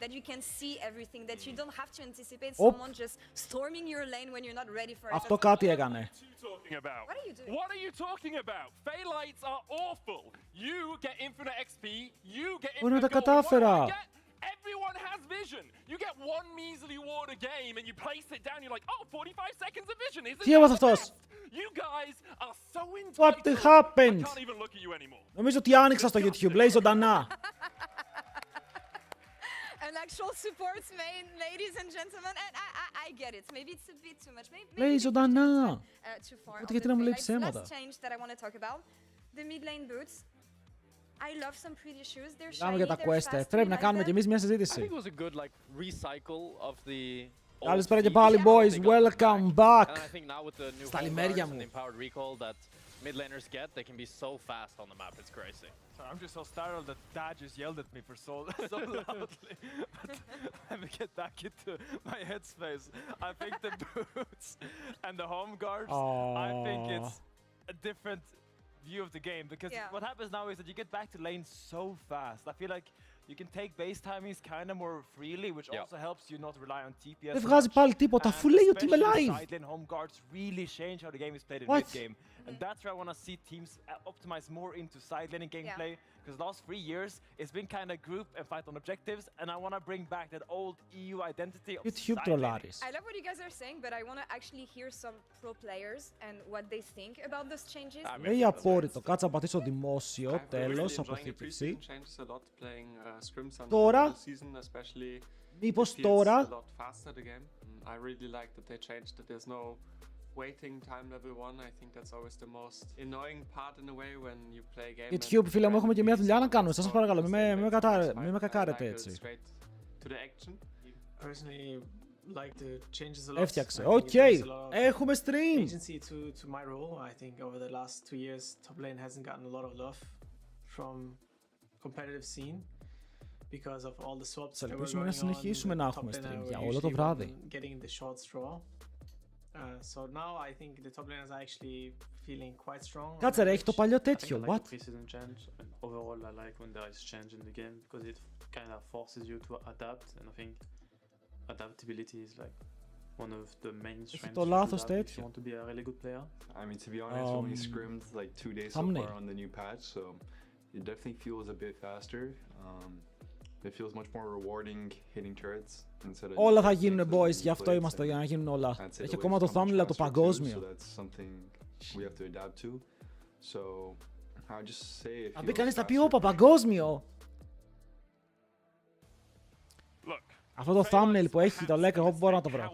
that you can see everything, that you don't have to anticipate someone just storming your lane when you're not ready for it. Αυτό κάτι έκανε. What are you doing? What are you talking about? Phaelites are awful. You get infinite XP, you get Ω, να τα infinite gold. What do I κατάφερα. get? Everyone has vision. You get one measly ward a game and you place it down, you're like, oh, 45 seconds of vision. Isn't Τι έμαθε that the αυτός? best? You guys are so What entitled. happened? I can't even look at you anymore. Νομίζω ότι άνοιξα στο YouTube. Λέει ζωντανά. An actual supports main, ladies and gentlemen, and I get it. Maybe it's a bit too much. Maybe Λέει ζωντανά. too far. Οπότε γιατί να μου λέει Last ψέματα. change that I want to talk about, the mid lane boots. I love some pretty shoes. They're shiny, Μιλάμε για τα they're quest. fast, Πρέπει we να like κάνουμε them. κι εμείς μια I think συζήτηση. it was a good like recycle of the. Καλησπέρα και πάλι, boys. Welcome back. And I think now with the new Στα home λιμέρια guards and μου. the empowered recall that mid laners get, they can be so fast on the map. It's crazy. Sorry, I'm just so startled that Dad just yelled at me for so loudly. But let me get back into my headspace. I think the boots and the home guards, I think it's a different view of the game, because what happens now is that you get back to lane so fast. I feel like you can take base timings kind of more freely, which also helps you not rely on TPS. Δεν βγάζει πάλι τίποτα, αφού λέει ότι είμαι live. Side lane home guards really change how the game is played in mid game, and that's where I want to see teams optimize more into side laning gameplay. Because last 3 years it's been kind of group and fight on objectives, and I want to bring back that old EU identity of YouTube side τρολάρεις. I love what you guys are saying, but I want to actually hear some pro players and what they think about those changes. Λέει απόρριτο. Κάτσε να πατήσω δημόσιο. Τέλος, αποθήκευση. Τώρα, μήπως τώρα, waiting time level 1. I think that's always the most annoying part in a way when you play a game. YouTube, φίλε μου, έχουμε και μια δουλειά να κάνουμε. Σας παρακαλώ, μην με κακάρετε έτσι. Έφτιαξε. Οκ, έχουμε stream. Agency to my role. I think over the last 2 years, top lane hasn't gotten a lot of love from competitive scene because of all the swaps that were Ελπίζουμε να going on. συνεχίσουμε να έχουμε stream για όλο το βράδυ. Getting the short straw. So now I think the top laners are actually feeling quite strong. Κάτσε ρε, έχει το παλιό τέτοιο. What? Overall, I like when there is change in the game because it kind of forces you to adapt, and I think adaptability is like one of the main strengths το λάθος τέτοιο. if you want to be a really good player. I mean, to be honest, only scrimmed like 2 days so far on the new patch, so it definitely feels a bit faster. It feels much more rewarding hitting turrets instead of. Όλα θα γίνουν boys, γι' αυτό είμαστε, για να γίνουν όλα. Έχει ακόμα το thumbnail το παγκόσμιο. Αν πει κανείς θα πει όπα παγκόσμιο. Αυτό το thumbnail που έχει το LEC, εγώ μπορώ να το βρω.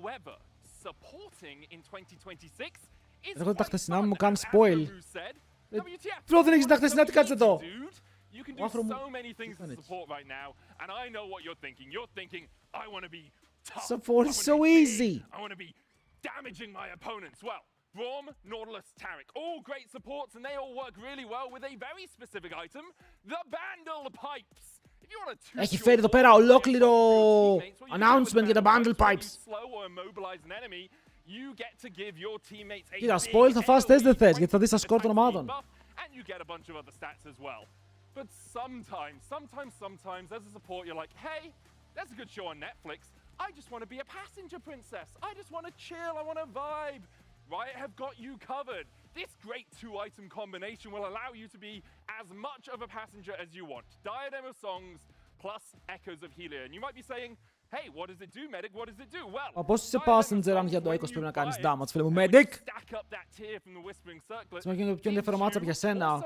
Έχω τα χτεσινά μου κάνει spoil. Προ δεν έχεις τα χτεσινά, τι κάτσε εδώ. You can do so many things to support right now, and I know what you're thinking. You're thinking, I want to be tough. Support is so easy. I want to be damaging my opponents. Well, Braum, Nautilus, Taric, all great supports, and they all work really well with a very specific item, the Bundle Pipes. Έχει φέρει εδώ πέρα ολόκληρο announcement για τα Bundle Pipes. Κοίτα, spoil θα φας θες δεν θες, γιατί θα δεις τα σκορ των ομάδων. And you get a bunch of other stats as well. But sometimes, as a support, you're like, hey, that's a good show on Netflix. I just want to be a passenger princess. I just want to chill. I want to vibe. Riot have got you covered. This great 2-item combination will allow you to be as much of a passenger as you want. Diadem of Songs plus Echoes of Helia. And you might be saying, hey, what does it do, Medic? What does it do? Well, πώς είσαι passenger αν για το 20 πρέπει να κάνεις damage, φίλε μου, Medic. Σημαίνει είναι το πιο ενδιαφέρον matchup για σένα.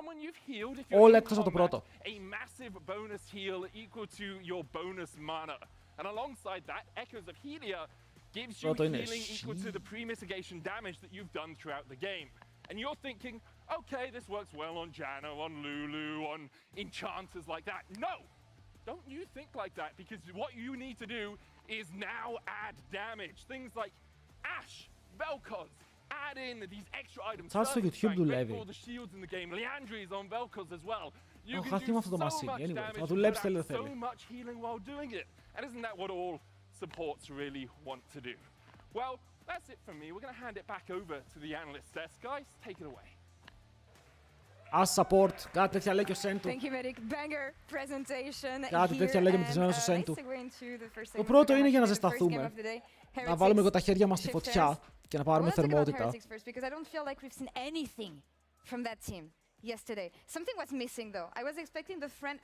Όλα εκτός από το πρώτο. A massive bonus heal equal to your bonus mana. And alongside that, Echoes of Helia gives you healing equal to the pre-mitigation damage that you've done throughout the game. And you're thinking, okay, this works well on Janna, on Lulu, on enchanters like that. No! Don't you think like that, because what you need to do is now add damage. Things like Ashe, Vel'Koz, add in these extra items. Σαν στο YouTube δουλεύει. All the shields in the game. Liandry is on Vel'Koz as well. You can do so much damage and so much healing while doing it. And isn't that what all supports really want to do? Well, that's it from me. We're going to hand it back over to the analyst desk. Guys, take it away. As support, κάτι τέτοια λέει και ο Σέντου. Κάτι τέτοια λέει και μετρησμένο ο Σέντου. Το πρώτο είναι για να ζεσταθούμε. Να βάλουμε λίγο τα χέρια μας στη φωτιά και να πάρουμε θερμότητα. Yesterday. Something was missing though. I was expecting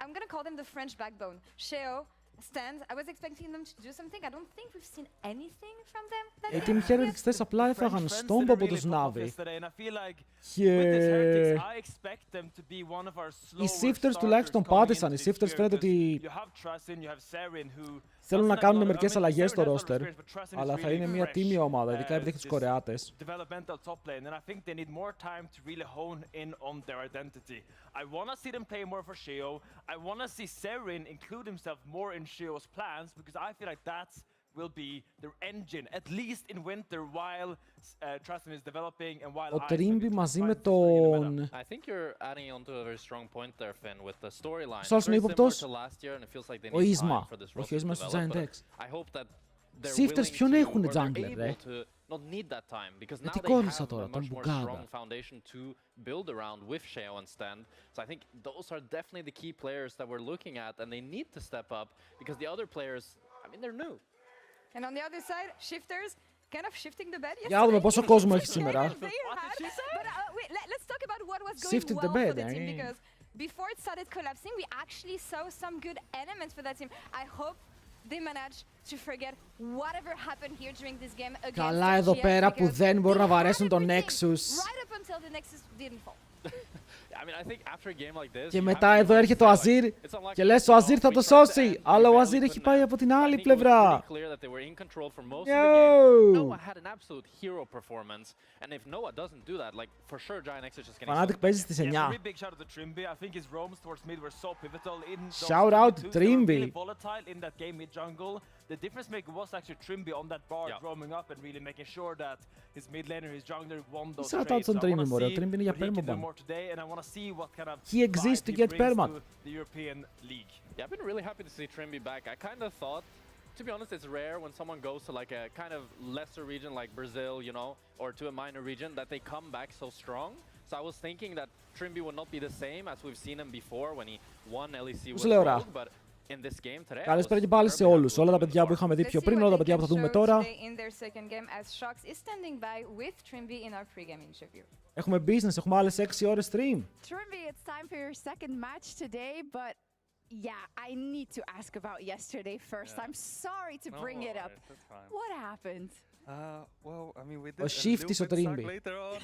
I'm gonna call them the French backbone. Sheo, Stand. I was expecting them to do something. I don't think we've seen anything from them. Οι Team Heretics απλά έφαγαν στόμπ από τους Navi. Και οι Shifters τουλάχιστον πάτησαν. Οι Shifters φαίνεται ότι θέλουν να κάνουν μερικές αλλαγές στο roster, αλλά θα είναι μια τίμια ομάδα, ειδικά επειδή έχει τους Κορεάτες. I want to see them play more for Sheo. I want to see Serin include himself more in Sheo's plans because I feel like that will be their engine, at least in winter while Trasm is developing and while Ο Trimby μαζί με τον... I think you're adding on to a very strong point there, Finn, with the storyline. Σωστός είναι ύποπτος. Ο Ίσμα. Όχι, ο Ίσμα στο Giant X. Shifters ποιον έχουνε jungler, ρε. Τι κόλλησα τώρα, τον Μπουγκάδα. Build around with Sheo and Stand. So I think those are definitely the key players that we're looking at, and they need to step up because the other players, I mean, they're new. And on the other side, Shifters kind of shifting the bed. Για να δούμε πόσο κόσμο έχει σήμερα. But wait, let's talk about what was going well for the team because before it started collapsing, we actually saw some good elements for that team. I hope they managed to forget whatever happened here during this game against Καλά εδώ πέρα που δεν μπορούν να βαρέσουν τον Nexus. Right up until the Nexus didn't fall. I mean, I think after a game like this, και μετά εδώ έρχεται ο Αζίρ και λες ο Αζίρ θα το σώσει, αλλά ο Αζίρ έχει πάει από την άλλη πλευρά. Fnatic παίζει στις 9. Shout out Trimby. The difference maker was actually Trimby on that bar, roaming up and really making sure that his mid laner, his jungler won those trades. Shout out on Trimby, μωρέ. Ο Trimby είναι για permaban. He exists to get perma. The European League. Yeah, I've been really happy to see Trimby back. I kind of thought, to be honest, it's rare when someone goes to like a kind of lesser region like Brazil, you know, or to a minor region that they come back so strong. So I was thinking that Trimby would not be the same as we've seen him before when he won LEC with Rogue, but καλησπέρα και πάλι σε όλους. Όλα τα παιδιά που είχαμε δει πιο πριν, όλα τα παιδιά που θα δούμε τώρα. Έχουμε business, έχουμε άλλες 6 ώρες stream. Trimby, it's time for your second match today, but yeah, I need to ask about yesterday first. I'm sorry to bring it up. What happened? Well, I mean, we did a little bit suck later on,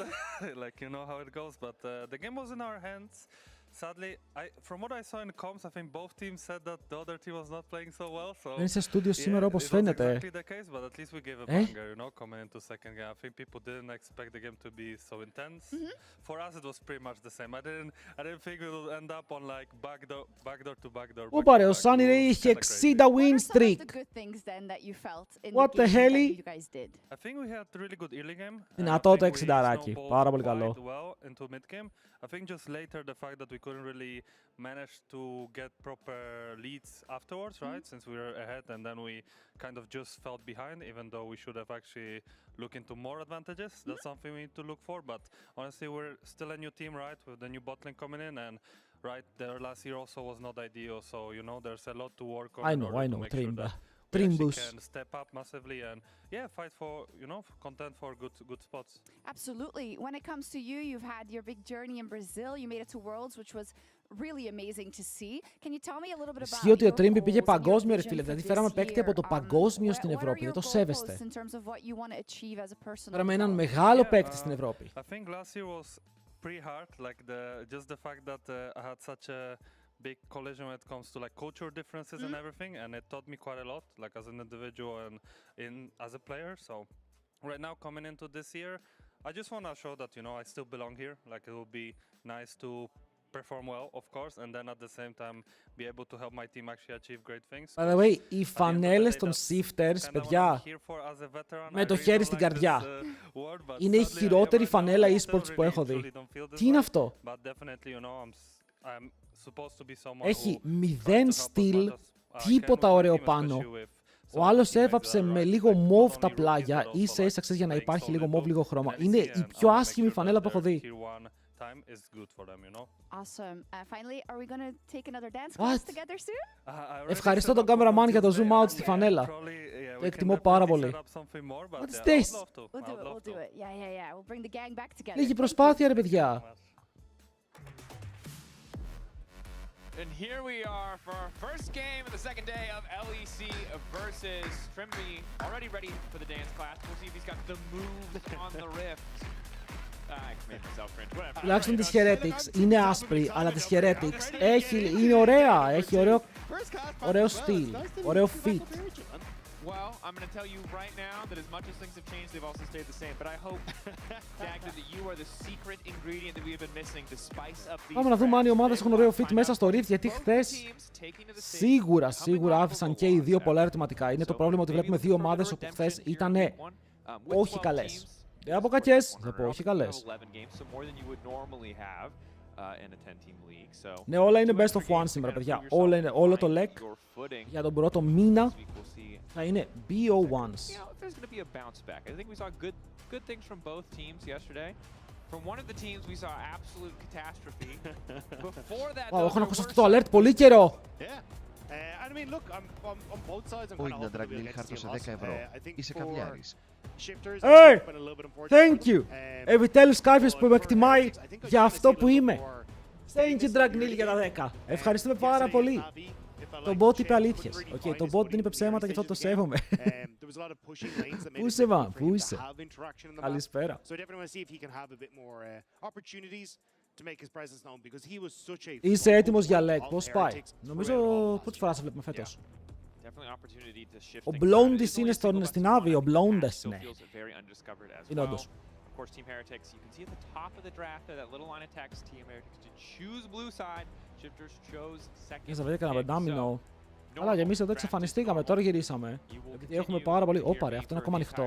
like you know how it goes, but the game was in our hands. Sadly, from what I saw in comms, I think both teams said that the other team was not playing so well. So δεν είσαι στούντιο σήμερα όπως φαίνεται. Exactly the case, but at least we gave a banger, you know, coming into second game. I think people didn't expect the game to be so intense. For us, it was pretty much the same. I didn't think it would end up on like backdoor to backdoor. Ωπα ρε, ο Sunny Ray είχε 60 win streak. What the hell? I think we had a really good early game. Δυνατό το 60ράκι, πάρα πολύ καλό. I think just later the fact that we couldn't really manage to get proper leads afterwards, right? Since we were ahead and then we kind of just fell behind, even though we should have actually looked into more advantages. That's something we need to look for. But honestly, we're still a new team, right? With the new bot lane coming in and right, their last year also was not ideal. So, you know, there's a lot to work on. I know, Trimba. Trimbus can step up massively and fight for, you know, contend for good spots. Absolutely. When it comes to you, you've had your big journey in Brazil. You made it to Worlds, which was really amazing to see. Can you tell me a little bit about Ισχύει ότι ο Trimby πήγε παγκόσμιο, ρε φίλε. Δηλαδή φέραμε παίκτη από το παγκόσμιο στην Ευρώπη. Δεν το σέβεστε. Φέραμε έναν μεγάλο παίκτη στην Ευρώπη. I think last year was pretty hard, like just the fact that I had such a big collision when it comes to like cultural differences and everything, and it taught me quite a lot, like as an individual and as a player. So right now coming into this year, I just want to show that, you know, I still belong here. Like it will be nice to perform well, of course, and then at the same time be able to help my team actually achieve great things. By the way, οι φανέλες των Shifters, παιδιά, με το χέρι στην καρδιά. Είναι η χειρότερη φανέλα e-sports που έχω δει. Τι είναι αυτό? Έχει 0 στυλ, τίποτα ωραίο πάνω. Ο άλλος έβαψε με λίγο μοβ τα πλάγια, ίσα ίσα για να υπάρχει λίγο μοβ, λίγο χρώμα. Είναι η πιο άσχημη φανέλα που έχω δει. time is good for them, you know. Awesome. Finally, are we gonna take another dance class together soon? Ευχαριστώ τον cameraman για το zoom out στη φανέλα. Το εκτιμώ πάρα πολύ. What's this? We'll do it. Yeah. We'll bring the gang back together. Λίγη προσπάθεια, ρε παιδιά. And here we are for our first game of the second day of LEC versus Trimby. Already ready for the dance class. We'll see if he's got the moves on the rift. I made myself cringe. Whatever. Τουλάχιστον τις Heretics είναι άσπρη, αλλά τις Heretics είναι ωραία. Έχει ωραίο στυλ, ωραίο fit. Well, I'm going to tell you right now that as much as things have changed, they've also stayed the same. But I hope, Dagda, that you are the secret ingredient that we have been missing to spice up these. Πάμε να δούμε αν οι ομάδες έχουν ωραίο fit μέσα στο Rift, γιατί χθες σίγουρα άφησαν και οι δύο πολλά ερωτηματικά. Είναι το πρόβλημα ότι βλέπουμε δύο ομάδες όπου χθες ήταν όχι καλές. Δεν θα πω κακές, θα πω όχι καλές. Ναι, όλα είναι best of one σήμερα, παιδιά. Όλο το LEC για τον πρώτο μήνα θα είναι BO1s. Έχω να ακούσω αυτό το alert πολύ καιρό. Ο Ignadragnil χάρτωσε 10 ευρώ. Είσαι καβλιάρης. Hey! Thank you! Επιτέλους κάποιος που με εκτιμάει για αυτό που είμαι. Thank you, Dragnil, για τα 10. Ευχαριστούμε πάρα πολύ. Το bot είπε αλήθειες. Το bot δεν είπε ψέματα και αυτό το σέβομαι. Πού είσαι, μα, πού είσαι. Καλησπέρα. Είσαι έτοιμος για LEC, πώς πάει. Νομίζω πρώτη φορά σε βλέπουμε φέτος. Ο Blondes είναι στην Άβη, ο Blondes, ναι. Είναι όντως. Team Heretics, you can see at the top of the draft there, that little line of text, Team Heretics to choose blue side, Shifters chose second. Θα βρείτε κανένα πεντάμινο. Αλλά και εμείς εδώ εξαφανιστήκαμε, τώρα γυρίσαμε. Γιατί έχουμε πάρα πολύ... Όπα ρε, αυτό είναι ακόμα ανοιχτό.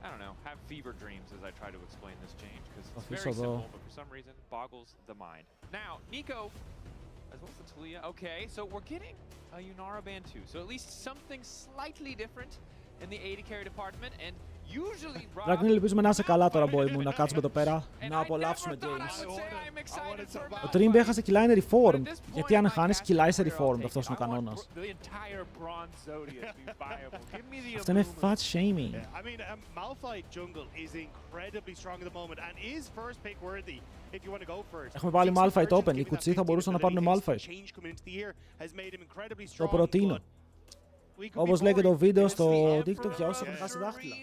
I don't know, have fever dreams as I try to explain this change, because it's very simple, but for some reason boggles the mind. Now, Nico, as well as the Talia, okay, so we're getting a Yunara ban too, so at least something slightly different in the AD carry department, and Dragnil, ελπίζουμε να είσαι καλά τώρα, boy μου, να κάτσουμε εδώ πέρα, να απολαύσουμε games. Ο Trimby έχασε κιλά, είναι reformed. Γιατί αν χάνεις κιλά είσαι reformed, αυτός είναι ο κανόνας. Αυτό είναι fat shaming. Έχουμε βάλει Malphite open, οι κουτσί θα μπορούσαν να πάρουν Malphite. Το προτείνω. Όπως λέει και το βίντεο στο TikTok για όσους έχουν χάσει δάχτυλα.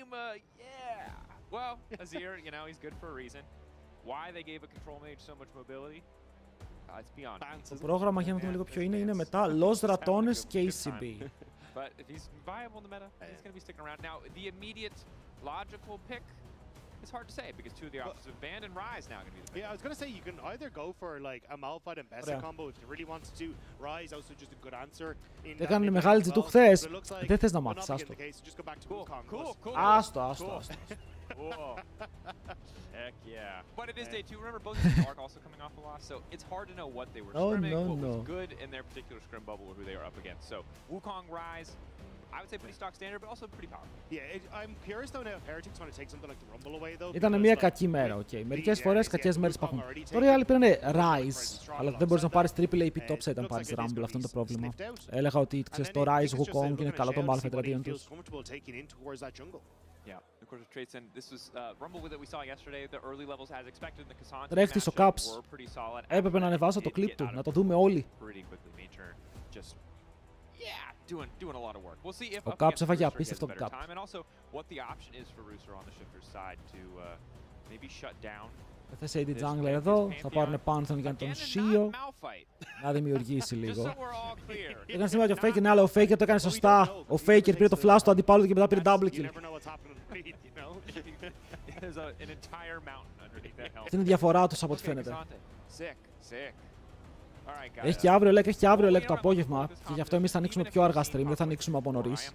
Το πρόγραμμα, για να δούμε λίγο ποιο είναι μετά Los Ratones και ECB. It's hard to say because two of the options have banned and Rise now going to be the pick. Yeah, I was going to say you can either go for like a Malphite and Bessa combo if you really wanted to. Rise also just a good answer. Έκανε μεγάλη ζητού χθες. Δεν θες να μάθεις, άστο. Άστο. Heck yeah. But it is day 2. Remember, both teams are also coming off a loss, so it's hard to know what they were scrimming, what was good in their particular scrim bubble, or who they were up against. So Wukong Rise, I would say pretty stock standard, but also pretty powerful. Yeah, I'm curious though now if Heretics want to take something like the Rumble away though. Ήταν μια κακή μέρα, οκ. Μερικές φορές κακές μέρες υπάρχουν. Τώρα οι άλλοι πήρανε Rise, αλλά δεν μπορείς να πάρεις triple AP topside αν πάρεις Rumble, αυτό είναι το πρόβλημα. Έλεγα ότι ξέρεις το Rise Wukong είναι καλό το Malphite εναντίον τους. Τρέχει στο Caps. Έπρεπε να ανεβάσω το clip του, να το δούμε όλοι. Ο Caps έφαγε απίστευτο Cap. Θα θέσει AD Jungler εδώ, θα πάρουν Pantheon για τον Shio να δημιουργήσει λίγο. Έκανε σήμερα και ο Faker, ναι, αλλά ο Faker το έκανε σωστά. Ο Faker πήρε το flash του αντιπάλου και μετά πήρε double kill. Αυτή είναι η διαφορά τους από ό,τι φαίνεται. Έχει και αύριο LEC το απόγευμα και γι' αυτό εμείς θα ανοίξουμε πιο αργά stream, δεν θα ανοίξουμε από νωρίς.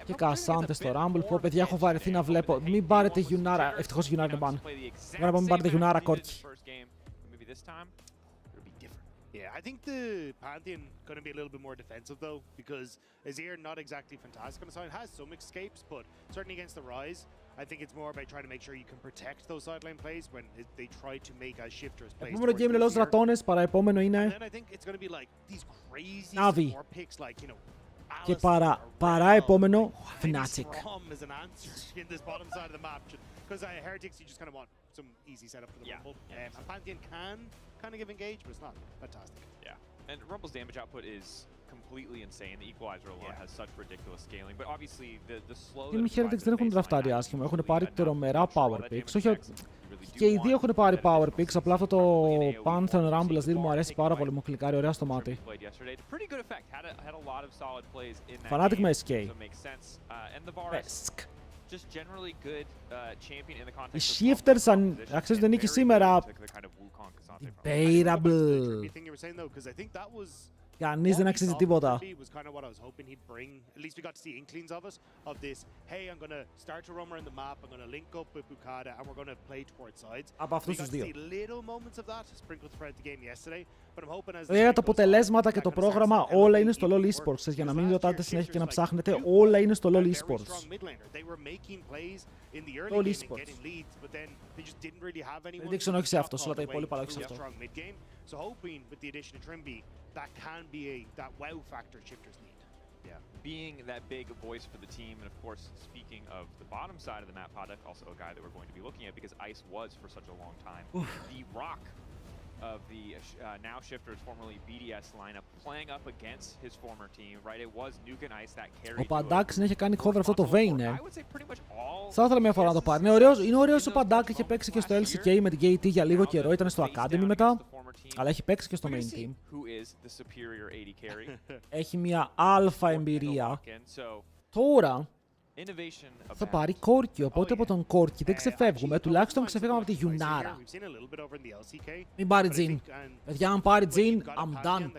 Και Κασάντες στο Rumble, που παιδιά έχω βαρεθεί να βλέπω. Μην πάρετε Yunara, ευτυχώς Yunara είναι ban. Μην πάρετε Yunara κόρκι. Yeah, I think the Pantheon going to be a little bit more defensive though, because Azir not exactly fantastic on the side, has some escapes, but certainly against the Rise, I think it's more about trying to make sure you can protect those sideline plays when they try to make as shifters plays. Επόμενο game είναι Los Ratones, παραεπόμενο είναι Navi. Και παραεπόμενο Fnatic. Because Heretics, you just kind of want some easy setup for the Rumble. And Pantheon can kind of give engage, but it's not fantastic. Yeah, and Rumble's damage output is completely insane. The equalizer alone has such ridiculous scaling, but obviously the slow. Οι Heretics δεν έχουν δραφτάρει άσχημα, έχουν πάρει τρομερά power picks. Όχι, και οι δύο έχουν πάρει power picks, απλά αυτό το Pantheon Rumble Azir μου αρέσει πάρα πολύ, μου κλικάρει ωραία στο μάτι. Fnatic με SK. Just generally good champion in the context. Οι shifters αξίζουν την νίκη σήμερα. Debatable. Κανείς δεν αξίζει τίποτα. Από αυτούς τους δύο. Για τα αποτελέσματα και το πρόγραμμα όλα είναι στο LoL Esports. Για να μην ρωτάτε συνέχεια και να ψάχνετε, όλα είναι στο LoL Esports. LoL Esports. Δεν δείξω όχι σε αυτό, όλα τα υπόλοιπα όχι σε αυτό. That can be that wow factor shifters need. Yeah, being that big voice for the team, and of course, speaking of the bottom side of the map, Pada, also a guy that we're going to be looking at because Ice was for such a long time the rock of the now shifters, formerly BDS lineup, playing up against his former team, right? It was Nuke and Ice that carried. Ο Παντάκ συνέχεια κάνει cover αυτό το Vayne. Θα ήθελα μια φορά να το πάρει. Είναι ωραίος ο Παντάκ, είχε παίξει και στο LCK με την KT για λίγο καιρό, ήταν στο Academy μετά, αλλά έχει παίξει και στο main team. Έχει μια αλφα εμπειρία. Τώρα θα πάρει Κόρκι, οπότε από τον Κόρκι δεν ξεφεύγουμε, τουλάχιστον ξεφεύγαμε από τη Γιουνάρα. Μην πάρει Τζιν. Παιδιά, αν πάρει Τζιν, I'm done.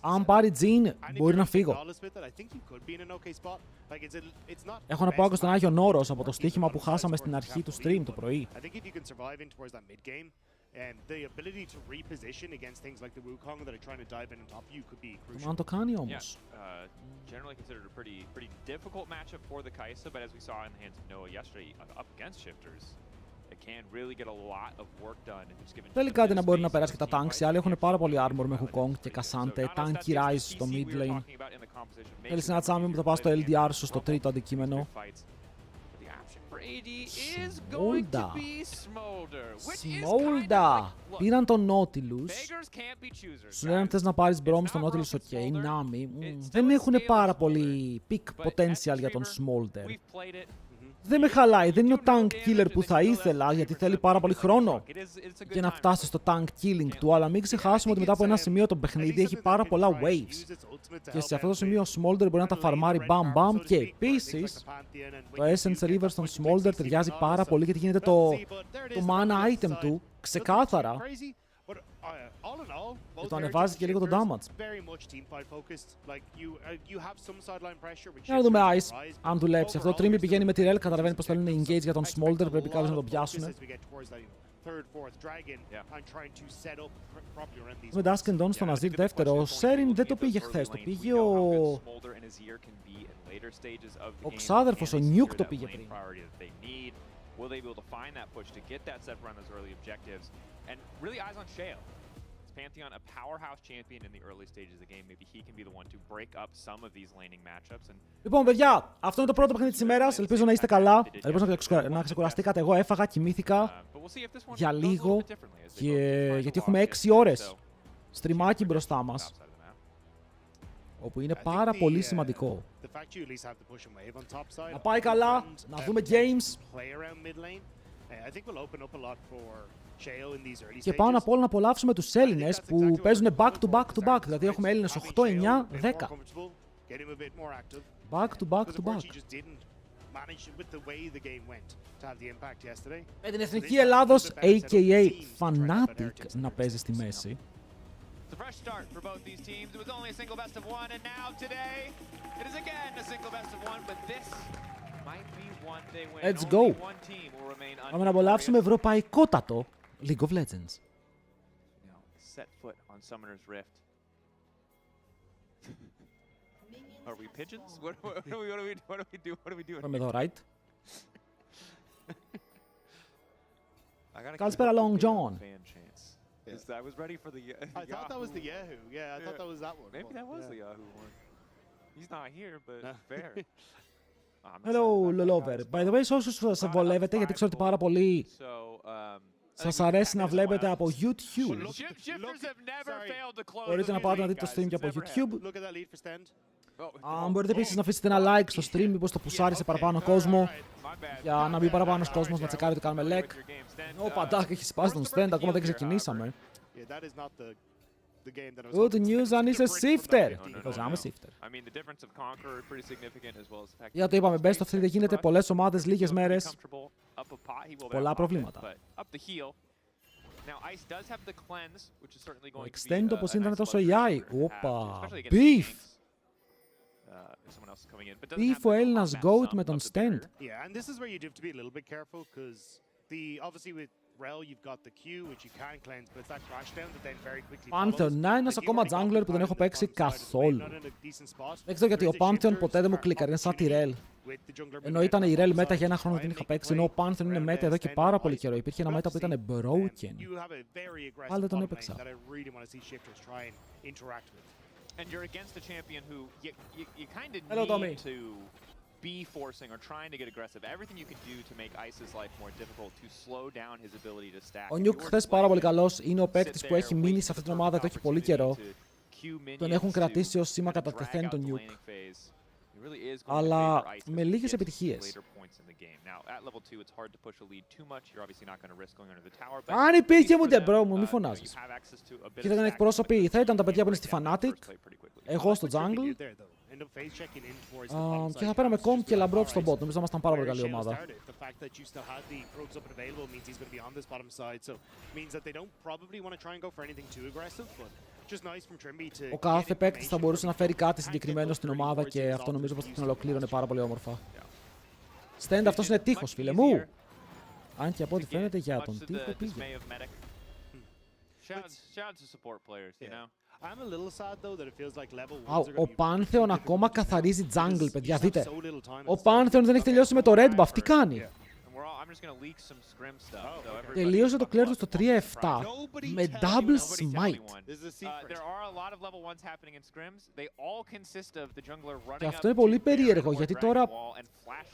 Αν πάρει Τζιν, μπορεί να φύγω. Έχω να πάω και στον Άγιον Όρος από το στοίχημα που χάσαμε στην αρχή του stream το πρωί. And the ability to reposition against things like the Wukong that are trying to dive in and top you could be crucial. Αν το κάνει όμως. Generally considered a pretty difficult matchup for the Kai'Sa, but as we saw in the hands of Noah yesterday, up against shifters, it can really get a lot of work done. Θέλει κάτι να μπορεί να περάσει και τα tanks. Οι άλλοι έχουν πάρα πολύ armor με Wukong και Cassante. Tanky Rise στο mid lane. Θέλεις ένα τσάμι που θα πάω στο LDR σου στο τρίτο αντικείμενο. Smolder. Πήραν τον Nautilus. Σου λένε θες να πάρεις Brom στο Nautilus, ok. Nami. Δεν έχουν πάρα πολύ peak potential για τον Smolder. Δεν με χαλάει, δεν είναι ο tank killer που θα ήθελα, γιατί θέλει πάρα πολύ χρόνο για να φτάσει στο tank killing του, αλλά μην ξεχάσουμε ότι μετά από ένα σημείο το παιχνίδι έχει πάρα πολλά waves. Και σε αυτό το σημείο ο Smolder μπορεί να τα φαρμάρει bam bam, και επίσης το Essence River στον Smolder ταιριάζει πάρα πολύ γιατί γίνεται το mana item του ξεκάθαρα. Και το ανεβάζει και λίγο το damage. Για να δούμε Ice, αν δουλέψει. Αυτό το Trimby πηγαίνει με τη Rel, καταλαβαίνει πως θέλουν engage για τον Smolder, πρέπει κάποιος να τον πιάσουν. Με Dusk and Dawn στον Azir δεύτερο, ο Serin δεν το πήγε χθες, το πήγε ο ξάδερφος, ο Nuke το πήγε πριν. Will they be able to find that push to get that set around those early objectives? And really eyes on Shale. Pantheon, a powerhouse champion in the early stages of the game. Maybe he can be the one to break up some of these laning matchups. And... Λοιπόν, παιδιά, αυτό είναι το πρώτο παιχνίδι της ημέρας. Ελπίζω να είστε καλά. Ελπίζω να ξεκουραστήκατε. Εγώ έφαγα, κοιμήθηκα για λίγο. Γιατί έχουμε 6 ώρες στριμάκι μπροστά μας. Όπου είναι πάρα πολύ σημαντικό. Να πάει καλά, να δούμε games. Και πάνω απ' όλα να απολαύσουμε τους Έλληνες που παίζουν back to back to back. Δηλαδή έχουμε Έλληνες 8, 9, 10. Back to back to back. Με την Εθνική Ελλάδος, a.k.a. Fnatic, να παίζει στη μέση. It's a fresh start for both these teams. It was only a single best of one, and now today it is again a single best of one, but this might be one they win. Let's go. One team will remain Πάμε να απολαύσουμε ευρωπαϊκότατο League of Legends. set foot on Summoner's Rift. Are we pigeons? What do we do? Πάμε εδώ, right. Καλησπέρα, Long John. I was ready for the. I thought that was the Yahoo. Yeah, I thought that was that one. Maybe that was the Yahoo one. He's not here, but fair. Hello, Lolover. By the way, σε όσους σας βολεύετε, γιατί ξέρω ότι πάρα πολύ σας αρέσει να βλέπετε από YouTube, μπορείτε να πάτε να δείτε το stream και από YouTube. Αν μπορείτε επίσης να αφήσετε ένα like στο stream, μήπως το πουσάρει σε παραπάνω κόσμο, για να μπει παραπάνω κόσμος να τσεκάρει ότι κάνουμε LEC. Ο Παντάκ έχει σπάσει τον stand, ακόμα δεν ξεκινήσαμε. Good news αν είσαι shifter. Because I'm a shifter. Για το είπαμε, best of 3 δεν γίνεται, πολλές ομάδες, λίγες μέρες, πολλά προβλήματα. Ο Extend όπως ήταν τόσο AI. Όπα, beef. Beef ο Έλληνας GOAT με τον Stand. Yeah, and this is where you do have to be a little bit careful because obviously with Rel you've got the Q which you can cleanse, but it's that crash down that then very quickly Pantheon, να ένας ακόμα jungler που δεν έχω παίξει καθόλου. Δεν ξέρω γιατί ο Pantheon ποτέ δεν μου κλικάρει, είναι σαν τη Rel. Ενώ ήταν η Rel Meta για ένα χρόνο δεν είχα παίξει, ενώ ο Pantheon είναι Meta εδώ και πάρα πολύ καιρό. Υπήρχε ένα Meta που ήταν broken. Πάλι δεν τον έπαιξα. And you're against a champion who you kind of need to be forcing or trying to get aggressive. Everything you can do to make Ice's life more difficult, to slow down his ability to stack. Ο Nuke χθες πάρα πολύ καλός. Είναι ο παίκτης που έχει μείνει σε αυτή την ομάδα εδώ και πολύ καιρό. Τον έχουν κρατήσει ως σήμα κατά τεθέν τον Nuke. Αλλά με λίγες επιτυχίες. Αν υπήρχε μου bro μου, μη φωνάζεις. Και θα ήταν εκπρόσωποι, θα ήταν τα παιδιά που είναι στη Fnatic, εγώ στο jungle, και θα πέραμε Comp και Labrov στο bot. Νομίζω θα ήμασταν πάρα πολύ καλή ομάδα. Ο κάθε παίκτης θα μπορούσε να φέρει κάτι συγκεκριμένο στην ομάδα και αυτό νομίζω πως την ολοκλήρωνε πάρα πολύ όμορφα. Stand, αυτός είναι τείχος, φίλε μου! Αν και από ό,τι φαίνεται για τον τείχο πήγε. Ο Pantheon ακόμα καθαρίζει jungle, παιδιά, δείτε. Ο Pantheon δεν έχει τελειώσει με το red buff, τι κάνει? Τελείωσε το clear του στο 3-7 με double smite. Και αυτό είναι πολύ περίεργο γιατί τώρα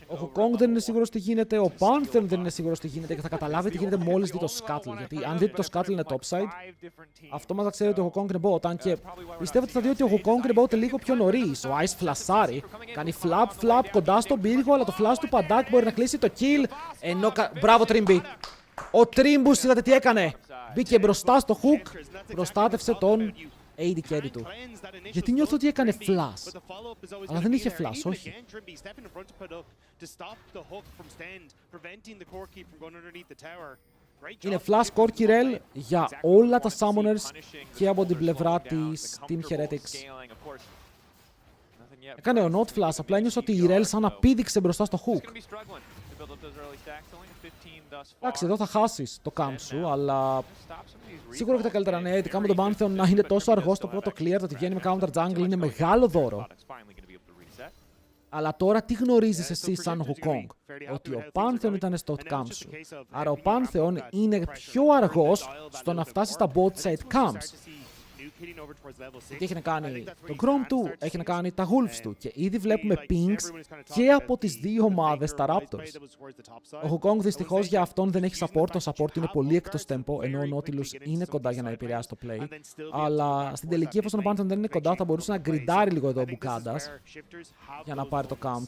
ο Wukong δεν είναι σίγουρος τι γίνεται, ο Pantheon δεν είναι σίγουρος τι γίνεται και θα καταλάβει τι γίνεται μόλις δει το Scuttle. Γιατί αν δείτε το Scuttle είναι topside, αυτό μας θα ξέρει ότι ο Wukong είναι bot. Αν και πιστεύω ότι θα δει ότι ο Wukong είναι bot λίγο πιο νωρίς. Ο Ice φλασάρει, κάνει flap κοντά στον πύργο, αλλά το flash του Pandak μπορεί να κλείσει το kill. Ενώ μπράβο Trimby. Ο Trimbus είδατε τι έκανε. Μπήκε μπροστά στο hook, προστάτευσε τον AD carry του. Γιατί νιώθω ότι έκανε flash. Αλλά δεν είχε flash, όχι. Είναι flash Corki Rel για όλα τα summoners και από την πλευρά της Team Heretics. Έκανε ο not flash, απλά ένιωσα ότι η Rel σαν να πήδηξε μπροστά στο hook. Εντάξει, εδώ θα χάσεις το camp σου, αλλά σίγουρα και τα καλύτερα νέα, ειδικά με τον Pantheon να είναι τόσο αργό στο πρώτο clear, το ότι βγαίνει με counter jungle είναι μεγάλο δώρο. Αλλά τώρα τι γνωρίζεις εσύ σαν Wukong? Ότι ο Pantheon ήταν στο camp σου. Άρα ο Pantheon είναι πιο αργός στο να φτάσει στα bot side camps. Γιατί έχει να κάνει το Grom του, έχει να κάνει τα Wolves του και ήδη βλέπουμε pings και από τις δύο ομάδες τα Raptors. Ο Wukong δυστυχώς για αυτόν δεν έχει support, το support είναι πολύ εκτός tempo, ενώ ο Nautilus είναι κοντά για να επηρεάσει το play. Αλλά στην τελική εφόσον ο Pantheon δεν είναι κοντά θα μπορούσε να γκριντάρει λίγο εδώ ο Μπουκάντας για να πάρει το camp.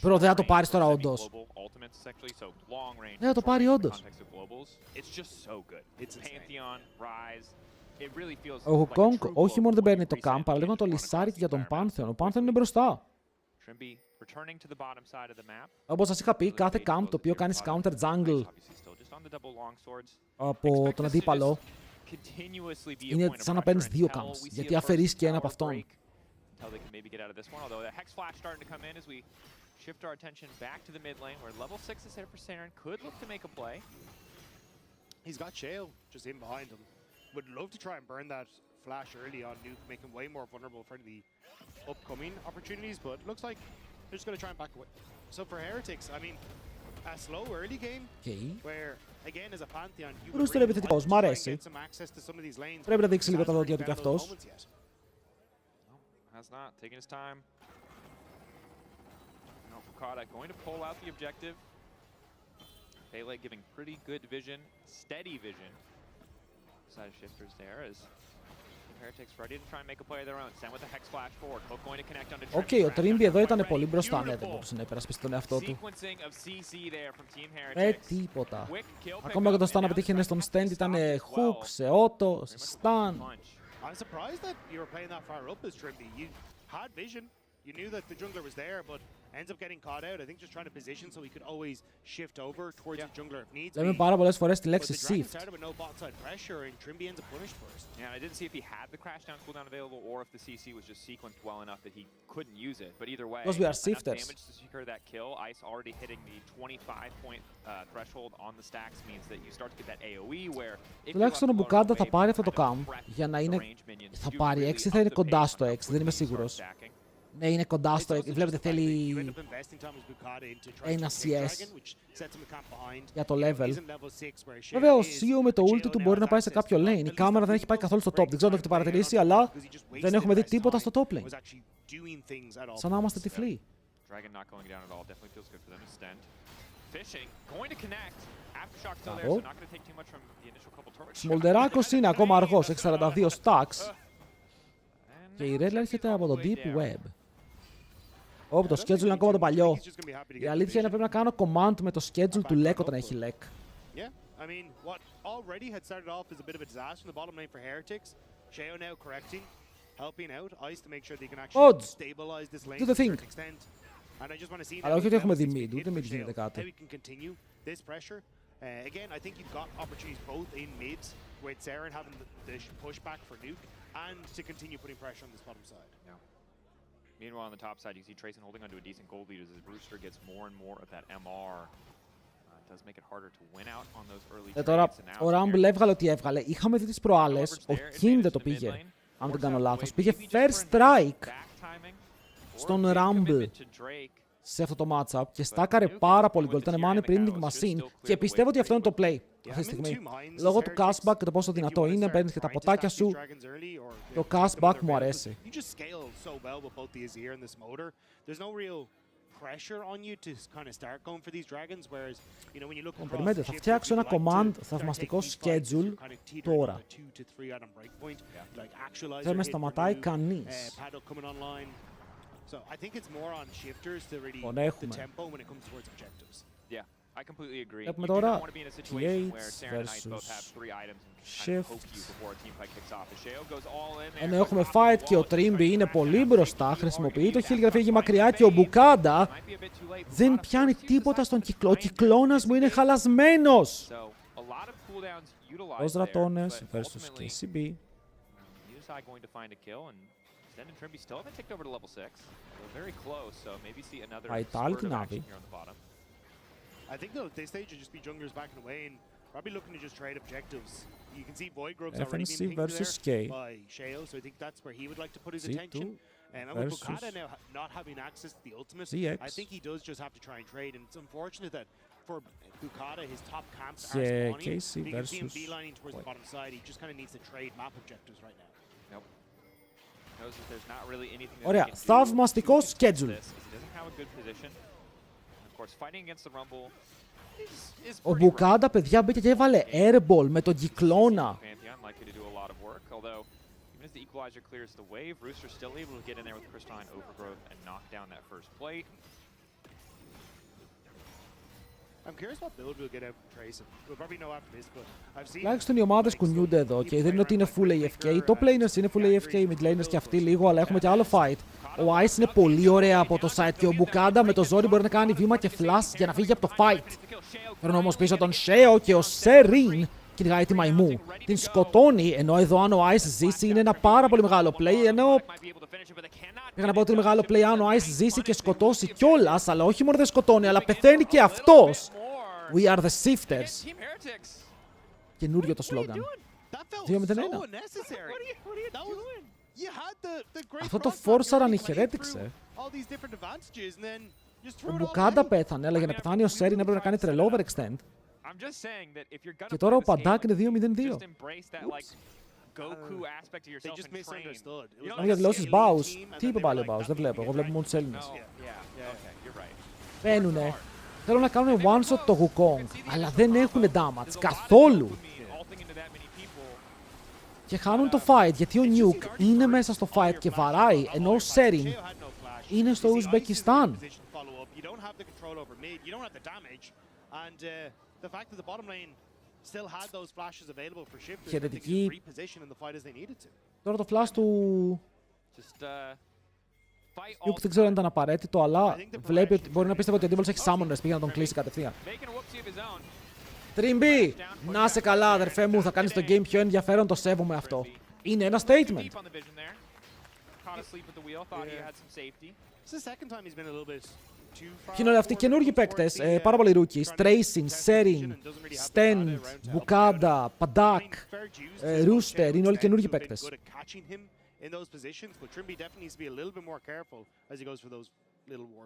Μπρο, δεν θα το πάρεις τώρα όντως. Δεν θα το πάρει όντως. Ο Wukong όχι μόνο δεν παίρνει το camp, αλλά λίγο να το λυσάρει και για τον Pantheon. Ο Pantheon είναι μπροστά. Όπως σας είχα πει, κάθε camp το οποίο κάνεις counter jungle από τον αντίπαλο είναι σαν να παίρνεις δύο camps, γιατί αφαιρείς και ένα από αυτόν. shift our attention back to the mid lane, where level 6 is here for Saren. Could look to make a play. He's got Shale just in behind him. Would love to try and burn that flash early on Nuke, make him way more vulnerable for the upcoming opportunities, but looks like they're just going to try and back away. So for Heretics, I mean, a slow early game, where again as a Pantheon, you Bruce είναι επιθετικός, μ' αρέσει. Πρέπει να δείξει λίγο τα δόντια του κι αυτός. Has not taken his time. No, Fukada going to pull out the objective. Pele giving pretty good vision, steady vision. Side shifters there as Heretics ready to try and make a play of their own. Send with the Hex Flash forward. Hook going to connect onto Trimby. Okay, ο Trimby εδώ ήταν πολύ μπροστά, ναι, δεν μπορούσε να υπερασπίσει τον εαυτό του. Τίποτα. Ακόμα και όταν στάν να πετύχαινε στον stand ήταν hook, σε auto, σε stun. I'm surprised that you were playing that far up as Trimby. You had vision. You knew that the jungler was there, but ends up getting caught out. I think just trying to position so he could always shift over towards the jungler if needs be. Λέμε πάρα πολλές φορές τη λέξη shift. With no bot side pressure and Trimby ends up punished first. Yeah, I didn't see if he had the crash down cooldown available or if the CC was just sequenced well enough that he couldn't use it. But either way, because we are enough shifters. Damage to secure that kill. Ice already hitting the 25-point threshold on the stacks means that you start to get that AOE where τουλάχιστον ο Μπουκάντα θα πάρει αυτό το camp για να είναι. Θα πάρει 6 ή θα είναι κοντά στο 6, δεν είμαι σίγουρος. Ναι, είναι κοντά στο 6. Βλέπετε θέλει ένα CS για το level. Βέβαια ο Σίου με το ulti του μπορεί να πάει σε κάποιο lane. Η κάμερα δεν έχει πάει καθόλου στο top. Δεν ξέρω αν το έχετε παρατηρήσει, αλλά δεν έχουμε δει τίποτα στο top lane. Σαν να είμαστε τυφλοί. Σμολτεράκος είναι ακόμα αργός, έχει 42 stacks. Και η Red έρχεται από το Deep Web. Ωπ, το schedule είναι ακόμα το παλιό. Η αλήθεια είναι πρέπει να κάνω command με το schedule του LEC όταν έχει LEC. I mean, what already had started off as a bit of a disaster in the bottom lane for Heretics, Sheo now correcting, helping out Ice to make sure they can actually stabilize this lane to a certain extent. And I just want to see αλλά όχι ότι έχουμε δει mid, ούτε mid γίνεται κάτι. How we can continue this pressure. Again, I think you've got opportunities both in mid, with Saren having the pushback for Nuke, and to continue putting pressure on this bottom side. Yeah. Meanwhile, on the top side, you see Trayson holding onto a decent gold lead as Brewster gets more and more of that MR. It does make it harder to win out on those early τώρα, ο Rumble έβγαλε ό,τι έβγαλε. Είχαμε δει τις προάλλες, ο King δεν το πήγε, αν δεν κάνω λάθος. Πήγε first strike στον Rumble σε αυτό το matchup και στάκαρε πάρα πολύ γκολ. Ήταν money printing machine και πιστεύω ότι αυτό είναι το play αυτή τη στιγμή. Λόγω του cashback και το πόσο δυνατό είναι, παίρνεις και τα ποτάκια σου. Το cashback μου αρέσει. Περιμένετε, θα φτιάξω ένα command θαυμαστικό schedule τώρα. Δεν με σταματάει κανείς. So I think it's more on shifters to really the tempo when it comes towards objectives. Yeah, I completely agree. Έχουμε You do not τώρα want to be in a situation where Saren and Ice both have 3 items and kind of poke you before a team fight kicks off. As Sheo goes all in there. Ενώ έχουμε fight και ο Trimby είναι πολύ μπροστά, χρησιμοποιεί το heal για να φύγει μακριά και ο Μπουκάντα δεν πιάνει τίποτα στον κυκλό. Ο κυκλώνας μου είναι χαλασμένος. Ως ρατώνες versus KCB. Zen and Trimby still haven't ticked over to level 6. They're very close, so maybe see another spurt of action here on the bottom. I think though, at this stage, it'll just be junglers backing away and probably looking to just trade objectives. You can see Void Grove's already being pinged there by Sheo, so I think that's where he would like to put his attention. And with Bukada now not having access to the ultimate, I think he does just have to try and trade. And it's unfortunate that for Bukada, his top camps are spawning. You can see him beelining towards the bottom side. He just kind of needs to trade map objectives right now. Nope. Ωραία, θαυμαστικό schedule. Ο Μπουκάντα, παιδιά, μπήκε και έβαλε airball με τον κυκλώνα. Τουλάχιστον οι ομάδες κουνιούνται εδώ και δεν είναι ότι είναι full AFK. Οι top laners είναι full AFK, οι mid laners και αυτοί λίγο, αλλά έχουμε και άλλο fight. Ο Ice είναι πολύ ωραία από το side και ο Μπουκάντα με το ζόρι μπορεί να κάνει βήμα και flash για να φύγει από το fight. Παίρνω όμως πίσω τον Sheo και ο Serin κυνηγάει τη μαϊμού. Την σκοτώνει, ενώ εδώ αν ο Ice ζήσει είναι ένα πάρα πολύ μεγάλο play, ενώ πήγα να πω ότι είναι μεγάλο play αν ο Ice ζήσει και σκοτώσει κιόλας, αλλά όχι μόνο δεν σκοτώνει, αλλά πεθαίνει και αυτός. We are the Sifters. Καινούριο το σλόγγαν. 2-0-1. Αυτό το φόρσαραν οι Heretics. Ο Μπουκάντα πέθανε, αλλά για να πεθάνει ο Σέριν έπρεπε να κάνει τρελό overextend. Και τώρα ο Παντάκ είναι 2-0-2. Αν για δηλώσεις Μπάους, τι είπε πάλι ο Μπάους, δεν βλέπω, εγώ βλέπω μόνο τους Έλληνες. Μπαίνουνε, θέλουν να κάνουν one-shot το Wukong, αλλά δεν έχουν damage καθόλου. Και χάνουν το fight, γιατί ο Nuke είναι μέσα στο fight και βαράει, ενώ ο Σέριν είναι στο Ουσμπεκιστάν. Χαιρετική. Τώρα το flash του Nuke δεν ξέρω αν ήταν απαραίτητο, αλλά βλέπει ότι μπορεί να πίστευε ότι ο αντίπαλος έχει summoners, πήγε να τον κλείσει κατευθείαν. Τριμπή! Να σε καλά, αδερφέ μου, θα κάνεις το game πιο ενδιαφέρον, το σέβομαι αυτό. Είναι ένα statement. Ποιοι είναι όλοι αυτοί οι καινούργιοι παίκτες, πάρα πολλοί rookies. Tracing, Sering, Stend, Bukada, Padak, Rooster, είναι όλοι καινούργιοι παίκτες.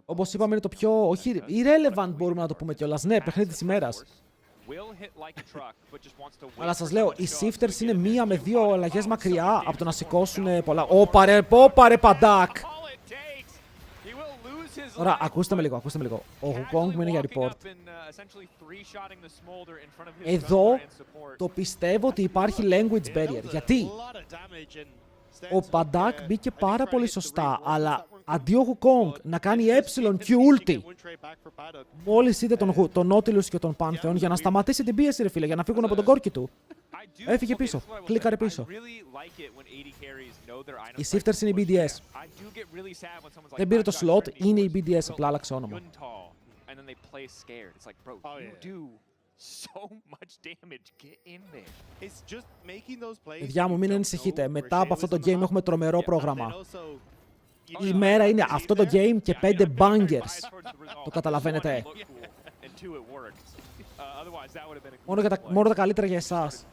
Όπως είπαμε είναι το πιο, όχι irrelevant μπορούμε να το πούμε κιόλας, ναι, παιχνίδι της ημέρας. Αλλά σας λέω, οι Sifters είναι μία με δύο αλλαγές μακριά από το να σηκώσουν πολλά. Όπα ρε Παντάκ! Ωραία, ακούστε με λίγο. Ο Wukong μου είναι για report. Εδώ το πιστεύω ότι υπάρχει language barrier. Γιατί ο Παντάκ μπήκε πάρα πολύ σωστά, αλλά αντί ο Wukong να κάνει Q ulti, μόλις είδε τον Nautilus και τον Pantheon για να σταματήσει την πίεση ρε φίλε, για να φύγουν από τον κόρκι του. Έφυγε πίσω, κλίκαρε πίσω. Οι Sifters είναι οι BDS. Δεν πήρε το slot, είναι οι BDS, απλά άλλαξε όνομα. Παιδιά μου, μην ανησυχείτε. Μετά από αυτό το game έχουμε τρομερό πρόγραμμα. Η μέρα είναι αυτό το game και 5 bangers. Το καταλαβαίνετε. Μόνο τα καλύτερα για εσάς.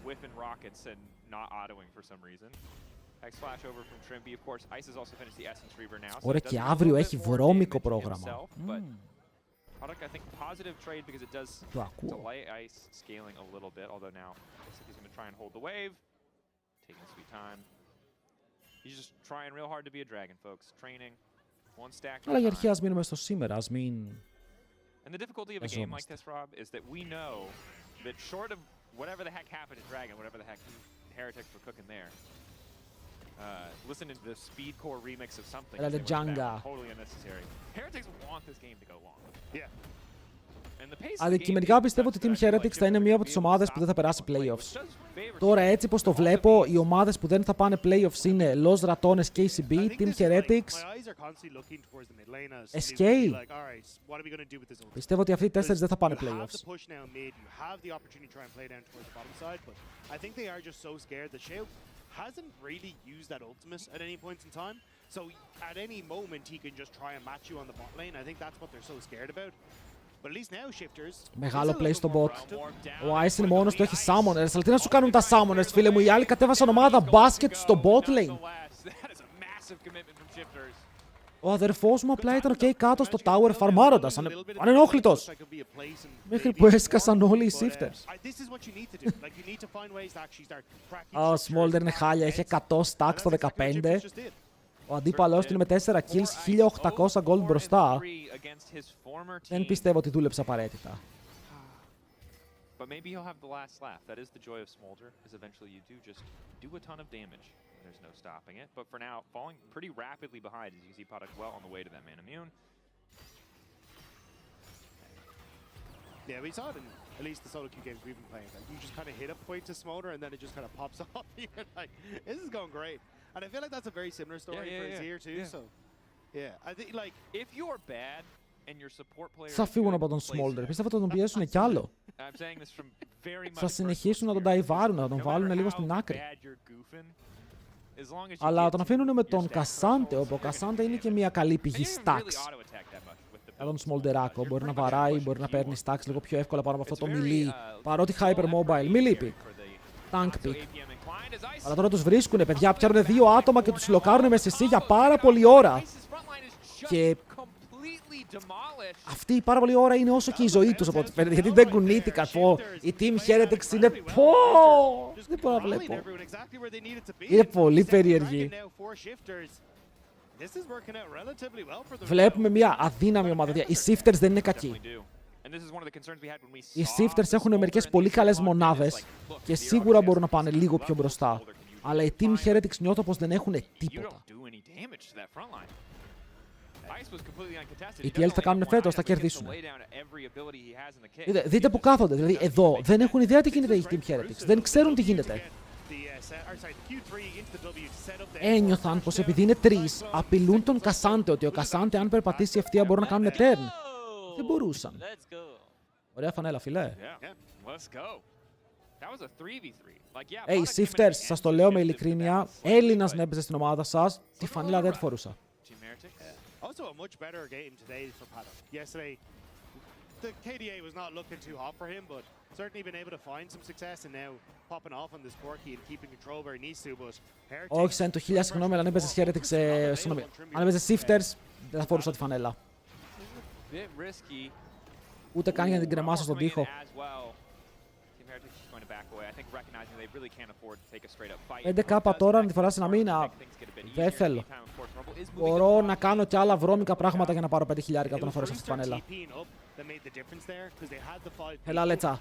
Ωραία, και αύριο έχει βρώμικο πρόγραμμα. I think positive trade because it does delay Ice scaling a little bit, although now looks like he's going to try and hold the wave. Taking sweet time. He's just trying real hard to be a dragon, folks. Training, one stack. Αλλά για αρχή ας μείνουμε στο σήμερα, ας μην... And the difficulty of a game like this, Rob, is that we know that short of whatever the heck happened to Dragon, whatever the heck Heretics were cooking there, listen to the speed core remix of something. Totally unnecessary. Heretics want this game to go long. Yeah. Αντικειμενικά πιστεύω ότι η Team Heretics θα είναι μία από τις ομάδες που δεν θα περάσει playoffs. Τώρα έτσι πως το βλέπω, οι ομάδες που δεν θα πάνε playoffs είναι Los Ratones, KCB, Team Heretics, SK. Πιστεύω ότι αυτοί οι τέσσερις δεν θα πάνε playoffs. Hasn't really used that ultimate at any point in time, so at any moment he can just try and match you on the bot lane. I think that's what they're so scared about. But at least now Shifters. Μεγάλο play στο bot. Ο Ice είναι μόνος του, έχει summoners. Αλλά τι να σου κάνουν τα summoners, φίλε μου, οι άλλοι κατέβασαν ομάδα μπάσκετ στο bot lane. Ο αδερφός μου απλά ήταν ok κάτω στο tower φαρμάροντας, ανενόχλητος. Μέχρι που έσκασαν όλοι οι Sifters. Ο Smolder είναι χάλια, έχει 100 stacks στο 15. Ο αντίπαλός του είναι με 4 kills, 1800 gold μπροστά. Δεν πιστεύω ότι δούλεψε απαραίτητα. But maybe he'll have the last laugh. That is the joy of Smolder, is eventually you do just do a ton of damage. There's no stopping it. But for now, falling pretty rapidly behind, as you can see Padak well on the way to that man immune. Yeah, we saw it in at least the solo queue games we've been playing. Like, you just kind of hit a point to Smolder and then it just kind of pops off. You're like, this is going great. And I feel like that's a very similar story for Azir too. So, yeah, I think like if you're bad and your support player θα φύγουν από τον Smolder. Πιστεύω ότι θα τον πιέσουν κι άλλο. I'm saying this from θα συνεχίσουν να τον ταϊβάρουν, να τον βάλουν λίγο στην άκρη. Αλλά τον αφήνουν με τον Κασάντε, όπου ο Κασάντε είναι και μια καλή πηγή stacks. Για τον Smolderako, μπορεί να βαράει, μπορεί να παίρνει stacks λίγο πιο εύκολα πάνω από αυτό το melee. Παρότι hyper mobile, melee pick, tank pick. Αλλά τώρα τους βρίσκουνε, παιδιά, πιάνουν 2 άτομα και τους λοκάρουν με CC για πάρα πολλή ώρα. Και αυτή η πάρα πολλή ώρα είναι όσο και η ζωή τους, οπότε φαίνεται, γιατί δεν κουνήθηκαν. Η Team Heretics είναι δεν μπορώ να βλέπω. Είναι πολύ περίεργη. Βλέπουμε μια αδύναμη ομάδα. Οι Shifters δεν είναι κακοί. Οι Shifters έχουν μερικές πολύ καλές μονάδες και σίγουρα μπορούν να πάνε λίγο πιο μπροστά. Αλλά οι Team Heretics νιώθω πως δεν έχουν τίποτα. Οι TL θα κάνουν φέτος, θα κερδίσουν. Δείτε που κάθονται, δηλαδή εδώ δεν έχουν ιδέα τι γίνεται οι Team Heretics. Δεν ξέρουν τι γίνεται. Ένιωθαν πως επειδή είναι 3, απειλούν τον Κασάντε, ότι ο Κασάντε αν περπατήσει ευθεία μπορούν να κάνουν turn. Δεν μπορούσαν. Ωραία φανέλα, φιλέ. Hey, Shifters, σας το λέω με ειλικρίνεια, Έλληνας να έπαιζε στην ομάδα σας, τη φανέλα δεν τη φορούσα. Also a much better game today for Paddock. Yesterday, the KDA was not looking too hot for him, but certainly been able to find some success and now popping off on this Corki and keeping control where he needs to, but όχι, σαν το 1000 συγγνώμη, αλλά αν έπαιζες Heretics, συγγνώμη, αν έπαιζες Shifters, δεν θα φορούσα τη φανέλα. Ούτε καν για να την κρεμάσω στον τοίχο. 5K τώρα, να τη φοράς ένα μήνα. Δεν θέλω. Μπορώ να κάνω και άλλα βρώμικα πράγματα για να πάρω 5.000 όταν φορέσω αυτή τη φανέλα. Έλα, Λέτσα.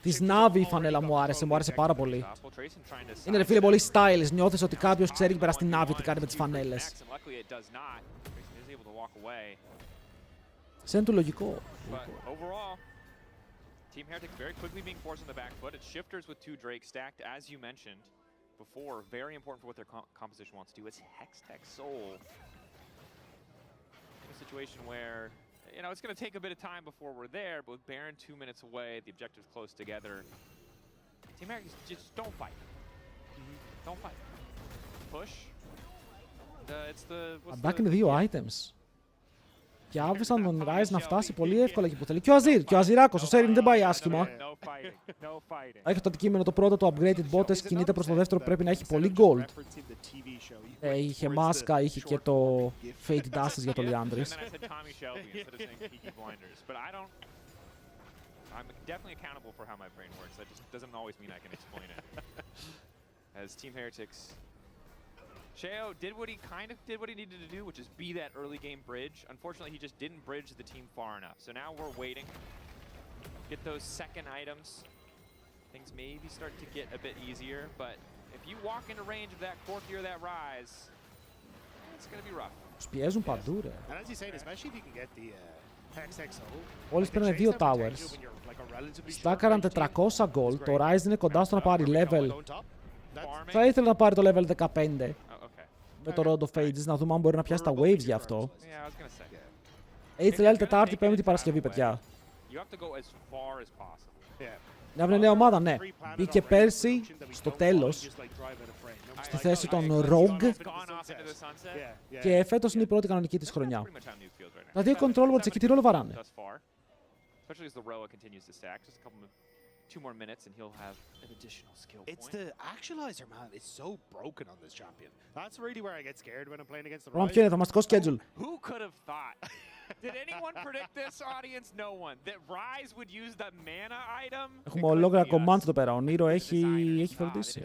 Της Νάβη η φανέλα μου άρεσε πάρα πολύ. Είναι, ρε φίλε, πολύ stylish. Νιώθεις ότι κάποιος ξέρει εκεί πέρα στην Νάβη τι κάνει με τις φανέλες. Σε είναι το λογικό. Team Heretics very quickly being forced on the back foot. It's Shifters with 2 Drakes stacked, as you mentioned before. Very important for what their composition wants to do. It's Hextech Soul. In a situation where, you know, it's going to take a bit of time before we're there, but with Baron 2 minutes away, the objectives close together. Team Heretics, just don't fight. Don't fight. Push. It's the... Αντάκρινε 2 items. Και άφησαν τον Rise να φτάσει πολύ εύκολα εκεί που θέλει. Και ο Αζίρ, και ο Αζιράκος, ο Σέριν δεν πάει άσχημα. Έχει το αντικείμενο το πρώτο, το upgraded bot, κινείται προς το δεύτερο, πρέπει να έχει πολύ gold. Είχε μάσκα, είχε και το Fate Dashes για το Liandris. I'm definitely accountable for how my brain works. That just doesn't always mean I can explain it. As Team Heretics, Sheo did what he needed to do, which is be that early game bridge. Unfortunately, he just didn't bridge the team far enough. So now we're waiting. Get those second items. Things maybe start to get a bit easier, but if you walk into range of that Corki or that Rise, it's going to be rough. Τους πιέζουν παντού, ρε. And as you say, especially if you can get the Όλες παίρνουν 2 towers. Στάκαραν 400 gold. Το Rise είναι κοντά στο να πάρει level. Θα ήθελα να πάρει το level 15. Με το Road of Ages, να δούμε αν μπορεί να πιάσει τα waves για αυτό. HLL Τετάρτη, Πέμπτη, Παρασκευή, παιδιά. Μια νέα ομάδα, ναι. Μπήκε πέρσι στο τέλος στη θέση των Rogue και φέτος είναι η πρώτη κανονική της χρονιά. Τα 2 control words εκεί τι ρόλο βαράνε? Two more minutes and he'll have an additional skill point. It's the actualizer, man. It's so broken on this champion. That's really where I get scared when I'm playing against the Rise. Ποιο είναι θαυμαστικό schedule? Who could have thought? Did anyone predict this, audience? No one. That Rise would use the mana item? Έχουμε ολόκληρα command εδώ πέρα. Ο Νίρο έχει φροντίσει.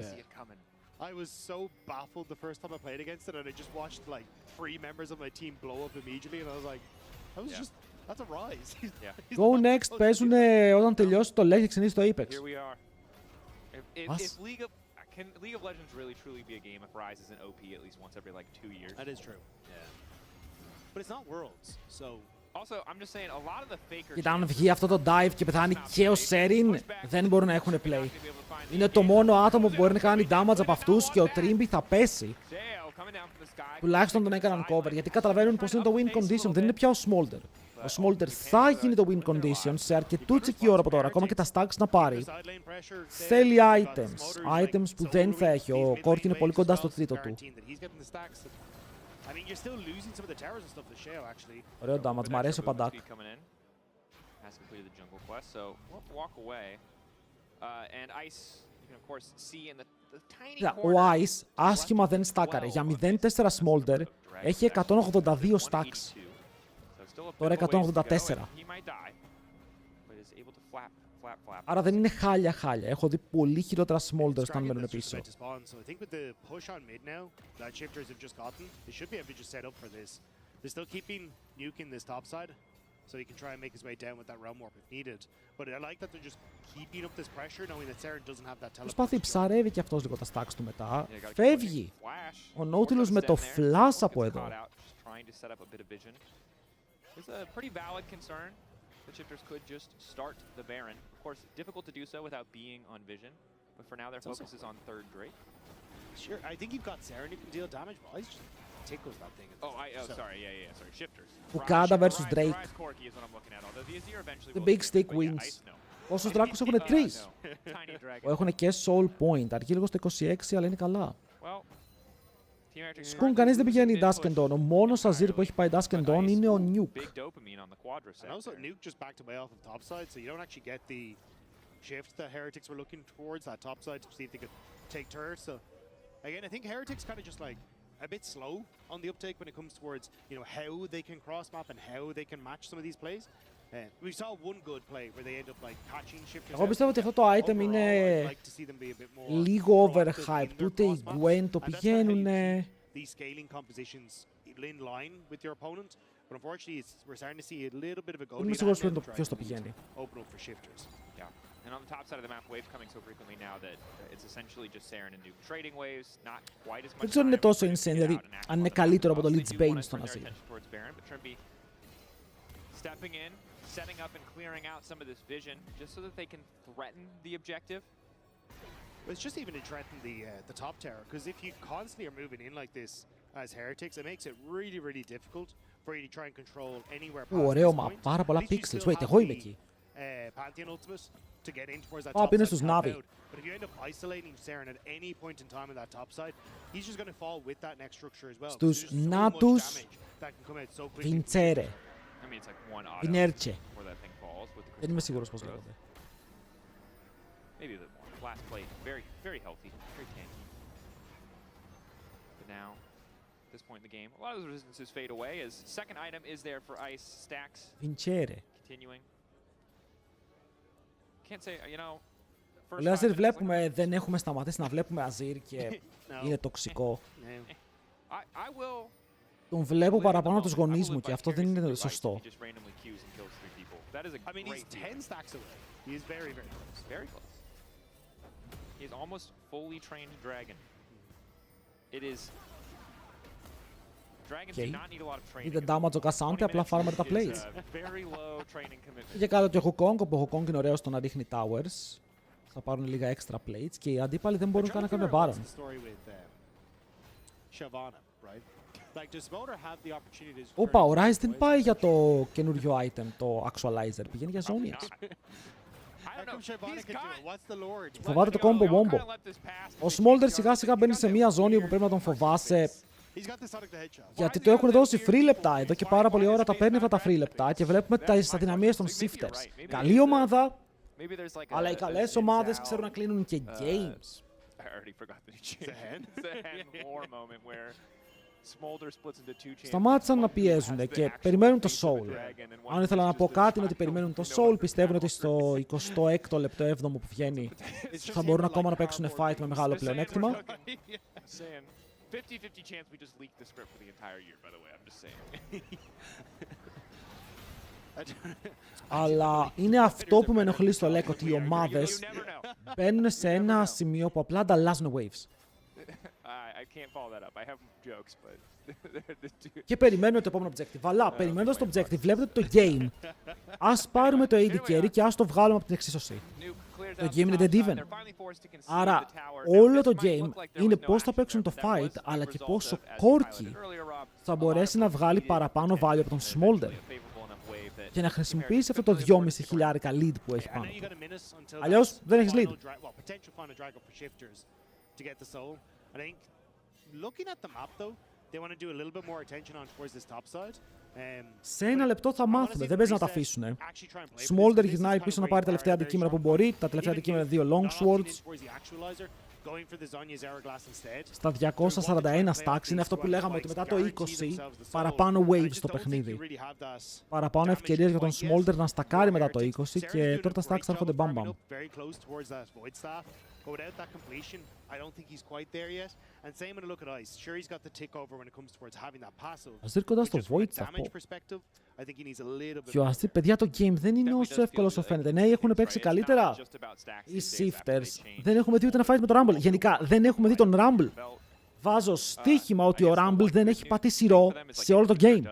I was so baffled the first time I played against it and I just watched like 3 members of my team blow up immediately and I was like, that was just... That's a Rise. Go Next παίζουν όταν τελειώσει το LEC και ξεκινήσει το Apex. Here we are. If League of Legends really truly be a game if Rise isn't OP at least once every like 2 years? That is true. Yeah. But it's not Worlds, so... Also, I'm just saying a lot of the fakers... Κοίτα, αν βγει αυτό το dive και πεθάνει και ο Serin, δεν μπορούν να έχουν play. Είναι το μόνο άτομο που μπορεί να κάνει damage από αυτούς και ο Trimby θα πέσει. Τουλάχιστον τον έκαναν cover, γιατί καταλαβαίνουν πως είναι το win condition, δεν είναι πια ο Smolder. Ο Smolder θα γίνει το win condition σε αρκετούτσικη ώρα από τώρα, ακόμα και τα stacks να πάρει. Θέλει items που δεν θα έχει. Ο Corki είναι πολύ κοντά στο τρίτο του. Ωραίο damage, μ' αρέσει ο Pandak. Ο Ice άσχημα δεν στάκαρε. Για 0-4 Smolder έχει 182 stacks. Τώρα 184. Άρα δεν είναι χάλια. Έχω δει πολύ χειρότερα Smolders όταν μένουν πίσω. So he can try and make his way down with that realm warp if needed. But I like that they're just keeping up this pressure, knowing that Saren doesn't have that teleport. Προσπαθεί, ψαρεύει και αυτός λίγο τα stacks του μετά. Φεύγει. Ο Nautilus με το flash από εδώ. It's a pretty valid concern. The Shifters could just start the Baron. Of course, difficult to do so without being on vision. But for now, their focus is on third Drake. Sure, I think you've got Saren who can deal damage, but Ice just tickles that thing. Sorry, sorry, Shifters. Ουκάντα versus Drake. The big stick wins. Πόσους δράκους έχουνε? 3. Έχουνε και soul point. Αρκεί λίγο στο 26, αλλά είναι καλά. Σκουν, κανείς δεν πηγαίνει Dusk and Dawn. Ο μόνος Azir που έχει πάει Dusk and Dawn είναι ο Nuke. And also Nuke just backed away off of top side, so you don't actually get the shift that Heretics were looking towards that top side to see if they could take turrets. So again, I think Heretics kind of just like a bit slow on the uptake when it comes towards, you know, how they can cross map and how they can match some of these plays. We saw one good play where they end up like catching shifters. Εγώ πιστεύω ότι αυτό το item είναι λίγο overhyped. Ούτε οι Gwen το πηγαίνουν. These scaling compositions in line with your opponent, but unfortunately we're starting to see a little bit of a goal. Είμαι σίγουρος που ποιος το πηγαίνει. Open up for shifters. Yeah. And on the top side of the map, waves coming so frequently now that it's essentially just Saren and Nuke trading waves, not quite as much. Δεν ξέρω αν είναι τόσο insane, δηλαδή αν είναι καλύτερο από το Lich Bane στον Azir. Stepping in, setting up and clearing out some of this vision just so that they can threaten the objective. It's just even to threaten the top tower, because if you constantly are moving in like this as Heretics, it makes it really, really difficult for you to try and control anywhere past Ωραίο this map, point. πάρα πολλά pixels. Wait, εγώ είμαι εκεί. Pantheon ultimate to get in towards that top πήγαινε side. στους Navi. But if you end up isolating Saren at any point in time on that top side, he's just going to fall with that next structure as well. Στους Natus Vincere. Inerce. Δεν είμαι σίγουρος πώς λέγονται. Maybe a bit more. Last plate, very, very healthy, very tanky. But now, at this point in the game, a lot of those resistances fade away as second item is there for Ice stacks. Vincere. Continuing. Can't say, you know. Ο Azir βλέπουμε, δεν έχουμε σταματήσει να βλέπουμε Azir και είναι τοξικό. Τον βλέπω παραπάνω από τους γονείς μου και αυτό δεν είναι σωστό. I mean, he's 10 stacks away. He is very, very close. Very close. He's almost fully trained dragon. It is. Dragons do not need a lot of training. Είδε damage ο Cassante, απλά φάρμαρε τα plates. Και κάτω και ο Hukong, όπου ο Hukong είναι ωραίος στο να ρίχνει towers. Θα πάρουν λίγα extra plates και οι αντίπαλοι δεν μπορούν καν να κάνουν Baron. Όπα, ο Ryze δεν πάει για το καινούριο item, το Actualizer. Πηγαίνει για Zonias. Φοβάται το combo wombo. Ο Smolder σιγά σιγά μπαίνει σε μια ζώνη όπου πρέπει να τον φοβάσαι. Γιατί το έχουν δώσει free λεπτά. Εδώ και πάρα πολλή ώρα τα παίρνει αυτά τα free λεπτά και βλέπουμε τις αδυναμίες των Shifters. Καλή ομάδα, αλλά οι καλές ομάδες ξέρουν να κλείνουν και games. Σταμάτησαν να πιέζουν και περιμένουν το Soul. Αν ήθελα να πω κάτι είναι ότι περιμένουν το Soul, πιστεύουν ότι στο 26ο λεπτό 7ο που βγαίνει θα μπορούν ακόμα να παίξουν fight με μεγάλο πλεονέκτημα. 50-50 chance we just leaked the script for the entire year, by the way. I'm just saying. Αλλά είναι αυτό που με ενοχλεί στο LEC, ότι οι ομάδες μπαίνουν σε ένα σημείο που απλά ανταλλάσσουν waves. Και περιμένουν το επόμενο objective. Αλλά περιμένοντας το objective, βλέπετε το game. Ας πάρουμε το AD carry και ας το βγάλουμε από την εξίσωση. Το game είναι dead even. Άρα όλο το game είναι πώς θα παίξουν το fight, αλλά και πόσο Corki θα μπορέσει να βγάλει παραπάνω value από τον Smolder και να χρησιμοποιήσει αυτό το 2.500 lead που έχει πάνω του. Αλλιώς δεν έχεις lead. Σε ένα λεπτό θα μάθουμε, δεν παίζει να τα αφήσουν. Smolder γυρνάει πίσω να πάρει τα τελευταία αντικείμενα που μπορεί. Τα τελευταία αντικείμενα είναι 2 longswords. Στα 241 stacks είναι αυτό που λέγαμε ότι μετά το 20 παραπάνω waves στο παιχνίδι. Παραπάνω ευκαιρίες για τον Smolder να στακάρει μετά το 20 και τώρα τα stacks θα έρχονται μπαμπαμ. But without that completion, I don't think he's quite there yet. And same when I look at Ice. Sure, he's got the tick over when it comes towards having that passive. Azir κοντά στο Void θα πω. Και ο Azir, παιδιά, το game δεν είναι όσο εύκολο όσο φαίνεται. Ναι, έχουν παίξει καλύτερα οι Shifters. Δεν έχουμε δει ούτε να fight με το Rumble. Γενικά, δεν έχουμε δει τον Rumble. Βάζω στοίχημα ότι ο Rumble δεν έχει πατήσει ρο σε όλο το game.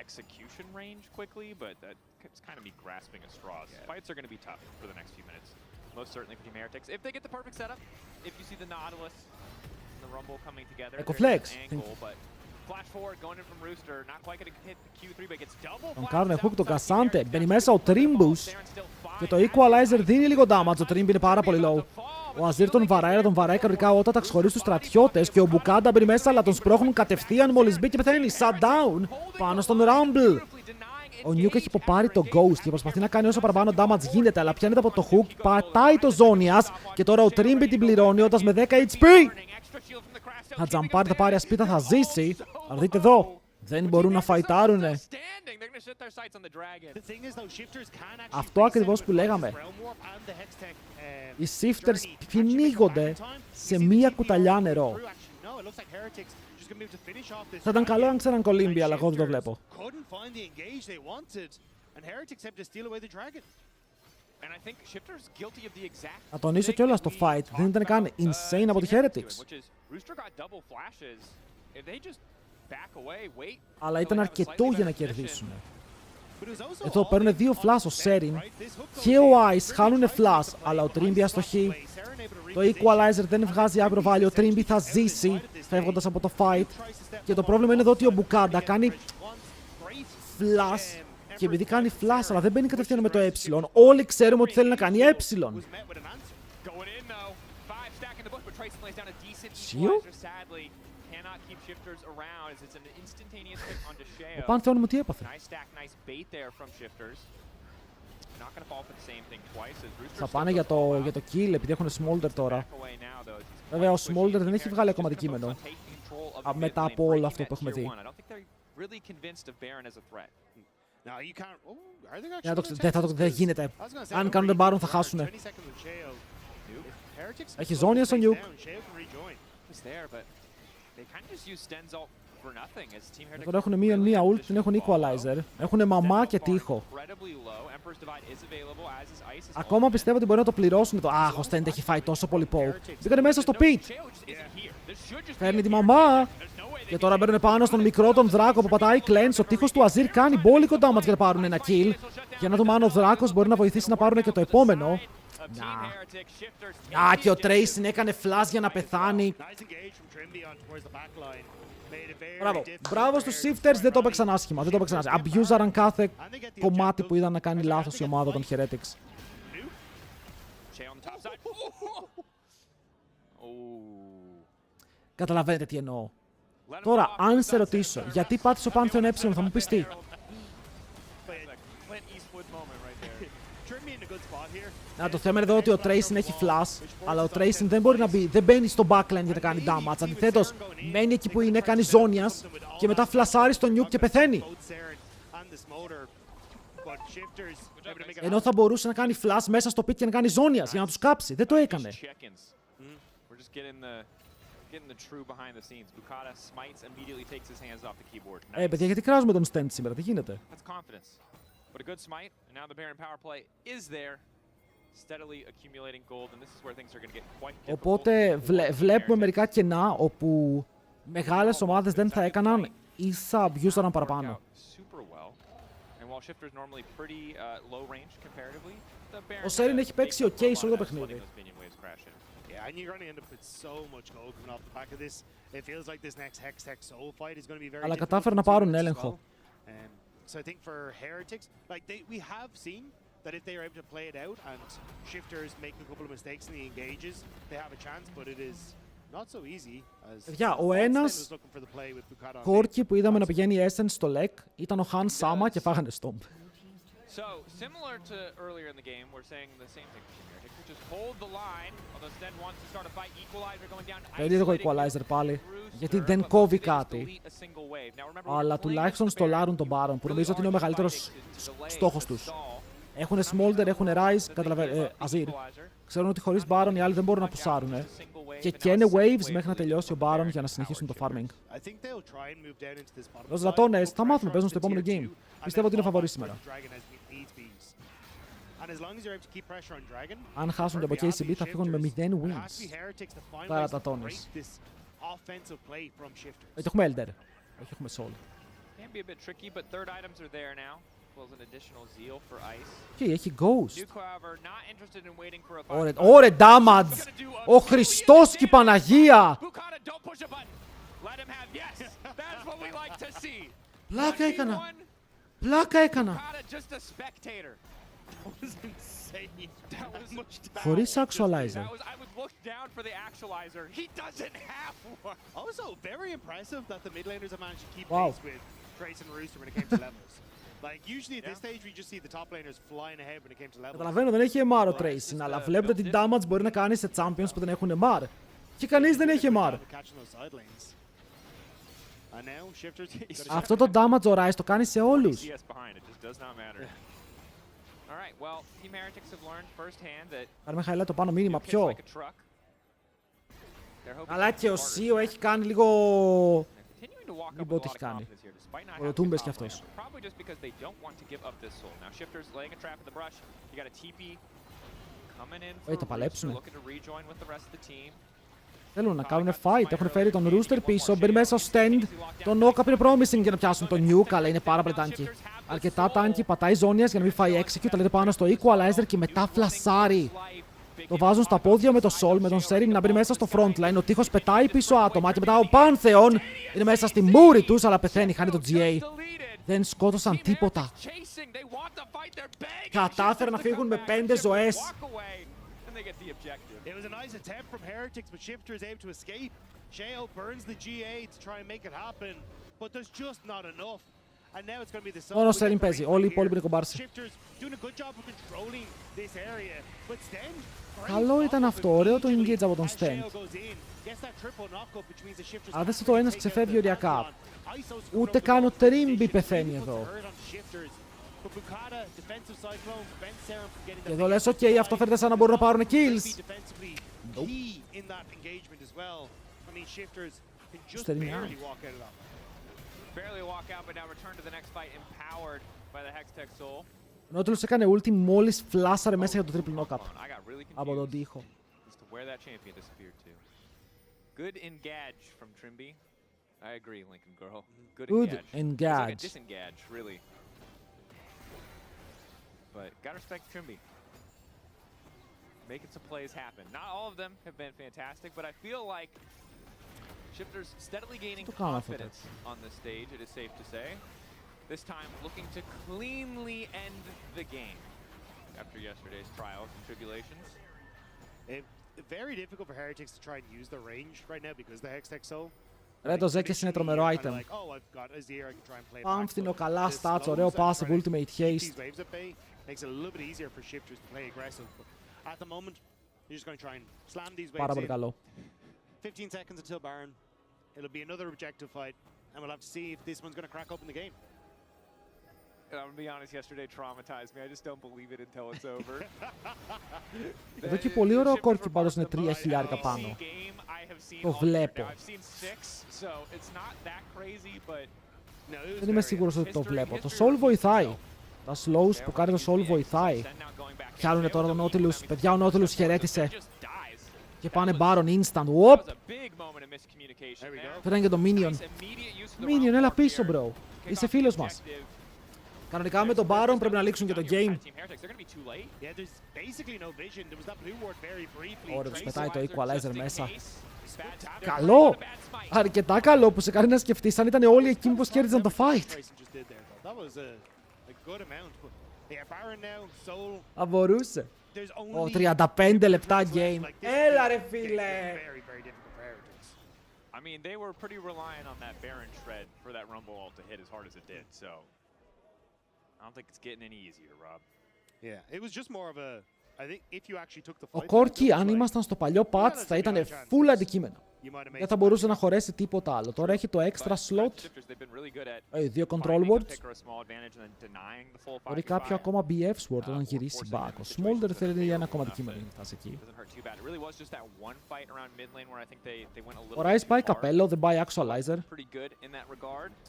Execution range quickly, but that's kind of me grasping at straws. Fights are going to be tough for the next few minutes. Most certainly for Team Heretics. If they get the perfect setup, if you see the Nautilus and the Rumble coming together, Ecoflex. But flash forward going in from Rooster, not quite going to hit the Q3, but gets double. Τον κάνουν hook τον Cassante, μπαίνει μέσα ο Trimbus και το Equalizer δίνει λίγο damage, ο Trimb είναι πάρα πολύ low. Ο Azir τον βαράει, αλλά τον βαράει κανονικά όταν τα ξεχωρίζει στους στρατιώτες και ο Μπουκάντα μπαίνει μέσα, αλλά τον σπρώχνουν κατευθείαν μόλις μπει και πεθαίνει. Shutdown πάνω στον Rumble. Ο Nuke έχει υποπάρει το Ghost και προσπαθεί να κάνει όσο παραπάνω damage γίνεται, αλλά πιάνεται από το hook, πατάει το Zonias και τώρα ο Trimby την πληρώνει όντας με 10 HP. Θα τζαμπάρει, θα πάρει ασπίτα, θα ζήσει. Αλλά δείτε εδώ, δεν μπορούν να φαϊτάρουνε. Αυτό ακριβώς που λέγαμε. Οι Shifters πνίγονται σε μία κουταλιά νερό. Θα ήταν καλό αν ξέραν Κολύμπι, αλλά εγώ δεν το βλέπω. Να τονίσω κιόλας το fight δεν ήταν καν insane από τη Heretics. Αλλά ήταν αρκετό για να κερδίσουν. Εδώ παίρνουν 2 flash ο Serin και ο Ice χάνουν flash, αλλά ο Trimby αστοχεί. Το Equalizer δεν βγάζει aggro value, ο Trimby θα ζήσει φεύγοντας από το fight. Και το πρόβλημα είναι εδώ ότι ο Μπουκάντα κάνει flash και επειδή κάνει flash αλλά δεν μπαίνει κατευθείαν με το ε, όλοι ξέρουμε ότι θέλει να κάνει ε. Ο Pantheon μου τι έπαθε. Θα πάνε για το kill επειδή έχουν Smolder τώρα. Βέβαια ο Smolder δεν έχει βγάλει ακόμα αντικείμενο μετά από όλο αυτό που έχουμε δει. Δεν γίνεται. Αν κάνουν τον Baron θα χάσουνε. Έχει ζώνια στο Nuke. Τώρα έχουν μείον μία ult, την έχουν Equalizer. Έχουν μαμά και τείχο. Ακόμα πιστεύω ότι μπορεί να το πληρώσουν το αχ, ο Stend έχει φάει τόσο πολύ poke. Μπήκανε μέσα στο pit. Φέρνει τη μαμά. Και τώρα μπαίνουν πάνω στον μικρό τον δράκο που πατάει cleanse. Ο τείχος του Azir κάνει μπόλικο damage για να πάρουν ένα kill. Για να δούμε αν ο δράκος μπορεί να βοηθήσει να πάρουν και το επόμενο. Να, και ο Tracy έκανε flash για να πεθάνει. Μπράβο. Μπράβο στους Shifters, δεν το έπαιξαν άσχημα. Abusarαν κάθε κομμάτι που είδαν να κάνει λάθος η ομάδα των Heretics. Καταλαβαίνετε τι εννοώ. Τώρα, αν σε ρωτήσω γιατί πάτησε ο Pantheon ε, θα μου πεις τι. Να, το θέμα είναι εδώ ότι ο Tracing έχει flash, αλλά ο Tracing δεν μπορεί να μπει, δεν μπαίνει στο backline για να κάνει damage. Αντιθέτως, μένει εκεί που είναι, κάνει ζώνιας και μετά φλασάρει στο nuke και πεθαίνει. Ενώ θα μπορούσε να κάνει flash μέσα στο pit και να κάνει ζώνιας για να τους κάψει. Δεν το έκανε. Παιδιά, γιατί κράζουμε τον Stend σήμερα, τι γίνεται. Οπότε βλέπουμε μερικά κενά όπου μεγάλες ομάδες δεν θα έκαναν ή θα abusarαν παραπάνω. Ο Σέριν έχει παίξει ok σε όλο το παιχνίδι. Yeah, and you're going to end up with so much gold coming off the back of this. It feels like this next Hex Tech Soul fight is going to be very Αλλά κατάφεραν να πάρουν έλεγχο. So I think for Heretics, like we have seen that if they are able to play it out and shifters make a couple of mistakes in the engages, they have a chance, but it is not so easy as ο ένας κόρκι που είδαμε να πηγαίνει Essence στο LEC ήταν ο Han Sama και φάγανε Stomp. So, similar to earlier in the game, we're saying the same thing for Fnatic, which is hold the line, although Sten wants to start a fight, Equalizer going down, περίεργο Equalizer πάλι, γιατί δεν κόβει κάτι, αλλά τουλάχιστον στολάρουν τον Baron, που νομίζω ότι είναι ο μεγαλύτερος στόχος τους. Έχουν Smolder, έχουν Rise, Azir. Ξέρουν ότι χωρίς Baron οι άλλοι δεν μπορούν να πουσάρουν. Και καίνε waves μέχρι να τελειώσει ο Baron για να συνεχίσουν το farming. Los Ratones θα μάθουν να παίζουν στο επόμενο game. Πιστεύω ότι είναι φαβορί σήμερα. Αν χάσουν και από KCB θα φύγουν με 0 wins. Τα Ratones. Όχι, έχουμε Elder. Όχι, έχουμε Soul. Και έχει Ghost. Ωρε damage! Ο Χριστός και η Παναγία! Πλάκα έκανα! Πλάκα έκανα! Χωρίς actualizer. Wow. Καταλαβαίνω, δεν έχει MR ο Tracing, αλλά βλέπετε τι damage μπορεί να κάνει σε champions που δεν έχουν MR. Και κανείς δεν έχει MR. Αυτό το damage ο Rise το κάνει σε όλους. Πάρουμε highlight το πάνω μήνυμα πιο. Αλλά και ο Σίο έχει κάνει λίγο... Δεν πω τι έχει κάνει. Ο Τούμπες κι αυτός. Θα παλέψουνε. Θέλουν να κάνουν fight. Έχουν φέρει τον Rooster πίσω. Μπαίνει μέσα στο stand. Το knock-up είναι promising για να πιάσουν τον nuke, αλλά είναι πάρα πολύ tanky. Αρκετά tanky. Πατάει ζώνιας για να μην φάει execute. Αλλά πάω στο equalizer και μετά φλασάρει. Το βάζουν στα πόδια με το Sol, με τον Serin να μπει μέσα στο frontline. Ο τείχος πετάει πίσω άτομα και μετά ο Pantheon είναι μέσα στη μούρη τους, αλλά πεθαίνει, χάνει το GA. Δεν σκότωσαν τίποτα. Κατάφεραν να φύγουν με 5 ζωές. Μόνο ο Serin παίζει, όλοι οι υπόλοιποι είναι κομπάρσι. Καλό ήταν αυτό, ωραίο το engage από τον Stand. Αλλά δεν το ένας ξεφεύγει οριακά. Ούτε καν ο Trimby πεθαίνει εδώ. Και εδώ λες, ok, αυτό φαίνεται σαν να μπορούν να πάρουν kills. Ο Nautilus έκανε ulti μόλις φλάσαρε μέσα για το triple knock-up από τον τοίχο. Good engage from Trimby. I agree, Lincoln Girl. Good engage. Disengage, really. But gotta respect Trimby. Making some plays happen. Not all of them have been fantastic, but I feel like Shifters steadily gaining confidence on this stage, it is safe to say. This time looking to cleanly end the game after yesterday's trials and tribulations. Very difficult for Heretics to try and use the range right now because the Hex Tech Soul. Ρε το Zekis είναι τρομερό item. Πάμφθινο, καλά stats, ωραίο passive, ultimate haste. Πάρα πολύ καλό. 15 seconds until Baron. It'll be another objective fight and we'll have to see if this one's going to crack open the game. I'm gonna be honest, yesterday traumatized me. I just don't believe it until it's over. Εδώ και πολύ ωραίο κόρκι πάντως είναι 3.000 πάνω. Το βλέπω. Δεν είμαι σίγουρος ότι το βλέπω. Το Soul βοηθάει. Τα slows που κάνει το Soul βοηθάει. Πιάνουνε τώρα τον Nautilus. Παιδιά, ο Nautilus χαιρέτησε. Και πάνε Baron instant. Whoop! Φέρανε και το Minion. Minion, έλα πίσω, bro. Είσαι φίλος μας. Κανονικά με τον Baron πρέπει να λήξουν και το game. Ωραία, τους πετάει το equalizer μέσα. Καλό! Αρκετά καλό που σε κάνει να σκεφτείς αν ήταν όλοι εκείνοι που κέρδιζαν το fight. Θα μπορούσε. 35 λεπτά game. Έλα ρε φίλε! I mean, they were pretty reliant on that Baron shred for that Rumble ult to hit as hard as it did, so I don't think it's getting any easier, Rob. Yeah, it was just more of a I think if you actually took the fight. Ο Corki, αν ήμασταν στο παλιό patch, θα ήταν full αντικείμενο. Δεν θα μπορούσε να χωρέσει τίποτα άλλο. Τώρα έχει το extra slot. 2 control wards. Μπορεί κάποιο ακόμα BF sword όταν γυρίσει back. Ο Smolder θέλει ένα ακόμα αντικείμενο για να φτάσει εκεί. Ο Ryze πάει καπέλο, δεν πάει actualizer.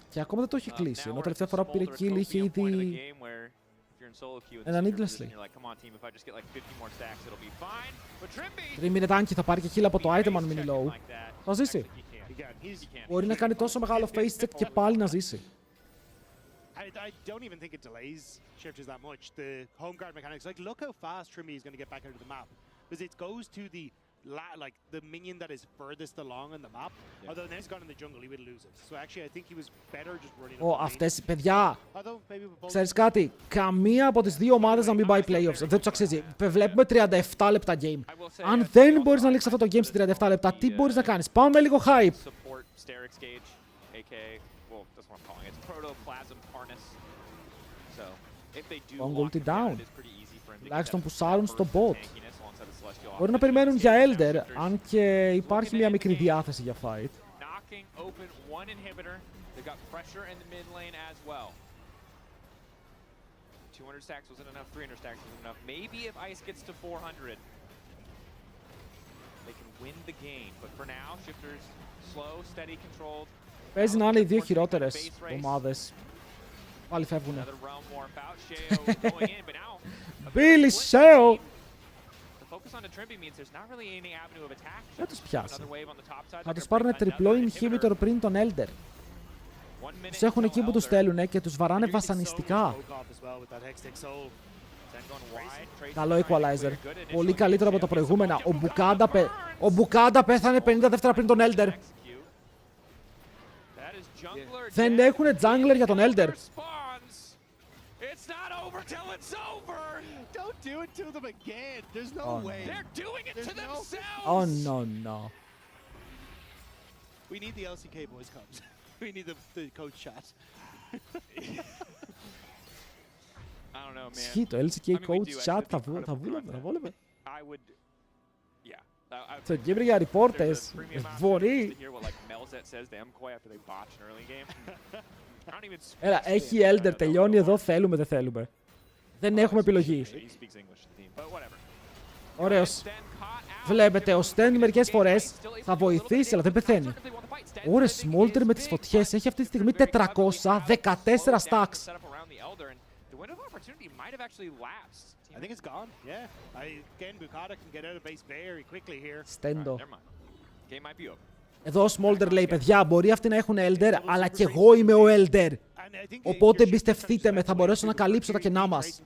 Και ακόμα δεν το έχει κλείσει. Ενώ τελευταία φορά που πήρε kill είχε ήδη ένα needlessly. Trimby είναι tanky, θα πάρει και kill από το item αν μείνει low. Θα ζήσει. Μπορεί να κάνει τόσο μεγάλο face check και πάλι να ζήσει. I don't even think it delays shifters that much. The home guard mechanics, like look how fast Trimby is going to get back out of the map. Because it goes to the the minion that is furthest along on the map. Although now he's gone in the jungle, he would lose it. So actually I think he was better just running away. Αυτές, παιδιά, ξέρεις κάτι, καμία από τις δύο ομάδες να μην πάει playoffs. Δεν τους αξίζει. Βλέπουμε 37 λεπτά game. Αν δεν μπορείς να λήξεις αυτό το game σε 37 λεπτά, τι μπορείς να κάνεις? Πάμε λίγο hype. Don't ulti down. Τουλάχιστον πουσάρουν στο bot. Μπορεί να περιμένουν για Elder, αν και υπάρχει μια μικρή διάθεση για fight. Παίζει να είναι οι δύο χειρότερες ομάδες. Πάλι φεύγουνε. Billy Sheo! Δεν τους πιάσει. Θα τους πάρουν τριπλό inhibitor πριν τον Elder. Τους έχουν εκεί που τους θέλουνε και τους βαράνε βασανιστικά. Καλό equalizer. Πολύ καλύτερο από τα προηγούμενα. Ο Μπουκάντα πέθανε 50 δεύτερα πριν τον Elder. Δεν έχουν jungler για τον Elder. Don't do it to them again. There's no way. They're doing it to themselves. Oh no no. We need the LCK boys comes. We need the coach chat. I don't know, man. Ισχύει το LCK coach chat θα βόλευε. Το Γκέμπρι για reporters. Μπορεί. Έλα, έχει Elder, τελειώνει εδώ, θέλουμε, δεν θέλουμε. Δεν έχουμε επιλογή. Ωραίος. Βλέπετε, ο Sten μερικές φορές θα βοηθήσει, αλλά δεν πεθαίνει. Ωραία, Smolder με τις φωτιές έχει αυτή τη στιγμή 414 stacks. I think it's gone. Yeah. Again, Bukata can get out of base very quickly here. Στέντο. Game might be over. Εδώ ο Smolder λέει, παιδιά, μπορεί αυτοί να έχουν Elder, αλλά κι εγώ είμαι ο Elder. Οπότε εμπιστευτείτε με, θα μπορέσω να καλύψω τα κενά μας.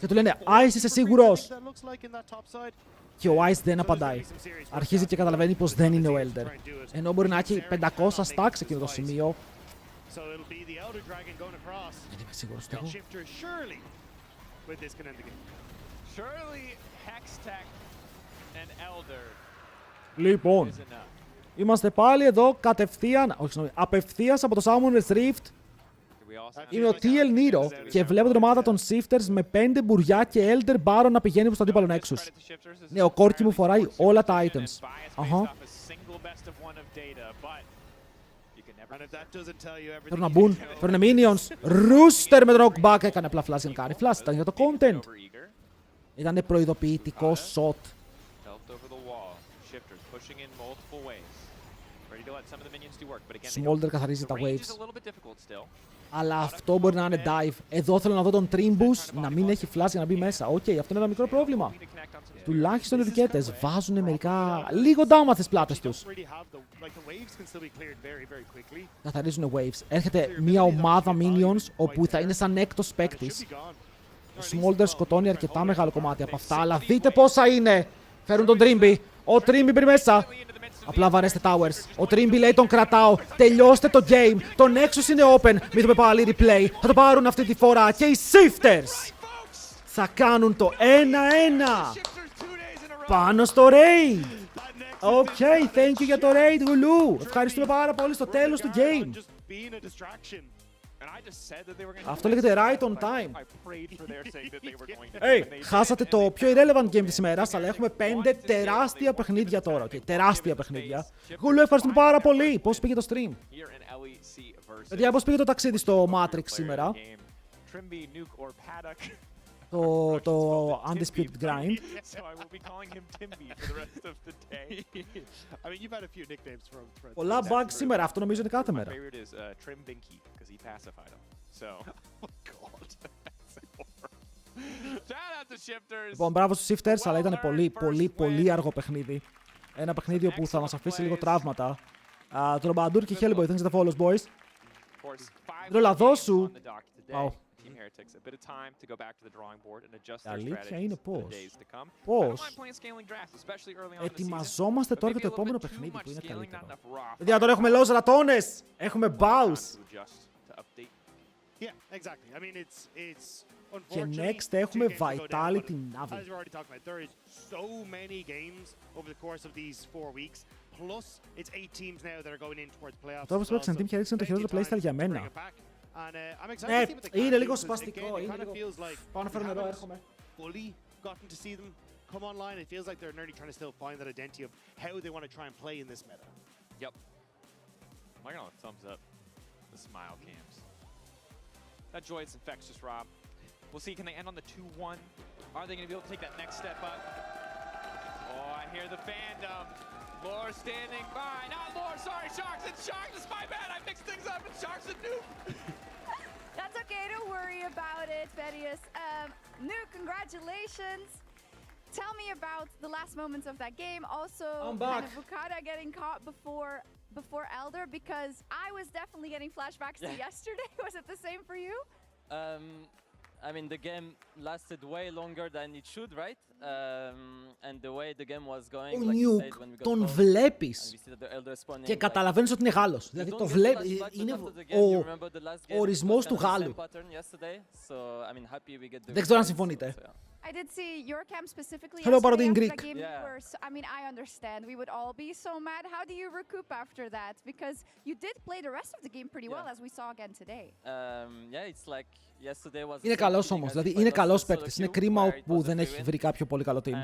Και του λένε, Ice είσαι σίγουρος? Και ο Ice δεν απαντάει. Αρχίζει και καταλαβαίνει πως δεν είναι ο Elder. Ενώ μπορεί να έχει 500 stacks εκείνο το σημείο. Δεν είμαι σίγουρος εγώ. Λοιπόν, είμαστε πάλι εδώ κατευθείαν, όχι συγγνώμη, απευθείας από το Summoner's Rift. Είναι ο TL Nero και βλέπω την ομάδα των Shifters με 5 μπουριά και Elder Baron να πηγαίνει προς τον αντίπαλο Nexus. Ναι, ο Corki μου φοράει όλα τα items. Θέλουν να μπουν, φέρνουν minions. Rooster με τον knockback, έκανε απλά flash για να κάνει flash, ήταν για το content. Ήτανε προειδοποιητικό shot. Smolder καθαρίζει τα waves. Αλλά αυτό μπορεί να είναι dive. Εδώ θέλω να δω τον Trimbus να μην έχει flash για να μπει μέσα. Οκ, αυτό είναι ένα μικρό πρόβλημα. Τουλάχιστον οι Ρουκέτες βάζουν μερικά λίγο down στις πλάτες τους. Καθαρίζουν waves. Έρχεται μια ομάδα minions όπου θα είναι σαν έκτος παίκτης. Ο Smolder σκοτώνει αρκετά μεγάλο κομμάτι από αυτά, αλλά δείτε πόσα είναι! Φέρουν τον Trimby. Ο Trimby μπει μέσα. Απλά βαρέστε towers. Ο Trimby λέει τον κρατάω. Τελειώστε το game. Το Nexus είναι open. Μην δούμε πάλι replay. Θα το πάρουν αυτή τη φορά. Και οι Shifters θα κάνουν το 1-1. Πάνω στο raid. Οκ, thank you για το raid, Γουλού. Ευχαριστούμε πάρα πολύ στο τέλος του game. Αυτό λέγεται right on time. Χάσατε το πιο irrelevant game της ημέρας, αλλά έχουμε 5 τεράστια παιχνίδια τώρα. Τεράστια παιχνίδια. Γουλού, ευχαριστούμε πάρα πολύ. Πώς πήγε το stream? Παιδιά, πώς πήγε το ταξίδι στο Matrix σήμερα? Το Undisputed Grind. Πολλά bugs σήμερα, αυτό νομίζω είναι κάθε μέρα. Λοιπόν, μπράβο στους Shifters, αλλά ήταν πολύ αργό παιχνίδι. Ένα παιχνίδι όπου θα μας αφήσει λίγο τραύματα. Το Ρομπαντούρ και Hellboy, thanks for the follows, boys. Ρολαδόσου. Η αλήθεια είναι πώς ετοιμαζόμαστε τώρα για το επόμενο παιχνίδι που είναι καλύτερο. Δηλαδή τώρα έχουμε Los Ratones, έχουμε Baus. Και next έχουμε Vitality Navi. Αυτό που παίξαν team και έδειξαν το χειρότερο playstyle για μένα. Ναι, είναι λίγο σπαστικό, είναι λίγο... Πάω να φέρω νερό, έρχομαι. Come online, it feels like they're nearly trying to still find that identity of how they want to try and play in this meta. Yep. I got a thumbs up. The smile cams. That joy is infectious, Rob. We'll see, can they end on the 2-1? Are they going to be able to take that next step up? Oh, I hear the fandom. Lore standing by. Not Lore, sorry, Sharks. It's Sharks. It's my bad. I mixed things up. It's Sharks and Nuke. That's okay. Don't worry about it, Thaddeus. Nuke, congratulations. Tell me about the last moments of that game. Also, kind of Bukata getting caught before Elder, because I was definitely getting flashbacks to yesterday. Was it the same for you? I mean, the game lasted way longer than it should, right? And the way the game was going, like you said, when we got τον βλέπεις και καταλαβαίνεις ότι είναι Γάλλος. Δηλαδή το βλέπεις, είναι ο ορισμός του Γάλλου. Δεν ξέρω αν συμφωνείτε. I did see your camp specifically Hello, yesterday after that game. I mean, I understand. We would all be so mad. How do you recoup after that? Because you did play the rest of the game pretty well, as we saw again today. Yeah, it's like yesterday was. Είναι καλός όμως, δηλαδή είναι καλός παίκτης. Είναι κρίμα που δεν έχει βρει κάποιο πολύ καλό team.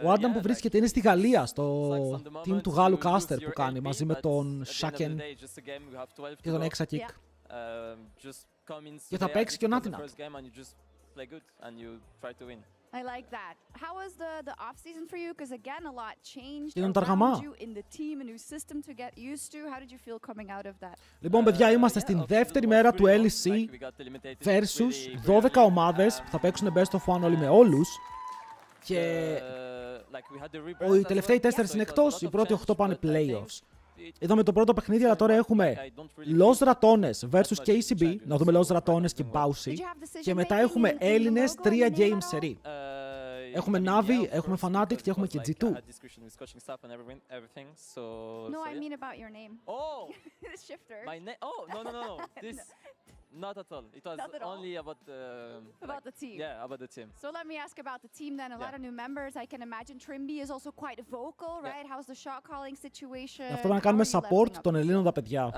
Ο Άνταμ που βρίσκεται είναι στη Γαλλία, στο team του Γάλλου Caster που κάνει μαζί με τον Shaken και τον Exakik. Και θα παίξει και ο Νάτινα. I like that. How was the off season for you? Because again, a lot changed around you in the team, a new system to get used to. How did you feel coming out of that? Λοιπόν, παιδιά, είμαστε στην δεύτερη μέρα του LEC versus 12 ομάδες που θα παίξουν best of one όλοι με όλους. Και οι τελευταίοι 4 είναι εκτός, οι πρώτοι 8 πάνε playoffs. Είδαμε το πρώτο παιχνίδι, αλλά τώρα έχουμε Los Ratones versus KCB. Να δούμε Los Ratones και Bausy. Και μετά έχουμε Έλληνες 3 games series. Έχουμε Navi, έχουμε Fnatic και έχουμε και G2. No, I mean about your name. Oh! Shifter. My name? Oh, no. This... Not at all. It was only about the team. Yeah, about the team. So let me ask about the team then. A lot of new members. I can imagine Trimby is also quite vocal, right? How's the shot calling situation? Αυτό να κάνουμε support των Ελλήνων τα παιδιά.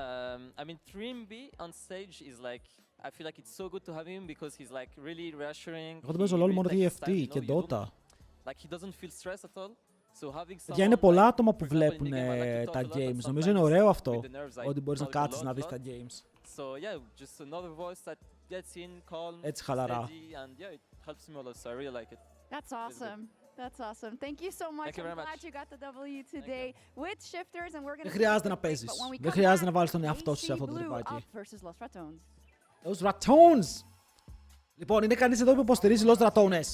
I mean, Trimby on stage is like, I feel like it's so good to have him because he's like really reassuring. Εγώ δεν παίζω LoL μόνο TFT και Dota. Like he doesn't feel stressed at all. Για είναι πολλά άτομα που βλέπουν τα games. Νομίζω είναι ωραίο αυτό, ότι μπορείς να κάτσεις να δεις τα games. So yeah, just another voice that gets in, calm, έτσι χαλαρά. steady, and yeah, it helps me a lot. So I really like it. That's awesome. That's awesome. Thank you so much. Thank you very I'm glad much. you got the W today with shifters and we're going to Δεν χρειάζεται να παίζεις. Δεν χρειάζεται να βάλεις τον εαυτό σου σε αυτό το τρυπάκι. Los Ratones! Λοιπόν, είναι κανείς εδώ που υποστηρίζει Los Ratones.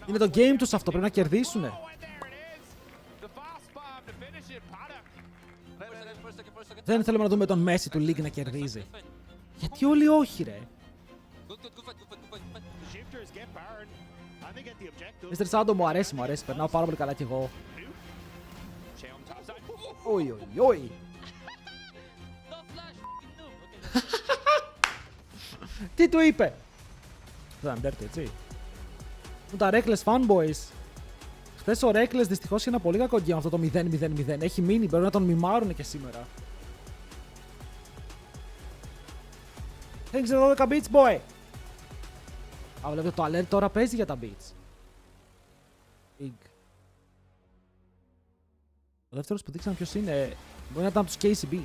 Είναι το game τους αυτό, πρέπει να κερδίσουνε. Δεν θέλουμε να δούμε τον Messi του League να κερδίζει. Γιατί όλοι όχι ρε. Mr. Sando μου αρέσει, περνάω πάρα πολύ καλά κι εγώ. Oi, oi, oi. Τι του είπε? Δεν αντέρθει, έτσι. Μου τα Reckless fanboys. Χθες ο Reckless δυστυχώς είχε ένα πολύ κακό game αυτό το 0-0-0. Έχει μείνει, πρέπει να τον μιμάρουνε και σήμερα. Thanks for 12 beats, boy. Α, βλέπετε το alert τώρα παίζει για τα beats. Big. Ο δεύτερος που δείξαμε ποιος είναι, μπορεί να ήταν από τους KCB.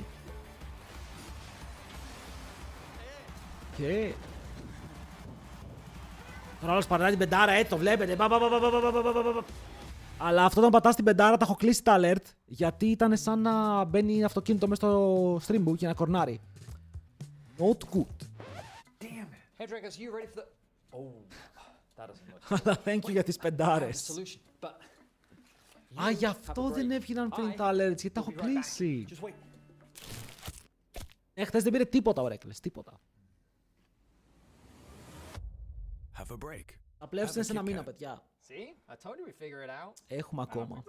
Και... Τώρα όλος πατάει την πεντάρα, έτσι το βλέπετε. Αλλά αυτό όταν πατάς την πεντάρα τα έχω κλείσει τα alert, γιατί ήταν σαν να μπαίνει αυτοκίνητο μέσα στο stream book και να κορνάρει. Not good. Hey Dragos, you ready for the... Oh, that doesn't look... Αλλά thank you για τις πεντάρες. Α, γι' αυτό δεν έβγαιναν πριν τα alerts, γιατί τα έχω κλείσει. Χθες δεν πήρε τίποτα ο Reckless, τίποτα. Τα playoffs είναι σε ένα μήνα, παιδιά. Έχουμε ακόμα.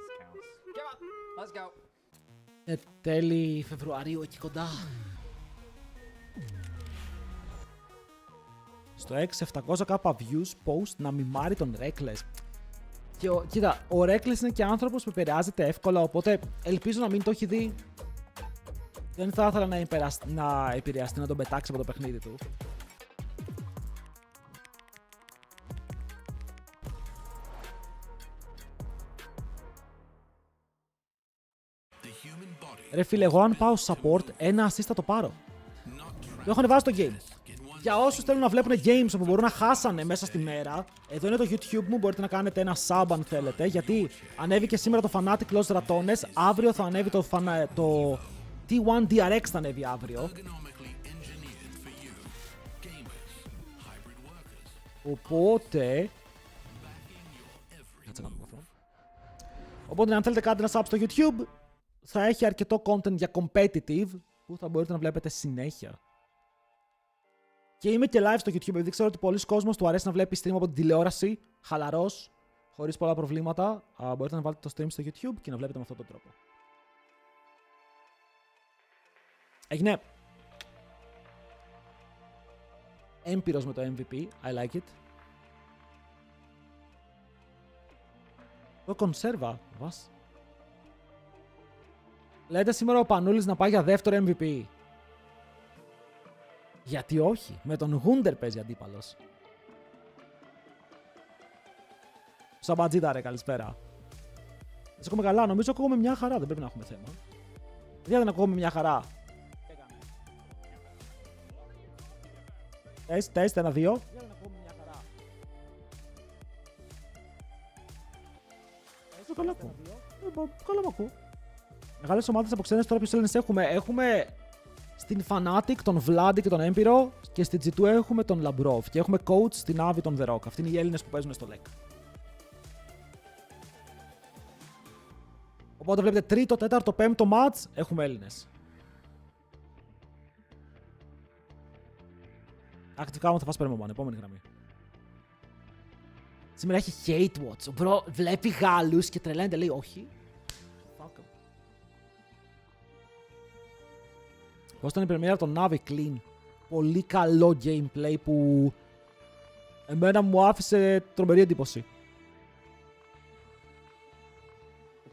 Τέλη Φεβρουαρίου, εκεί κοντά. Στο 6-700k views post να μιμάρει τον Reckless. Και κοίτα, ο Reckless είναι και άνθρωπος που επηρεάζεται εύκολα, οπότε ελπίζω να μην το έχει δει. Δεν θα ήθελα να επηρεαστεί, να τον πετάξει από το παιχνίδι του. Ρε φίλε, εγώ αν πάω support, ένα assist θα το πάρω. Το έχω ανεβάσει το game. Για όσους θέλουν να βλέπουν games όπου μπορούν να χάσανε μέσα στη μέρα, εδώ είναι το YouTube μου, μπορείτε να κάνετε ένα sub αν θέλετε, γιατί ανέβηκε σήμερα το Fnatic Los Ratones, αύριο θα ανέβει το T1 DRX θα ανέβει αύριο. Οπότε... Οπότε αν θέλετε κάντε ένα sub στο YouTube, θα έχει αρκετό content για competitive που θα μπορείτε να βλέπετε συνέχεια. Και είμαι και live στο YouTube, επειδή ξέρω ότι πολλοί κόσμος του αρέσει να βλέπει stream από την τηλεόραση, χαλαρός, χωρίς πολλά προβλήματα. Μπορείτε να βάλετε το stream στο YouTube και να βλέπετε με αυτόν τον τρόπο. Έγινε. Έμπειρος με το MVP, I like it. Το κονσέρβα, βας. Λέτε σήμερα ο Πανούλης να πάει για δεύτερο MVP. Γιατί όχι, με τον Γούντερ παίζει αντίπαλος. Σαμπατζίτα ρε, καλησπέρα. Δεν ακούμε καλά, νομίζω ακούγομαι μια χαρά, δεν πρέπει να έχουμε θέμα. Γιατί δεν ακούγομαι μια χαρά. Τεστ, 1-2. Καλά ακούω. Καλά μ' ακούω. Μεγάλες ομάδες από ξένες τώρα ποιος Έλληνες έχουμε. Έχουμε στην Fnatic τον Vlad και τον Έμπειρο και στην G2 έχουμε τον Labrov και έχουμε coach στην Avi τον The Rock. Αυτοί είναι οι Έλληνες που παίζουν στο LEC. Οπότε βλέπετε τρίτο, τέταρτο, πέμπτο match έχουμε Έλληνες. Active Common θα φας πέρμομα, επόμενη γραμμή. Σήμερα έχει hate watch. Ο bro βλέπει Γάλλους και τρελαίνεται, λέει όχι. Fuck him. Πώς ήταν η πρεμιέρα των Navi Clean. Πολύ καλό gameplay που εμένα μου άφησε τρομερή εντύπωση.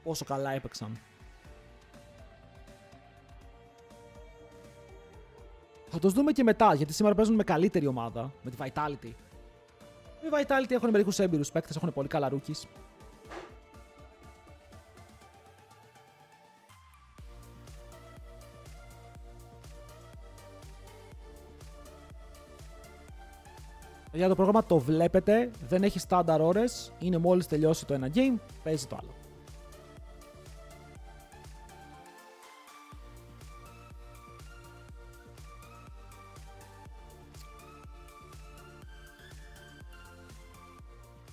Πόσο καλά έπαιξαν. Θα τους δούμε και μετά, γιατί σήμερα παίζουν με καλύτερη ομάδα, με τη Vitality. Οι Vitality έχουν μερικούς έμπειρους παίκτες, έχουν πολύ καλά rookies. Για το πρόγραμμα το βλέπετε, δεν έχει στάνταρ ώρες, είναι μόλις τελειώσει το ένα game, παίζει το άλλο.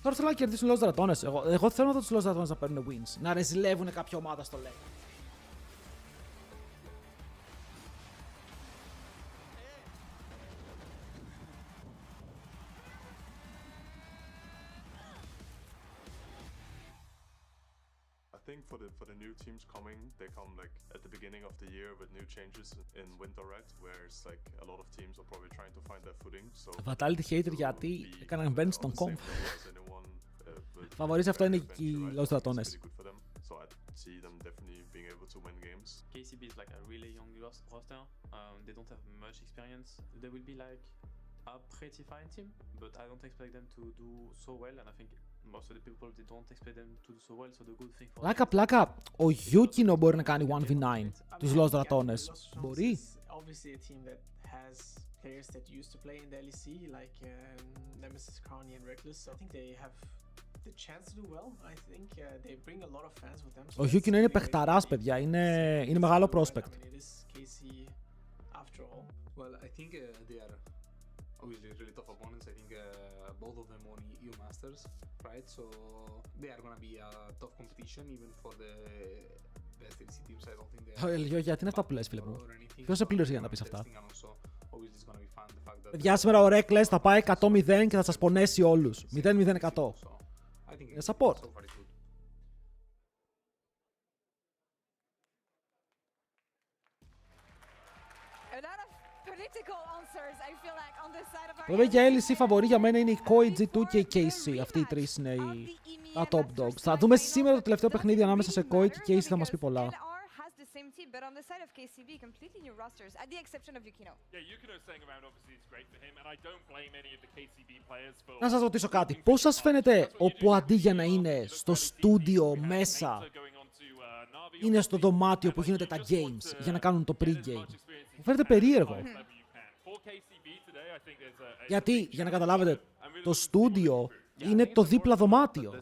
Τώρα θέλω να κερδίσουν los δρατώνες. Εγώ θέλω να δω τους los δρατώνες να παίρνουν wins. Να ρεζιλεύουν κάποια ομάδα στο LEC. I think for the new teams coming, they come like at the beginning of the year with new changes in winter, right? Where it's like a lot of teams are probably trying to find their footing. So Fatality hater γιατί έκαναν bench στον comp. Φαβορείς αυτό είναι οι los δρατώνες. So I see them definitely being able to win games. KCB is like a really young roster. They don't have much experience. They will be like a pretty fine team, but I don't expect them to do so well. And I think most of the people they don't expect them to do so well. So the good thing for Πλάκα, ο Yukino μπορεί να κάνει 1v9 τους los δρατώνες. Μπορεί. Obviously a team that has players that used to play in the LEC like Nemesis, Crowny and Reckless. So I think they have the chance to do well. I think they bring a lot of fans with them. Ο Yukino είναι παιχταράς, παιδιά. Είναι μεγάλο prospect. It is KC after all. Well, I think they are obviously really tough opponents. I think both of them won EU Masters, right? So they are gonna be a tough competition even for the best LEC teams. I don't think they are. Γιατί είναι αυτά που λες, φίλε μου? Ποιος σε πλήρωσε για να πεις αυτά? Παιδιά, σήμερα ο Reckless θα πάει 100-0 και θα σας πονέσει όλους. 0-0-100. Είναι support. Βέβαια για LEC φαβορί για μένα είναι η KOI, G2 και η KC. Αυτοί οι τρεις είναι τα top dogs. Θα δούμε σήμερα το τελευταίο παιχνίδι ανάμεσα σε KOI και KC, θα μας πει πολλά. But on the side of KCB, completely new rosters, at the exception of Yukino. Yeah, Yukino staying around obviously is great for him, and I don't blame any of the KCB players for. Να σας ρωτήσω κάτι. Πώς σας φαίνεται όπου αντί για να είναι στο στούντιο μέσα, είναι στο δωμάτιο που γίνονται τα games για να κάνουν το pre-game? Μου φαίνεται περίεργο. Γιατί, για να καταλάβετε, το στούντιο είναι το δίπλα δωμάτιο.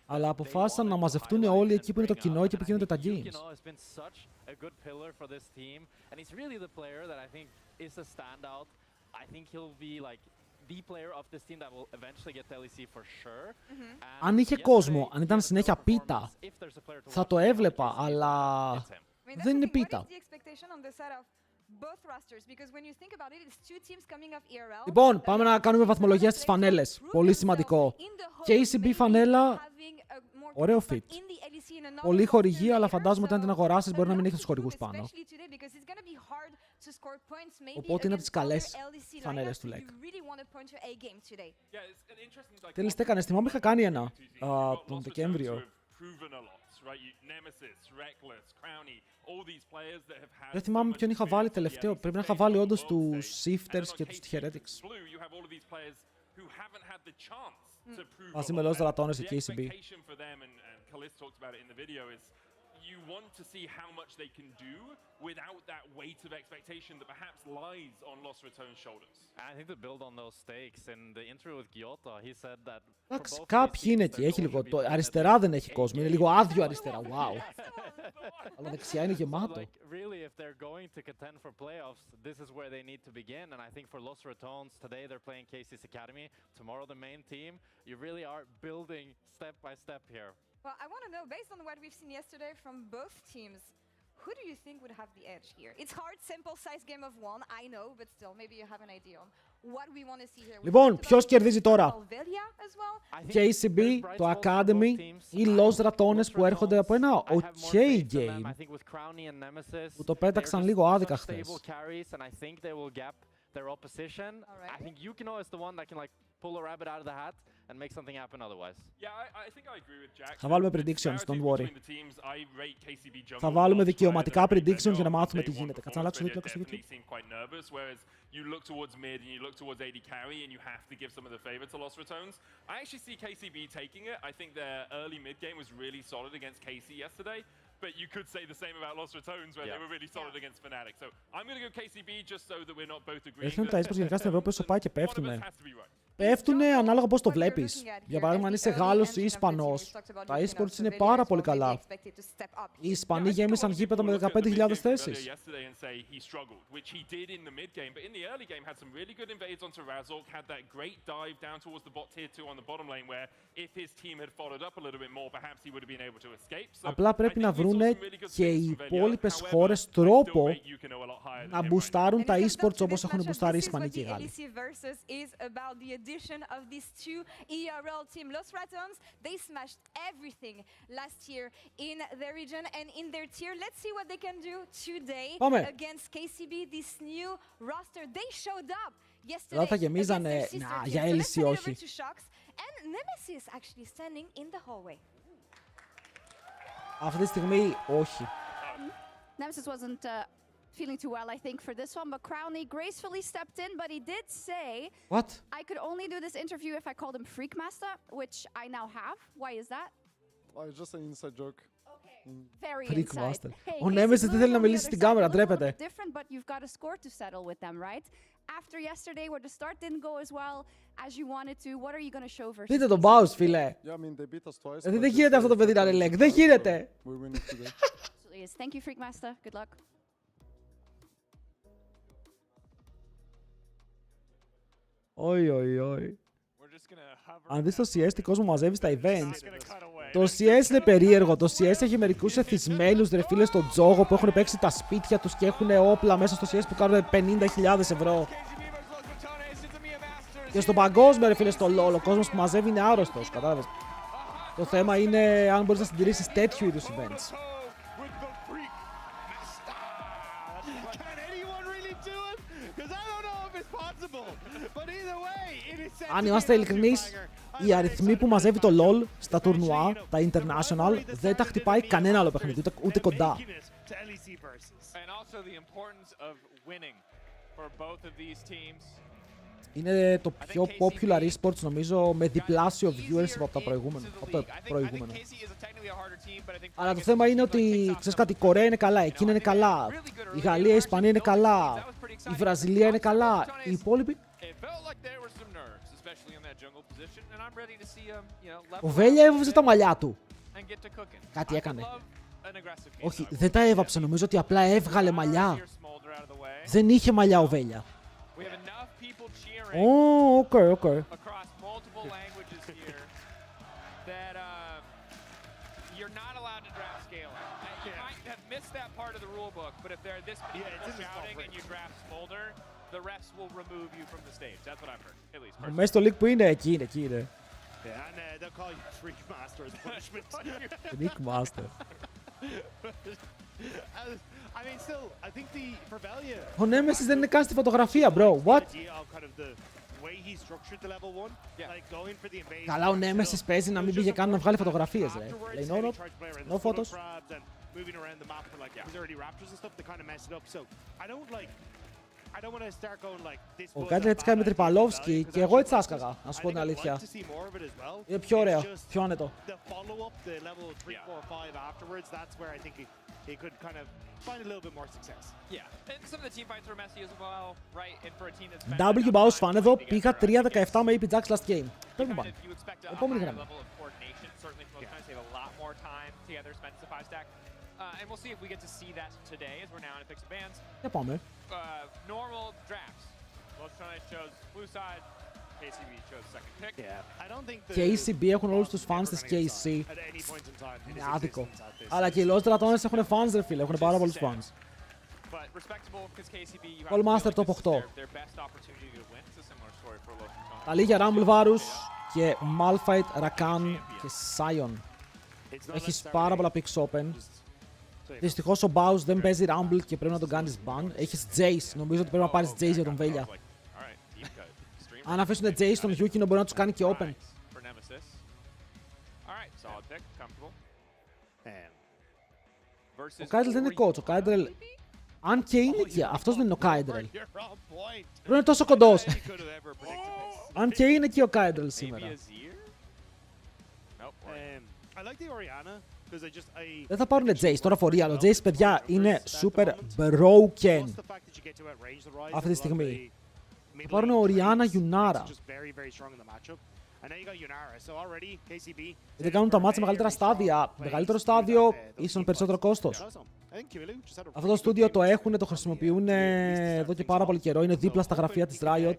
Αλλά αποφάσισαν να μαζευτούν όλοι εκεί που είναι το κοινό και που γίνονται τα games. Αν είχε κόσμο, αν ήταν συνέχεια πίτα, θα το έβλεπα, αλλά δεν είναι πίτα. Λοιπόν, πάμε να κάνουμε βαθμολογία στις φανέλες. Πολύ σημαντικό. KCB φανέλα, ωραίο fit. Πολύ χορηγία, αλλά φαντάζομαι ότι αν την αγοράσεις μπορεί να μην έχει τους χορηγούς πάνω. Οπότε είναι από τις καλές φανέλες του LEC. Τέλος τι έκανες, θυμάμαι είχα κάνει ένα τον Δεκέμβριο. Δεν θυμάμαι ποιον είχα βάλει τελευταίο. Πρέπει να είχα βάλει όντως τους Shifters και τους Heretics. Μαζί με los δρατώνες και KCB. You want to see how much they can do without that weight of expectation that perhaps lies on Los Ratone's shoulders. I think to build on those stakes, in the interview with Gyota, he said that. Εντάξει, κάποιοι είναι εκεί, έχει λίγο. Αριστερά δεν έχει κόσμο, είναι λίγο άδειο αριστερά. Wow. Αλλά δεξιά είναι γεμάτο. Really, if they're going to contend for playoffs, this is where they need to begin. And I think for Los Ratones, today they're playing KC's Academy. Tomorrow the main team. You really are building step by step here. Well, I want to know, based on what we've seen yesterday from both teams, who do you think would have the edge here? It's hard, simple size game of one, I know, but still, maybe you have an idea on what we want to see here. Λοιπόν, ποιος κερδίζει τώρα? KCB, το Academy ή los Ratones που έρχονται από ένα ok game που το πέταξαν λίγο άδικα χθες. Their opposition. I think Yukino is the one that can like pull a rabbit out of the hat and make something happen otherwise. Yeah, I think I agree with Jack. Θα βάλουμε predictions, don't worry. Θα βάλουμε δικαιωματικά predictions για να μάθουμε τι γίνεται. Κάτσε να αλλάξω δίπλα στο YouTube. You look towards mid and you look towards AD carry and you have to give some of the favor to Los Ratones. I actually see KCB taking it. I think their early mid game was really solid against KC yesterday. but you could say the same about Los Ratones where they were really solid against Fnatic. So I'm going to go KCB just so that we're not both agreeing. Έχουν τα esports γενικά στην Ευρώπη όσο πάει και πέφτουνε. Πέφτουνε ανάλογα πώς το βλέπεις. Για παράδειγμα, αν είσαι Γάλλος ή Ισπανός, τα esports είναι πάρα πολύ καλά. Οι Ισπανοί γέμισαν γήπεδα με 15.000 θέσεις. Απλά πρέπει να βρούνε και οι υπόλοιπες χώρες τρόπο να μπουστάρουν τα esports όπως έχουν μπουστάρει οι Ισπανοί και οι Γάλλοι. Addition of these two ERL team. Los Ratones, they smashed everything last year in their region and in their tier. Let's see what they can do today against KCB, this new roster. They showed up yesterday against their sister team. So let's head over to Shocks and Nemesis actually standing in the hallway. Αυτή τη στιγμή όχι. Nemesis wasn't feeling too well, I think, for this one, but Crowley gracefully stepped in, but he did say, "What? I could only do this interview if I called him Freakmaster," which I now have. Why is that? Oh, it's just an inside joke. Okay. Very Freakmaster. Hey, Ο Nemesis δεν θέλει να μιλήσει στην κάμερα, ντρέπεται. Different, but you've got a score to settle with them, right? After yesterday, where the start didn't go as well as you wanted to, what are you going to show versus? Δείτε τον Baus, φίλε. Yeah, I mean, they beat us twice. Δεν γίνεται αυτό το παιδί να LEC. Δεν γίνεται. We win it today. Thank you, Freakmaster. Good luck. Όχι, όχι, όχι. Αν δεις το CS τι κόσμο μαζεύει στα events, το CS είναι περίεργο. Το CS έχει μερικούς εθισμένους ρε φίλε στον τζόγο που έχουν παίξει τα σπίτια τους και έχουν όπλα μέσα στο CS που κάνουν 50.000 ευρώ. Και στο παγκόσμιο ρε φίλε στο LoL, ο κόσμος που μαζεύει είναι άρρωστος, κατάλαβες. Το θέμα είναι αν μπορείς να συντηρήσεις τέτοιου είδους events. Αν είμαστε ειλικρινείς, οι αριθμοί που μαζεύει το LoL στα τουρνουά, τα international, δεν τα χτυπάει κανένα άλλο παιχνίδι, ούτε κοντά. Είναι το πιο popular esports νομίζω με διπλάσιο viewers από το προηγούμενο. Αλλά το θέμα είναι ότι, ξέρεις κάτι, η Κορέα είναι καλά, η Κίνα είναι καλά, η Γαλλία, η Ισπανία είναι καλά, η Βραζιλία είναι καλά, οι υπόλοιποι... Ο Βέλια έβαψε τα μαλλιά του. Κάτι έκανε. Όχι, δεν τα έβαψε, νομίζω ότι απλά έβγαλε μαλλιά. Δεν είχε μαλλιά ο Βέλια. Οκ. Μέσα στο league που είναι, εκεί είναι. Freakmaster. Ο Nemesis δεν είναι καν στη φωτογραφία, bro. What? Καλά, ο Nemesis παίζει να μην πήγε καν να βγάλει φωτογραφίες, ρε. Λέει no photos. Ο Κάντλ έτσι κάνει με Τριπαλόφσκι και εγώ έτσι άσκαγα, να σου πω την αλήθεια. Είναι πιο ωραίο, πιο άνετο. W Baus fan εδώ, πήγα 3-17 με AP Jax last game. Πρέπει να πάνε. Επόμενη γραμμή. And we'll see if we get to see that today as we're now in a picks of bands. Για πάμε. Normal drafts. Los Ratones chose blue side. KCB chose second pick. I don't think the KCB έχουν όλους τους fans της KC. Είναι άδικο. Αλλά και οι Los Ratones έχουν fans ρε φίλε, έχουν πάρα πολλούς fans. Callmaster top 8. Καλή για Rumble Varus και Malphite, Rakan και Sion. Έχεις πάρα πολλά picks open. Δυστυχώς ο Baus δεν παίζει Rumble και πρέπει να τον κάνεις ban. Έχεις Jace, νομίζω ότι πρέπει να πάρεις Jace για τον Βέλια. Αν αφήσουν Jace στον Yukino μπορεί να τους κάνει και open. Ο Kydrel δεν είναι coach, ο Kydrel... Αν και είναι και αυτός δεν είναι ο Kydrel. Πρέπει να είναι τόσο κοντός. Αν και είναι και ο Kydrel σήμερα. Δεν θα πάρουν Jace τώρα for real. Ο Jace, παιδιά, είναι super broken αυτή τη στιγμή. Θα πάρουν Orianna Yunara. Δεν κάνουν τα μάτσα μεγαλύτερα στάδια. Μεγαλύτερο στάδιο, ίσον περισσότερο κόστος. Αυτό το στούντιο το έχουν, το χρησιμοποιούν εδώ και πάρα πολύ καιρό. Είναι δίπλα στα γραφεία της Riot.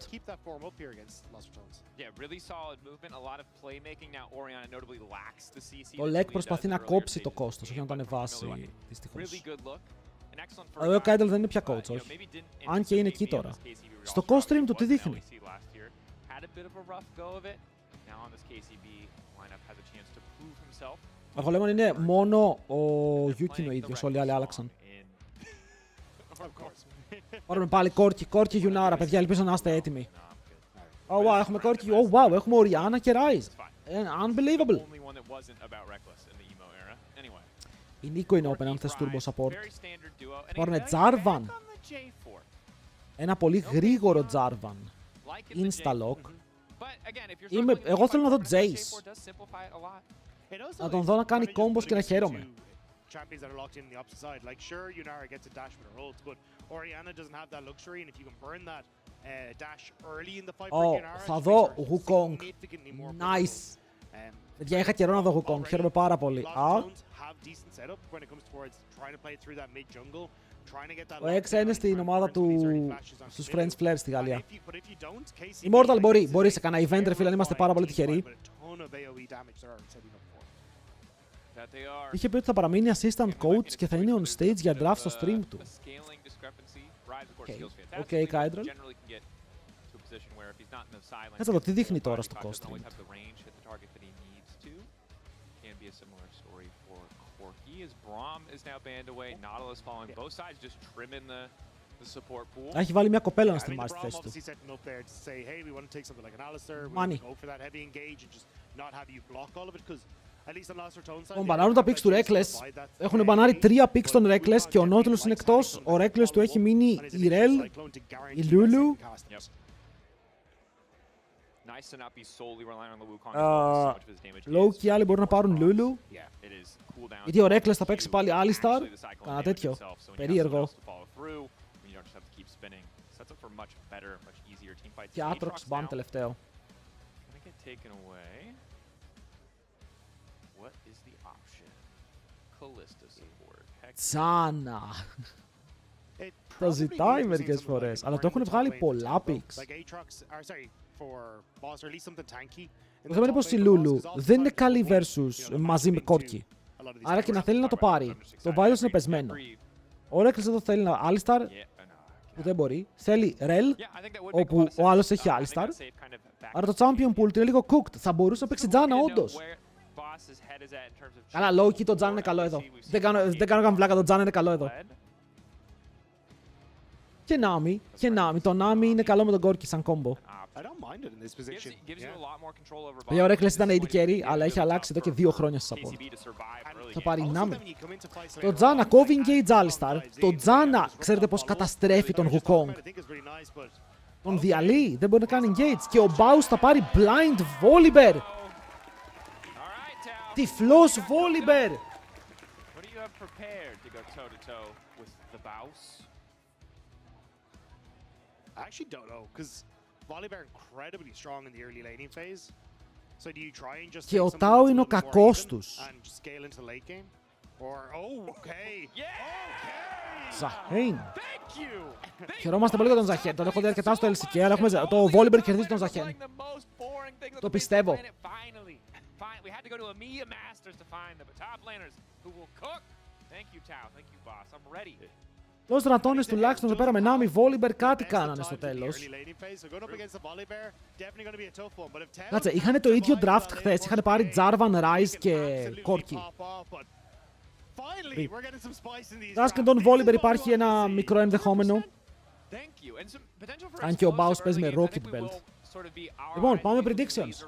Ο LEC προσπαθεί να κόψει το κόστος, όχι να το ανεβάσει, δυστυχώς. Ο Kydel δεν είναι πια coach, όχι. Αν και είναι εκεί τώρα. Στο COSTREAM του τι δείχνει? Αγχολέμον είναι μόνο ο Yuki ο ίδιος, όλοι οι άλλοι άλλαξαν. Πάρουμε πάλι Corki Yunara, παιδιά, ελπίζω να είστε έτοιμοι. Oh wow, έχουμε Corki, oh wow, έχουμε Orianna και Ryze. Unbelievable. Η Nico είναι open αν θες turbo support. Πάρουμε Jarvan. Ένα πολύ γρήγορο Jarvan. Insta-lock. Εγώ θέλω να δω Jace. Να τον δω να κάνει combos και να χαίρομαι. Θα δω Wukong. Nice. Παιδιά, είχα καιρό να δω Wukong. Χαίρομαι πάρα πολύ. Ο Έξα είναι στην ομάδα του στους French Flair στη Γαλλία. Immortal μπορεί σε κανένα event, ρε φίλε, αν είμαστε πάρα πολύ τυχεροί. Είχε πει ότι θα παραμείνει assistant coach και θα είναι on stage για draft στο stream του. Οκ, Kydel. Κάτσε εδώ, τι δείχνει τώρα στο COSTREAM? Έχει βάλει μια κοπέλα να στριμάσει τη θέση του. Money. Μπανάρουν τα picks του Reckless. Έχουν μπανάρει 3 picks των Reckless και ο Nautilus είναι εκτός. Ο Reckless του έχει μείνει η Rel, η Lulu. Low και οι άλλοι μπορούν να πάρουν Lulu. Γιατί ο Reckless θα παίξει πάλι Alistar. Κάνα τέτοιο. Περίεργο. Και Aatrox ban τελευταίο. Τσάνα. Το ζητάει μερικές φορές, αλλά το έχουν βγάλει πολλά picks. Το θέμα είναι πως η Lulu δεν είναι καλή versus μαζί με Corki. Άρα και να θέλει να το πάρει. Το Violence είναι πεσμένο. Ο Reckless εδώ θέλει να Alistar, που δεν μπορεί. Θέλει Rel, όπου ο άλλος έχει Alistar. Άρα το Champion Pool είναι λίγο cooked. Θα μπορούσε να παίξει Τζάνα όντως. Καλά, low key το Τζάνα είναι καλό εδώ. Δεν κάνω καν βλάκα, το Τζάνα είναι καλό εδώ. Και Nami. Το Nami είναι καλό με τον Corki σαν combo. Ο Reckless ήταν AD carry, αλλά έχει αλλάξει εδώ και 2 χρόνια στο support. Θα πάρει Nami. Το Τζάνα κόβει engage Alistar. Το Τζάνα, ξέρετε πως καταστρέφει τον Wukong. Τον διαλύει, δεν μπορεί να κάνει engage. Και ο Baus θα πάρει blind Volibear. Τυφλός Volibear. I actually don't know, because Volibear incredibly strong in the early laning phase. So do you try and just και ο Τάο είναι ο κακός τους. Ζαχέιν. Χαιρόμαστε πολύ για τον Ζαχέιν. Τον έχω δει αρκετά στο LEC, αλλά έχουμε το Volibear κερδίσει τον Ζαχέιν. Το πιστεύω. Los Dratones τουλάχιστον εδώ πέρα με Nami Volibear κάτι κάνανε στο τέλος. Κάτσε, είχαν το ίδιο draft χθες. Είχαν πάρει Jarvan, Ryze και Corki. Τας και τον Volibear υπάρχει ένα μικρό ενδεχόμενο. Αν και ο Baus παίζει με Rocket Belt. Λοιπόν, πάμε predictions.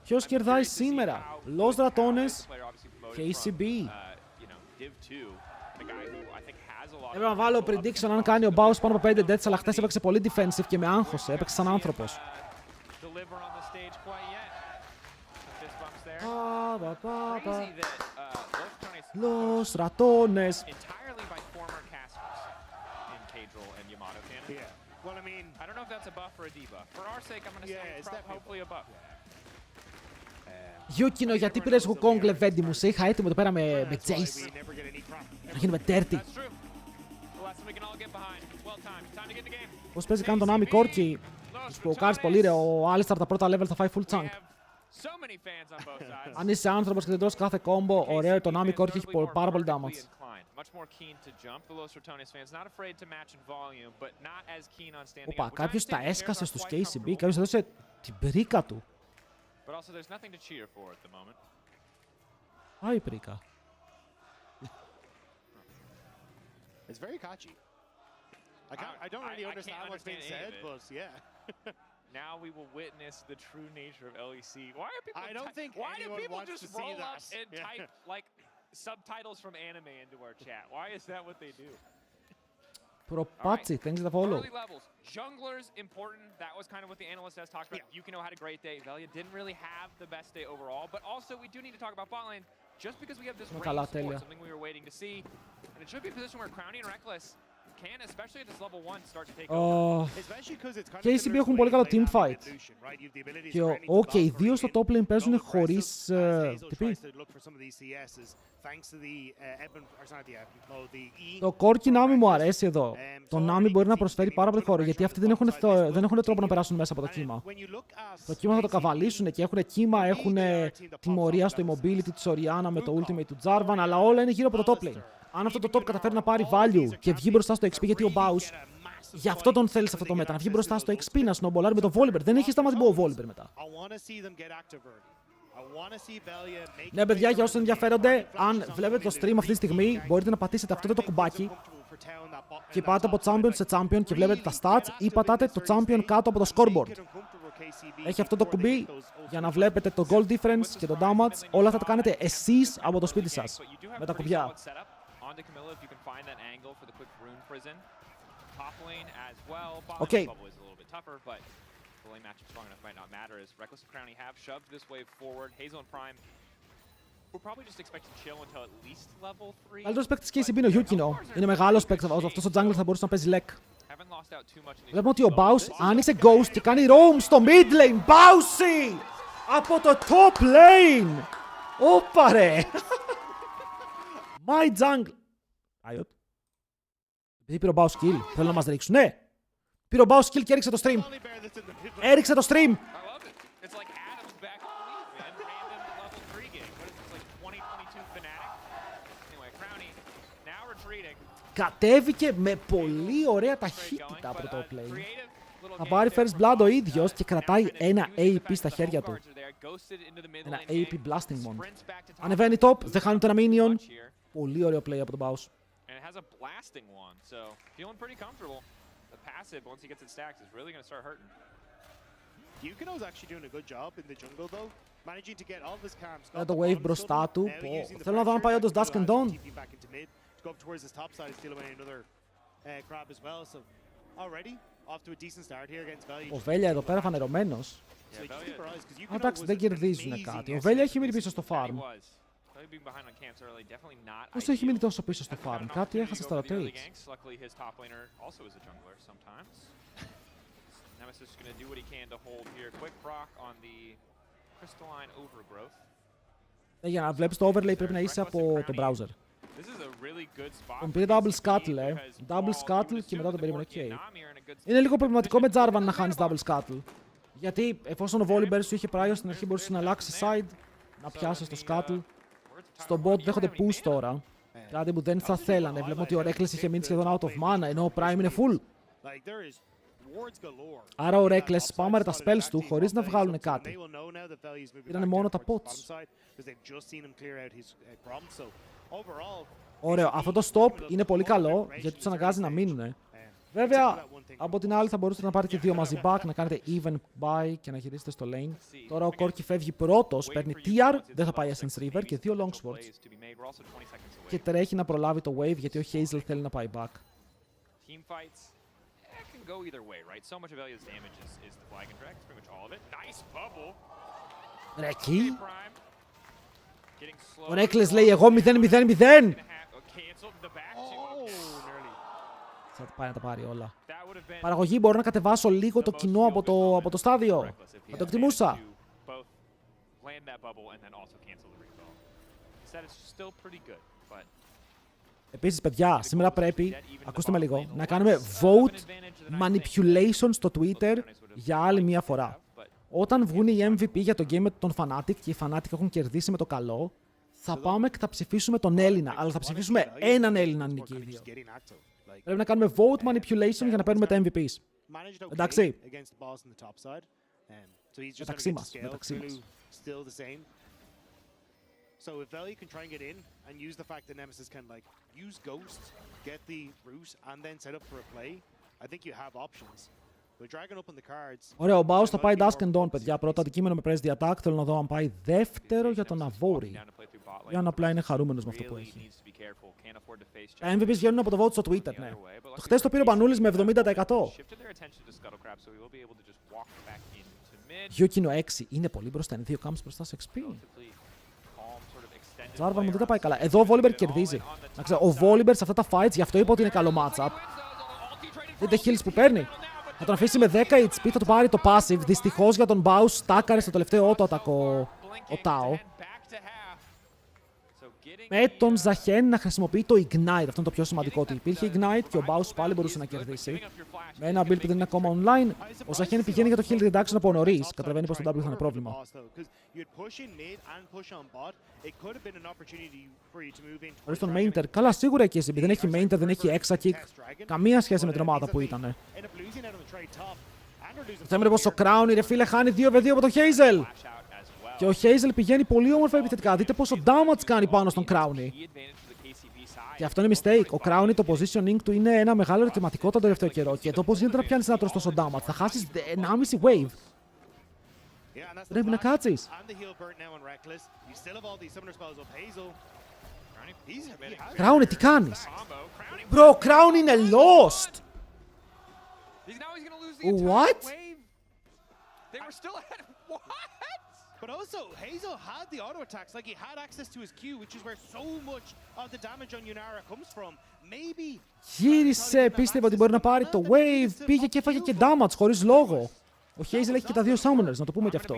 Ποιος κερδάει σήμερα? Los Dratones, KCB. Έπρεπε να βάλω prediction αν κάνει ο Baus πάνω από 5 deaths, αλλά χτες έπαιξε πολύ defensive και με άγχωσε, έπαιξε σαν άνθρωπος. deliver on the stage quite yet. Fist bumps there. Crazy that Los ratones. Entirely by former casters in Cadril and Yamato Cannon. Yeah. Well, I mean, I don't know if that's a buff or a debuff. For our sake, I'm going to say it's hopefully a buff. Γιούκινο, γιατί πήρες Wukong Λεβέντι μου, σε είχα έτοιμο εδώ πέρα με Jace. Να γίνουμε dirty. Πώς παίζει κάνει τον Άμι Κόρκι, τους προκάρεις πολύ ρε, ο Άλισταρ τα πρώτα level θα φάει full chunk. Αν είσαι άνθρωπος και δεν τρως κάθε combo, ωραίο, τον Άμι Κόρκι έχει πάρα πολύ damage. Οπα, κάποιος τα έσκασε στους KCB, κάποιος έδωσε την πρίκα του. Πάει η πρίκα. It's very catchy. I don't really understand what's being said, but yeah. Now we will witness the true nature of LEC. Why are people? I don't think why do people wants just to see roll that. up and type like subtitles from anime into our chat? Why is that what they do? Propazzi, thanks for the follow. Early levels, junglers important. That was kind of what the analyst has talked about. Yukino had a great day. Velia didn't really have the best day overall, but also we do need to talk about bot lane. Just because we have this range support, something we were waiting to see, and it should be a position where Crowny and Reckless can, especially at this level 1, start to take over. Και οι CB έχουν πολύ καλό teamfight. Και okay, οι δύο στο top lane παίζουν χωρίς TP. Το Corki Nami μου αρέσει εδώ. Το Nami μπορεί να προσφέρει πάρα πολύ χώρο, γιατί αυτοί δεν έχουν τρόπο να περάσουν μέσα από το κύμα. Το κύμα θα το καβαλήσουν και έχουν κύμα, έχουν τιμωρία στο immobility της Orianna με το ultimate του Jarvan, αλλά όλα είναι γύρω από το top lane. Αν αυτό το top καταφέρει να πάρει value και βγει μπροστά στο XP, γιατί ο Baus γι' αυτό τον θέλει σε αυτό το μέτα, να βγει μπροστά στο XP, να snowballάρει με το Volibear. Δεν έχει σταματήσει ο Volibear μετά. Ναι, παιδιά, για όσους ενδιαφέρονται, αν βλέπετε το stream αυτή τη στιγμή, μπορείτε να πατήσετε αυτό το κουμπάκι και πάτε από champion σε champion και βλέπετε τα stats, ή πατάτε το champion κάτω από το scoreboard. Έχει αυτό το κουμπί για να βλέπετε το goal difference και το damage. Όλα θα τα κάνετε εσείς από το σπίτι σας με τα κουμπιά. Okay. Καλύτερος παίκτης KCB είναι ο Yukino. Είναι μεγάλος παίκτης, αυτός ο jungler θα μπορούσε να παίζει LEC. Βλέπουμε ότι ο Baus άνοιξε ghost και κάνει roam στο mid lane. Bausy! Από το top lane! Όπα ρε! My jungle! Riot. Επειδή πήρε ο Baus kill, θέλουν να μας ρίξουν, ναι! Πήρε ο Baus kill και έριξε το stream. Έριξε το stream! Κατέβηκε με πολύ ωραία ταχύτητα από το top lane. Θα πάρει first blood ο ίδιος και κρατάει ένα AP στα χέρια του. Ένα AP blasting mount. Ανεβαίνει top, δεν χάνει το ένα minion. Πολύ ωραίο play από τον Baus. Το wave μπροστά του. Θέλω να δω αν πάει όντως Dusk and Dawn. Go up towards this top side, steal away another crab as well. So already off to a decent start here against Velia. Ο Velia εδώ πέρα φανερωμένος. Εντάξει, δεν κερδίζουν κάτι. Ο Velia έχει μείνει πίσω στο farm. Πώς έχει μείνει τόσο πίσω στο farm? Κάτι έχασε στα rotates. Για να βλέπεις το overlay πρέπει να είσαι από το browser. Τον πήρε double scuttle, double scuttle και μετά τον περίμενε. Okay. Είναι λίγο προβληματικό με Jarvan να χάνεις double scuttle. Γιατί εφόσον ο Volibear σου είχε prior στην αρχή μπορούσε να αλλάξει side, να πιάσεις το scuttle. Στο bot δέχονται push τώρα. Κάτι που δεν θα θέλανε. Βλέπουμε ότι ο Reckless είχε μείνει σχεδόν out of mana ενώ ο Prime είναι full. Άρα ο Reckless σπάμαρε τα spells του χωρίς να βγάλουν κάτι. Πήρανε μόνο τα pots. Ωραίο. Αυτό το stop είναι πολύ καλό γιατί τους αναγκάζει να μείνουν. Βέβαια, από την άλλη θα μπορούσατε να πάρετε και δύο μαζί back, να κάνετε even buy και να γυρίσετε στο lane. Τώρα ο Corki φεύγει πρώτος, παίρνει TR, δεν θα πάει Essence River και δύο Longswords. Και τρέχει να προλάβει το wave γιατί ο Hazel θέλει να πάει back. go either way, right? So much of Elia's damage is the flag and drag. It's pretty much all of it. Nice bubble. Ρε εκεί. Getting slow. Ο Reckless λέει εγώ 0-0-0. Θα πάει να τα πάρει όλα. Παραγωγή, μπορώ να κατεβάσω λίγο το κοινό από το στάδιο. Θα το εκτιμούσα. Επίσης, παιδιά, σήμερα πρέπει, ακούστε με λίγο, να κάνουμε vote manipulation στο Twitter για άλλη μία φορά. Όταν βγουν οι MVP για το game με τον Fnatic και οι Fnatic έχουν κερδίσει με το καλό, θα πάμε και θα ψηφίσουμε τον Έλληνα, αλλά θα ψηφίσουμε έναν Έλληνα νικήδιο. Πρέπει να κάνουμε vote manipulation για να παίρνουμε τα MVPs. Εντάξει. Μεταξύ μας. So if Veli can try and get in and use the fact that Nemesis can like use Ghost, get the root and then set up for a play, I think you have options. But Dragon open the cards. Ωραία, ο Μπάους θα πάει Dusk and Dawn, παιδιά. Πρώτο αντικείμενο με press the attack. Θέλω να δω αν πάει δεύτερο για τον Αβόρι. Για να απλά είναι χαρούμενος με αυτό που έχει. Τα MVPs βγαίνουν από το vote στο Twitter, ναι. Το χτες το πήρε ο Μπανούλης με 70%. Γιούκινο 6 είναι πολύ μπροστά, είναι 2 camps μπροστά σε XP. Ζάρβαν μου δεν τα πάει καλά. Εδώ ο Volibear κερδίζει. Ο Volibear σε αυτά τα fights, γι' αυτό είπα ότι είναι καλό matchup. Δείτε heals που παίρνει. Θα τον αφήσει με 10 HP, θα του πάρει το passive. Δυστυχώς για τον Baus, στάκαρε στο τελευταίο auto attack ο Tao. Με τον Ζαχέν να χρησιμοποιεί το Ignite. Αυτό είναι το πιο σημαντικό. Ότι υπήρχε Ignite και ο Baus πάλι μπορούσε να κερδίσει. Με ένα build που δεν είναι ακόμα online, ο Ζαχέν πηγαίνει για το heal reduction από νωρίς. Καταλαβαίνει πως το W θα είναι πρόβλημα. Χωρίς τον Mainter. Καλά, σίγουρα εκεί εσύ. Δεν έχει Mainter, δεν έχει Exa Kick. Καμία σχέση με την ομάδα που ήταν. Το θέμα είναι πως ο Crown, ρε φίλε, χάνει 2v2 από τον Hazel. Και ο Hazel πηγαίνει πολύ όμορφα επιθετικά. Δείτε πόσο damage κάνει πάνω στον Crowny. Και αυτό είναι mistake. Ο Crowny το positioning του είναι ένα μεγάλο ερωτηματικό τον τελευταίο καιρό. Και εδώ πώς γίνεται να πιάνεις ένα τόσο damage. Θα χάσεις 1,5 wave. Πρέπει να κάτσεις. Crowny, τι κάνεις? Bro, Crowny είναι lost. What? But also, Hazel had the auto attacks, like he had access to his Q, which is where so much of the damage on Yunara comes from. Maybe. Γύρισε, πίστευε ότι μπορεί να πάρει το wave, πήγε και έφαγε και damage χωρίς λόγο. Ο Hazel έχει και τα 2 summoners, να το πούμε και αυτό.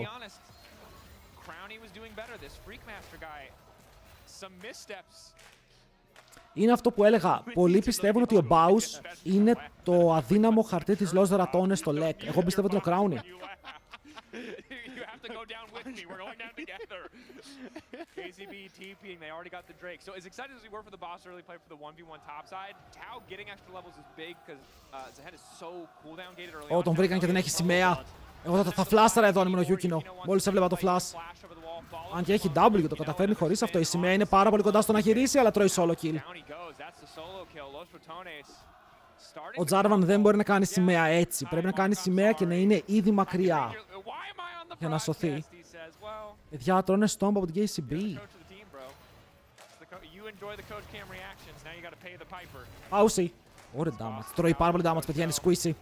Είναι αυτό που έλεγα. Πολλοί πιστεύουν ότι ο Baus είναι το αδύναμο χαρτί της Los Ratones στο LEC. Εγώ πιστεύω ότι είναι ο Crowny. To go down with me. We're going down together. KCB TPing. They already got the Drake. So as excited as we were for the boss early play for the 1v1 top side, Tao getting extra levels is big because Zahed is so cooldown gated early on. Τον βρήκαν και δεν έχει σημαία. Εγώ θα φλάσταρα εδώ αν ήμουν ο Γιούκινο. Μόλις έβλεπα το flash. Αν και έχει W, το καταφέρνει χωρίς αυτό. Η σημαία είναι πάρα πολύ κοντά στο να γυρίσει, αλλά τρώει solo kill. Ο Jarvan δεν μπορεί να κάνει σημαία έτσι. Πρέπει να κάνει σημαία και να είναι ήδη μακριά για να σωθεί. Παιδιά, τρώνε στόμπα από την KCB. Πάουση. Ωραία damage. Τρώει πάρα πολύ damage, παιδιά, είναι squeezy.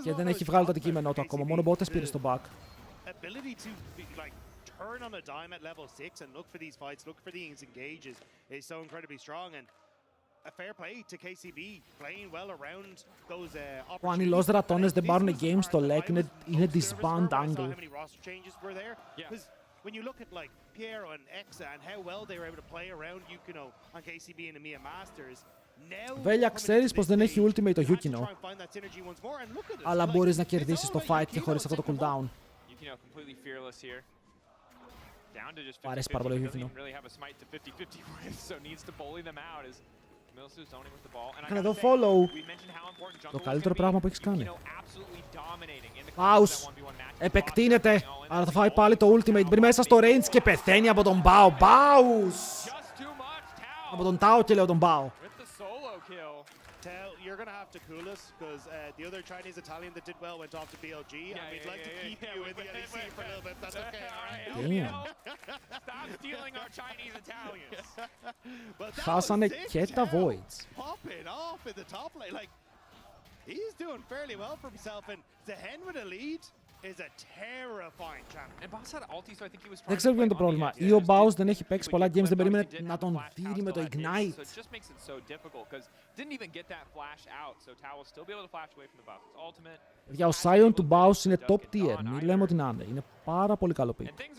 Και δεν έχει βγάλει το αντικείμενο του ακόμα. Μόνο μπότες πήρε στο back. Αν οι Los Ratones δεν πάρουν games στο LEC, είναι disband angle. When you look at like Piero and Exa and how well they were able to play around Yukino on KCB and EMEA Masters. Βέλια, ξέρεις πως δεν έχει ultimate το Yukino. Αλλά μπορείς να κερδίσεις το fight και χωρίς αυτό το cooldown. Μ' αρέσει πάρα πολύ ο Yukino. Κάνε εδώ follow. Το καλύτερο πράγμα που έχεις κάνει. Baus. Επεκτείνεται. Αλλά θα φάει πάλι το ultimate. Μπρει μέσα στο range και πεθαίνει από τον Bao. Baus. Από τον Tao και λέω τον Bao. You're going to have to cool us because the other Chinese Italian that did well went off to BLG and we'd like to keep you in the LEC for a little bit. That's okay, all right? Stop stealing our Chinese Italians. Χάσανε και τα Voids. Popping off in the top lane. Like, He's doing fairly well for himself, and Zehen with a lead is a terrifying champion. And Boss had ulti, so I think he was Δεν ξέρω ποιο είναι το πρόβλημα. Ή ο Baus δεν έχει παίξει πολλά games, δεν περίμενε να τον δίνει με το Ignite. So it just makes it so difficult because didn't even get that flash out, so Tao will still be able to flash away from the Baus' ultimate. Για ο Sion του Baus είναι top tier, μην λέμε ότι να είναι. Είναι πάρα πολύ καλό pick. And things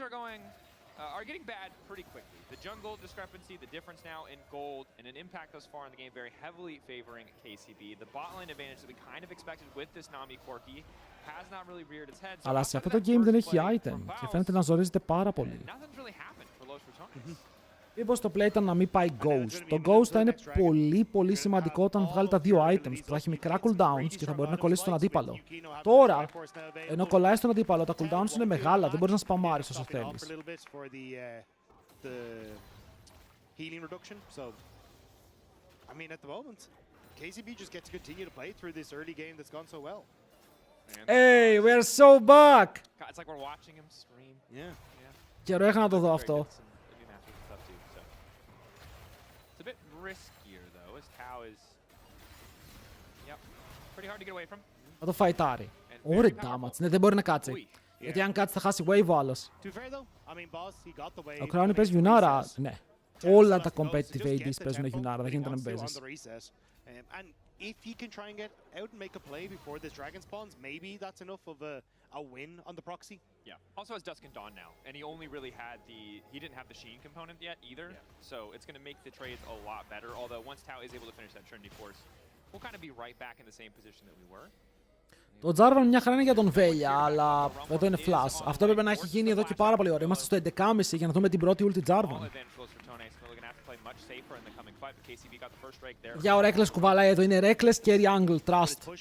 are getting bad pretty quickly. The jungle discrepancy, the difference now in gold, and an impact thus far in the game very heavily favoring KCB. The bot lane advantage that we kind of expected with this Nami Corki has not really reared its head. Αλλά σε αυτό το game δεν έχει item και φαίνεται να ζορίζεται πάρα πολύ. Nothing's really happened for Los Ratones. Μήπως το play ήταν να μην πάει Ghost. Το Ghost θα είναι πολύ σημαντικό όταν βγάλει τα δύο items που θα έχει μικρά cooldowns και θα μπορεί να κολλήσει τον αντίπαλο. Τώρα, ενώ κολλάει στον αντίπαλο, τα cooldowns είναι μεγάλα, δεν μπορείς να σπαμάρεις όσο θέλεις. Hey, we are so back! It's like we're watching him stream. Καιρό είχα να το δω αυτό. It's a bit riskier though, as Tao is pretty hard to get away from. Θα το φαϊτάρει. Ωραία damage. Ναι, δεν μπορεί να κάτσει. Γιατί αν κάτσει θα χάσει wave ο άλλος. Ο Crowney παίζει Yunara. Ναι. Όλα τα competitive ADs παίζουν Yunara. Δεν γίνεται να μην παίζεις. If he can try and get out and make a play before this dragon spawns, maybe that's enough of a win on the proxy. Yeah. Also has Dusk and Dawn now, and he only really had he didn't have the Sheen component yet either, so it's going to make the trades a lot better. Although once Tao is able to finish that Trinity Force, we'll kind of be right back in the same position that we were. Το Jarvan μια χαρά είναι για τον Velia, αλλά εδώ είναι flash. Αυτό έπρεπε να έχει γίνει εδώ και πάρα πολύ ώρα. Είμαστε στο 11.30 για να δούμε την πρώτη ulti Jarvan. Για ο Reckless κουβαλάει εδώ, είναι Reckless carry angle, trust.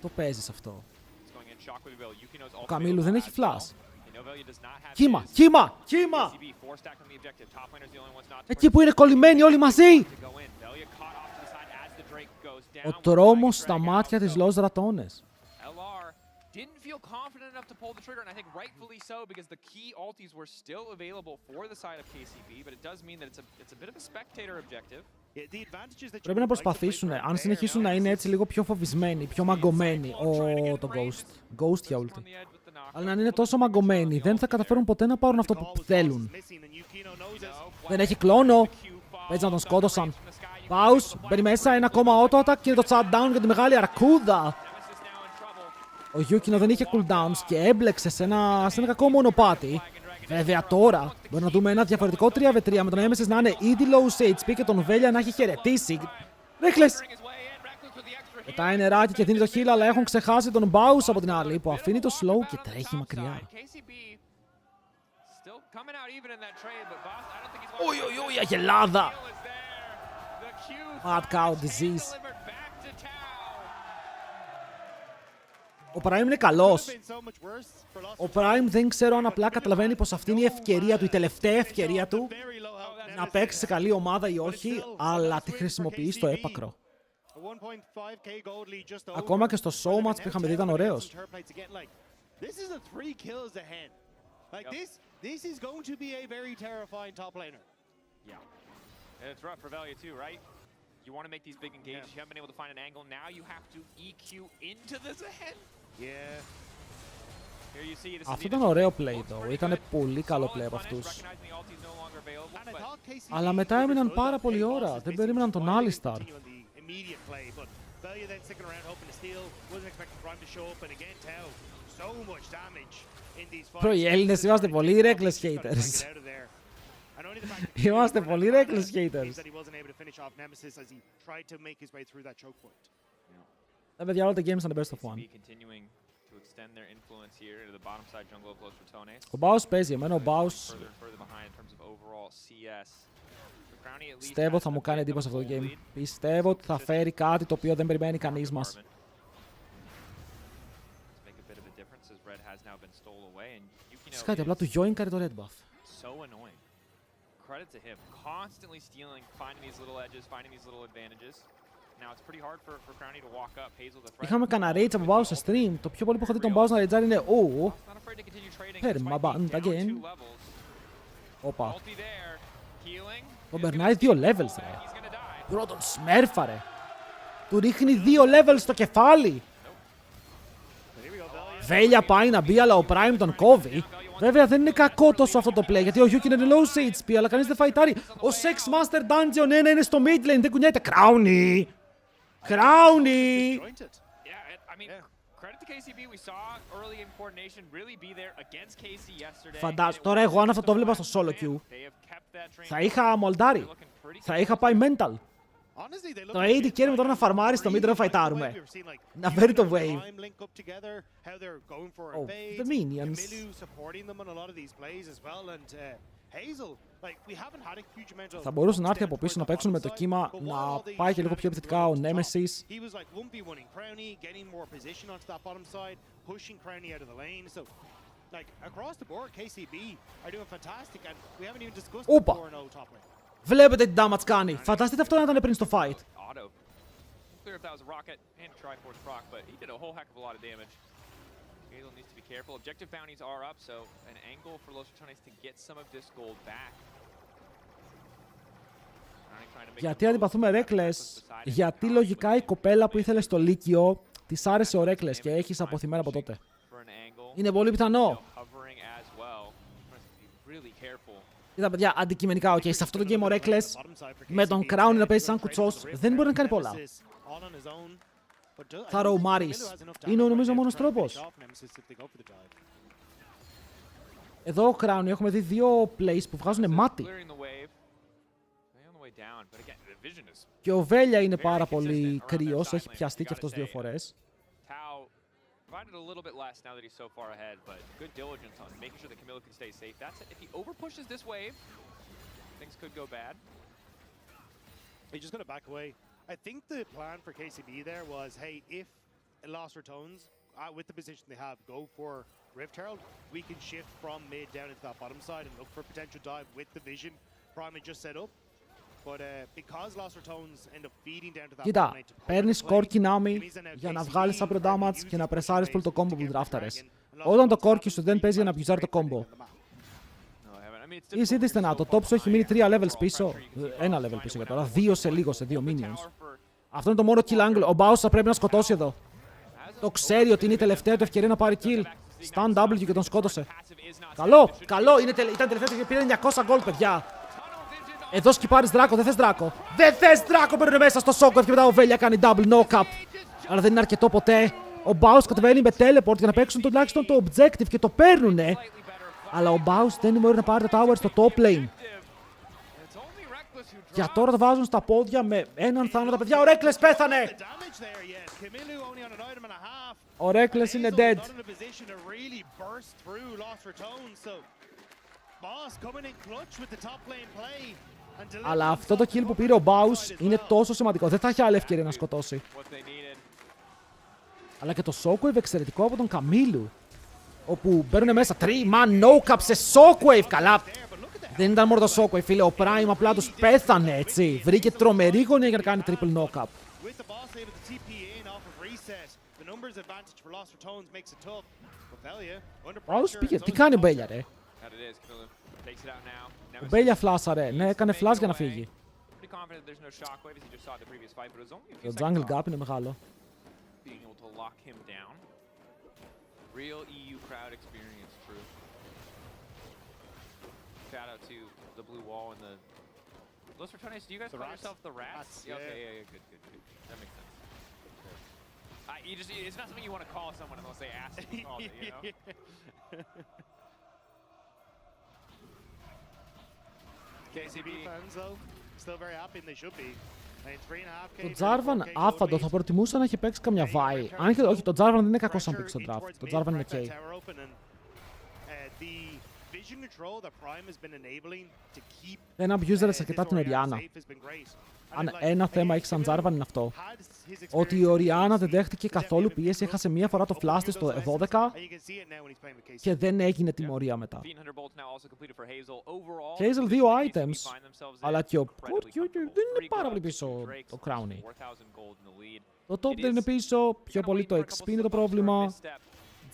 Το παίζεις αυτό. Ο Καμίλου δεν έχει flash. Κύμα, κύμα, κύμα! Εκεί που είναι κολλημένοι όλοι μαζί! Ο τρόμος στα μάτια της Los Ratones. Didn't feel confident enough to pull the trigger, and I think rightfully so, because the key ultis were still available for the side of KCB, but it does mean that it's a bit of a spectator objective. Πρέπει να προσπαθήσουν, αν συνεχίσουν να είναι έτσι λίγο πιο φοβισμένοι, πιο μαγκωμένοι, το Ghost για ulti. Αλλά αν είναι τόσο μαγκωμένοι, δεν θα καταφέρουν ποτέ να πάρουν αυτό που θέλουν. Δεν έχει κλόνο, έτσι να τον σκότωσαν. Baus, μπαίνει μέσα, ένα ακόμα auto attack και είναι το shutdown για τη μεγάλη αρκούδα. Ο Yukino δεν είχε cooldowns και έμπλεξε σε ένα κακό μονοπάτι. Βέβαια τώρα μπορεί να δούμε ένα διαφορετικό 3v3 με τον Nemesis να είναι ήδη low σε HP και τον Velia να έχει χαιρετήσει. Reckless! Πετάει νεράκι και δίνει το heal, αλλά έχουν ξεχάσει τον Baus από την άλλη που αφήνει το slow και τρέχει μακριά. Oi, αγελάδα! Mad cow disease. Ο Prime είναι καλός. Ο Prime δεν ξέρω αν απλά καταλαβαίνει πως αυτή είναι η ευκαιρία του, η τελευταία ευκαιρία του να παίξει σε καλή ομάδα ή όχι, αλλά τη χρησιμοποιεί στο έπακρο. Ακόμα και στο showmatch που είχαμε δει ήταν ωραίος. You want to make these big engages, you haven't been able to find an angle, now you have to EQ into this ahead. Αυτό ήταν ωραίο play though, ήταν πολύ καλό play από αυτούς. Αλλά μετά έμειναν πάρα πολλή ώρα, δεν περίμεναν τον Alistar. Οι Έλληνες είμαστε πολύ reckless haters. Είμαστε πολύ reckless haters. Τα παιδιά όλα τα games ήταν best of one. Ο Baus παίζει, εμένα ο Baus πιστεύω θα μου κάνει εντύπωση αυτό το game. Πιστεύω ότι θα φέρει κάτι το οποίο δεν περιμένει κανείς μας. Κάτι απλά του γιόινκαρε το red buff. Credit to him, constantly stealing, finding these little edges, finding these little advantages. Now it's pretty hard for Crowney to walk up. Hazel the threat. Είχαμε κανένα rage από Baus σε stream. Το πιο πολύ που έχω δει τον Baus να rageάρει είναι Perma band again. Όπα. Τον περνάει 2 levels ρε. Πρώτον σμέρφα ρε. Του ρίχνει 2 levels στο κεφάλι. Βέλια πάει να μπει, αλλά ο Prime τον κόβει. Βέβαια δεν είναι κακό τόσο αυτό το play, γιατί ο Yuki είναι low σε HP, αλλά κανείς δεν φαϊτάρει. Ο Sex Master Dungeon 1 είναι στο mid lane, δεν κουνιέται. Crowny! Crowny! Φαντάζομαι, τώρα εγώ αν αυτό το βλέπα στο solo queue, θα είχα μολτάρει. Θα είχα πάει mental. Το AD κέρουμε τώρα να φαρμάρει στο mid, να φαϊτάρουμε. Να φέρει το wave. Oh, the minions. Θα μπορούσε να έρθει από πίσω να παίξουν με το κύμα, να πάει και λίγο πιο επιθετικά ο Nemesis. Ούπα! Βλέπετε τι damage κάνει. Φανταστείτε αυτό να ήταν πριν στο fight. Γιατί αντιπαθούμε Reckless? Γιατί λογικά η κοπέλα που ήθελε στο Λύκειο της άρεσε ο Reckless και έχεις από ΣΗΜΕΡΑ από τότε. Είναι πολύ πιθανό. Κοίτα παιδιά, αντικειμενικά, σε αυτό το game ο Reckless με τον Crown να παίζει σαν κουτσός δεν μπορεί να κάνει πολλά. Θα ροουμάρεις. Είναι νομίζω ο μόνος τρόπος. Εδώ ο Crown έχουμε δει 2 plays που βγάζουν μάτι. Και ο Βέλια είναι πάρα πολύ κρύος, έχει πιαστεί και αυτός 2 φορές. Provided a little bit less now that he's so far ahead, but good diligence on making sure that Camilo can stay safe. That's it. If he overpushes this wave, things could go bad. He's just going to back away. I think the plan for KCB there was, hey, if Lost Retones, with the position they have, go for Rift Herald, we can shift from mid down into that bottom side and look for potential dive with the vision Prime had just set up. But because Lost Retones end up feeding down to that. Κοίτα, παίρνεις κόρκι άμυ για να βγάλεις upper damage και να πρεσάρεις πολύ το combo που δράφταρες. Όταν το κόρκι σου δεν παίζει για να πιουζάρει το combo. Είσαι ήδη στενά, το top σου έχει μείνει 3 levels πίσω. 1 level πίσω για τώρα, 2 σε λίγο, σε 2 minions. Αυτό είναι το μόνο kill angle. Ο Baus θα πρέπει να σκοτώσει εδώ. Το ξέρει ότι είναι η τελευταία του ευκαιρία να πάρει kill. Stun W και τον σκότωσε. Καλό, καλό, ήταν τελευταία του και πήρε 900 gold, παιδιά. Εδώ σκυπάρεις Δράκο, δεν θες Δράκο. Δεν θες Δράκο, μπαίνουν μέσα στο Shockwave και μετά ο Βέλια κάνει double knock-up. Αλλά δεν είναι αρκετό ποτέ. Ο Baus κατεβαίνει με teleport για να παίξουν τουλάχιστον το objective και το παίρνουνε. Αλλά ο Baus δεν μπορεί να πάρει το tower στο top lane. Για τώρα το βάζουν στα πόδια με έναν θάνατο. Παιδιά, ο Reckless πέθανε! Ο Reckless είναι dead. Αλλά αυτό το kill που πήρε ο Baus είναι τόσο σημαντικό. Δεν θα έχει άλλη ευκαιρία να σκοτώσει. Αλλά και το Shockwave εξαιρετικό από τον Καμίλου. Όπου μπαίνουν μέσα 3-man no-cap σε Shockwave. Καλά. Δεν ήταν μόνο το Shockwave, φίλε. Ο Prime απλά τους πέθανε, έτσι. Βρήκε τρομερή γωνία για να κάνει triple knock-up. Baus πήγε. Τι κάνει ο Μπέλια, ρε. Ο Μπέλια φλάσαρε. Ναι, έκανε flash για να φύγει. Το jungle gap είναι μεγάλο. Real EU crowd experience, true. Shout out to the blue wall and the... Los Ratones, do you guys call yourself the Rats? Yeah, okay, yeah, good. That makes sense. It's not something you want to call someone unless they ask you to call it, you know? KCB fans, though, still very happy and they should be. Το Jarvan άφαντο θα προτιμούσα να έχει παίξει καμιά Vi. Αν και όχι, το Jarvan δεν είναι κακό σαν παίξει στο draft. Το Jarvan είναι ok. Δεν abuser αρκετά την Orianna. Αν ένα θέμα έχει σαν Jarvan είναι αυτό. Ότι η Orianna δεν δέχτηκε καθόλου πίεση, έχασε μία φορά το flash της στο 12 και δεν έγινε τιμωρία μετά. Hazel 2 items, αλλά και ο Korki δεν είναι πάρα πολύ πίσω το Crowny. Το top δεν είναι πίσω, πιο πολύ το XP είναι το πρόβλημα.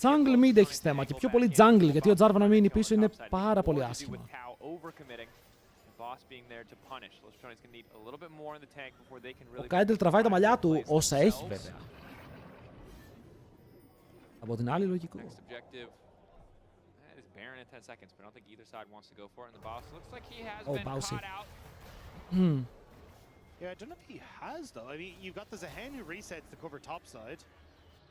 Jungle mid έχει θέμα και πιο πολύ jungle, γιατί ο Jarvan να μείνει πίσω είναι πάρα πολύ άσχημα. Ο Κάιντελ τραβάει τα μαλλιά του όσα έχει βέβαια. Από την άλλη λογικό. Oh, Bowsy. Yeah, I don't know if he has though. I mean, you've got the Zahen who resets to cover top side.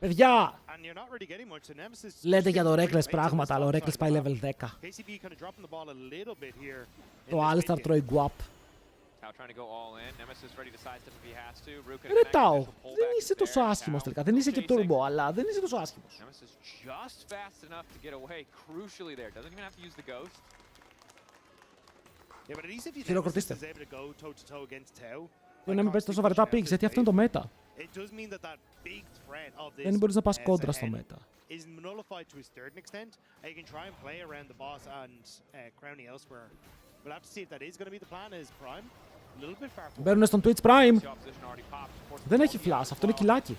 Παιδιά! And you're not really getting much. The Nemesis. Λέτε για το Reckless πράγματα, αλλά ο Reckless πάει level 10. KCB kind of dropping the ball a little bit here. Το Alistar τρώει guap. Ρε Τάο, δεν είσαι τόσο άσχημος τελικά. Δεν είσαι και turbo, αλλά δεν είσαι τόσο άσχημος. Χειροκροτήστε. Και να μην παίζει τόσο βαρετά picks, γιατί αυτό είναι το meta. Δεν μπορείς να πας κόντρα στο meta. Μπαίνουνε στον Twitch Prime. Δεν έχει flash, αυτό είναι κιλάκι.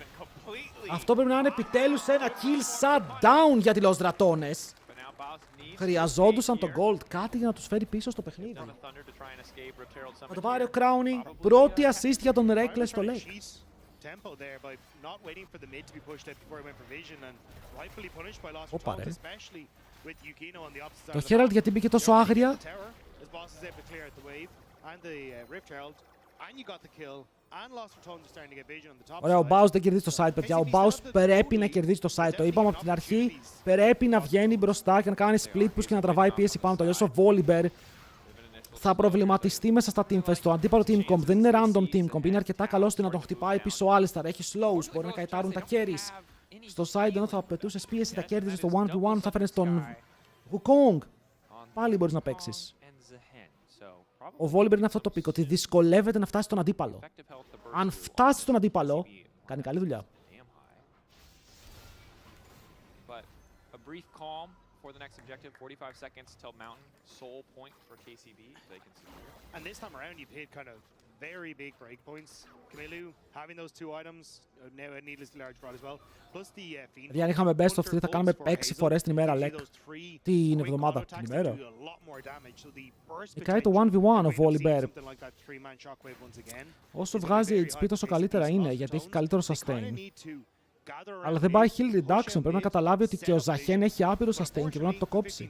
Αυτό πρέπει να είναι επιτέλους ένα kill shutdown για τη Los Dratones. Χρειαζόντουσαν το gold, κάτι για να τους φέρει πίσω στο παιχνίδι. Θα το πάρει ο Crowny, πρώτη assist για τον Reckless στο LEC. Όπα ρε. Το Herald γιατί μπήκε τόσο άγρια. Ωραία, ο Baus δεν κερδίζει το side, παιδιά. Ο Baus πρέπει να κερδίσει το side. Το είπαμε από την αρχή. Πρέπει να βγαίνει μπροστά και να κάνει split push και να τραβάει πίεση πάνω. Το αλλιώς ο Volibear θα προβληματιστεί μέσα στα teamfights. Το αντίπαλο team comp δεν είναι random team comp. Είναι αρκετά καλό ώστε να τον χτυπάει πίσω ο Alistar. Έχει slows, μπορεί να καετάρουν τα carries. Στο side ενώ θα απαιτούσε πίεση, τα κέρδιζε στο 1v1, θα φέρνει τον Wukong. Πάλι μπορεί να παίξει. Ο Volibear είναι αυτό το πικ, ότι δυσκολεύεται να φτάσει στον αντίπαλο. Αν φτάσει στον αντίπαλο, κάνει καλή δουλειά. For the next objective, 45 seconds till Mountain, sole point for KCB, they can secure. And this time around, you've hit kind of very big breakpoints. Camilo having those two items, now a needlessly large fraud as well. Plus the Fiend. Δηλαδή, αν είχαμε best of 3, θα κάνουμε 6 φορές την ημέρα LEC. Την εβδομάδα, την ημέρα. Νικάει το 1v1 ο Volibear. Όσο βγάζει HP, τόσο καλύτερα είναι, γιατί έχει καλύτερο sustain. Αλλά δεν πάει heal reduction, πρέπει να καταλάβει ότι και ο Zahen έχει άπειρο sustain και πρέπει να το κόψει.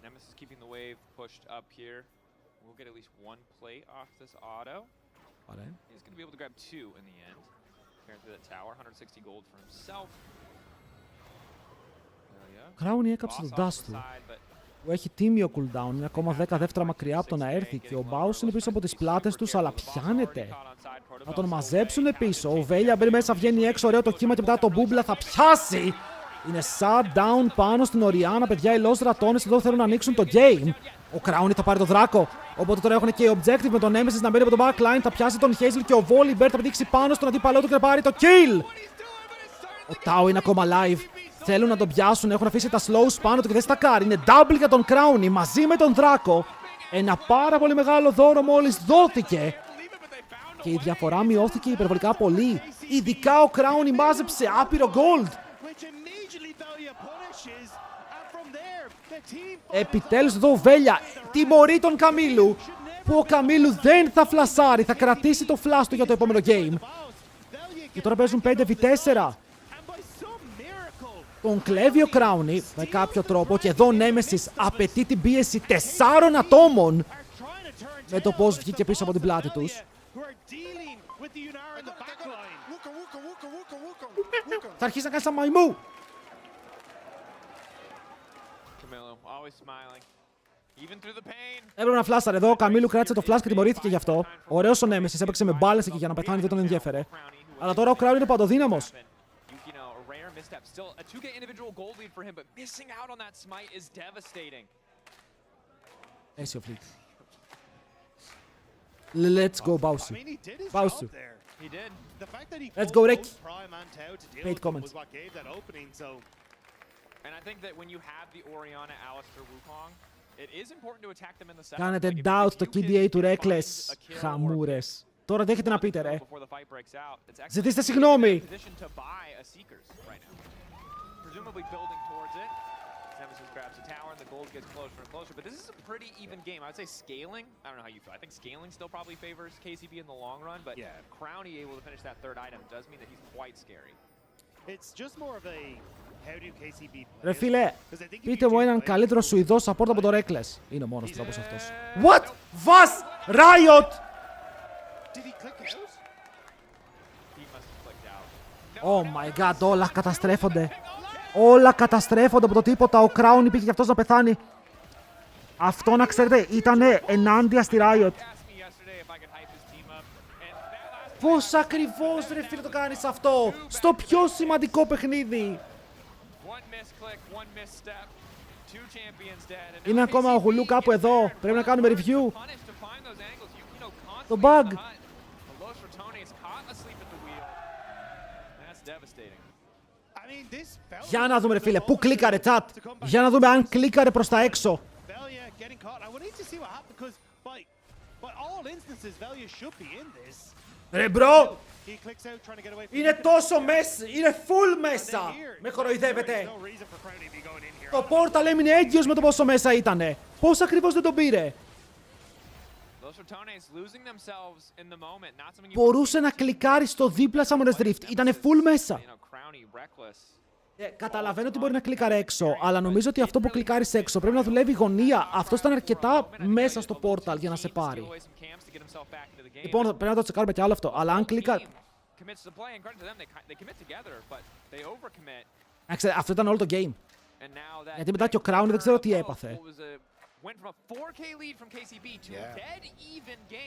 Nemesis keeping the wave pushed up here. We'll get at least one plate off this auto. He's going to be able to grab 2 in the end. Carrying through that tower, 160 gold for himself. Crowny έκαψε τον dash του, που έχει τίμιο cooldown, είναι ακόμα 10 δεύτερα μακριά από το να έρθει και ο Baus είναι πίσω από τις πλάτες τους, αλλά πιάνεται. Θα τον μαζέψουνε πίσω, ο Βέλια μπαίνει μέσα, βγαίνει έξω, ωραίο το κύμα και μετά το Μπούμπλα θα πιάσει. Είναι shutdown πάνω στην Οριάννα, παιδιά, οι Los Dratones εδώ θέλουν να ανοίξουν το game. Ο Crowny θα πάρει το δράκο, οπότε τώρα έχουν και objective με τον Nemesis να μπαίνει από το backline, θα πιάσει τον Hazel και ο Volibear θα πηδήξει πάνω στον αντίπαλό του και θα πάρει το kill. Ο Tao είναι ακόμα live. Θέλουν να τον πιάσουν, έχουν αφήσει τα slows πάνω του και δεν στακάρει. Είναι double για τον Crowny μαζί με τον Δράκο. Ένα πάρα πολύ μεγάλο δώρο μόλις δόθηκε. Και η διαφορά μειώθηκε υπερβολικά πολύ. Ειδικά ο Crowny μάζεψε άπειρο gold. Επιτέλους εδώ ο Βέλια τιμωρεί τον Καμίλου, που ο Καμίλου δεν θα φλασάρει, θα κρατήσει το flash του για το επόμενο game. Και τώρα παίζουν 5v4. Τον κλέβει ο Crowny με κάποιο τρόπο και εδώ ο Nemesis απαιτεί την πίεση 4 ατόμων με το πώς βγήκε πίσω από την πλάτη τους. Θα αρχίσει να κάνει σαν μαϊμού. Έπρεπε να φλάσαρε εδώ, ο Καμίλου κράτησε το flash και τιμωρήθηκε γι' αυτό. Ωραίος ο Nemesis, έπαιξε με μπάλες εκεί για να πεθάνει, δεν τον ενδιέφερε. Αλλά τώρα ο Crowny είναι παντοδύναμος. Still a 2k individual gold lead for him, but missing out on that smite is devastating. Ace of Fleet. Let's go, Bowsu. Bowsu. He did. Let's go, Rick. Paid comments. And I think that when you have the Orianna, Alistar, Wukong, it is important to attack them in the second. Κάνετε doubt το KDA του Reckless. Χαμούρες. Τώρα τι έχετε να πείτε, ρε? Ζητήστε συγγνώμη. Nemesis grabs a tower and the gold gets closer and closer, but this is a pretty even game. I would say scaling, I don't know how you feel, I think scaling still probably favors KCB in the long run, but yeah, Crowny able to finish that third item does mean that he's quite scary. It's just more of a how do KCB play. Ρε φίλε, πείτε μου έναν καλύτερο Σουηδό support από το Reckless. Είναι ο μόνος τρόπος αυτός. What? Was? Riot! Did he click out? He must have clicked out. Oh my god, όλα καταστρέφονται. Όλα καταστρέφονται από το τίποτα. Ο Crown πήγε και αυτός να πεθάνει. Αυτό να ξέρετε ήταν ενάντια στη Riot. Πώς ακριβώς ρε φίλε το κάνεις αυτό στο πιο σημαντικό παιχνίδι. Είναι ακόμα ο Γουλού κάπου εδώ. Πρέπει να κάνουμε review. Το bug. Για να δούμε ρε φίλε, πού κλίκαρε chat. Για να δούμε αν κλίκαρε προς τα έξω. Ρε μπρο, είναι τόσο μέσα, είναι full μέσα. Με κοροϊδεύετε. Το Portal έμεινε έγκυος με το πόσο μέσα ήτανε. Πώς ακριβώς δεν τον πήρε. Μπορούσε να κλικάρει στο δίπλα Summoner's Rift. Ήτανε full μέσα. Καταλαβαίνω ότι μπορεί να κλικάρει έξω, αλλά νομίζω ότι αυτό που κλικάρει έξω πρέπει να δουλεύει γωνία. Αυτό ήταν αρκετά μέσα στο Portal για να σε πάρει. Λοιπόν, πρέπει να το τσεκάρουμε κι άλλο αυτό. Αλλά αν κλικάρει. Αυτό ήταν όλο το game. Γιατί μετά και ο Crown δεν ξέρω τι έπαθε.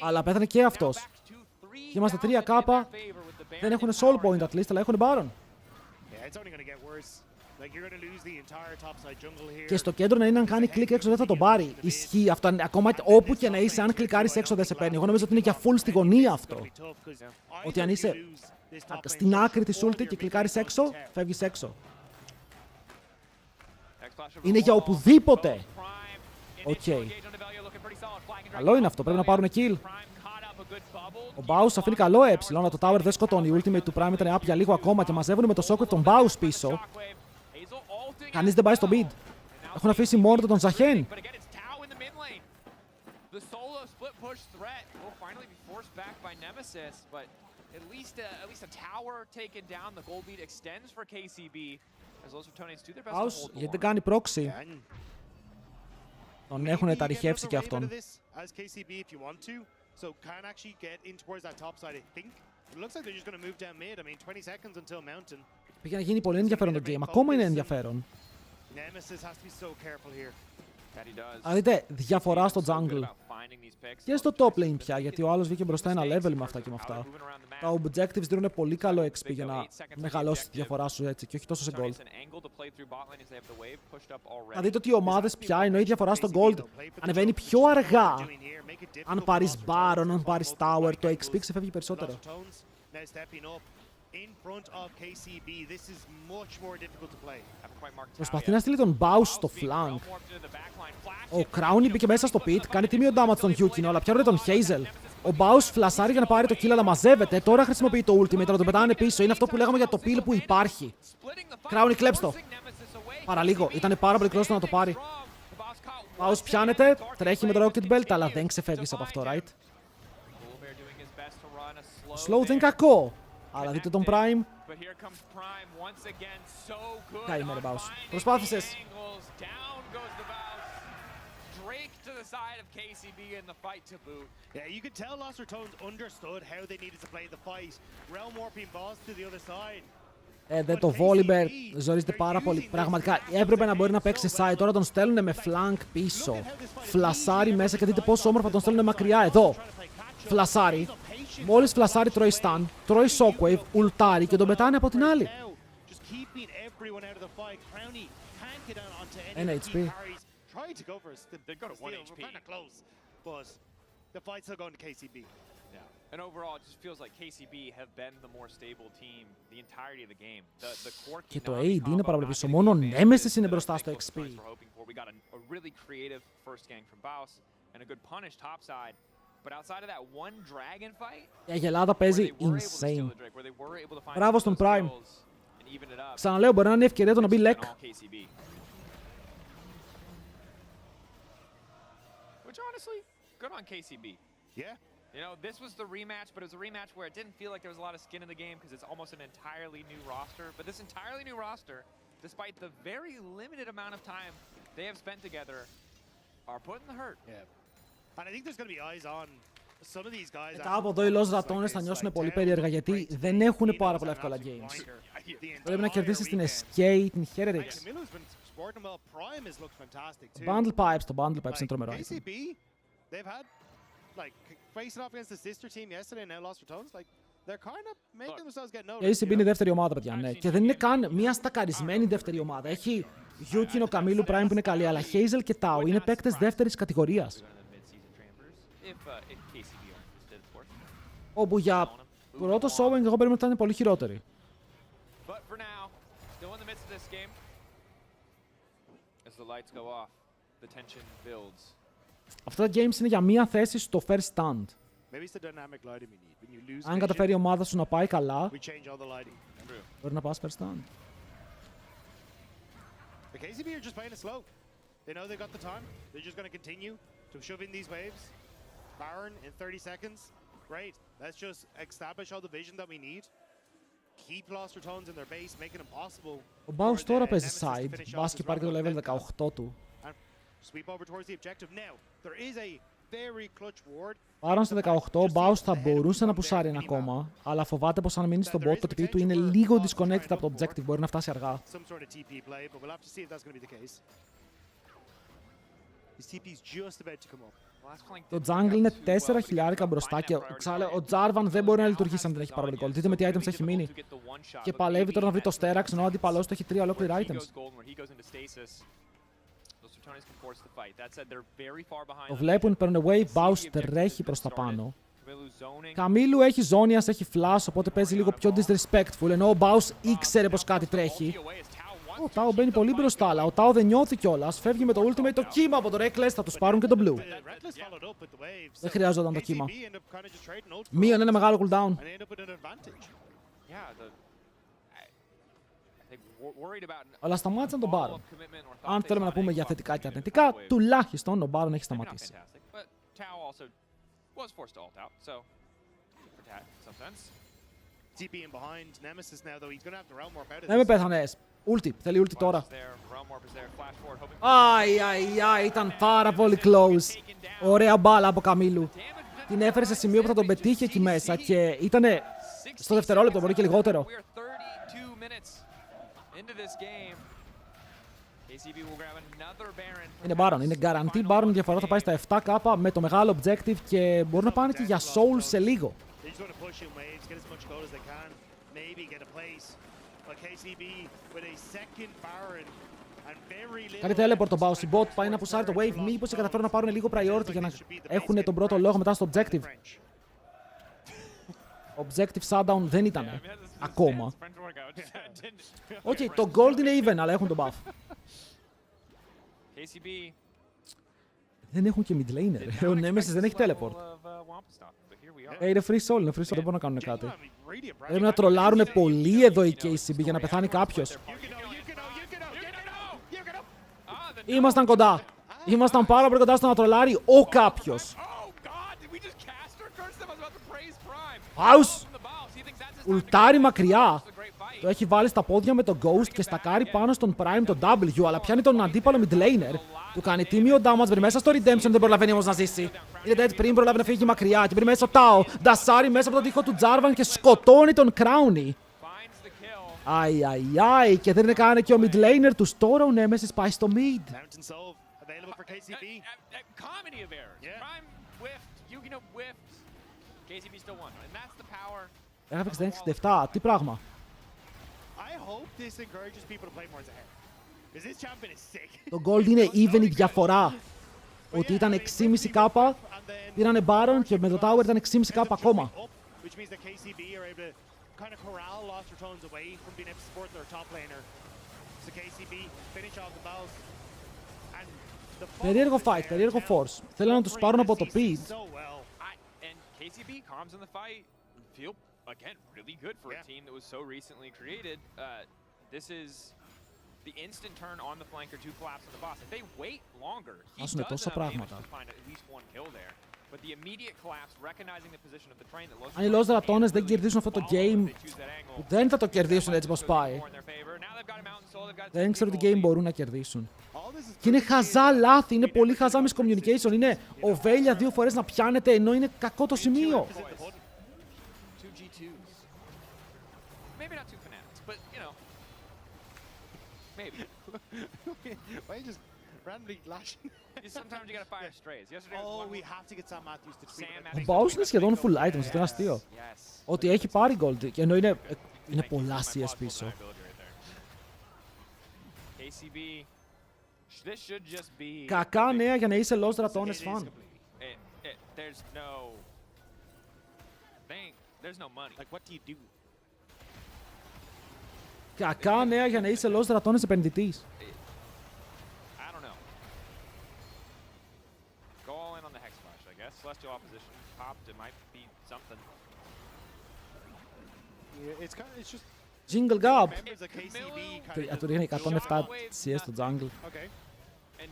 Αλλά πέθανε και αυτός. Και είμαστε 3K. Δεν έχουν soul point at least, αλλά έχουν Baron. Και στο κέντρο να είναι αν κάνει κλικ έξω δεν θα τον πάρει. Ισχύει αυτό. Ακόμα όπου και να είσαι, αν κλικάρεις έξω δεν σε παίρνει. Εγώ νομίζω ότι είναι για full στη γωνία αυτό. Ότι αν είσαι στην άκρη της ulti και κλικάρεις έξω, φεύγεις έξω. Είναι για οπουδήποτε. Οκ. Καλό είναι αυτό. Πρέπει να πάρουν kill. Ο Baus αφήνει καλό αλλά το tower δεν σκοτώνει. Η ultimate του Prime ήταν άπια λίγο ακόμα και μαζεύουν με το shockwave τον Baus πίσω. Κανείς δεν πάει στο mid. Έχουν αφήσει μόνο τον Zahen. Baus γιατί δεν κάνει proxy. Τον έχουν ταριχεύσει και αυτόν. So can actually get in towards that top side, I think. It looks like they're just going to move down mid. I mean, 20 seconds until mountain. Πήγε να γίνει πολύ ενδιαφέρον το game. Ακόμα είναι ενδιαφέρον. Nemesis has to be so careful here. Αν δείτε, διαφορά στο jungle. Και στο top lane πια, γιατί ο άλλος βγήκε μπροστά ένα level με αυτά και με αυτά. Τα objectives δίνουν πολύ καλό XP για να μεγαλώσει τη διαφορά σου έτσι και όχι τόσο σε gold. Να δείτε ότι οι ομάδες πια, ενώ η διαφορά στο gold ανεβαίνει πιο αργά. Αν πάρεις Baron, αν πάρεις Tower, το XP ξεφεύγει περισσότερο. Προσπαθεί να στείλει τον Baus στο flank. Ο Crown μπήκε μέσα στο pit, κάνει τίμιο damage στον Yukino, αλλά πιάνουν τον Hazel. Ο Baus φλασάρει για να πάρει το kill, αλλά μαζεύεται. Τώρα χρησιμοποιεί το ultimate, αλλά τον πετάνε πίσω. Είναι αυτό που λέγαμε για το peel που υπάρχει. Crown, κλέψ' το. Παραλίγο, ήταν πάρα πολύ close να το πάρει. Baus πιάνεται, τρέχει με το Rocket Belt, αλλά δεν ξεφεύγεις από αυτό, right? Slow δεν είναι κακό. Αλλά δείτε τον Prime. Καημένε Baus. Προσπάθησες. Yeah, you could tell Lost Tones understood how they needed to play the fight. Realm warping boss to the other side. Δεν το Volibear ζορίζεται πάρα πολύ. Πραγματικά έπρεπε να μπορεί να παίξει side. Τώρα τον στέλνουν με flank πίσω. Φλασάρι μέσα και δείτε πόσο όμορφα τον στέλνουν μακριά. Εδώ. Φλασάρι. Μόλις φλασάρι τρώει stun, τρώει shockwave, ουλτάρι και τον πετάνε από την άλλη. Ένα HP. And overall, it just feels like KCB have been the more stable team the entirety of the game. The core και το AD είναι πάρα πολύ πίσω. Μόνο ο Nemesis είναι μπροστά στο XP. We got a really creative first gang from Baus and a good punish topside. Η Αγελάδα παίζει insane. Μπράβο στον Prime. Ξαναλέω, μπορεί να είναι η ευκαιρία του να μπει LEC. Which honestly, good on KCB. Yeah. You know, this was the rematch, but it was a rematch where it didn't feel like there was a lot of skin in the game because it's almost an entirely new roster. But this entirely new roster, despite the very limited amount of time they have spent together, are putting the hurt. Yeah. And I think there's going to be eyes on some of these guys. Μετά από εδώ οι Los Ratones θα νιώσουν πολύ περίεργα γιατί δεν έχουν πάρα πολλά εύκολα games. Πρέπει να κερδίσεις την SK, την Heretics. Το Bundle Pipes, το Bundle Pipes είναι τρομερό. KCB, they've had, like, facing off against the sister team yesterday and now Los Ratones, like, they're kind of making themselves get noticed. Η KCB είναι η δεύτερη ομάδα, παιδιά, ναι. Και δεν είναι καν μια στακαρισμένη δεύτερη ομάδα. Έχει Yukino, Camilo, Prime που είναι καλή, αλλά Hazel και Tao είναι παίκτες δεύτερης κατηγορίας. Όπου για πρώτο showing εγώ περίμενα ότι θα είναι πολύ χειρότεροι. Αυτά τα games είναι για μία θέση στο first stand. Αν καταφέρει η ομάδα σου να πάει καλά, μπορεί να πας first stand. The KCB are just playing it slow. They know they've got the time. They're just going to continue to shove in these waves. Baron in 30 seconds. Great. Let's just establish all the vision that we need. Keep Lost Ratones in their base, make it impossible. Ο Baus τώρα παίζει side. Μπας και πάρει και το level 18 του. Sweep over towards the objective. Now, there is a very clutch ward. Πάραν στο 18, ο Baus θα μπορούσε να πουσάρει ένα ακόμα, αλλά φοβάται πως αν μείνει στον bot το TP του είναι λίγο disconnected από το objective, μπορεί να φτάσει αργά. Το jungle είναι 4.000 μπροστά και ο Jarvan δεν μπορεί να λειτουργήσει αν δεν έχει παραβολικό. Δείτε με τι items έχει μείνει. Και παλεύει τώρα να βρει το Sterax, ενώ ο αντίπαλός του έχει 3 ολόκληρα items. Το βλέπουν, παίρνουν away, Baus τρέχει προς τα πάνω. Καμίλου έχει Zonias, έχει flash, οπότε παίζει λίγο πιο disrespectful, ενώ ο Baus ήξερε πως κάτι τρέχει. Ο Tao μπαίνει πολύ μπροστά, αλλά ο Tao δεν νιώθει κιόλας. Φεύγει με το ultimate, το κύμα από το Reckless, θα τους πάρουν και το blue. Δεν χρειάζονταν το κύμα. Μείον ένα μεγάλο cooldown. Αλλά σταμάτησαν τον Baron. Αν θέλουμε να πούμε για θετικά και αρνητικά, τουλάχιστον ο Baron έχει σταματήσει. Δεν με πέθανες. Ulti, θέλει ulti τώρα. Αϊ, ήταν πάρα πολύ close. Ωραία μπάλα από Καμίλου. Την έφερε σε σημείο που θα τον πετύχει εκεί μέσα και ήτανε στο δευτερόλεπτο, μπορεί και λιγότερο. Είναι Baron, είναι guarantee Baron, διαφορά θα πάει στα 7k με το μεγάλο objective και μπορούν να πάνε και για soul σε λίγο. Κάνει teleport το Baus, η bot πάει να πουσάρει το wave, μήπως και καταφέρουν να πάρουν λίγο priority για να έχουν τον πρώτο λόγο μετά στο objective. Objective shutdown δεν ήταν ακόμα. Οκ, το gold είναι even, αλλά έχουν τον buff. Δεν έχουν και mid laner. Ο Nemesis δεν έχει teleport. Είναι free soul, δεν μπορούν να κάνουν κάτι. Πρέπει να τρολάρουν πολύ εδώ οι KCB για να πεθάνει κάποιος. Ήμασταν κοντά. Ήμασταν πάρα πολύ κοντά στο να τρολάρει ο κάποιος. Baus! Ουλτάρει μακριά. Το έχει βάλει στα πόδια με τον Ghost και στακάρει πάνω στον Prime τον W, αλλά πιάνει τον αντίπαλο mid laner. Του κάνει τίμιο damage, μέσα στο Redemption, δεν προλαβαίνει όμως να ζήσει. Είναι dead πριν προλάβει να φύγει μακριά και πριν μέσα στο Tao. Ντασάρει μέσα από τον τοίχο του Jarvan και σκοτώνει τον Crowny. Αϊ, και δεν έκανε και ο mid laner του. Τώρα ο Nemesis πάει στο mid. Έγραφε 67, τι πράγμα. Το gold είναι even η διαφορά. Ότι ήταν 6,5k, πήρανε Baron και με το Tower ήταν 6,5k ακόμα. Περίεργο fight, περίεργο force. Θέλω να τους πάρουν από το pit. KCB comms in the fight feel, again, really good for a team that was so recently created. This is the instant turn on the flanker to collapse on the boss. If they wait longer, he does have managed to find at least one kill there. But the immediate collapse, recognizing the position of the train that Αν οι Lost Ratones δεν κερδίσουν αυτό το game, δεν θα το κερδίσουν έτσι πως πάει. Δεν ξέρω τι game μπορούν να κερδίσουν. Και είναι χαζά λάθη, είναι πολύ χαζά miscommunication. Είναι ο Βέλια 2 φορές να πιάνεται ενώ είναι κακό το σημείο. Maybe not two Fnatics, but you know, maybe. Why are you just randomly lashing? Sometimes you gotta fire strays. Yesterday was Oh, we have to get Sam Matthews to tweet. Ο Baus είναι σχεδόν full items, αυτό είναι αστείο. Ότι έχει πάρει gold, και ενώ είναι πολλά CS πίσω. KCB, this should just be. Κακά νέα για να είσαι Lost Ratones fan. There's no money. Like, what do you do? Κακά νέα για να είσαι Lost Ratones επενδυτής. I don't know. Go all in on the Hex Flash, I guess. Celestial opposition popped. It might be something. Yeah, it's just. Jingle Gab. Του ρίχνει 107 CS στο jungle.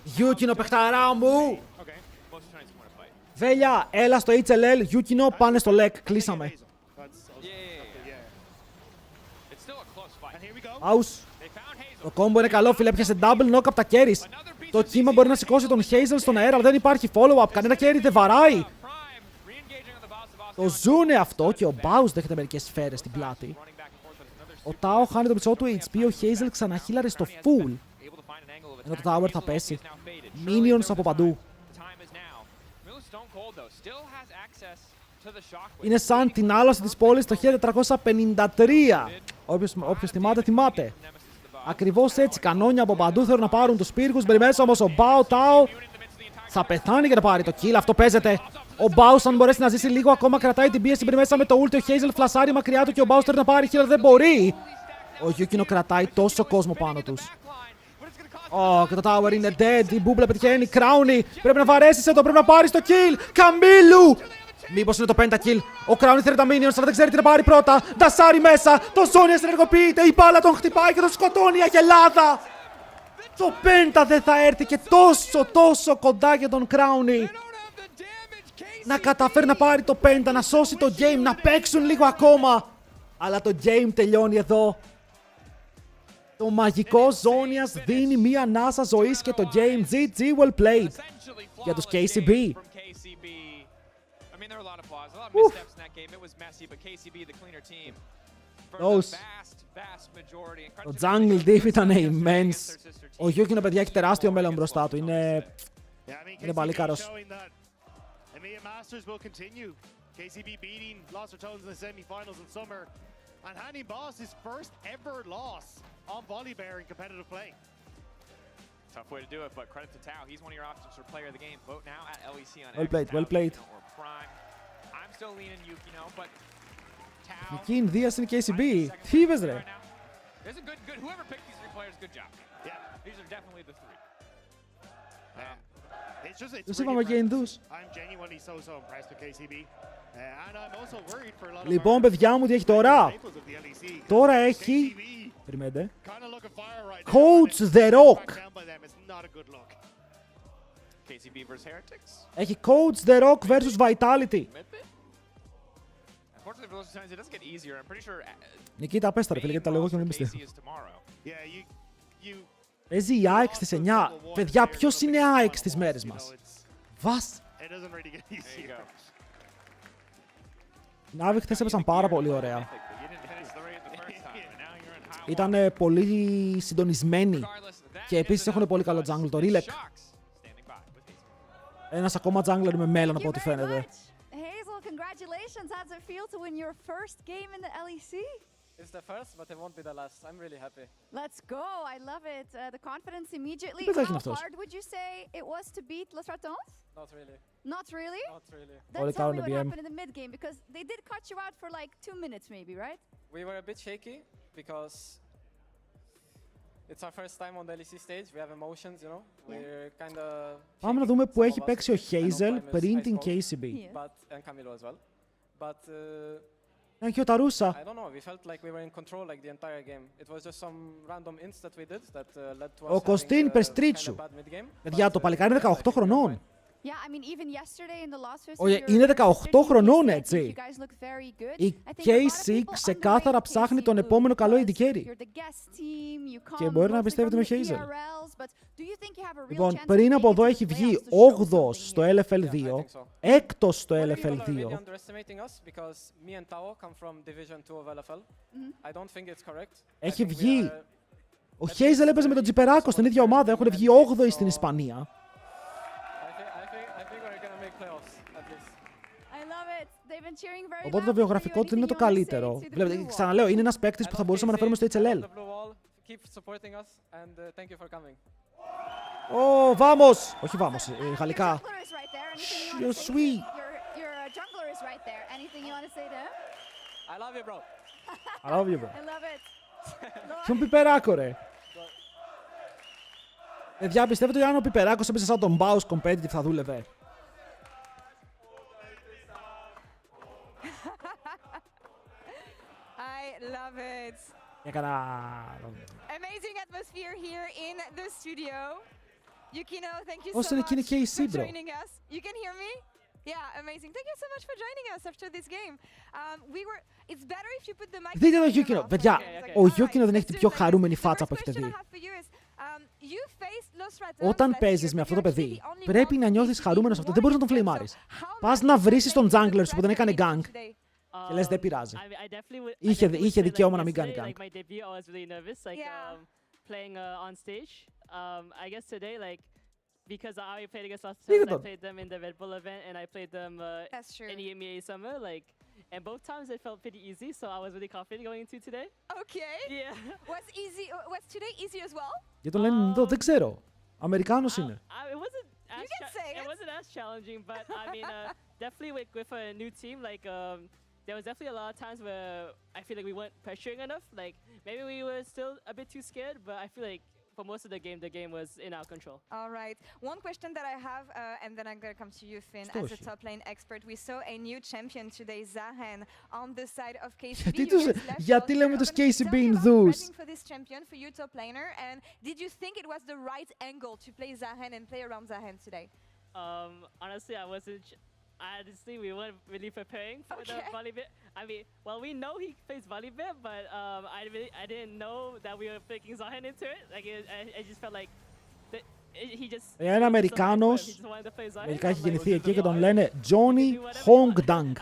Γιούκινο παιχταρά μου! Βέλια, έλα στο HLL, Γιούκινο, πάνε στο LEC, κλείσαμε. Άους. Το κόμπο είναι καλό, φίλε, έπιασε double knock από τα carries. Το κύμα μπορεί να σηκώσει τον Hazel στον αέρα, αλλά δεν υπάρχει follow-up, κανένα carry δεν βαράει. Το ζουνε αυτό και ο Baus δέχεται μερικές σφαίρες στην πλάτη. Ο Tao χάνει το μισό του HP, ο Hazel ξαναχύλαρε στο full. Ενώ το tower θα πέσει. Minions από παντού. Είναι σαν την άλωση της πόλης το 1453. Όποιος θυμάται, θυμάται. Ακριβώς έτσι, κανόνια από παντού θέλουν να πάρουν τους πύργους. Μπαίνει μέσα όμως ο Tao θα πεθάνει για να πάρει το kill. Αυτό παίζεται. Ο Baus, αν μπορέσει να ζήσει λίγο ακόμα, κρατάει την πίεση. Μπαίνει μέσα με το ult. Ο Hazel φλασάρει μακριά του και ο Baus θέλει να πάρει kill, δεν μπορεί. Ο Γιούκινο κρατάει τόσο κόσμο πάνω τους. Και το tower είναι dead. Η μπούμπλα πετυχαίνει. Crowny, πρέπει να βαρέσεις εδώ, πρέπει να πάρεις το kill. Καμίλου! Μήπως είναι το pentakill. Ο Crowny θέλει τα minions, αλλά δεν ξέρει τι να πάρει πρώτα. Ντασάρι μέσα. Το Zhonya ενεργοποιείται. Η μπάλα τον χτυπάει και τον σκοτώνει η αγελάδα. Το πέντα δεν θα έρθει και τόσο κοντά για τον Crowny. Να καταφέρει να πάρει το πέντα, να σώσει το game, να παίξουν λίγο ακόμα. Αλλά το game τελειώνει εδώ. Το μαγικό Zhonyas δίνει μία ανάσα ζωής και το game GG well played για τους KCB. Το jungle diff ήταν immense. Ο Γιούκινο, παιδιά, έχει τεράστιο μέλλον μπροστά του. Είναι πολύ καρός. KCB beating Lost Ratones in the semi-finals in summer and handing Boss his first ever loss on Volibear in competitive play. Tough way to do it, but credit to Tao. He's one of your options for player of the game. Vote now at LEC on Well played, well played. Or Prime. I'm still leaning Yukino, but Tao. Εκεί είναι Δίας είναι KCB. Τι είπες ρε? There's a good, whoever picked these three players, good job. Yeah. These are definitely the three. Τους είπαμε και Ινδούς. Λοιπόν, παιδιά μου, τι έχει τώρα? Τώρα έχει... Περιμένετε. Coach The Rock. Έχει Coach The Rock versus Vitality. Νικήτα, πες τα ρε φίλε, γιατί τα λέγω και μην πιστεύω. Παίζει η ΑΕΚ στις 9. Παιδιά, ποιος είναι ΑΕΚ στις μέρες μας? Βας. Οι Ναύοι χθες έπαιζαν πάρα πολύ ωραία. Ήταν πολύ συντονισμένοι. Και επίσης έχουν πολύ καλό jungle, το LEC. Ένας ακόμα jungler με μέλλον από ό,τι φαίνεται. Hazel, congratulations. How does it feel to win your first game in the LEC? It's the first, but it won't be the last. I'm really happy. Let's go. I love it. The confidence immediately. How hard would you say it was to beat Los Ratones? Not really. Not really? Not really. Then tell me what happened in the mid game, because they did cut you out for like 2 minutes maybe, right? We were a bit shaky because it's our first time on the LEC stage. We have emotions, you know. We're kind of. Πάμε να δούμε που έχει παίξει ο Hazel πριν την KCB. But and Camilo as well. but Thank you, Tarusa. I don't know. We felt like we were in control like the entire game. It was just some random ints that we did that led to us Ο Κωστίν Περστρίτσου. Παιδιά, το παλικάρι είναι 18 χρονών. Yeah, I mean, even yesterday in the last Είναι 18 χρονών, έτσι. Η KC ξεκάθαρα ψάχνει τον επόμενο καλό indicatор. Και μπορεί να πιστεύει τον Hazel. Λοιπόν, πριν από εδώ έχει βγει 8ος στο LFL2, 6ος στο LFL2. Έχει βγει... Ο Hazel έπαιζε με τον Τζιπεράκο στην ίδια ομάδα, έχουν βγει 8οι στην Ισπανία. Οπότε το βιογραφικό του είναι το καλύτερο. Βλέπετε, ξαναλέω, είναι ένας παίκτης που θα μπορούσαμε να φέρουμε στο HLL. Ω, vamos! Όχι vamos, γαλλικά. Je suis. I love you, bro. Ποιον Πιπεράκο, ρε. Παιδιά, πιστεύετε ότι αν ο Πιπεράκος έπαιζε σαν τον Baus competitive θα δούλευε? I love it. Amazing atmosphere here in the studio. Yukino, thank you so much for joining us. You can hear me? Yeah, amazing. Thank you so much for joining us after this game. It's better if you put the mic. Δείτε το Yukino. Παιδιά, ο Yukino δεν έχει την πιο χαρούμενη φάτσα που έχετε δει. Όταν παίζεις με αυτό το παιδί, πρέπει να νιώθεις χαρούμενος αυτό. Δεν μπορείς να τον φλιμάρεις. Πας να βρήσεις τον jungler σου που δεν έκανε gank. Και λες, δεν πειράζει. Είχε δικαίωμα να μην κάνει gank. Because I played against last time, I played them in the Red Bull event, and I played them in EMEA Summer, and both times it felt pretty easy, so I was really confident going into today. Okay. Yeah. Was today easy as well? Για τον λένε εδώ, δεν ξέρω. Αμερικάνος είναι. It wasn't as challenging, but I mean, definitely with a new team, there was definitely a lot of times where I feel like we weren't pressuring enough. Like maybe we were still a bit too scared, but I feel like for most of the game was in our control. All right. One question that I have, and then I'm going to come to you, Finn, as a top lane expert. We saw a new champion today, Zahan, on the side of KCB. Γιατί λέμε τους KCB Indus? For this champion, for you top laner, and did you think it was the right angle to play Zahan and play around Zahan today? Honestly, I wasn't. Honestly, we weren't really preparing for the Volibear. I mean, well, we know he plays Volibear, but I didn't know that we were picking Zahan into it. Like, I just felt like he just. Είναι Αμερικάνος. Τελικά έχει γεννηθεί εκεί και τον λένε Johnny Hong Dang.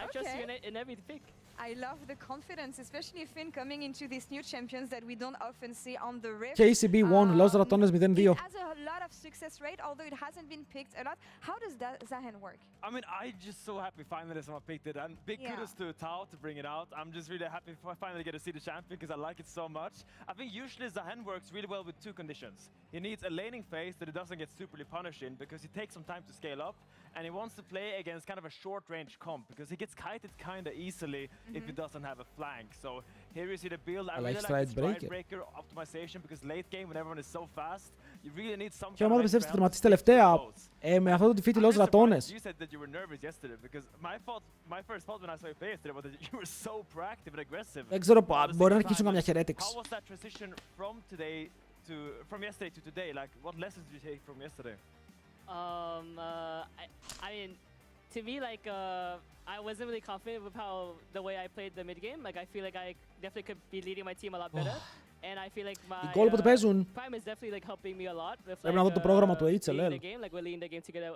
I love the confidence, especially Finn coming into these new champions that we don't often see on the Rift. KCB won, lost Ratones 0-2. It has a lot of success rate, although it hasn't been picked a lot. How does Zahan work? I mean, I'm just so happy finally someone picked it, and big kudos to Tao to bring it out. I'm just really happy for finally get to see the champion because I like it so much. I think usually Zahan works really well with two conditions. He needs a laning phase that he doesn't get superly punished in because he takes some time to scale up, and he wants to play against kind of a short-range comp because he gets kited kind of easily if he doesn't have a flank. So here you see the build. I really like the stride breaker optimization because late game when everyone is so fast, you really need some kind of balance. Τερματίσει τελευταία με αυτό το defeat lost Ratones. You said that you were nervous yesterday because my first thought when I saw you play yesterday was that you were so proactive and aggressive. Δεν ξέρω, μπορεί να αρχίσουν καμιά heretics. How was that transition from yesterday to today? Like, what lessons did you take from yesterday? I mean, to me, I wasn't really confident with the way I played the mid game. Like, I feel like I definitely could be leading my team a lot better. And I feel like my Prime is definitely helping me a lot with leading the game. Like, we're leading the game together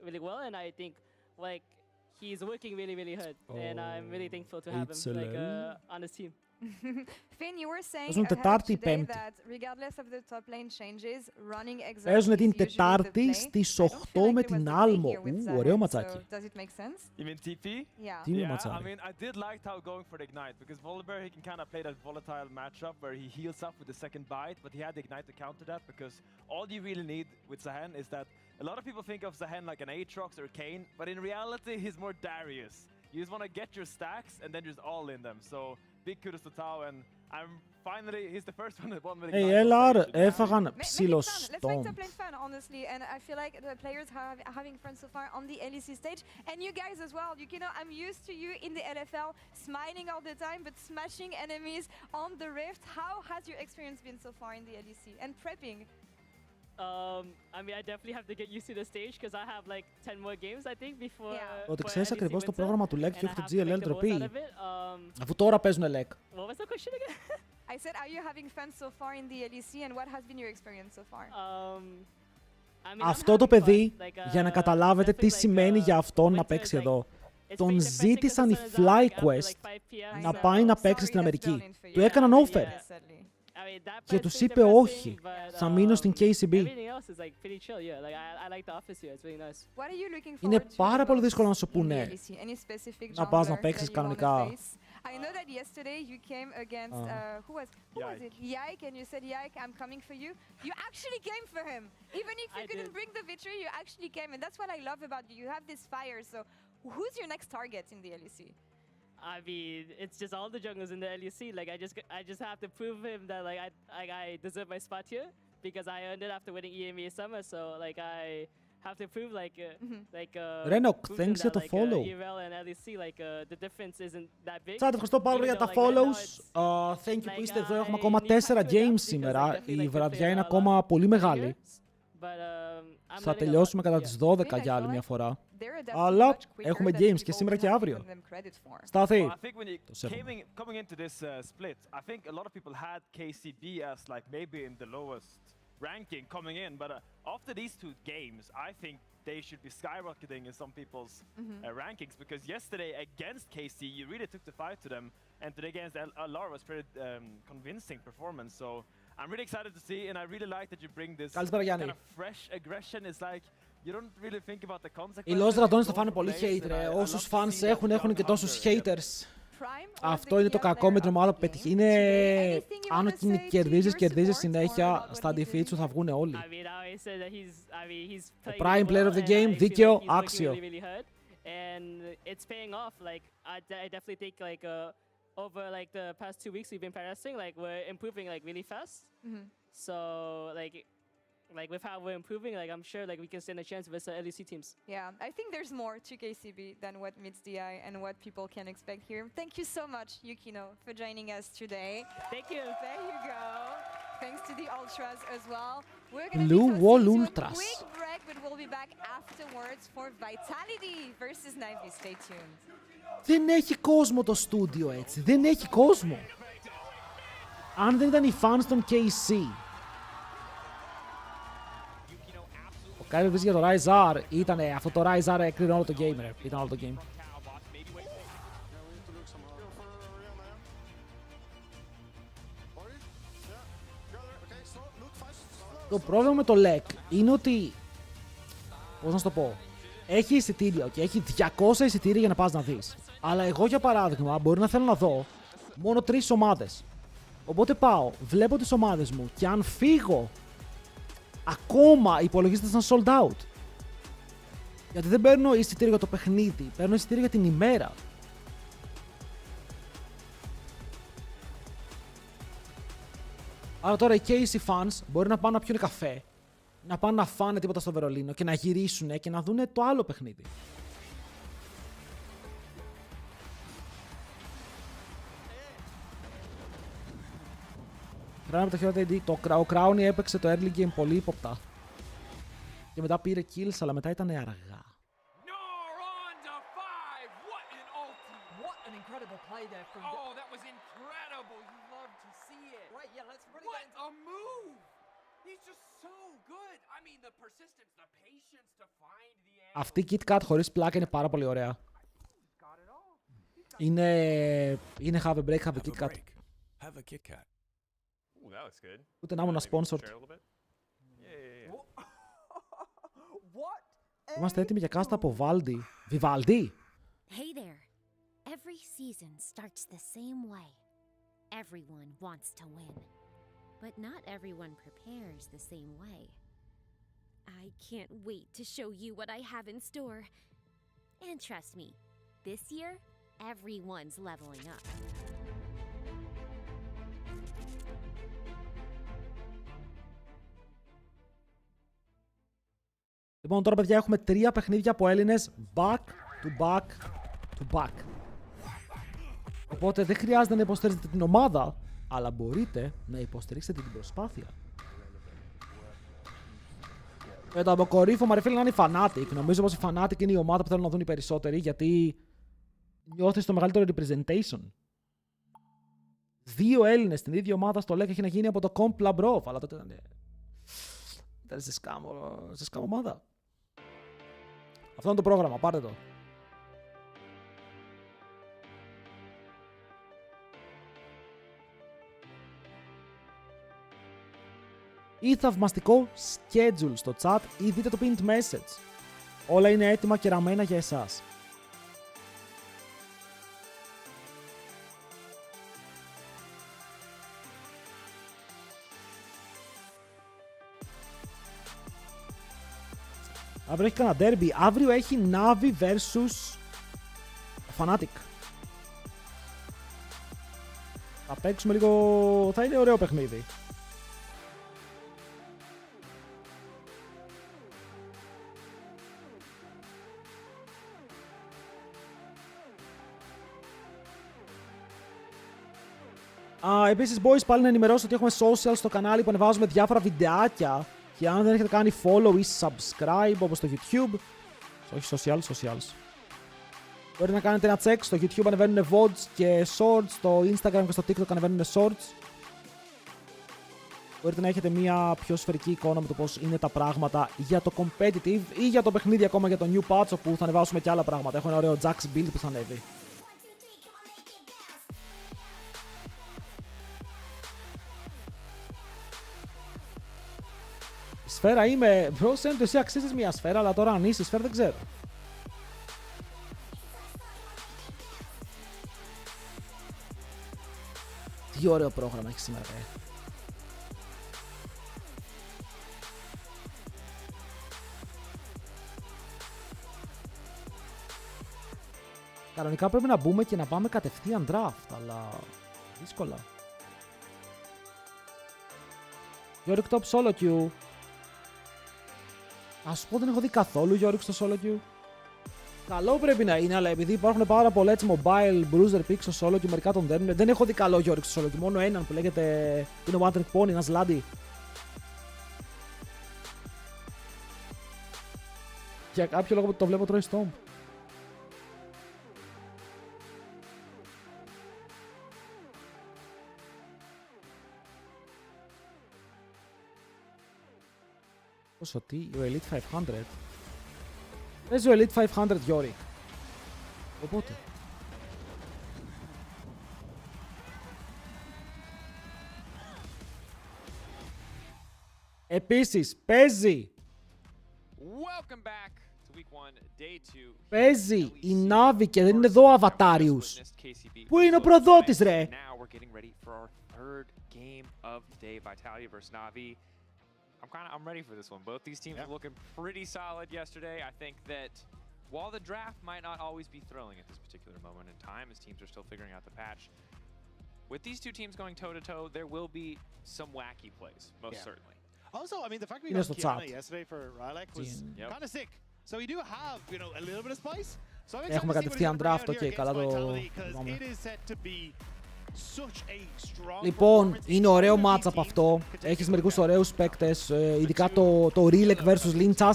really well, and I think he's working really, really hard. And I'm really thankful to have him on his team. Finn, you were saying today that regardless of the top lane changes, running exhaust παίζουν την Τετάρτη στις 8 με την Άλμο. Ωραίο ματσάκι. Does it make sense? You mean TP? Yeah. I mean, I did like how going for the Ignite because Volibear, he can kind of play that volatile matchup where he heals up with the second bite, but he had the Ignite to counter that because all you really need with Zahan is that a lot of people think of Zahan like an Aatrox or Kayn, but in reality, he's more Darius. You just want to get your stacks and then just all in them. So big kudos to Tao, and I'm finally, he's the first one that won with LR έφαγαν ψήλο Let's stone. make plain fun, honestly, and I feel like the players are having fun so far on the LEC stage, and you guys as well. You know, I'm used to you in the LFL smiling all the time, but smashing enemies on the Rift. How has your experience been so far in the LEC and prepping? I mean, I definitely have to get used to the stage because I have like 10 more games, I think, before. Ότι ξέρεις ακριβώς το πρόγραμμα του LEC και όχι το GLL ντροπή. Αφού τώρα παίζουν LEC. What was the question again? I said, are you having fun so far in the LEC, and what has been your experience so far? Αυτό το παιδί, για να καταλάβετε τι σημαίνει για αυτόν να παίξει εδώ. Τον ζήτησαν οι FlyQuest να πάει να παίξει στην Αμερική. Του έκαναν offer. Και τους είπε όχι, θα μείνω στην KCB. Είναι πάρα πολύ δύσκολο να σου πούνε να πας να παίξεις κανονικά. I know that yesterday you came against who was it? Yike, and you said, Yike, I'm coming for you. You actually came for him. Even if you couldn't bring the victory, you actually came, and that's what I love about you. You have this fire. So, who's your next target in the LEC? I mean, it's just all the junglers in the LEC. Like, I just have to prove him that like I deserve my spot here because I earned it after winning EMEA Summer. So like I have to prove Renok, thanks για το follow. Τσάτ, ευχαριστώ πάρα πολύ για τα follows. Thank you που είστε εδώ. Έχουμε ακόμα 4 games σήμερα. Η βραδιά είναι ακόμα πολύ μεγάλη. Θα τελειώσουμε κατά τις 12 για άλλη μια φορά. Αλλά έχουμε games και σήμερα και αύριο. Στάθη. Coming into this split, I think a lot of people had KCB as like maybe in the lowest ranking coming in, but after these two games, I think they should be skyrocketing in some people's rankings, because yesterday against KC, you really took the fight to them, and today against LR was pretty convincing performance. So I'm really excited to see, and I really like that you bring this kind of fresh aggression. It's like you don't really think about the consequences. Οι Lost Dragons θα φάνε πολύ hate, ρε. Όσους fans έχουν και τόσους haters. Αυτό είναι το κακό με την ομάδα που πετύχει. Είναι αν κερδίζεις συνέχεια, στα defeat σου θα βγουν όλοι. Ο Prime Player of the Game, δίκαιο, άξιο. And it's paying off. Like I definitely think like over like the past 2 weeks we've been practicing, like we're improving like really fast. So like with how we're improving, like I'm sure like we can stand a chance with the LEC teams. Yeah, I think there's more to KCB than what meets the eye and what people can expect here. Thank you so much, Yukino, for joining us today. Thank you. There you go. Thanks to the Ultras as well. We're going Blue to Wall a Ultras. quick break, but we'll be back afterwards for Vitality versus Na'Vi. Stay tuned. Δεν έχει κόσμο το στούντιο έτσι. Δεν έχει κόσμο. Αν δεν ήταν οι fans των KC. Ο Κάιβερ βρίσκει για το Rise R. Ήτανε αυτό το Rise R έκρινε όλο το game, ρε. Ήταν όλο το game. Το πρόβλημα με το LEC είναι ότι, πώς να σου το πω, έχει εισιτήρια και έχει 200 εισιτήρια για να πας να δεις. Αλλά εγώ για παράδειγμα μπορεί να θέλω να δω μόνο 3 ομάδες. Οπότε πάω, βλέπω τις ομάδες μου και αν φύγω, ακόμα υπολογίζεται σαν sold out. Γιατί δεν παίρνω εισιτήριο για το παιχνίδι, παίρνω εισιτήριο για την ημέρα. Άρα τώρα οι KC fans μπορεί να πάνε να πιούν καφέ, να πάνε να φάνε τίποτα στο Βερολίνο και να γυρίσουν και να δουν το άλλο παιχνίδι. Κράνε από το χειρότερο AD. Ο Crowney έπαιξε το early game πολύ ύποπτα. Και μετά πήρε kills, αλλά μετά ήταν αργά. Αυτή η Kit Kat χωρίς πλάκα είναι πάρα πολύ ωραία. Είναι have a break, have a Kit Kat. Ούτε να ήμουν sponsored. Είμαστε έτοιμοι για κάστα από Valdi. Vivaldi! Hey there. Every season starts the same way. Everyone wants to win. But not everyone prepares the same way. I can't wait to show you what I have in store. And trust me, this year, everyone's leveling up. Λοιπόν, τώρα παιδιά έχουμε 3 παιχνίδια από Έλληνες back to back to back. Οπότε δεν χρειάζεται να υποστηρίζετε την ομάδα, αλλά μπορείτε να υποστηρίξετε την προσπάθεια. Το αποκορύφωμα ρε φίλε να είναι η Fnatic. Νομίζω πως η Fnatic είναι η ομάδα που θέλουν να δουν οι περισσότεροι, γιατί νιώθεις το μεγαλύτερο representation. 2 Έλληνες στην ίδια ομάδα στο LEC έχει να γίνει από το Comp Labrov, αλλά τότε ήταν σε σκάμ ομάδα. Αυτό είναι το πρόγραμμα, πάρτε το. Ή θαυμαστικό schedule στο chat ή δείτε το pinned message. Όλα είναι έτοιμα και ραμμένα για εσάς. Αύριο έχει κανένα derby. Αύριο έχει Navi vs Fnatic. Θα παίξουμε λίγο... θα είναι ωραίο παιχνίδι. Επίσης, boys, πάλι να ενημερώσω ότι έχουμε social στο κανάλι που ανεβάζουμε διάφορα βιντεάκια. Και αν δεν έχετε κάνει follow ή subscribe όπως στο YouTube, όχι socials, μπορείτε να κάνετε ένα check. Στο YouTube ανεβαίνουν VODs και Shorts, στο Instagram και στο TikTok ανεβαίνουν Shorts. Μπορείτε να έχετε μια πιο σφαιρική εικόνα με το πώς είναι τα πράγματα για το competitive ή για το παιχνίδι ακόμα για το new patch, όπου θα ανεβάσουμε και άλλα πράγματα. Έχω ένα ωραίο Jax build που θα ανέβει. Σφαίρα είμαι. Bro, σέντο, εσύ αξίζεις μια σφαίρα, αλλά τώρα αν είσαι σφαίρα δεν ξέρω. Τι ωραίο πρόγραμμα έχει σήμερα, Κανονικά πρέπει να μπούμε και να πάμε κατευθείαν draft, αλλά δύσκολα. Yorick top solo queue. Να σου πω, δεν έχω δει καθόλου Yorick στο solo queue. Καλό πρέπει να είναι, αλλά επειδή υπάρχουν πάρα πολλά έτσι mobile bruiser picks στο solo queue, μερικά τον δένουν. Δεν έχω δει καλό Yorick στο solo queue, μόνο έναν που λέγεται είναι one trick pony, ένας λάντι. Για κάποιο λόγο που το βλέπω τρώει stomp. Πόσο τι, ο Elite 500. Παίζει ο Elite 500 Yorick. Οπότε. Επίσης, παίζει. Παίζει η Navi και δεν είναι εδώ ο Αβατάριους. Πού είναι ο προδότης ρε. I'm ready for this one. Both these teams were looking pretty solid yesterday. I think that while the draft might not always be thrilling at this particular moment in time, as teams are still figuring out the patch, with these two teams going toe-to-toe, there will be some wacky plays, most certainly. Also, I mean, the fact we got Kiana yesterday for Rylak was kind of sick. So we do have, you know, a little bit of spice. So I'm excited to see what he's going to bring out here against Vitality, because it is set to be. Λοιπόν, είναι ωραίο match από αυτό. Έχεις μερικούς ωραίους παίκτες, ειδικά το Rilek vs Linchas.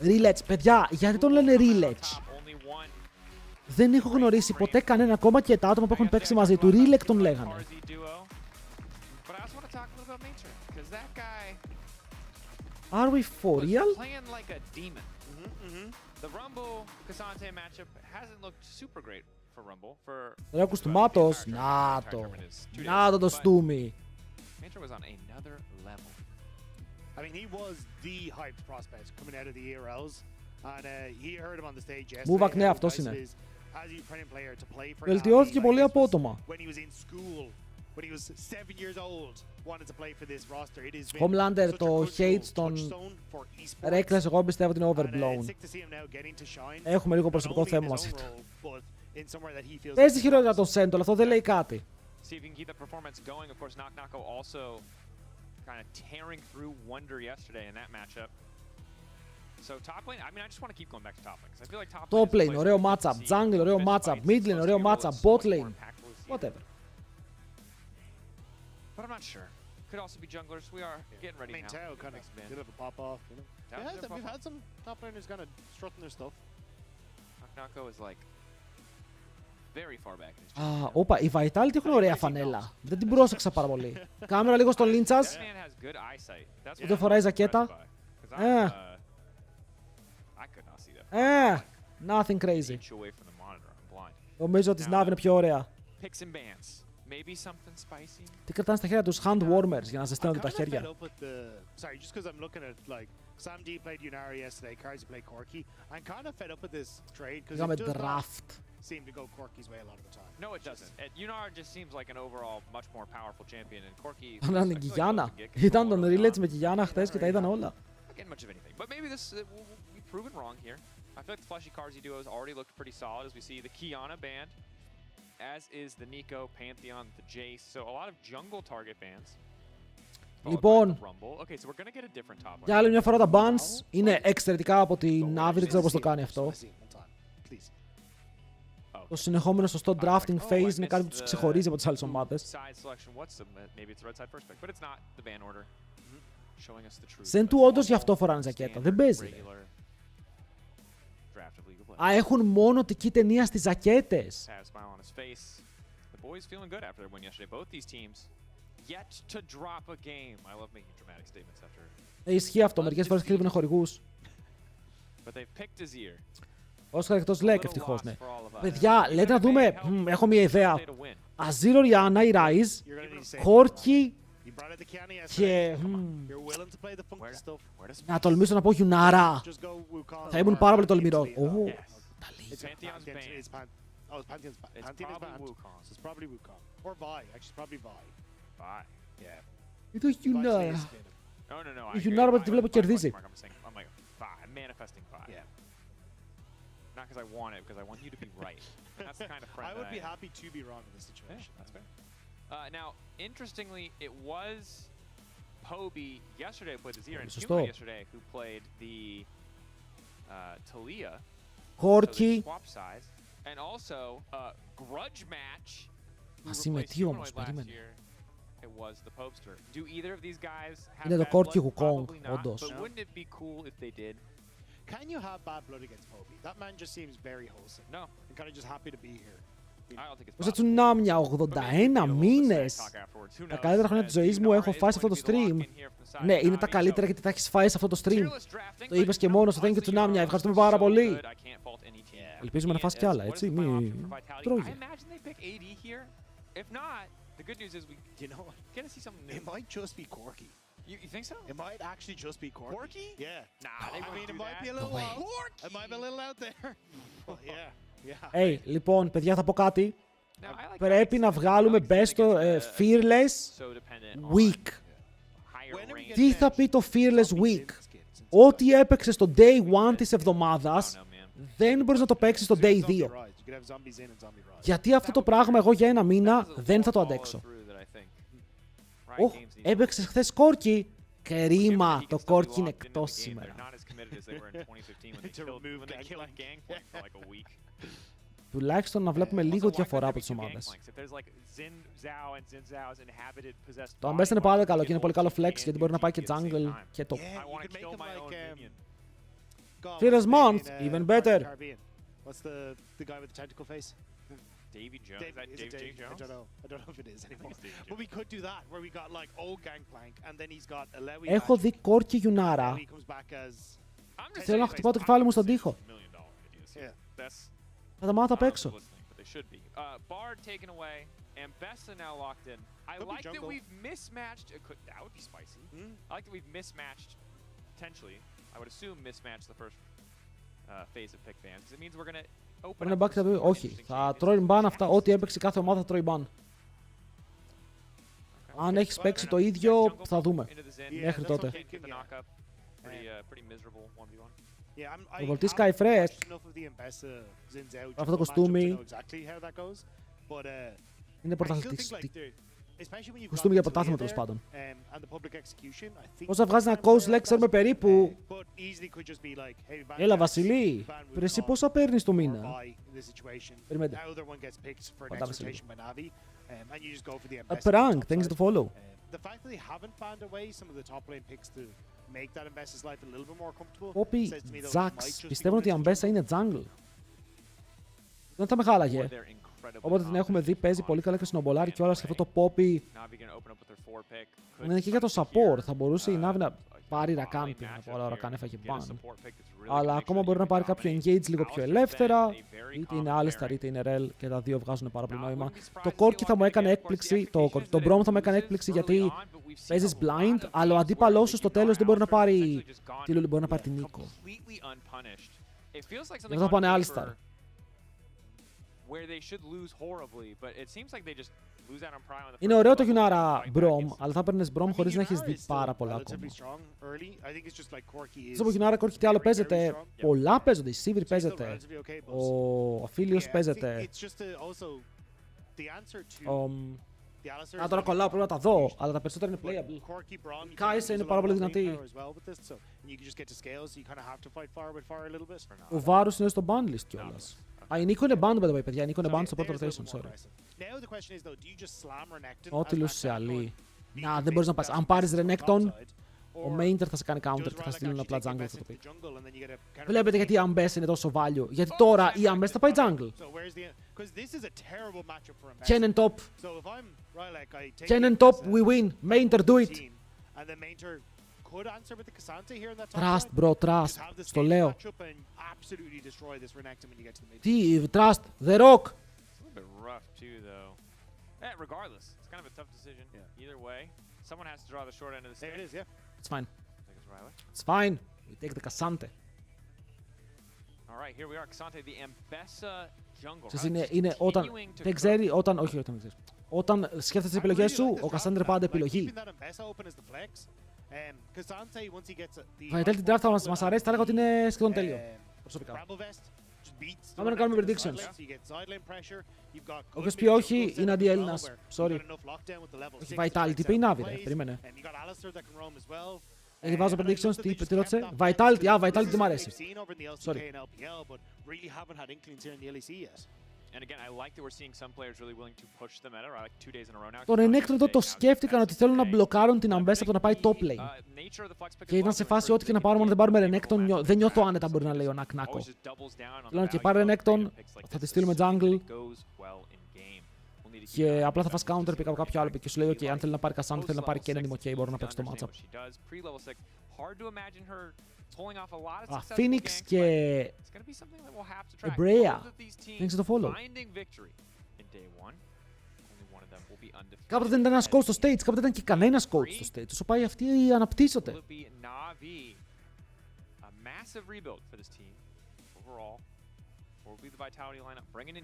Rilek, παιδιά, γιατί τον λένε Rilek? Δεν έχω γνωρίσει ποτέ κανένα, ακόμα και τα άτομα που έχουν παίξει μαζί του. Rilek τον λέγανε. Are we for real? Ωραίο κουστούμάτος. Να το στούμι. I mean, he was the hyped prospect coming out of the ERLs, and he heard him on the stage yesterday. Μούβακ, ναι, αυτός είναι. Βελτιώθηκε πολύ απότομα. Homelander, το hate στον Reckless, εγώ πιστεύω ότι είναι overblown. Έχουμε λίγο προσωπικό θέμα μαζί του. Παίζει χειρότερα τον Σέντολ, αυτό δεν λέει κάτι. So top lane, I mean, I just want to keep going back to top lane because I feel like top Top lane lane, ωραίο matchup. Jungle, ωραίο matchup. Mid lane, ωραίο matchup. Bot lane. Whatever. But I'm not sure. Could also be junglers. We are getting ready now. Tao kind of did have a pop off. You know? We've had some top laners kind of strutting their stuff. Nako is like very far back. Όπα, οι Vitality έχουν ωραία φανέλα. Δεν την πρόσεξα πάρα πολύ. Κάμερα λίγο στον Λίντσας. Ούτε φοράει ζακέτα. Nothing crazy. Νομίζω ότι η Nav είναι πιο ωραία. Τι κρατάνε στα χέρια τους? Hand warmers για να ζεσταίνονται τα χέρια. Sorry, just because I'm looking at like Sam D played Yunara yesterday, Karzi played Corki. I'm kind of fed up with this trade because it does not seem to go Corki's way a lot of the time. No, it doesn't. Yunara just seems like an overall much more powerful champion, and Corki. Αλλά είναι Γιάννα. Ήταν τον Relay με τη Γιάννα χθες και τα είδαν όλα. Not getting much of anything, but maybe this we've proven wrong here. I feel like the Flashy Karzi duo has already looked pretty solid as we see the Kiana banned, as is the Nico, Pantheon, the Jace. So a lot of jungle target bans. Λοιπόν, okay, so we're gonna get a different top lane. για άλλη μια φορά τα bans είναι εξαιρετικά από την Navi, δεν ξέρω πώς το κάνει αυτό. Το συνεχόμενο σωστό drafting phase είναι κάτι που τους ξεχωρίζει από τις άλλες ομάδες. Σεν του όντως γι' αυτό φοράνε ζακέτα, δεν παίζει. Έχουν μόνο τική ταινία στις ζακέτες. Ισχύει αυτό, μερικές φορές κρύβουν χορηγούς. Όσκαρ εκτός LEC, ευτυχώς, ναι. Παιδιά, λέτε να δούμε, έχω μια ιδέα. Αζίρο Ριάννα, η Rise, Χόρκι και... να τολμήσω να πω Γιουνάρα. Θα ήμουν πάρα πολύ τολμηρό. Ή το Γιουνάρα. Η Γιουνάρα που τη βλέπω κερδίζει. Not because I want it, because I want you to be right. And that's the kind of friend I would be happy to be wrong in this situation. Yeah, that's fair. Now, interestingly, it was Poby yesterday who played the Zero and Huma yesterday who played the Talia. Χόρκι. So swap sides. And also, grudge match. Ασυμμετρή όμως, περίμενε. It was the Popester. Do either of these guys have είναι το bad Κόρκι blood? Wukong, Probably not, όντως. but wouldn't it be cool if they did? Can you have bad blood against Poby? That man just seems very wholesome. No. I'm kind of just happy to be here. Όσα τσουνάμια, 81 μήνες. Τα καλύτερα χρόνια της ζωής μου έχω φάει σε αυτό το stream. Ναι, είναι τα καλύτερα γιατί τα έχεις φάει σε αυτό το stream. Το είπες και μόνος, thank you τσουνάμια, ευχαριστούμε πάρα πολύ. Ελπίζουμε να φας κι άλλα, έτσι, μη τρώγε. The good news is we get to see something new. It might just be Corki. You think so? It might actually just be Corki. Corki? Yeah. Nah, I mean, it might be a little wild. It might be a little out there. But yeah. Λοιπόν, παιδιά, θα πω κάτι. Πρέπει να βγάλουμε best fearless week. Τι θα πει το fearless week? Ό,τι έπαιξε στο day 1 της εβδομάδας, δεν μπορείς να το παίξεις στο day 2. Γιατί αυτό το πράγμα εγώ για ένα μήνα δεν θα το αντέξω. Έπαιξες χθες Κόρκι. Κρίμα, το Κόρκι είναι εκτός σήμερα. Τουλάχιστον να βλέπουμε λίγο διαφορά από τις ομάδες. Το Ambest είναι πάντα καλό και είναι πολύ καλό flex γιατί μπορεί να πάει και jungle και top. Fearless month, even better. What's the guy with the tentacle face? Davy Jones. Is that Dave Jones? I don't know if it is anymore. But we could do that where we got like old Gangplank and then he's got a Lewy. Έχω δει Κόρκι Γιουνάρα. Θέλω να χτυπάω το κεφάλι μου στον τοίχο. Θα τα μάθω απ' έξω. Bard taken away and Bessa now locked in. I like that we've mismatched. That would be spicy. I like that we've mismatched potentially. I would assume mismatched the first phase of pick bans because it means we're gonna open up. Όχι, θα τρώει ban αυτά. Ό,τι έπαιξε κάθε ομάδα θα τρώει ban. Αν έχεις παίξει το ίδιο, θα δούμε. Μέχρι τότε. Ο βολτής Skyfresh. Αυτό το κοστούμι είναι πρωταθλητικό. Κουστούμι για πρωτάθλημα τέλος πάντων. Πώς θα βγάζει ένα coach Lex, ξέρουμε περίπου. Έλα Βασιλή, ρε εσύ πόσα παίρνεις το μήνα. Περιμένετε. Πατά Βασιλή. A prank, thanks to follow. Poppy, Zax, πιστεύω ότι η Ambessa είναι jungle. Δεν θα με χάλαγε. Όποτε την έχουμε δει, παίζει πολύ καλά και σνομπολάρει και όλα σε αυτό το Poppy. Είναι και για το support. Θα μπορούσε η Navi να πάρει Rakan. Όλα Rakan έφαγε ban. Αλλά ακόμα μπορεί να πάρει κάποιο engage λίγο πιο ελεύθερα. Είτε είναι Alistar είτε είναι Rel και τα δύο βγάζουν πάρα πολύ νόημα. Το Corki θα μου έκανε έκπληξη. Το Brom θα μου έκανε έκπληξη γιατί παίζεις blind, αλλά ο αντίπαλός σου στο τέλος δεν μπορεί να πάρει. Τι λέει, μπορεί να πάρει την Nico. Δεν θα πάνε Alistar. Είναι ωραίο το Γιουνάρα Brom, αλλά θα παίρνεις Brom χωρίς να έχεις δει πάρα πολλά ακόμα. Στο Γιουνάρα Corki τι άλλο παίζεται, πολλά παίζονται, η Sivir παίζεται, ο Aphelios παίζεται. Τώρα κολλάω, πρέπει να τα δω, αλλά τα περισσότερα είναι playable. Η Kai'Sa είναι πάρα πολύ δυνατή. Ο Varus είναι στο ban list κιόλας. Α, η Nico είναι banned, by the way, παιδιά. Η Nico είναι banned στο port rotation, sorry. Nautilus σε Ali. Να, δεν μπορείς να πας. Αν πάρεις Renekton, ο Mainter θα σε κάνει counter και θα στείλουν απλά jungle αυτό το pick. Βλέπετε γιατί η Ambessa είναι τόσο value. Γιατί τώρα η Ambessa θα πάει jungle. Kennen top. Kennen top, we win. Mainter, do it. Trust, bro, trust. Στο λέω. Τι, trust, the rock. Regardless, it's kind of a tough decision. Either way, someone has to draw the short end of the stick. There it is, yeah. It's fine. It's fine. We take the Cassante. All right, here we are. Cassante, the Ambessa jungle. Είναι όταν δεν ξέρει, όταν όχι, όταν δεν ξέρει. Όταν σκέφτεσαι τις επιλογές σου, ο Cassante είναι πάντα επιλογή. Vitality Draft θα μας αρέσει, θα έλεγα ότι είναι σχεδόν τέλειο. Προσωπικά. Πάμε να κάνουμε predictions. Όποιος πει όχι, είναι αντί-Έλληνας. Sorry. Όχι Vitality, είπε η Navi, ρε. Περίμενε. Έτσι βάζω predictions, τι ρώτησε. Vitality, Vitality δεν μ' αρέσει. Sorry. Το Renekton εδώ το σκέφτηκαν ότι θέλουν να μπλοκάρουν την Ambessa από το να πάει top lane. Και ήταν σε φάση ό,τι και να πάρουμε, αν δεν πάρουμε Renekton, δεν νιώθω άνετα μπορεί να λέει ο Νακ-Νάκο. Λένε και πάρε Renekton, θα τη στείλουμε jungle. Και απλά θα φας counter pick από κάποιο άλλο pick και σου λέει ok, αν θέλει να πάρει Cassandra, θέλει να πάρει και έναν ok, μπορεί να παίξει το matchup. Phoenix και Ebrea. Thanks to follow. Κάποτε δεν ήταν ένας coach στο stage, κάποτε δεν ήταν και κανένας coach στο stage. Όσο πάει αυτοί αναπτύσσονται.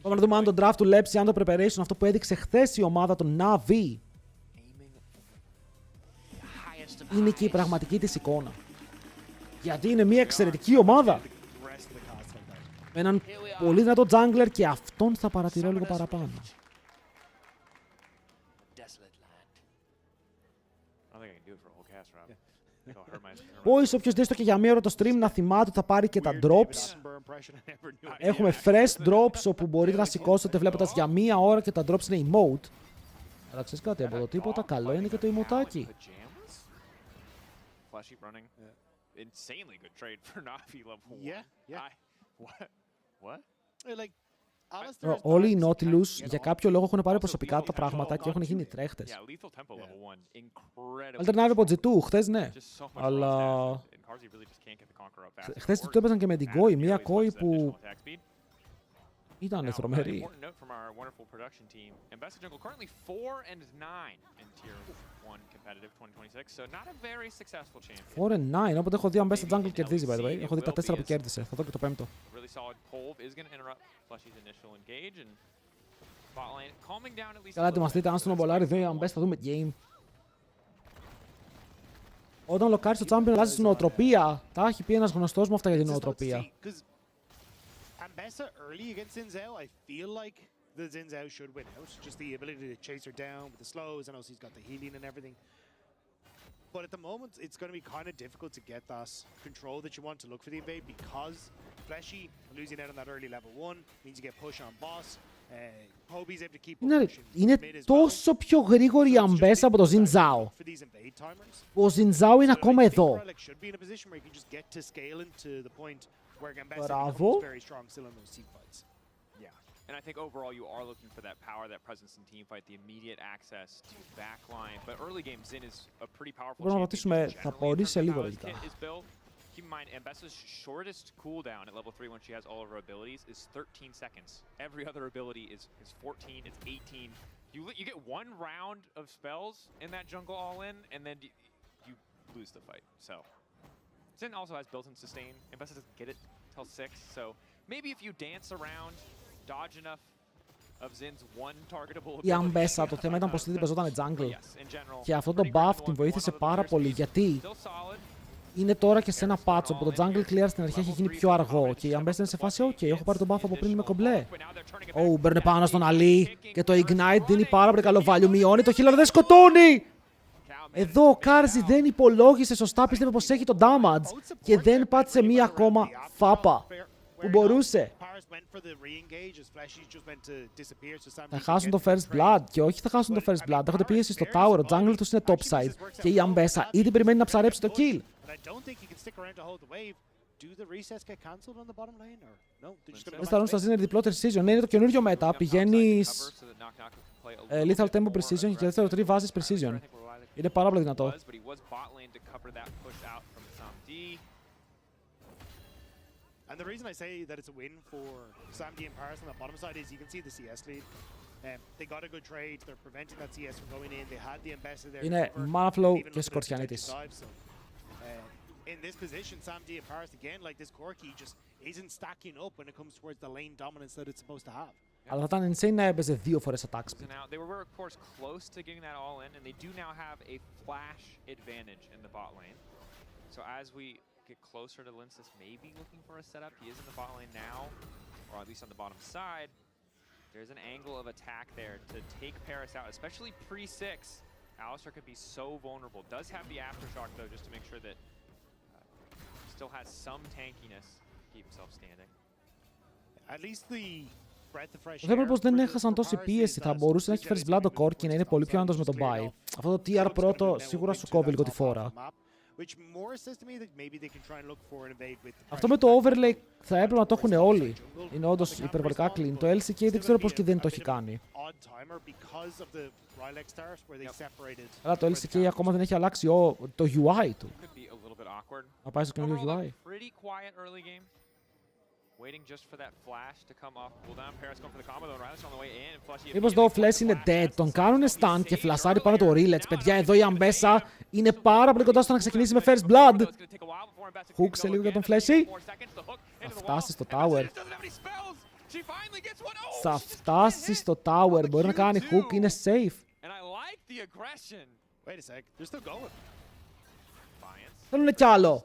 Πάμε να δούμε αν το draft του λέψει, αν το preparation, αυτό που έδειξε χθες η ομάδα των Navi, είναι και η πραγματική της εικόνα. Γιατί είναι μια εξαιρετική ομάδα. Με έναν πολύ δυνατό jungler και αυτόν θα παρατηρώ λίγο παραπάνω. Boys, όποιος δει στο και για μία ώρα το stream να θυμάται ότι θα πάρει και τα drops. Έχουμε fresh drops όπου μπορείτε να σηκώσετε βλέποντας για μία ώρα και τα drops είναι emote. Αλλά ξέρεις κάτι, από το τίποτα καλό είναι και το emoteάκι. Όλοι οι Nautilus για κάποιο λόγο έχουν πάρει προσωπικά τα πράγματα και έχουν γίνει τρέχτες. Alternative από G2, χθες ναι. Αλλά χθες το έπαιζαν και με την Koi, μια Koi που ήταν θρομερή. 4-9, όποτε έχω δει Ambessa Jungle κερδίζει, by the way. Έχω δει τα 4 που κέρδισε, θα δω και το 5ο. Καλά, ετοιμαστείτε, αν στον ομπολάρι δει Ambessa θα δούμε game. Όταν λοκάρεις το champion αλλάζεις νοοτροπία. Τα έχει πει ένας γνωστός μου αυτά για την νοοτροπία. the Xin Zhao should win out. Just the ability to chase her down with the slows, and also he's got the healing and everything. But at the moment, it's going to be kind of difficult to get that control that you want to look for the invade, because Fleshy losing out on that early level 1 means you get push on boss. Kobe's able to keep Είναι τόσο πιο γρήγορη η Αμπέσα από το Xin Zhao. Ο Xin Zhao είναι ακόμα εδώ. Μπράβο. And I think overall you are looking for that power, that presence in team fight, the immediate access to backline. But early game Xin is a pretty powerful champion. Να ρωτήσουμε, θα μπορεί σε λίγο λογικά. Keep in mind, Ambessa's shortest cooldown at level 3 when she has all of her abilities is 13 seconds. Every other ability is 14, it's 18. You get one round of spells in that jungle all-in, and then you lose the fight. So, Xin also has built-in sustain. Ambessa doesn't get it till 6, so maybe if you dance around, dodge enough of Xin's one targetable ability. Η Αμπέσα, το θέμα ήταν πως δεν παίζονταν jungle. Και αυτό το buff την βοήθησε πάρα πολύ, γιατί είναι τώρα και σε ένα patch όπου το jungle clear στην αρχή έχει γίνει πιο αργό και η Αμπέσα είναι σε φάση OK, έχω πάρει τον buff από πριν με κομπλέ. Μπέρνε πάνω στον Αλή και το Ignite δίνει πάρα πολύ καλό value, μειώνει το heal αλλά δεν σκοτώνει! Εδώ ο Κάρζι δεν υπολόγισε σωστά, πίστευε πως έχει το damage και δεν πάτησε μία ακόμα φάπα που μπορούσε. Θα χάσουν το first blood και όχι θα χάσουν το first blood, έχονται πίεση στο tower, ο jungle τους είναι topside και η Αμπέσα ήδη περιμένει να ψαρέψει το kill. Δεν σταρούν στα Zinner διπλό precision, ναι, είναι το καινούριο meta, πηγαίνεις lethal tempo precision και δεύτερο 3 βάζεις precision. Είναι πάρα πολύ δυνατό. And the reason I say that it's a win for Samdi and Paris on the bottom side is you can see the CS lead. They got a good trade, they're preventing that CS from going in, they had the ambassador there. Είναι mana flow και σκορτιανίτης. In this position, Samdi and Paris again, like this Corki just isn't stacking up when it comes towards the lane dominance that it's supposed to have. Αλλά θα ήταν insane να έπαιζε 2 φορές attack speed. They were of course close to getting that all in, and they do now have a flash advantage in the bot lane. So as we get closer to Linsis maybe looking for a setup, he is in the bot lane now, or at least on the bottom side. There's an angle of attack there to take Paris out, especially pre-6. Alistar could be so vulnerable. Does have the aftershock though, just to make sure that still has some tankiness to keep himself standing. At least the Το θέμα είναι πως δεν έχασαν τόση πίεση. Θα μπορούσε να έχει first blood ο Corki και να είναι πολύ πιο άνετος με τον buy. Αυτό το TR πρώτο σίγουρα σου κόβει λίγο τη φόρα. Αυτό με το overlay θα έπρεπε να το έχουν όλοι. Είναι όντως υπερβολικά clean. Το LCK δεν ξέρω πως και δεν το έχει κάνει. Αλλά το LCK ακόμα δεν έχει αλλάξει το UI του. Να πάει στο καινούριο UI. Μήπως εδώ ο Flash είναι dead, τον κάνουνε stun και φλασάρει πάνω το Relets. Παιδιά, εδώ η Αμπέσα είναι πάρα πολύ κοντά στο να ξεκινήσει με first blood. Χούξε λίγο για τον Flashy. Θα φτάσει στο tower. Θα φτάσει στο tower, μπορεί να κάνει hook, είναι safe. Θέλουνε κι άλλο.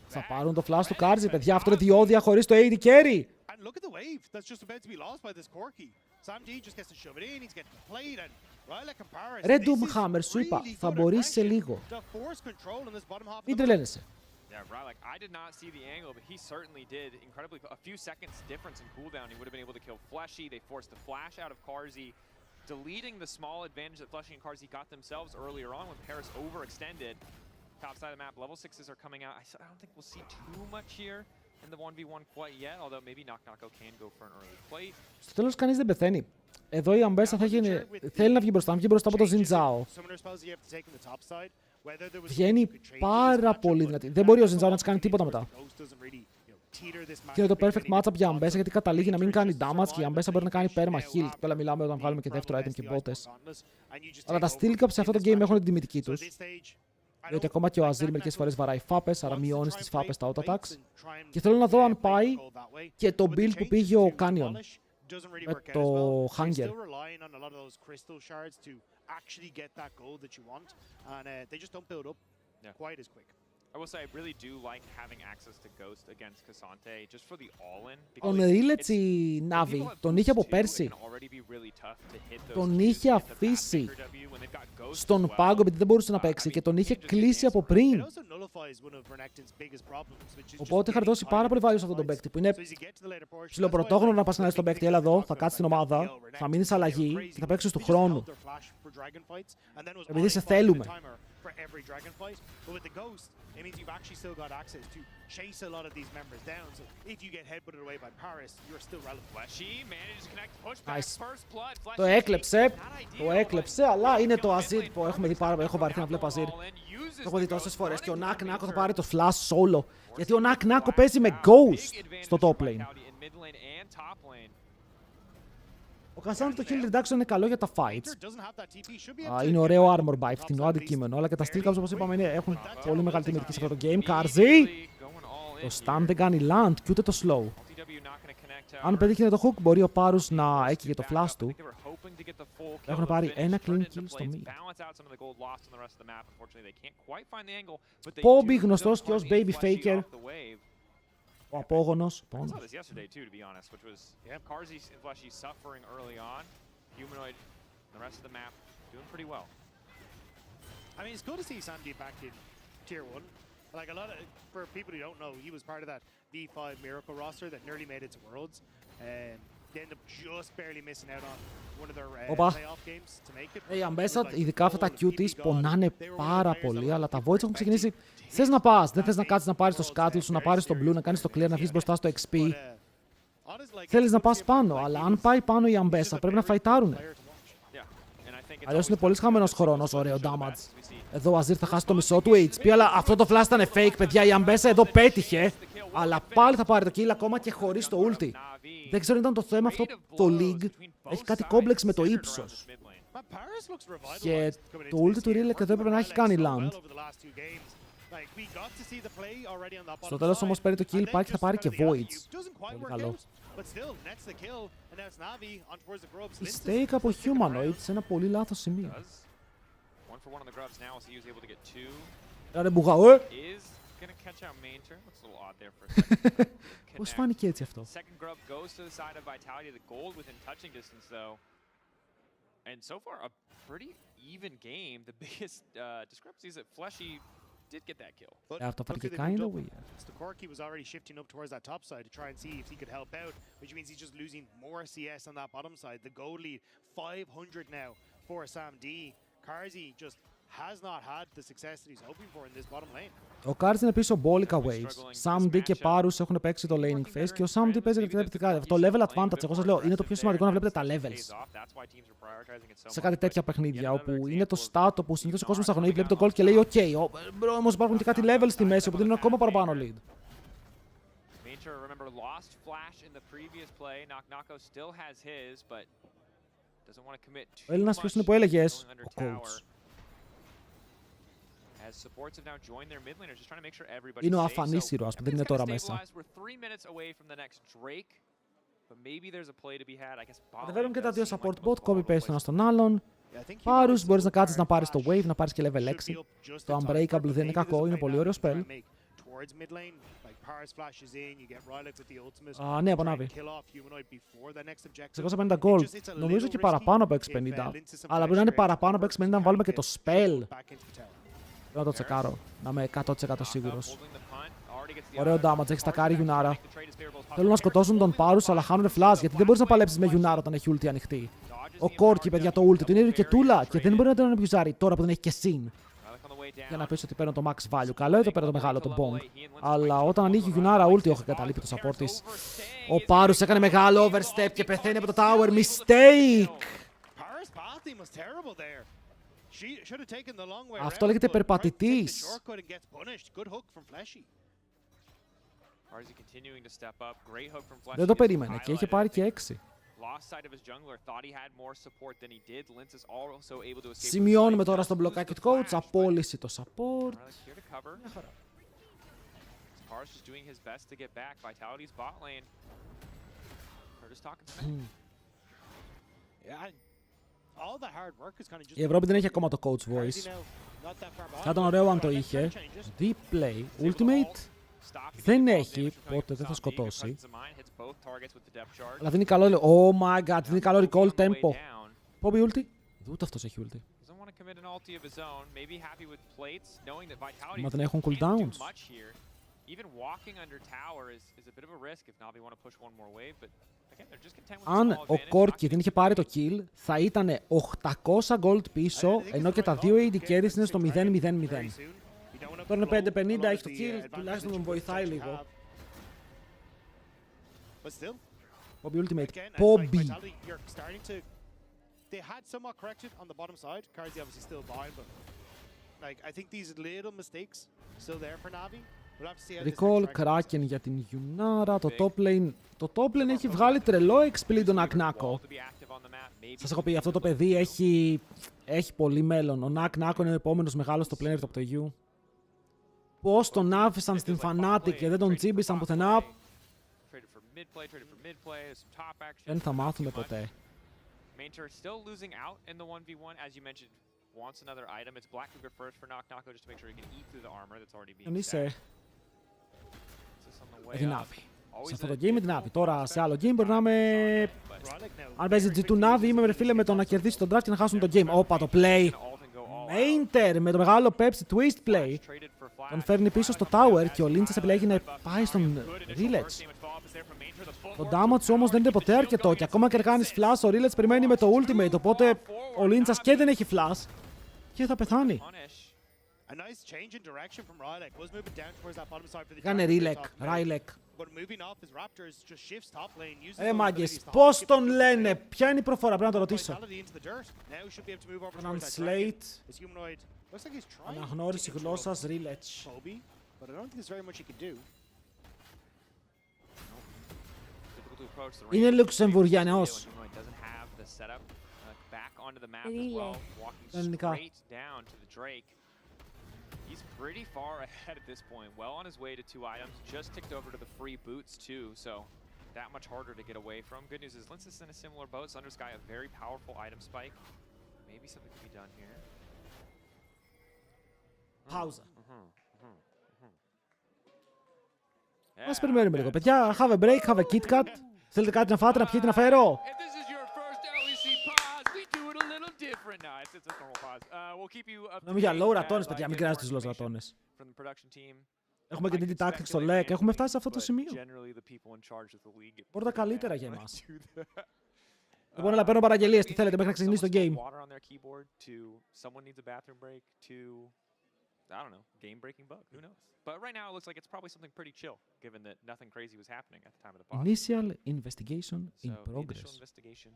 Θα πάρουν το flash του Κάρζι, παιδιά, αυτό είναι διόδια χωρίς το AD carry. Ρε Doomhammer, σου είπα, θα μπορείς σε λίγο. Μην τρελαίνεσαι. Yeah, Rylak, I did not see the angle, but he certainly did. Incredibly, a few seconds difference in cooldown, he would have been able to kill Fleshy. They forced the flash out of Carzzy, deleting the small advantage that Fleshy and Carzzy got themselves earlier on when Paris overextended. Top side of the map, level 6s are coming out. I don't think we'll see too much here in the 1v1 quite yet, although maybe Knock-Knocko can go for an early plate. Στο τέλος κανείς δεν πεθαίνει. Εδώ η Αμπέσα θέλει να βγει μπροστά από το Xin Zhao. Βγαίνει πάρα πολύ δυνατή. Δεν μπορεί ο Xin Zhao να της κάνει τίποτα μετά. Και είναι το perfect matchup για Αμπέσα γιατί καταλήγει να μην κάνει damage και η Αμπέσα μπορεί να κάνει perma heal. Τώρα μιλάμε όταν βγάλουμε και δεύτερο item και μπότες. Αλλά τα steel cups σε αυτό το game έχουν την τιμητική τους. Διότι ακόμα και ο Azir μερικές φορές βαράει φάπες, άρα μειώνει στις φάπες τα auto attacks. Και θέλω να δω αν πάει και το build που πήγε ο Canyon με το Hunger. I will say I really do like having access to Ghost against Cassante just for the all-in. Τον ρίλετσι η Νάβη, τον είχε από πέρσι. Τον είχε αφήσει στον πάγκο επειδή δεν μπορούσε να παίξει και τον είχε κλείσει από πριν. Οπότε είχα δώσει πάρα πολύ value σε αυτόν τον παίκτη που είναι ψιλοπρωτόγνωρο να πας να λες τον παίκτη, έλα εδώ, θα κάτσεις στην ομάδα, θα μείνεις αλλαγή και θα παίξεις του χρόνου. Επειδή σε θέλουμε. For every dragon fight, but with the ghost, it means you've actually still got access to chase a lot of these members down. So if you get headbutted away by Paris, you're still relevant. Flashy manages to connect, pushback, first blood. Το έκλεψε, αλλά είναι το Azir που έχουμε δει πάρα πολύ. Έχω βαρεθεί να βλέπω Azir. Το έχω δει τόσες φορές και ο Nak Nako θα πάρει το flash solo. Γιατί ο Nak Nako παίζει με ghost στο top lane. Ο Cassante το heal reduction είναι καλό για τα fights. Είναι ωραίο armor buy, φθηνό αντικείμενο, αλλά και τα steel caps όπως είπαμε έχουν πολύ μεγάλη τιμητική σε αυτό το game. Karzi! Το stun δεν κάνει land και ούτε το slow. Αν πετύχει το hook μπορεί ο Πάρους να έχει και το flash του. Έχουν πάρει ένα clean kill στο mid. Bobby γνωστός και ως baby faker. Ο απόγονος. I saw this yesterday too, to be honest, which was Karzi and Fleshy suffering early on. Humanoid, the rest of the map doing pretty well. I mean, it's good to see Sandy back in Tier 1. Like a lot of, for people who don't know, he was part of that V5 Miracle roster that nearly made it to Worlds. They ended up just barely missing out on one of their playoff games to make it. Η Ambessa, ειδικά αυτά τα Q της, πονάνε πάρα πολύ, αλλά τα Voids έχουν ξεκινήσει. Θες να πας, δεν θες να κάτσεις να πάρεις το scuttle σου, να πάρεις το blue, να κάνεις το clear, να βγεις μπροστά στο XP. Θέλεις να πας πάνω, αλλά αν πάει πάνω η Ambessa πρέπει να φαϊτάρουνε. Αλλιώς είναι πολύ χαμένος χρόνος, ωραίο damage. Εδώ ο Azir θα χάσει το μισό του HP, αλλά αυτό το flash ήταν fake, παιδιά. Η Ambessa εδώ πέτυχε, αλλά πάλι θα πάρει το kill ακόμα και χωρίς το ulti. Δεν ξέρω αν ήταν το θέμα αυτό το League. Έχει κάτι κόμπλεξ με το ύψος. Και το ulti του Rilek εδώ έπρεπε να έχει κάνει land. Στο τέλος όμως παίρνει το kill, πάει και θα πάρει και Voids. Πολύ καλό. Mistake από Humanoid σε ένα πολύ λάθος σημείο. Άρα μπουγαώ. Πώς φάνηκε έτσι αυτό? And so far, a pretty even game. The biggest discrepancy is that Fleshy did get that kill. Αυτό φάνηκε kind of weird. Corki was already shifting up towards that top side to try and see if he could help out, which means he's just losing more CS on that bottom side. The gold lead, 500 now for Sam D. Karzi just has not had the success that he's hoping for in this bottom lane. Ο Karzi είναι πίσω Bolica Waves. Sam D και Parus έχουν παίξει το laning phase και ο Sam D παίζει αρκετά επιτικά. Αυτό το level advantage, εγώ σας λέω, είναι το πιο σημαντικό να βλέπετε τα levels. Σε κάτι τέτοια παιχνίδια, όπου είναι το stat, όπου συνήθως ο κόσμος αγωνίζει, βλέπει τον gold και λέει OK, όμως υπάρχουν και κάτι levels στη μέση, όπου δίνουν ακόμα παραπάνω lead. Ο Έλληνας ποιος είναι που έλεγες? Ο coach. Είναι ο αφανής ήρωας που δεν είναι τώρα μέσα. Κατεβαίνουν και τα δύο support bot, copy-paste ένα στον άλλον. Πάρους, μπορείς να κάτσεις να πάρεις το wave, να πάρεις και level 6. Το unbreakable δεν είναι κακό, είναι πολύ ωραίο spell. Ναι, από Navi. 650 gold. Νομίζω και παραπάνω από 650. Αλλά μπορεί να είναι παραπάνω από 650 να βάλουμε και το spell. Πρέπει να το τσεκάρω, να είμαι 100% σίγουρος. Ωραίο damage, έχει στακάρει Yunara. Θέλουν να σκοτώσουν τον Πάρους, αλλά χάνουν flash, γιατί δεν μπορείς να παλέψεις με Yunara όταν έχει ulti ανοιχτή. Ο Corki, παιδιά, το ulti του είναι και τούλα και δεν μπορεί να τον abusari τώρα που δεν έχει και συν. Για να πεις ότι παίρνω το max value. Καλό εδώ πέρα το μεγάλο, το bong. Αλλά όταν ανοίγει Yunara ulti, όχι καταλείπει το support της. Ο Πάρους έκανε μεγάλο overstep και πεθαίνει από το tower. Mistake! Αυτό λέγεται περπατητής. Δεν το περίμενε και είχε πάρει και 6. Σημειώνουμε τώρα στο μπλοκάκι του coach, απόλυση το support. Η Ευρώπη δεν έχει ακόμα το coach voice. Θα ήταν ωραίο αν το είχε. Deep play, ultimate δεν έχει, οπότε δεν θα σκοτώσει. Αλλά δίνει καλό... Oh my god, δίνει καλό recall tempo. Πόμπι ulti. Ούτε αυτός έχει ulti. Μα δεν έχουν cooldowns. Αν ο Κόρκι δεν είχε πάρει το kill, θα ήταν 800 gold πίσω, ενώ και τα δύο AD carries είναι στο 0-0-0. Τώρα είναι 5-50, έχει το kill, τουλάχιστον τον βοηθάει λίγο. Πόμπι ultimate. Πόμπι. They had somewhat corrected on the bottom side. Karzi obviously still behind, but like I think these little mistakes still there for Navi. We'll have to see how this Recall next track Kraken για την Yunara. Το top lane έχει βγάλει τρελό XP τον Ακνάκο. Σας έχω πει, αυτό το παιδί έχει πολύ μέλλον. Ο Νακνάκο είναι ο επόμενος μεγάλος στο player top του EU. Πώς τον άφησαν στην Fnatic και δεν τον τσίμπησαν πουθενά, δεν θα μάθουμε ποτέ. Mainter still losing out in the 1v1, as you mentioned, wants another item. It's Black Cougar first for Nako just to make sure he can eat through the armor that's already being stacked. Δυνάβει. Σε αυτό το game δυνάβει. Τώρα σε άλλο game μπορεί να είμαι... Αν παίζει G2 Navi είμαι ρε φίλε με το να κερδίσει τον draft και να χάσουν το game. Όπα το play. Mainter με το μεγάλο Pepsi twist play. Τον φέρνει πίσω στο tower και ο Lynch's επιλέγει να πάει στον Relets. Το damage όμως δεν είναι ποτέ αρκετό και ακόμα και αν κάνεις flash ο Relets περιμένει με το ultimate, οπότε ο Lynch's και δεν έχει flash και θα πεθάνει. Κάνε Rylek. Μάγκες, πώς τον λένε, ποια είναι η προφορά, πρέπει να το ρωτήσω. Translate. Αναγνώριση γλώσσας Relets. Είναι Λουξεμβουργιανός. Ελληνικά. He's pretty far ahead at this point. Well on his way to 2 items. Just ticked over to the free boots too, so that much harder to get away from. Good news is Lince is in a similar boat. Sundersky a very powerful item spike. Maybe something can be done here. Παύζα. Ας περιμένουμε λίγο. Παιδιά, have a break, have a Kit Kat. Θέλετε κάτι να φάτε, να πιείτε, να φέρω. Νομίζω για low ρατώνες, παιδιά, μην κράζετε τους low ρατώνες. Έχουμε και DD Tactics στο LEC, έχουμε φτάσει σε αυτό το σημείο. Μπορεί τα καλύτερα για εμάς. Λοιπόν, να παίρνω παραγγελίες, τι θέλετε, μέχρι να ξεκινήσει το game. I don't know, game-breaking bug, who knows? But right now it looks like it's probably something pretty chill, given that nothing crazy was happening at the time of the pause. Initial investigation in progress. Initial investigation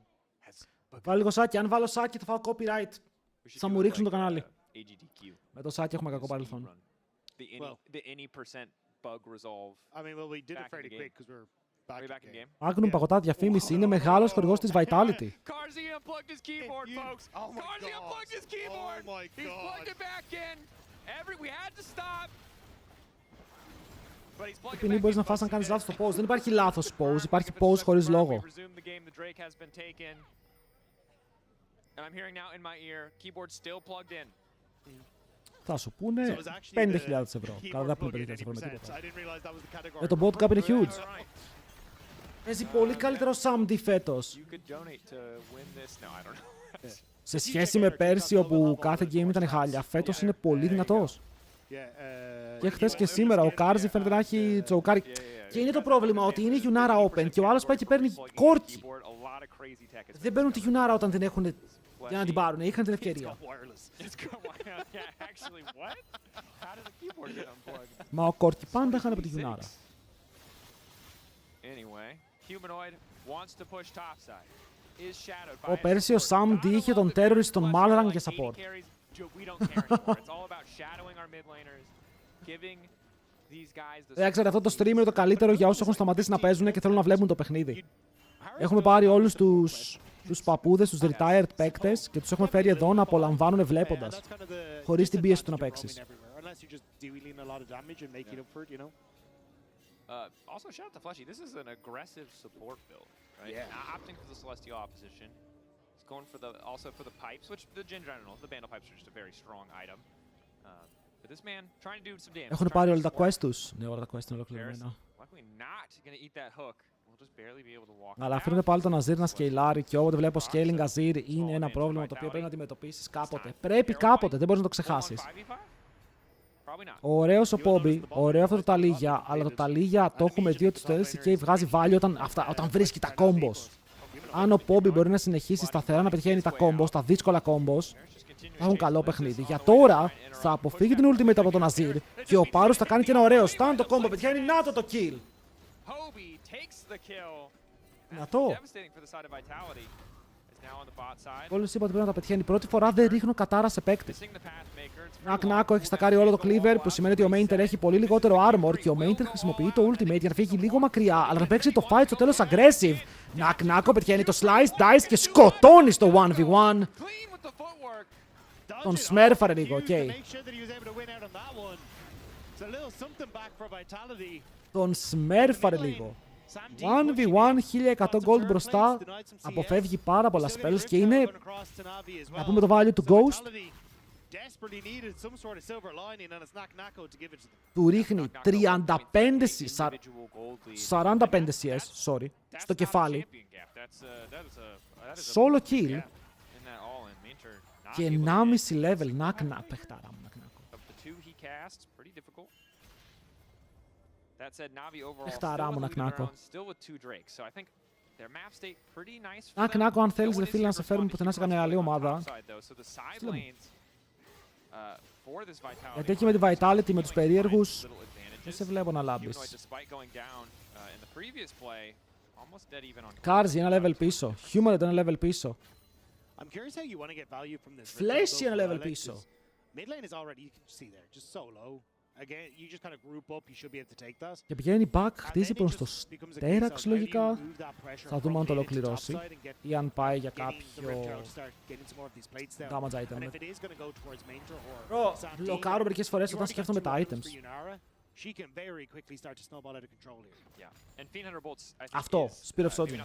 has Βάλω λίγο σάκι, αν βάλω σάκι θα φάω copyright. Θα μου ρίξουν το κανάλι. Με το σάκι έχουμε κακό παρελθόν. The any percent bug resolve. I mean, well, we did it fairly quick because we're back in game. Magnum παγωτά διαφήμιση, είναι μεγάλος χορηγός της Vitality. Karzi unplugged his keyboard, folks. Karzi unplugged his keyboard. Oh my God. He's plugged it back in. We had to stop. But he's plugged it back in. Μπορείς να φας αν κάνεις λάθος στο pause. Δεν υπάρχει λάθος pause, υπάρχει pause χωρίς λόγο. And I'm hearing now in my ear, keyboard still plugged in. Θα σου πούνε 5.000 ευρώ. Καλά, δεν πούνε 5.000 ευρώ με τίποτα. Το bot cap είναι huge. Παίζει πολύ καλύτερο Samdi φέτος. Σε σχέση με πέρσι όπου κάθε game ήταν χάλια, φέτος είναι πολύ δυνατός. Και χθες και σήμερα ο Karzi φαίνεται να έχει τσοκάρει. Και είναι το πρόβλημα ότι είναι η Yunara open και ο άλλος πάει και παίρνει κόρκι. Δεν παίρνουν τη Yunara όταν την έχουν για να την πάρουν. Είχαν την ευκαιρία. Μα ο κόρκι πάντα είχαν από τη Yunara. Ο πέρσι ο Samdi είχε τον terrorist τον Malrang για support. Ξέρετε, αυτό το stream είναι το καλύτερο για όσους έχουν σταματήσει να παίζουν και θέλουν να βλέπουν το παιχνίδι. Έχουμε πάρει όλους τους παππούδες, τους retired παίκτες και τους έχουμε φέρει εδώ να απολαμβάνουν βλέποντας, χωρίς την πίεση του να παίξεις. Also, shout out to Fleshy. This is an aggressive support build, right? Yeah. Opting for the Celestial opposition. It's going for also for the pipes, which the general, the Vandal pipes are just a very strong item. But this man trying to do some damage. Έχουν πάρει όλα τα quest τους. Ναι, όλα τα quest είναι ολοκληρωμένα. Luckily not going to eat that hook. We'll just barely be able to walk. Αλλά αφήνουμε πάλι τον Αζίρ να σκεϊλάρει και όποτε βλέπω scaling Αζίρ είναι ένα πρόβλημα το οποίο πρέπει να αντιμετωπίσεις κάποτε. Πρέπει κάποτε, δεν μπορείς να το ξεχάσεις. Ωραίος ο Πόμπι, ωραίο αυτό το ταλίγια, αλλά το ταλίγια το έχουμε δει ότι στο LEC βγάζει value όταν βρίσκει τα combos. Αν ο Πόμπι μπορεί να συνεχίσει σταθερά να πετυχαίνει τα combos, τα δύσκολα combos, θα έχουν καλό παιχνίδι. Για τώρα θα αποφύγει την ultimate από τον Αζίρ και ο Πάρους θα κάνει και ένα ωραίο stun το combo, πετυχαίνει να το kill. Δυνατό. Όλους είπα ότι πρέπει να τα πετυχαίνει. Πρώτη φορά δεν ρίχνω κατάρα σε παίκτη. Νάκο έχει στακάρει όλο το cleaver, που σημαίνει ότι ο Mainter έχει πολύ λιγότερο armor και ο Mainter χρησιμοποιεί το ultimate για να φύγει λίγο μακριά, αλλά να παίξει το fight στο τέλος aggressive. Νάκο πετυχαίνει το slice, dice και σκοτώνει στο 1v1. Τον σμέρφαρε λίγο, οκ. Τον σμέρφαρε λίγο. 1v1, 1100 gold μπροστά, αποφεύγει πάρα πολλά spells και είναι, να πούμε το value του Ghost, του ρίχνει 45 CS, sorry, στο κεφάλι, solo kill και 1,5 level, να παιχτάρα μου. Παιχταρά μου, Νάκο. Νάκο, αν θέλεις ρε φίλε να σε φέρουμε πουθενά σε καμία άλλη ομάδα, γιατί εκεί με τη Vitality, με τους περίεργους, δεν σε βλέπω να λάμπεις. Κάρζι ένα level πίσω, Humanoid ένα level πίσω, Flashy ένα level πίσω. Και πηγαίνει back, χτίζει προς το στέραξ λογικά. Θα δούμε αν το ολοκληρώσει ή αν πάει για κάποιο damage item. Μπλοκάρω μερικές φορές όταν σκέφτομαι τα items. Αυτό, Spear of Sojourn.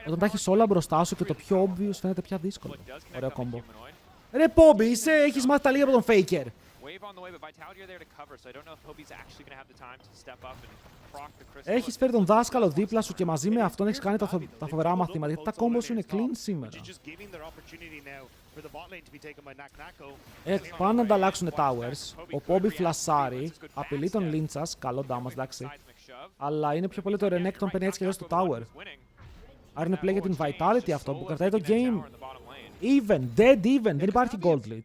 Όταν τα έχεις όλα μπροστά σου και το πιο obvious φαίνεται πια δύσκολο. Ωραίο combo. Ρε Πόμπι, έχεις μάθει τα λίγα από τον Faker. Έχεις φέρει τον δάσκαλο δίπλα σου και μαζί με αυτόν έχεις κάνει τα φοβερά μαθήματα, γιατί τα combo σου είναι clean σήμερα. Πάνε να ανταλλάξουν towers. Ο Πόμπι φλασάρει, απειλεί τον Λίντσας, καλό damage εντάξει. Αλλά είναι πιο πολύ το Renekton τον παίρνει έτσι και εδώ στο tower. Άρα είναι play για την Vitality αυτό που κρατάει το game. Even, dead even, δεν υπάρχει gold lead.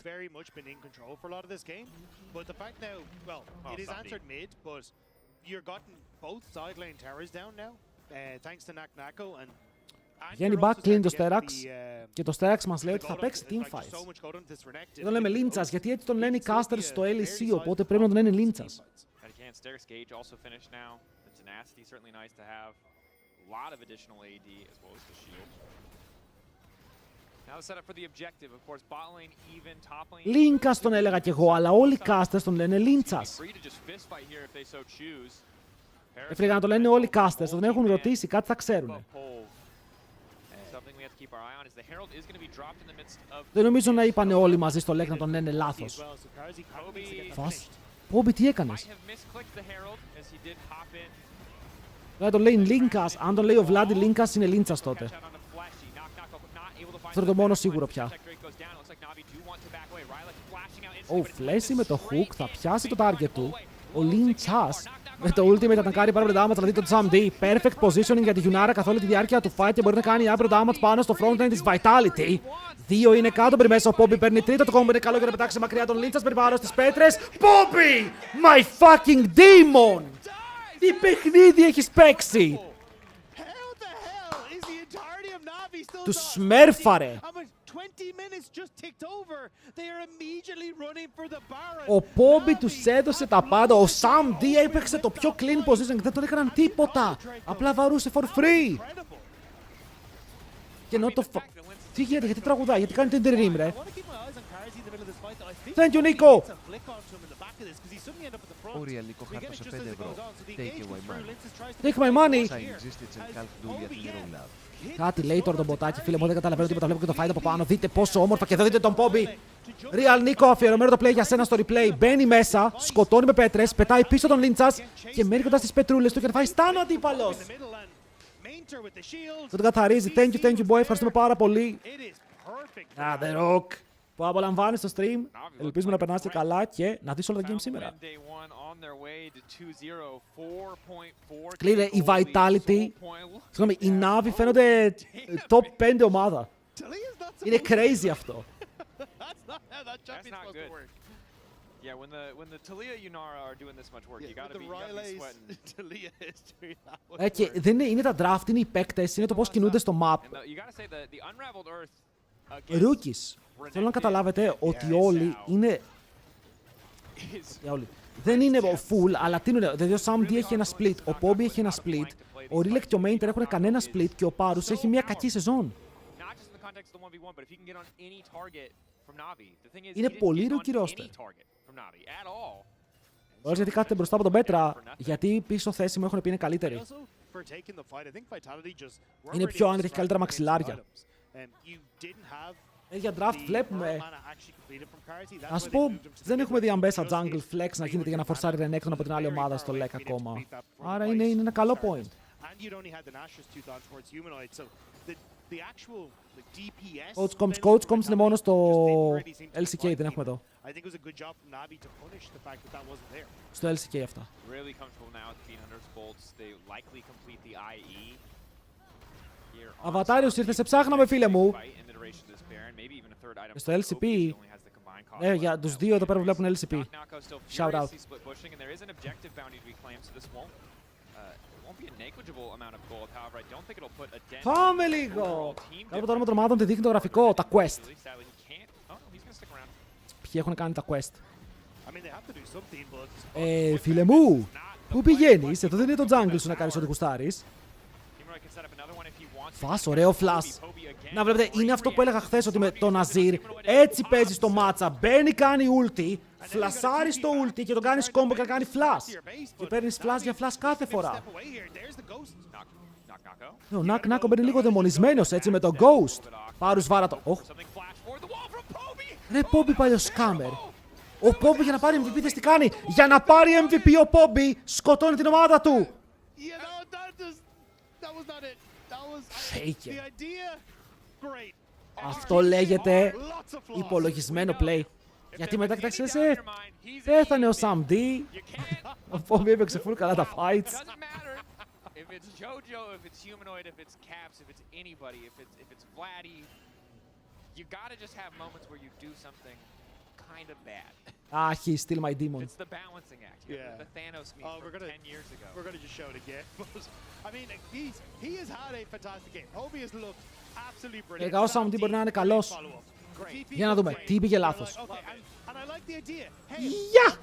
Βγαίνει back, κλείνει το Sterax και το Sterax μας λέει ότι θα παίξει teamfights. Και τον λέμε Λίντσας, γιατί έτσι τον λένε οι casters στο LEC, οπότε πρέπει να τον λένε Λίντσας. Λίνκας τον έλεγα κι εγώ, αλλά όλοι οι casters τον λένε Λίντσας. Έφυγα να το λένε όλοι οι casters, θα τον έχουν ρωτήσει, κάτι θα ξέρουν. Δεν νομίζω να είπανε όλοι μαζί στο LEC να τον λένε λάθος. Πόμπι, τι έκανες? Δεν τον λέει Λίνκας, αν τον λέει ο Βλάντι Λίνκας είναι Λίντσας τότε. Αυτό είναι το μόνο σίγουρο πια. Ο Φλέσι με το hook θα πιάσει το target του. Ο Λίντσας με το ultimate θα τον κάνει πάρα πολύ damage, δηλαδή το Jump D. Perfect positioning για τη Yunara καθ' όλη τη διάρκεια του fight και μπορεί να κάνει άπειρο damage πάνω στο frontline της Vitality. Δύο είναι κάτω, πριν μέσα ο Πόμπι παίρνει τρίτο, το combo είναι καλό για να πετάξει μακριά τον Λίντσας, παίρνει πάνω στις πέτρες. Πόμπι! My fucking demon! Τι παιχνίδι έχεις παίξει! Του σμέρφαρε! Ο Πόμπι τους έδωσε τα πάντα. Ο Sam D έπαιξε το πιο clean position και δεν τον έκαναν τίποτα. Απλά βαρούσε for free. Και ενώ το τι γίνεται, γιατί τραγουδάει, γιατί κάνει την dream ρε. Thank you, Nico. Ο Real Nico χάρτωσε 5 ευρώ. Take away money. Take my money! Sign existence and calc Julia to your own love. Κάτι λέει τώρα τον μποτάκι, φίλε μου, δεν καταλαβαίνω τίποτα. Βλέπω και το fight από πάνω. Δείτε πόσο όμορφα και εδώ δείτε τον Πόμπι. Real Nico, αφιερωμένο το play για σένα στο replay. Μπαίνει μέσα, σκοτώνει με πέτρες, πετάει πίσω τον Λίντσας και μένει κοντά στις πετρούλες του και να φάει στάνο αντίπαλος. Δεν τον καθαρίζει. Thank you boy, ευχαριστούμε πάρα πολύ. The Rock που απολαμβάνει στο stream. Ελπίζουμε να περνάς και καλά και να δεις όλα τα games σήμερα. Κλείνε η Vitality. Συγγνώμη, οι Navi φαίνονται top 5 ομάδα. Είναι crazy αυτό. That's not good. Yeah, when the Talia Yunara are doing this much work, you gotta be sweating. Και δεν είναι τα draft, είναι οι παίκτες, είναι το πώς κινούνται στο map. Rookies. Θέλω να καταλάβετε ότι όλοι είναι... Δεν είναι full, αλλά τίνουν. Δηλαδή ο Sam D έχει ένα split, ο Poby έχει ένα split, ο Rilek και ο Mainter έχουν κανένα split και ο Parus έχει μια κακή σεζόν. Είναι πολύ rookie roster. Όλες γιατί κάθεται μπροστά από τον Πέτρα, γιατί πίσω θέση μου έχουν πει είναι καλύτεροι. Είναι πιο άνετοι, έχει καλύτερα μαξιλάρια. Για draft βλέπουμε. Ας πω, δεν έχουμε δει Ambessa Jungle Flex να γίνεται για να φορσάρει Renekton από την άλλη ομάδα στο LEC ακόμα. Άρα είναι ένα καλό point. Coach Comms είναι μόνο στο LCK, δεν έχουμε εδώ. Στο LCK αυτά. Αβατάριος ήρθε, σε ψάχναμε φίλε μου. Στο LCP, για τους δύο εδώ πέρα που βλέπουν LCP. Shout out. Πάμε λίγο! Κάτω το όνομα των ομάδων τη δείχνει το γραφικό, τα quest. Ποιοι έχουν κάνει τα quest. Φίλε μου, πού πηγαίνεις, εδώ δεν είναι το jungle σου να κάνεις ό,τι γουστάρεις. Φας, ωραίο flash. Να βλέπετε, είναι αυτό που έλεγα χθες ότι με τον Azir έτσι παίζει στο μάτσα. Μπαίνει, κάνει ulti, φλασάρει στο ulti και τον κάνεις combo και κάνει flash. Και παίρνεις flash για flash κάθε φορά. Ο Νάκο μπαίνει λίγο δαιμονισμένος έτσι με τον Ghost. Πάρους βάρα το. Ρε Poby παλιό σκάμερ. Ο Poby για να πάρει MVP τι κάνει. Για να πάρει MVP ο Poby σκοτώνει την ομάδα του. Fake. Αυτό λέγεται υπολογισμένο play. Γιατί μετά κοιτάξτε, πέθανε ο Sam D. Ο Poby έπαιξε full καλά τα fights. If it's JoJo, if it's Humanoid, if it's Caps, if it's anybody, if it's Vladdy, you gotta just have moments where you do something kind of bad. Ah, he's still my demon. It's the balancing act. The Thanos meme from 10 years ago. We're gonna just show it again. I mean, he has had a fantastic game. Obi has looked absolutely brilliant. Και ο Sam D μπορεί να είναι καλός. Για να δούμε, τι πήγε λάθος. And I like the idea. Hey,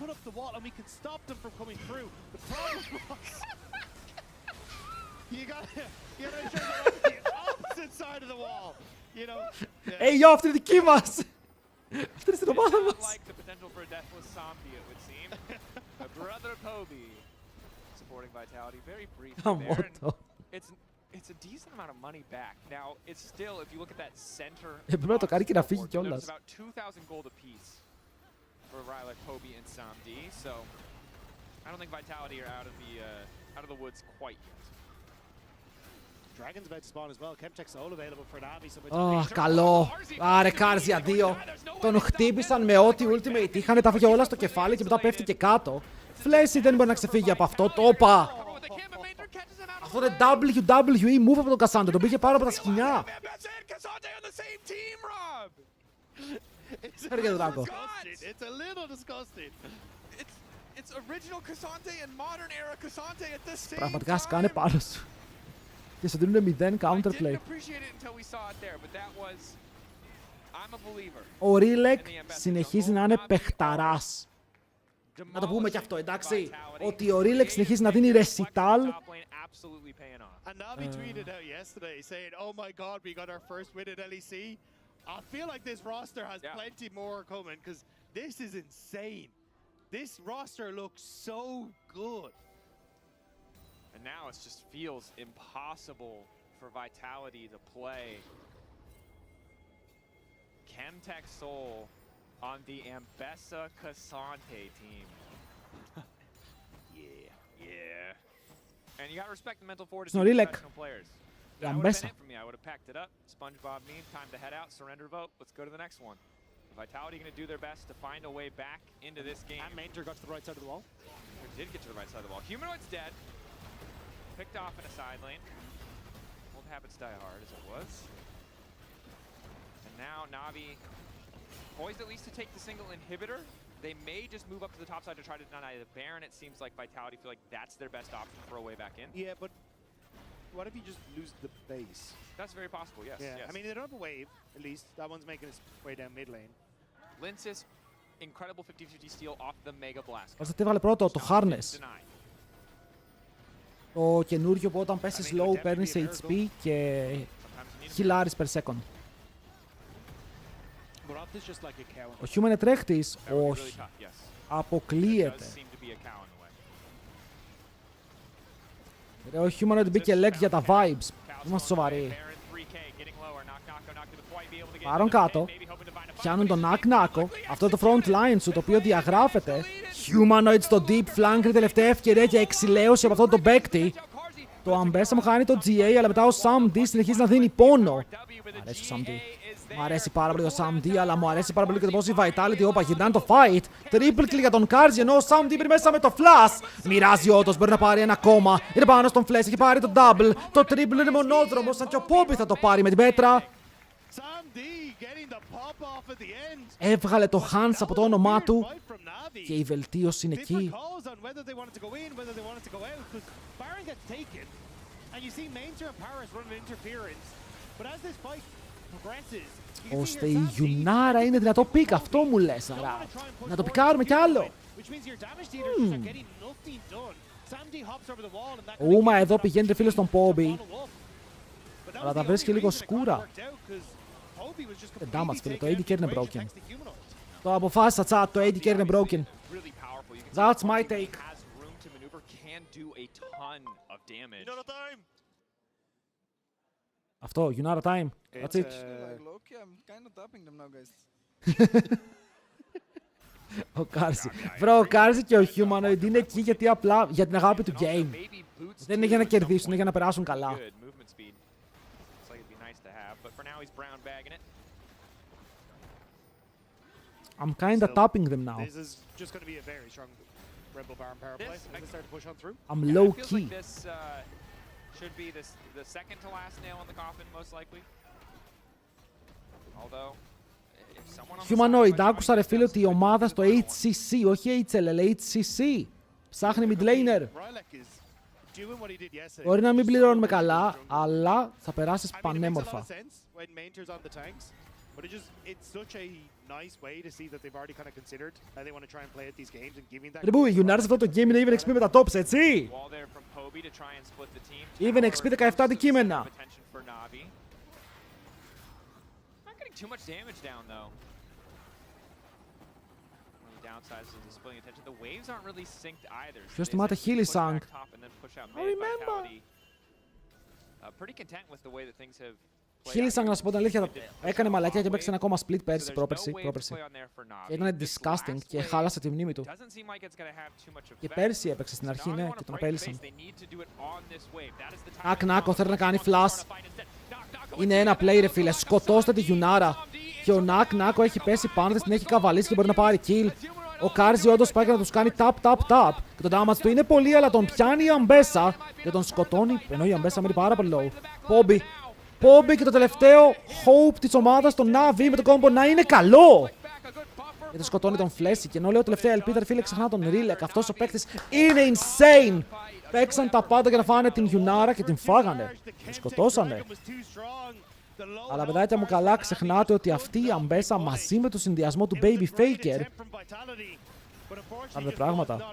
put up the wall and we can stop them from coming through. The problem was you gotta show the opposite side of the wall. You know. Γιο, αυτή είναι δική μας. Αυτή είναι στην ομάδα μας. Like the potential for a deathless zombie, it would seem. A brother Poby supporting Vitality very briefly there. It's a decent amount of money back. Now, it's still, if you look at that center, πρέπει να το κάνει και να φύγει κιόλας. about 2,000 gold apiece for Ryler, Poby, and Sam D. So, I don't think Vitality are out of the woods quite yet. Dragon's about to spawn as well. Chemcheck's all available for Navi. Αχ, καλό. Άρε, Κάρζια 2. Τον χτύπησαν με ό,τι ultimate είχαν, τα φύγε όλα στο κεφάλι και μετά πέφτει και κάτω. Φλέσι δεν μπορεί να ξεφύγει από αυτό. Το είπα. Αυτό είναι WWE move από τον Κασάντε. Τον πήγε πάνω από τα σκοινιά. Έρχεται το τάκο. It's a little disgusting. It's original Cassante and modern era Cassante at the same time. Πραγματικά σκάνε πάνω σου. Και σου δίνουν 0 counterplay. Ο Rilek συνεχίζει να είναι παιχταράς. Να το πούμε και αυτό, εντάξει. Ότι ο Rilek συνεχίζει να δίνει recital. And Navi tweeted out yesterday saying, "Oh my God, we got our first win at LEC." I feel like this roster has plenty more coming because this is insane. This roster looks so good. And now it just feels impossible for Vitality to play Chemtech Soul on the Ambessa Cassante team. Yeah. And you gotta respect the mental fortitude of professional players. That would have been it for me. I would have packed it up. SpongeBob meme, time to head out, surrender vote. Let's go to the next one. Vitality going to do their best to find a way back into this game. And Mainter got to the right side of the wall. Mainter did get to the right side of the wall. Humanoid's dead. Picked off in a side lane. Old habits die hard as it was. And now Na'Vi poised at least to take the single inhibitor. They may just move up to the top side to try to deny the Baron. It seems like Vitality feel like that's their best option for a way back in. Yeah, but what if you just lose the base? That's very possible, yes. Yeah, yes. I mean, they don't have a wave, at least. That one's making its way down mid lane. Linsis, incredible 50-50 steal off the Mega Blast. Ώστε τι έβαλε πρώτο, το Harness. Το καινούριο που όταν πέσεις low παίρνεις HP και χιλάρις per second. Ο Human είναι τρέχτης, όχι. Αποκλείεται. Ο Humanoid μπήκε leg για τα vibes. Είμαστε σοβαροί. Πάρουν κάτω. Πιάνουν τον Νακ-Νάκο. Αυτό το front line σου το οποίο διαγράφεται. Humanoid στο deep flank είναι τελευταία ευκαιρία για εξηλαίωση από αυτόν τον παίκτη. Το Ambessa μου χάνει το GA, αλλά μετά ο Sam D συνεχίζει να δίνει πόνο. Μ' αρέσει ο Sam D. Μου αρέσει πάρα πολύ το Sam D, αλλά μου αρέσει πάρα πολύ και το πώς η Vitality όπα γυρνάνε το fight. Triple kill για τον Karzi, ενώ ο Sam D μπει μέσα με το flash. Μοιράζει όντως, μπορεί να πάρει ένα ακόμα. Είναι πάνω στον flash, έχει πάρει το double. Το triple είναι μονόδρομο, σαν και ο Poppy θα το πάρει με την πέτρα. Έβγαλε το Hans από το όνομά του και η βελτίωση είναι εκεί. Ώστε η Γιουνάρα είναι δυνατό πικ, αυτό μου λες, άρα να το πικάρουμε κι άλλο. Ούμα εδώ πηγαίνετε φίλος στον Poppy, αλλά τα βρίσκει λίγο σκούρα. Δεν damage φίλε, το AD carry είναι broken. Το αποφάσισα chat, το AD carry είναι broken. That's my take. Αυτό, Yunara time. That's it. Ο Karzi. Bro, ο Karzi και ο Humanoid είναι εκεί γιατί απλά για την αγάπη του game. Δεν είναι για να κερδίσουν, είναι για να περάσουν καλά. I'm kinda topping them now. This is just going to be a very strong Rebel Baron power play. They start to push on through. I'm low key. Like this should be the second to last nail in the coffin, most likely. Although, if someone on Humanoid, άκουσα ρε φίλε ότι η ομάδα στο HCC, όχι HLL, HCC, ψάχνει mid laner. Μπορεί να μην πληρώνουμε καλά, αλλά θα περάσεις πανέμορφα. But it's such a nice way to see that they've already kind of considered how they want to try and play at these games and giving that. Ρεπού, η United σε αυτό το game είναι even XP με τα tops, έτσι! Even XP 17 αντικείμενα. Ποιος θυμάται Hylissang? I remember. Hylissang, να σου πω την αλήθεια, έκανε μαλακιά και παίξε ένα ακόμα split πέρσι, πρόπερσι. Και ήταν disgusting και χάλασε τη μνήμη του. Και πέρσι έπαιξε στην αρχή, ναι, και τον απέλυσαν. Νακ-Νάκο θέλει να κάνει flash. Είναι ένα play ρε φίλε, σκοτώστε τη Γιουνάρα. Και ο Νακ-Νάκο έχει πέσει πάνω της, την έχει καβαλήσει και μπορεί να πάρει kill. Ο Karzi όντως πάει και να τους κάνει tap. Και το damage του είναι πολύ, αλλά τον πιάνει η Ambessa και τον σκοτώνει, ενώ η Ambessa μένει πάρα πολύ low. Poppy και το τελευταίο hope της ομάδας, το Na'Vi με το combo να είναι καλό. Γιατί σκοτώνει τον Flashy και ενώ λέω τελευταία ελπίδα, φίλε, ξεχνά τον Rilek. Αυτός ο παίκτης είναι insane. Παίξαν τα πάντα για να φάνε την Γιουνάρα και την φάγανε. Την σκοτώσανε. Αλλά παιδάκια μου καλά, ξεχνάτε ότι αυτή η Ambessa μαζί με το συνδυασμό του Baby Faker κάνουν πράγματα.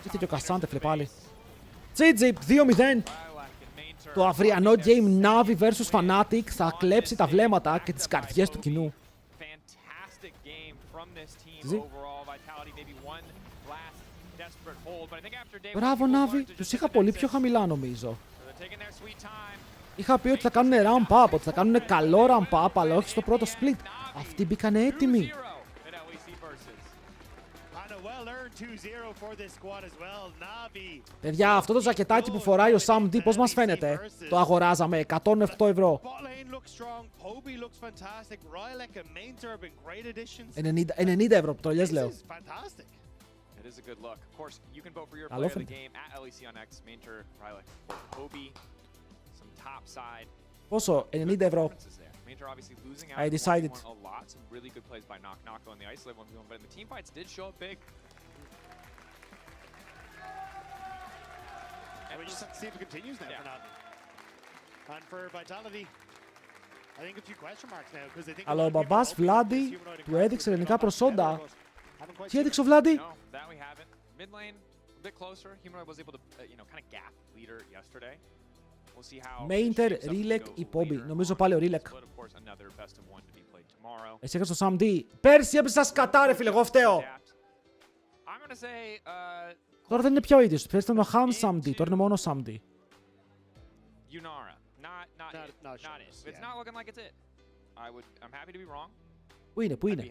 Ήρθε και ο Κασάντεφλε πάλι. GG, 2-0. Το αυριανό game Navi vs Fnatic θα κλέψει τα βλέμματα και τις καρδιές του κοινού. Μπράβο Navi, τους είχα πολύ πιο χαμηλά νομίζω. Είχα πει ότι θα κάνουν ramp up, ότι θα κάνουν καλό ramp up, αλλά όχι στο πρώτο split. Αυτοί μπήκανε έτοιμοι. Παιδιά, αυτό το ζακετάκι που φοράει ο Sam D, πώς μας φαίνεται? Το αγοράζαμε 107 ευρώ. 90 ευρώ, το λες λέω. Καλό φαίνεται. Πόσο? 90 ευρώ. I decided. And we just have to see if it continues now for Fnatic. And for Vitality, I think a few question marks now because they think. Αλλά ο μπαμπάς Βλάντι του έδειξε ελληνικά προσόντα. Τι έδειξε ο Βλάντι? Μέιντερ, Ρίλεκ ή Πόμπι? Νομίζω πάλι ο Ρίλεκ. Εσύ έκανες το Sam D. Πέρσι έπαιζα σκατά ρε φίλε, εγώ φταίω. Τώρα δεν είναι πια ο ίδιος. Πέρσι ήταν ο Ham Sam D, τώρα είναι μόνο Sam D. Πού είναι, πού είναι?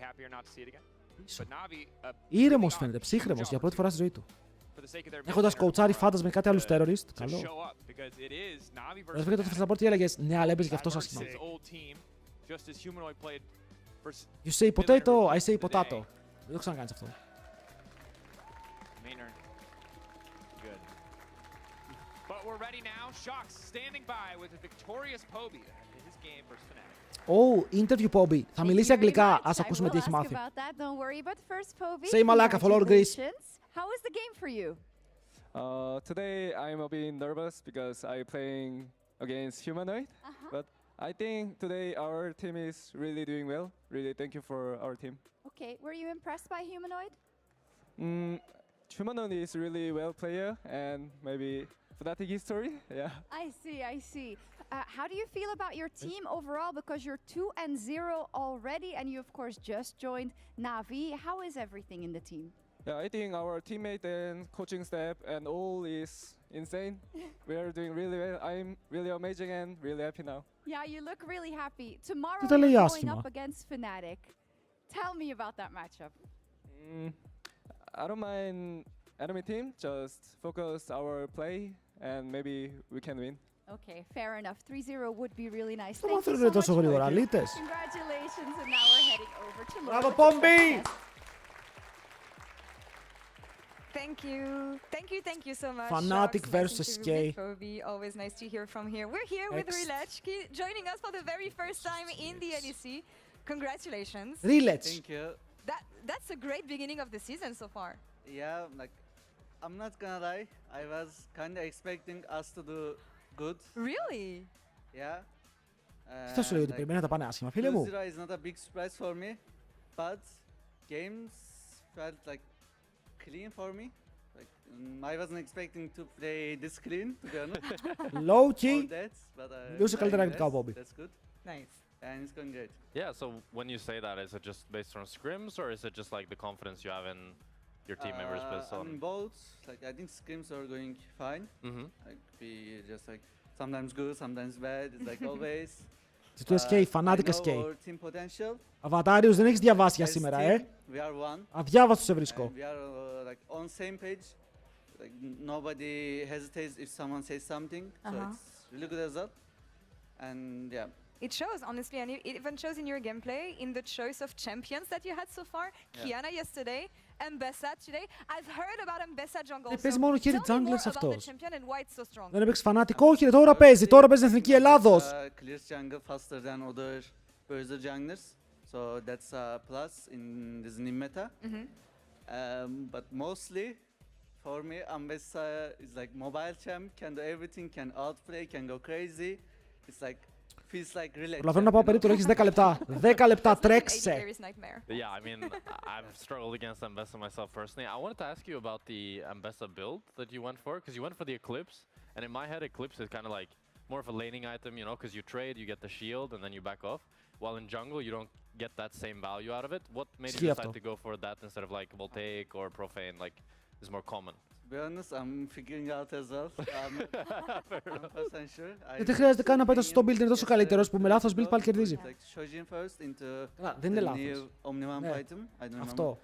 Ήρεμος φαίνεται, ψύχρεμος για πρώτη φορά στη ζωή του. Έχοντας κοουτσάρει φάντας με κάτι άλλους terrorist. Καλό. Δεν φύγεται το support τι έλεγες? Ναι, αλλά έπαιζε και αυτός άσχημα. You say potato, I say potato. Δεν το ξανακάνεις αυτό. Interview Poby. Θα μιλήσει αγγλικά, ας ακούσουμε τι έχει μάθει. Say Malaka for all Greece. How is the game for you? Today I'm a bit nervous because I'm playing against Humanoid, but I think today our team is really doing well. Really, thank you for our team. Okay, were you impressed by Humanoid? Humanoid is really well player and maybe Fnatic history. Yeah. I see. How do you feel about your team overall? Because you're 2-0 already, and you of course just joined Navi. How is everything in the team? Yeah, I think our teammate and coaching staff and all is insane. We are doing really well. I'm really amazing and really happy now. Yeah, you look really happy. Tomorrow you're going up against Fnatic. Tell me about that matchup. I don't mind enemy team. Just focus our play and maybe we can win. Okay, fair enough. 3-0 would be really nice. Thank you so much. Congratulations, and now we're heading over to Bravo, Pombi! Thank you so much. Fnatic versus K. Always nice to hear from here. We're here with Rilech joining us for the very first time in the LEC. Congratulations. Rilech. Thank you. That's a great beginning of the season so far. Yeah, like I'm not gonna lie, I was kind of expecting us to do good. Really? Yeah. Τι θα σου λέω ότι περιμένει να τα πάνε άσχημα, φίλε μου. 2-0 is not a big surprise for me, but games felt like clean for me. Like I wasn't expecting to play this clean, to be honest. Low key. Μιλούσε καλύτερα αγγλικά ο Bobby. That's good. Nice. And it's going great. Yeah, so when you say that, is it just based on scrims or is it just like the confidence you have in your team members based on? Both. Like I think scrims are going fine. Like we just like sometimes good, sometimes bad. It's like always. Τι του SK, Fnatic SK. Potential. Αβατάριους δεν έχεις διαβάσει για σήμερα, We are one. Αδιάβαστο σε βρίσκω. We are like on same page. Like nobody hesitates if someone says something. So it's really good as well. And yeah. It shows, honestly, and it even shows in your gameplay, in the choice of champions that you had so far. Kiana yesterday, Mbessa today. I've heard about Mbessa jungle. Παίζει μόνο χέρι junglers αυτός. So δεν έπαιξε Fnatic, όχι, τώρα παίζει στην Εθνική Ελλάδος. Clears jungle faster than other Berser junglers, so that's a plus in this new meta. But mostly, for me, Mbessa is like mobile champ, can do everything, can outplay, can go crazy. It's like Προλαβαίνω να πάω περίπου, έχεις 10 λεπτά. 10 λεπτά, τρέξε. Yeah, I mean, I've struggled against Mbessa myself personally. I wanted to ask you about the Mbessa build that you went for, because you went for the Eclipse, and in my head, Eclipse is kind of like more of a laning item, you know, because you trade, you get the shield, and then you back off. While in jungle, you don't get that same value out of it. What made you decide to go for that instead of like Voltaic or Profane, like is more common? To be honest, I'm figuring out as well. I'm 100% sure. Δεν χρειάζεται καν να πάει το σωστό build, είναι τόσο καλύτερος που με λάθος build πάλι κερδίζει. Δεν είναι λάθος. Αυτό.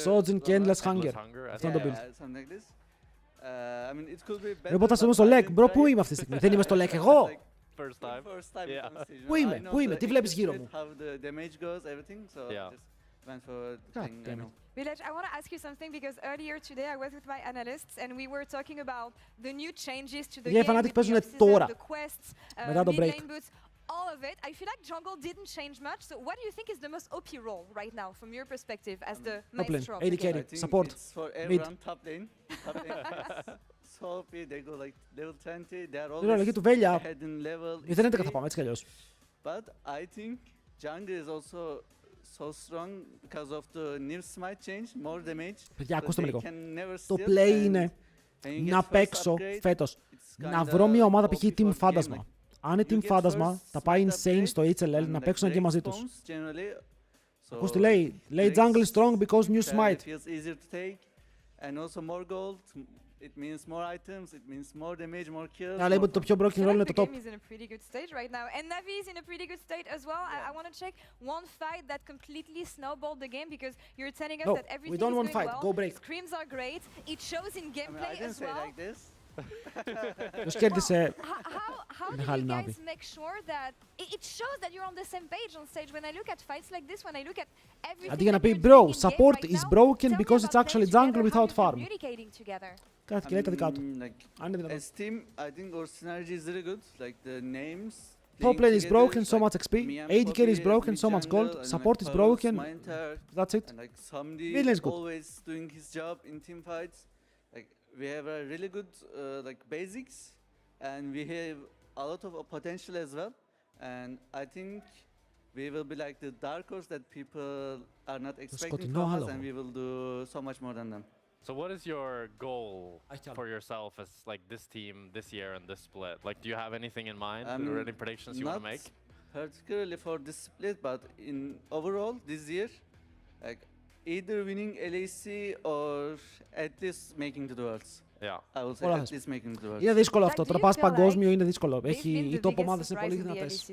Sojin και Endless Hunger. Αυτό είναι το build. Ρε πότε θα στο LEC, bro, πού είμαι αυτή τη στιγμή, δεν είμαι στο LEC εγώ. Πού είμαι, τι βλέπεις γύρω μου. Village, I want to ask you something because earlier today I was with my analysts and we were talking about the new changes to the game, Fnatic παίζουν the τώρα, quests, μετά το break. all of it. I feel like jungle didn't change much. So what do you think is the most OP role right now from your perspective as the maestro of the game? AD carry, support, mid. So OP, they go like level 20, they are always ahead in level. 0-11 θα πάμε, έτσι κι αλλιώς. But I think jungle is also so strong because of the new smite change, more damage. Παιδιά, ακούστε με λίγο. Το play είναι να παίξω φέτος. Να βρω μια ομάδα π.χ. Team Phantasma. Αν είναι Team Phantasma, θα πάει insane στο HLL να παίξουν και μαζί τους. Ακούς τι λέει. Λέει jungle strong because new smite. It means more items, it means more damage, more kills. Αλλά είπε ότι το πιο broken role είναι το top. The game is in a pretty good state right now, and Navi is in a pretty good state as well. I want to check one fight that completely snowballed the game because you're telling us that everything is going well. Go break. Screams are great. It shows in gameplay as well. Ποιος κέρδισε μεγάλη Navi. Make sure that it shows that you're on the same page on stage. When I look at fights like this, when I look at everything. Αντί για να πει bro, support is broken because it's actually jungle without farm. Κάτι και λέει τα δικά του. Αν είναι δυνατόν. As team, I think our synergy is really good. Like the names. Top lane is broken, so much XP. AD carry is broken, so much gold. Support is broken. That's it. Mid lane is good. Always doing his job in team fights. Like we have a really good like basics, and we have a lot of potential as well. And I think we will be like the dark horse that people are not expecting from us, and we will do so much more than them. So what is your goal for yourself as like this team this year and this split? Like, do you have anything in mind or any predictions you want to make? Particularly for this split, but in overall this year, like either winning LEC or at least making the worlds. Yeah. I will say at least making the worlds. Είναι δύσκολο αυτό. Τώρα πας παγκόσμιο είναι δύσκολο. Οι top ομάδες είναι πολύ δυνατές.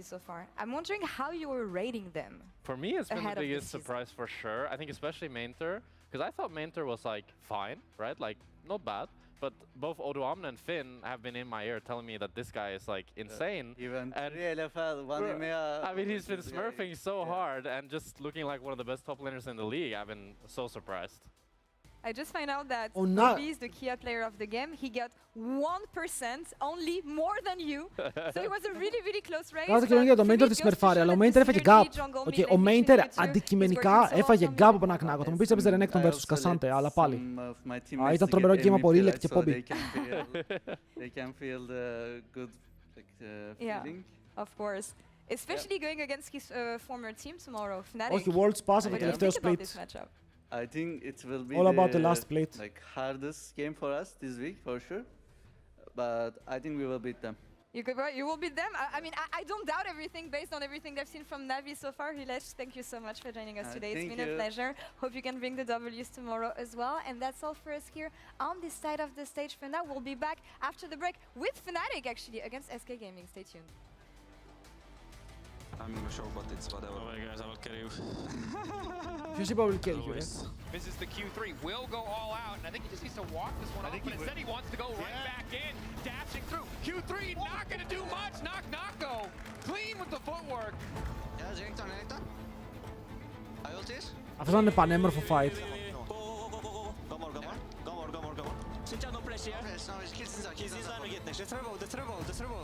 I'm wondering how you were rating them. For me, it's been the biggest surprise for sure. I think especially Mainter. Because I thought Mainter was like fine, right? Like not bad, but both Odoamne and Finn have been in my ear telling me that this guy is like insane. Even LFL, I mean, he's been smurfing so hard and just looking like one of the best top laners in the league. I've been so surprised. I just find out that Navi is the Kia player of the game. He got 1% only more than you. So it was a really, really close race. Κάτσε και για το Mainter της Μερφάρη, αλλά ο Mainter έφαγε gap. Ο Mainter αντικειμενικά έφαγε gap από ένα κνάκο. Θα μου πεις έπαιζε Renekton versus Cassante, αλλά πάλι. Ήταν τρομερό game από Relec και Poppy. They can feel the good feeling. Of course. Especially going against his former team tomorrow, Fnatic. Όχι, Worlds Pass από το τελευταίο split. I think it will be all about the last split. Like hardest game for us this week for sure, but I think we will beat them. You will beat them. I mean, I don't doubt everything based on everything I've seen from Navi so far. Hilesh, thank you so much for joining us today. It's been a pleasure. Hope you can bring the W's tomorrow as well. And that's all for us here on this side of the stage for now. We'll be back after the break with Fnatic actually against SK Gaming. Stay tuned. I'm in a show, but it's whatever. Oh my guys, I will carry you. Ποιος είπε I will carry you, This is the Q3. Will go all out, and I think he just needs to walk this one off, but instead he wants to go right back in, dashing through. Q3 not going to do much. Knock go. Clean with the footwork. Yeah, Renekton. I ulti. Αυτό είναι πανέμορφο fight. Go more. Sincha no pressure. No, kill Sincha. Sincha get next. The turbo.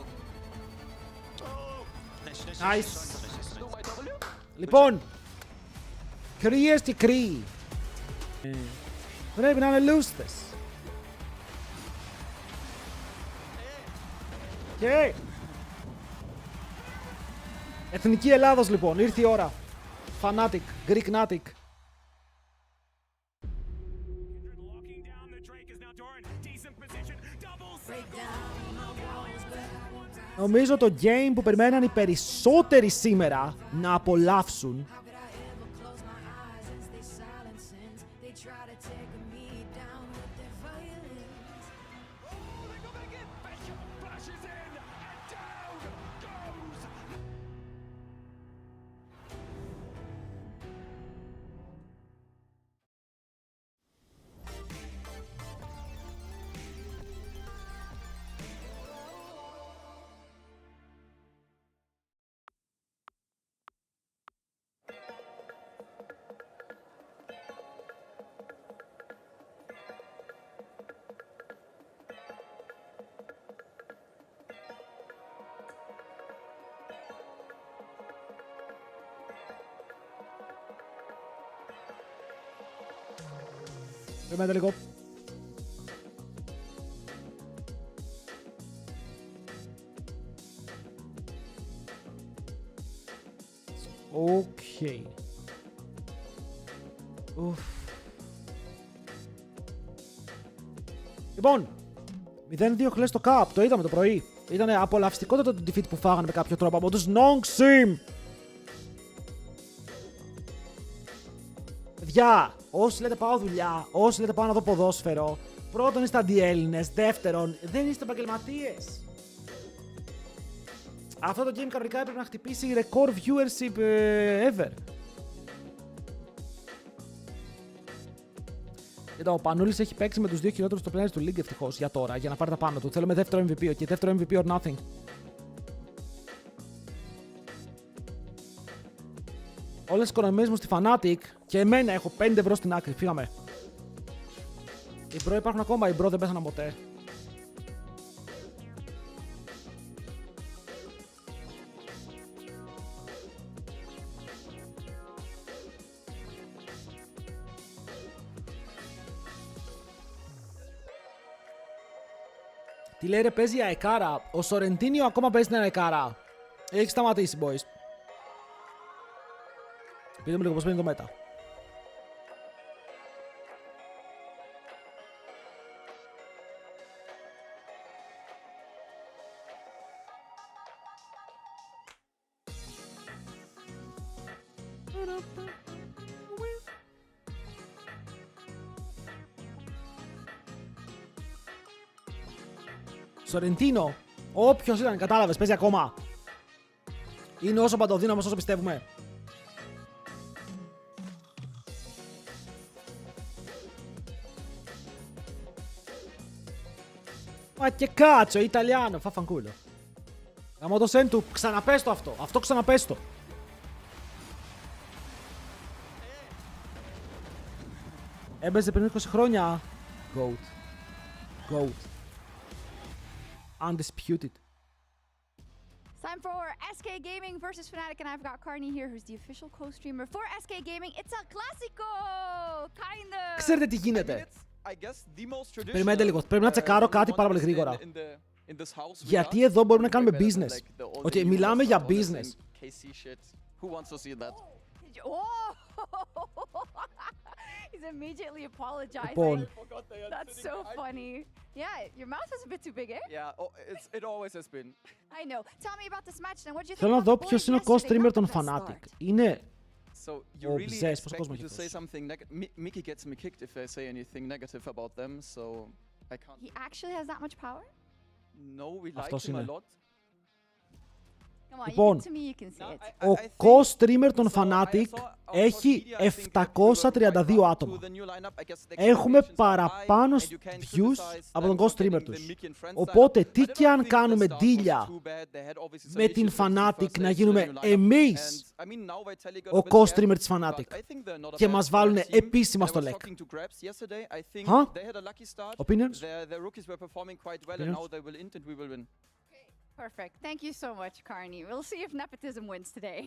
Nice. Λοιπόν, κρύες και κρύοι. Πρέπει να είναι λούστες. Και Εθνική Ελλάδος λοιπόν, ήρθε η ώρα. Fnatic, Greek Fnatic. Νομίζω το game που περιμέναν οι περισσότεροι σήμερα να απολαύσουν Περιμένετε λίγο. Οκ. Λοιπόν, 0-2 χλες στο Cup, το είδαμε το πρωί. Ήταν απολαυστικότατο το defeat που φάγανε με κάποιο τρόπο από τους non-sim. Παιδιά, όσοι λέτε πάω δουλειά, όσοι λέτε πάω να δω ποδόσφαιρο, πρώτον είστε αντιέλληνες, δεύτερον δεν είστε επαγγελματίες. Αυτό το game κανονικά έπρεπε να χτυπήσει record viewership ever. Κοίτα, ο Πανούλης έχει παίξει με τους δύο χειρότερους στο players του League ευτυχώς για τώρα, για να πάρει τα πάνω του. Θέλουμε δεύτερο MVP, ok, δεύτερο MVP or nothing. Όλες τις οικονομίες μου στη Fnatic και εμένα έχω 5 ευρώ στην άκρη. Φύγαμε. Οι μπρο υπάρχουν ακόμα, οι μπρο δεν πέθαναν ποτέ. Τι λέει ρε, παίζει η αεκάρα. Ο Σορεντίνιο ακόμα παίζει την αεκάρα. Έχει σταματήσει, boys. Πείτε μου λίγο πώς παίρνει το μέτα. Σορεντίνο, όποιος ήταν, κατάλαβες, παίζει ακόμα. Είναι όσο παντοδύναμος όσο πιστεύουμε. Μα και κάτσο, Ιταλιάνο, φαφανκούλο. Γαμώ το σεν του, ξαναπες το αυτό, αυτό ξαναπες το. Έμπαιζε πριν 20 χρόνια. Goat. Goat. Undisputed. Time for SK Gaming versus Fnatic, and I've got Carney here, who's the official co-streamer for SK Gaming. It's a classico, kind of. Ξέρετε τι γίνεται. Περιμένετε λίγο, πρέπει να τσεκάρω κάτι πάρα πολύ γρήγορα. Γιατί εδώ μπορούμε να κάνουμε business. Okay, μιλάμε για business. He's immediately apologizing. That's so funny. Yeah, your mouth is a bit too big, eh? Yeah, it always has been. I know. Tell me about this match then. What did you think? Θέλω να about δω the ποιος boys είναι ο yesterday? co-streamer Not των the best Fnatic. start. Είναι So you ο really Μπζές, πόσο expect κόσμο me έχει to say αυτός. something negative? Mickey gets me kicked if I say anything negative about them, so I can't. He actually has that much power? No, we like Αυτός him a είναι. lot. Come on, Λοιπόν, to me you can see it. ο co-streamer των Fnatic έχει 732 άτομα. Έχουμε παραπάνω views από τον co-streamer τους. Οπότε τι και αν κάνουμε deal με την Fnatic να γίνουμε εμείς ο co-streamer της Fnatic και μας βάλουν επίσημα στο LEC. Opinions? Perfect. Thank you so much, Carney. We'll see if nepotism wins today.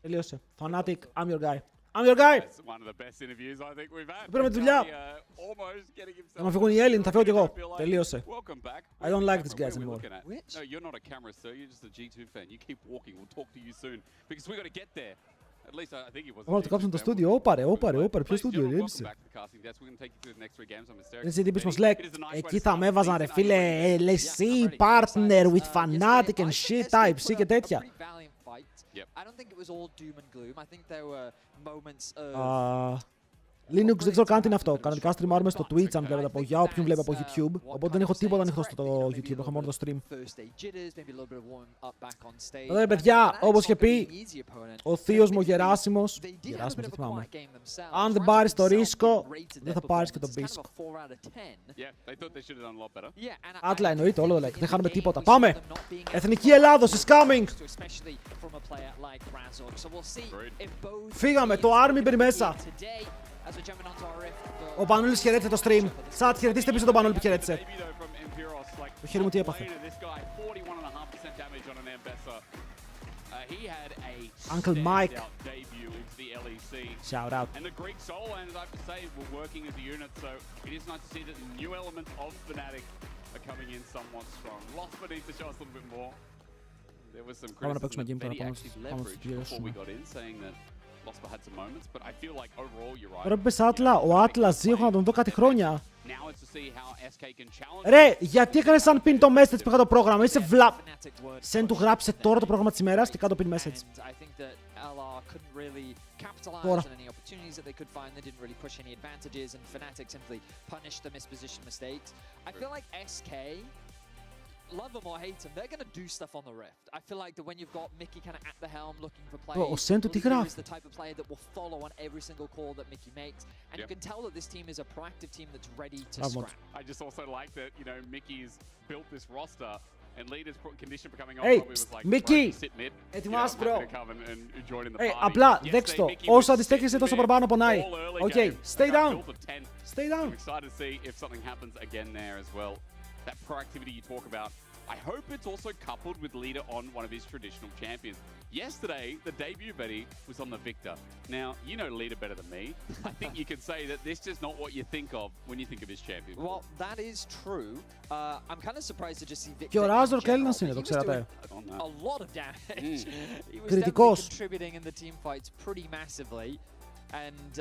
Τελείωσε. Fnatic, I'm your guy. I'm your guy! That's one of the best interviews I think we've had. Πήραμε δουλειά. Θα με φύγουν οι Έλληνες, θα φύγω κι εγώ. Τελείωσε. I don't like these guys anymore. No, you're not a camera, sir. You're just a G2 fan. You keep walking. We'll talk to you soon because we got to get there. Ω, το κάψουν το στούντιο. Όπαρε, ποιο στούντιο γέμισε. Είναι τύπης πως λέει, εκεί θα με έβαζαν ρε φίλε, LEC, partner with Fnatic and shit, type C και τέτοια. Linux δεν ξέρω καν τι είναι αυτό. Κανονικά στριμάρουμε στο Twitch αν βλέπετε από για όποιον βλέπει από YouTube. Οπότε δεν έχω τίποτα ανοιχτό στο YouTube, έχω μόνο το stream. Εδώ ρε παιδιά, όπως είχε πει ο θείος μου ο Γεράσιμος. Γεράσιμος, δεν θυμάμαι. Αν δεν πάρεις το ρίσκο, δεν θα πάρεις και τον πίσκο. Άτλα εννοείται όλο το like. Δεν χάνουμε τίποτα. Πάμε! Εθνική Ελλάδος is coming! Φύγαμε, το Army μπαίνει μέσα. Ο Πανούλης χαιρέτησε το stream. Σατ, χαιρετίστε πίσω τον Πανούλη που χαιρέτησε. Το χέρι μου τι έπαθε. Uncle Mike. Shout out. And the Greek soul, and as I have to say, we're working as a unit, so it is nice to see that the new elements of Fnatic are coming in somewhat strong. Lost but needs to show us a little bit more. There was some criticism that Fnatic actually leveraged before we got in, saying that Lospa had some moments, but I feel like overall you're right. Τώρα που πες Άτλα, ο Άτλας ζει, έχω να τον δω κάτι χρόνια. Ρε, γιατί έκανες σαν pin το message που είχα το πρόγραμμα, είσαι βλαπ. Σεν του γράψε τώρα το πρόγραμμα της ημέρας και κάτω pin message. Τώρα. Love them or hate them, they're going to do stuff on the Rift. I feel like that when you've got Mickey kind of at the helm looking for plays, ο Σεν του τι γράφει. is the type of player that will follow on every single call that Mickey makes, and you can tell that this team is a proactive team that's ready to scrap. I just also like that, you know, Mickey's built this roster, and leaders condition for coming off probably was like, Mickey, sit mid, ετοιμάσου bro. and join in the party. Απλά, δέξτε το, όσο αντιστέκεσαι τόσο παραπάνω πονάει. Οκ, stay down. Stay down. I'm excited to see if something happens again there as well. That proactivity you talk about, I hope it's also coupled with leader on one of his traditional champions. Yesterday, the debut Betty was on the Victor. Now, you know leader better than me. I think you can say that this is not what you think of when you think of his champion. Well, that is true. I'm kind of surprised to just see Victor. Και ο Ράζορ Έλληνας είναι, το ξέρατε. A lot of damage. He was Κριτικός. contributing in the team fights pretty massively. And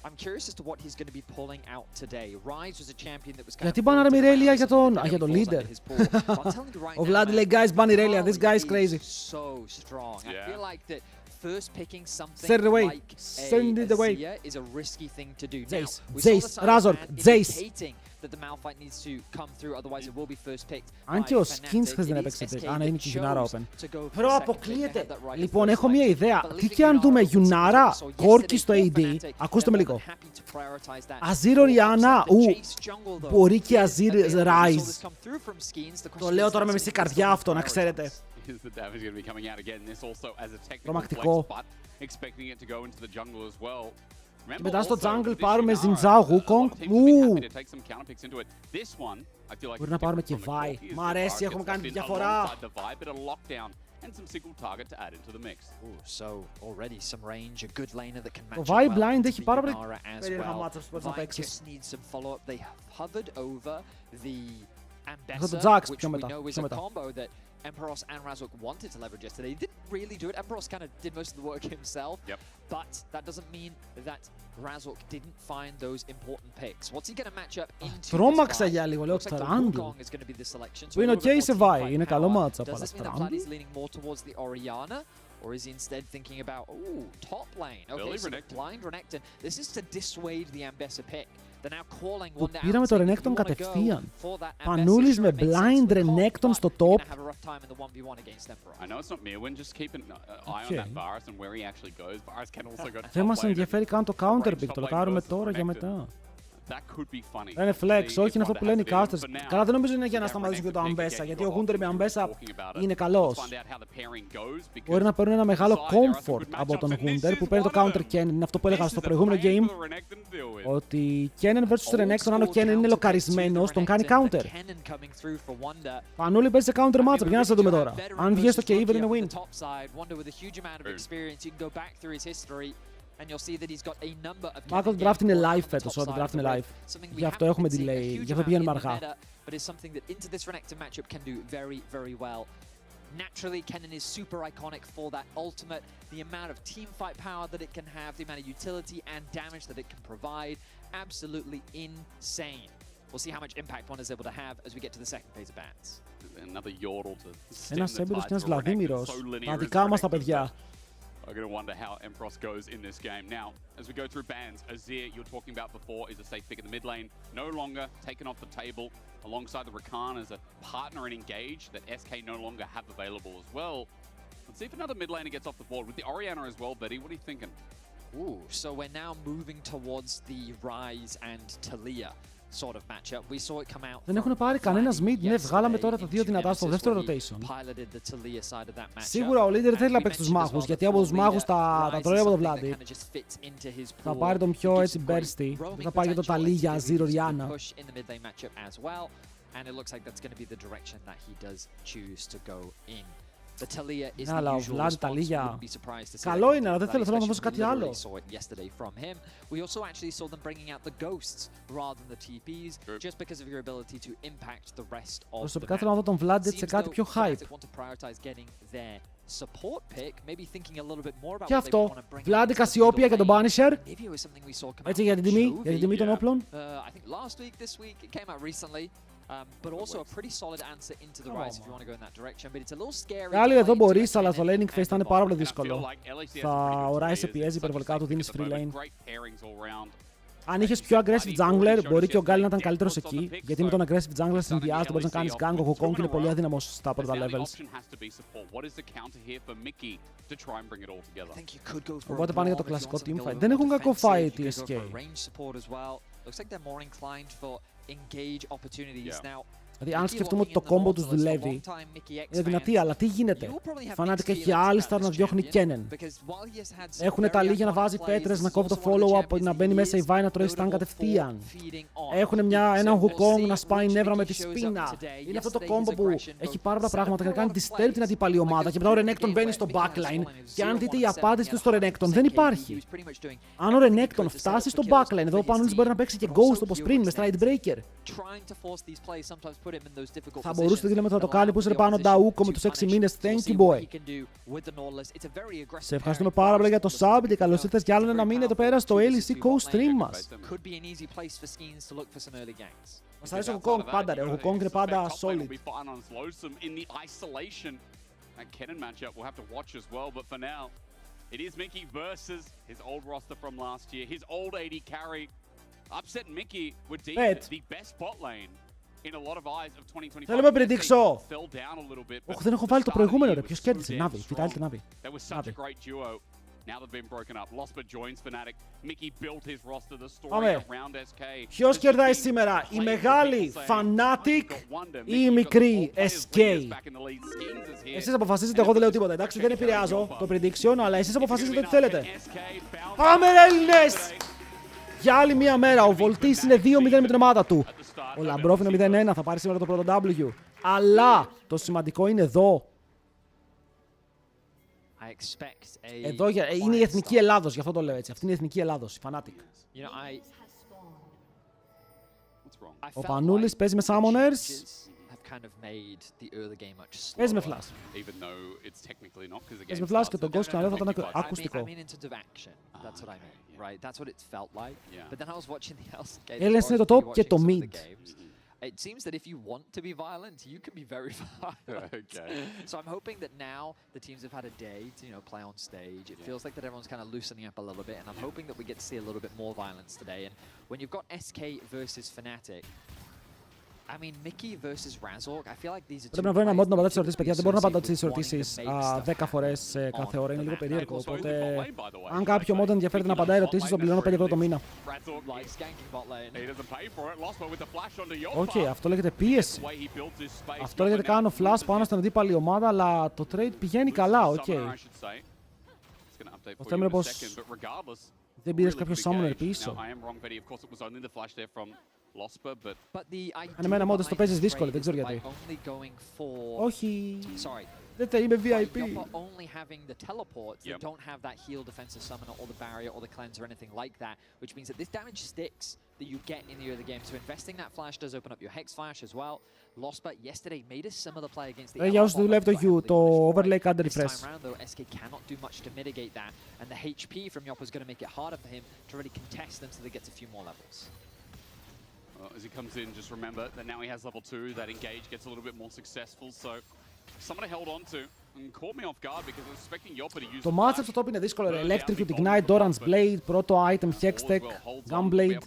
I'm curious as to what he's going to be pulling out today. Rise was a champion that was kind Γιατί μπάνε Μιρέλια για τον leader. Ο Vlad λέει, guys, ban Irelia, this guy is crazy. So strong. I feel like that first picking something Send it away. like Send it away. is a risky thing to do. Jace, Now, we Jace, saw the Razork, side of Jace. indicating that the Malphite needs to come through, otherwise it will be first picked. Αν και ο Skins χθες δεν έπαιξε pick. Α, είναι και Yunara open. Προ, αποκλείεται. Λοιπόν, έχω μια ιδέα. Τι και αν δούμε Yunara, Corki στο AD, ακούστε με λίγο. Azir Orianna, μπορεί και Azir Rise. Το λέω τώρα με μισή καρδιά αυτό, να ξέρετε. Τρομακτικό. Και μετά στο jungle πάρουμε Zinzao, Wukong. Μπορεί να πάρουμε και Vi. Μ' αρέσει, έχουμε κάνει τη διαφορά. Το Vi blind έχει πάρα πολύ περίεργα μάτσα που μπορείς να παίξεις. Έχω το Jax πιο μετά. Emperos and Razork wanted to leverage yesterday. He didn't really do it. Emperos kind of did most of the work himself. But that doesn't mean that Razork didn't find those important picks. What's he going to match up into? Τρόμαξα για λίγο, λέω Trundle. Που είναι ok σε Vi, είναι καλό μάτσα. Does this mean that Vlad is leaning more towards the Orianna? Or is he instead thinking about, ooh, top lane? Okay, so blind Renekton. This is to dissuade the Ambessa pick. Το πήραμε το Renekton κατευθείαν. Πανούλης με blind Renekton στο top. Δεν μας ενδιαφέρει καν το counter pick, το λοκάρουμε τώρα για μετά. Είναι flex, όχι είναι αυτό που λένε οι casters. Καλά, δεν νομίζω είναι για να σταματήσουν και το Ambessa, γιατί ο Hunter με Ambessa είναι καλός. Μπορεί να παίρνουν ένα μεγάλο comfort από τον Hunter που παίρνει το counter Kennen. Είναι αυτό που έλεγα στο προηγούμενο game, ότι Kennen vs Renekton, αν ο Kennen είναι λοκαρισμένος, τον κάνει counter. Πανούλη παίζει σε counter matchup, για να σε δούμε τώρα. Αν βγει στο και even είναι win. Μα το draft είναι live φέτος, το draft είναι live. Γι' αυτό έχουμε delay, γι' αυτό πηγαίνουμε αργά. Naturally, Kennen is super iconic for that ultimate, the amount of team fight power that it can have, the amount of utility and damage that it can provide. Absolutely insane. We'll see how much impact one is able to have as we get to the second phase of bans. Another yordle to Ένας έμπειρος και ένας Βλαδίμηρος. Τα δικά μας τα παιδιά. I'm going to wonder how Emperos goes in this game. Now, as we go through bans, Azir, you were talking about before, is a safe pick in the mid lane. No longer taken off the table alongside the Rakan as a partner in Engage that SK no longer have available as well. Let's see if another mid laner gets off the board. With the Orianna as well, Betty, what are you thinking? Ooh, so we're now moving towards the Ryze and Talia sort of matchup. We saw it come out. Δεν έχουν πάρει κανένας mid. Ναι, βγάλαμε τώρα τα δύο δυνατά στο δεύτερο rotation. Σίγουρα ο leader θέλει να παίξει τους μάχους, γιατί από τους μάχους τα τρώει από το Vladi. Θα πάρει τον πιο έτσι bursty. Θα πάει για το Talia για Azir Orianna. And it looks like that's going to be the direction that he does choose to go in. The Talia is the usual response. Wouldn't be surprised to see καλό είναι, αλλά δεν θέλω να δώσω κάτι άλλο. Saw it yesterday from him. We also actually saw them bringing out the ghosts rather than the TPs, just because of your ability to impact the rest of the Προσωπικά θέλω να δω τον Vlad σε κάτι πιο hype. Support pick, maybe thinking a little bit more about Και αυτό, Vlad, Cassiopeia και τον Banisher. Έτσι για την τιμή των όπλων. I think last week, this week, it came out recently. But also a pretty solid answer into the Ryze if you want to go in that direction. But it's a little scary. Άλλοι εδώ μπορείς, αλλά στο laning phase θα είναι πάρα πολύ δύσκολο. Ο Ryze σε πιέζει υπερβολικά, του δίνεις free lane. Αν είχες πιο aggressive jungler, μπορεί και ο Gali να ήταν καλύτερος εκεί. Γιατί με τον aggressive jungler συνδυάζεται, μπορείς να κάνεις gank. Ο Wukong είναι πολύ αδύναμος στα πρώτα levels. Οπότε πάνε για το κλασικό teamfight. Δεν έχουν κακό fight οι SK. Engage opportunities now. Δηλαδή, αν σκεφτούμε ότι το κόμπο τους δουλεύει, είναι δυνατή, αλλά τι γίνεται. Fnatic έχει Alistar να διώχνει Kennen. Έχουν τα λίγια να βάζει πέτρες, να κόβει το follow-up, να μπαίνει μέσα η Vi να τρώει stun κατευθείαν. Έχουν έναν Wukong να σπάει νεύρα με τη σπίνα. Είναι αυτό το κόμπο που έχει πάρα πολλά πράγματα και να κάνει disturb την αντίπαλη ομάδα. Και μετά ο Renekton μπαίνει στο backline. Και αν δείτε η απάντηση του στο Renekton, δεν υπάρχει. Αν ο Renekton φτάσει στο backline, εδώ πάνω μπορεί να παίξει και Ghost όπως πριν με Stride Breaker. Θα μπορούσε να το κάνει που είσαι πάνω Νταούκο με τους 6 μήνες. Thank you, boy. Σε ευχαριστούμε πάρα πολύ για το sub και καλώς ήρθες για άλλο ένα μήνα εδώ πέρα στο LEC COSTREAM μας. Μας αρέσει ο Wukong πάντα ρε, ο Wukong είναι πάντα solid. It is Mickey versus his old roster from last year, his old AD carry. Upset Mickey would deem it the best bot lane. Θέλω να πρεντήξω. Όχι, δεν έχω βάλει το προηγούμενο ρε. Ποιος κέρδισε? Νάβη, Vitality Νάβη. Πάμε. Ποιος κερδάει σήμερα? Η μεγάλη Fnatic ή η μικρή SK? Εσείς αποφασίζετε, εγώ δεν λέω τίποτα. Εντάξει, δεν επηρεάζω το prediction, αλλά εσείς αποφασίζετε τι θέλετε. Πάμε ρε Έλληνες! Για άλλη μία μέρα, ο Voltis είναι 2-0 με την ομάδα του. Ο Λαμπρόφ είναι 0-1, θα πάρει σήμερα το πρώτο W. Αλλά το σημαντικό είναι εδώ. Εδώ είναι η Εθνική Ελλάδος, γι' αυτό το λέω έτσι. Αυτή είναι η Εθνική Ελλάδος, η Fnatic. Ο Πανούλης παίζει με Summoners. Παίζει με Flash. Παίζει με Flash και τον Ghost ξαναλέω θα ήταν ακουστικό. Έλληνες είναι το top και το mid. It seems that if you want to be violent, you can be very violent. Okay. So I'm hoping that now the teams have had a day to, play on stage. It feels like that everyone's kind of loosening up a little bit, and I'm hoping that we get to see a little bit more violence today. And when you've got SK versus Fnatic, I mean, Mickey versus Razork, I feel like these are two. Πρέπει να βρω ένα mod να απαντάω τις ερωτήσεις, παιδιά. Δεν μπορώ να απαντάω τις ερωτήσεις 10 φορές κάθε ώρα. Είναι λίγο περίεργο. Οπότε, αν κάποιο mod ενδιαφέρεται να απαντάει ερωτήσεις, τον πληρώνω 5 ευρώ το μήνα. Όχι, αυτό λέγεται πίεση. Αυτό λέγεται κάνω flash πάνω στην αντίπαλη ομάδα, αλλά το trade πηγαίνει καλά. Οκ. Το θέμα είναι πως δεν πήρες κάποιο summoner πίσω. Αν εμένα μόντες το παίζεις δύσκολο, δεν ξέρω γιατί. Όχι. Δεν θα είμαι VIP. Only having the teleports that don't have that heal defensive summoner or the barrier or the cleanse or anything like that, which means that this damage sticks that you get in the early game. So investing that flash does open up your Hex flash as well. Lospa yesterday made a similar play against the Για όσους δουλεύει το overlay, κάντε refresh. This time around though, SK cannot do much to mitigate that, and the HP from Yoppa is going to make it harder for him to really contest them so they get a few more levels. Well, as he comes in, just remember that now he has level 2, that engage gets a little bit more successful, so someone held on to and caught me off guard because I was expecting Yoppa to use Το matchup στο top είναι δύσκολο. Electrocute, Ignite, Doran's Blade, πρώτο item, Hextech, Gunblade.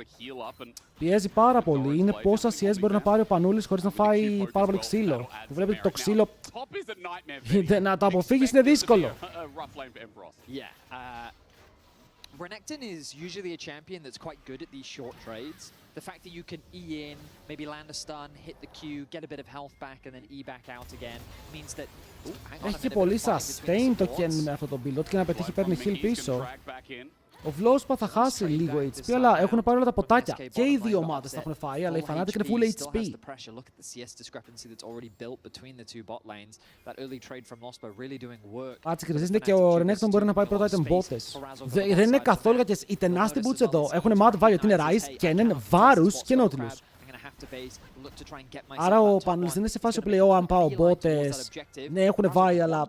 Πιέζει πάρα πολύ. Είναι πόσα CS μπορεί να πάρει ο Πανούλης χωρίς να φάει πάρα πολύ ξύλο. Που βλέπετε το ξύλο να το αποφύγεις είναι δύσκολο. Renekton is usually a champion that's quite good at these short trades. The fact that you can E in, maybe land a stun, hit the Q, get a bit of health back, and then E back out again means that... Έχει και πολύ sustain το Ken με αυτό το build. Ό,τι και να πετύχει παίρνει heal πίσω. Ο Vlospa θα χάσει λίγο HP, αλλά έχουν πάρει όλα τα ποτάκια. Και οι δύο ομάδες θα έχουν φάει, αλλά η Fnatic είναι full HP. Κάτσε και resist, και ο Renekton μπορεί να πάει πρώτα item botes. Δεν είναι καθόλου κακές. Οι Tenacity Boots εδώ έχουν mad value, γιατί είναι Ryze, Kennen, Varus και Nautilus. Άρα ο Πανούλης δεν είναι σε φάση που λέει αν πάω μπότες, ναι έχουν βάει αλλά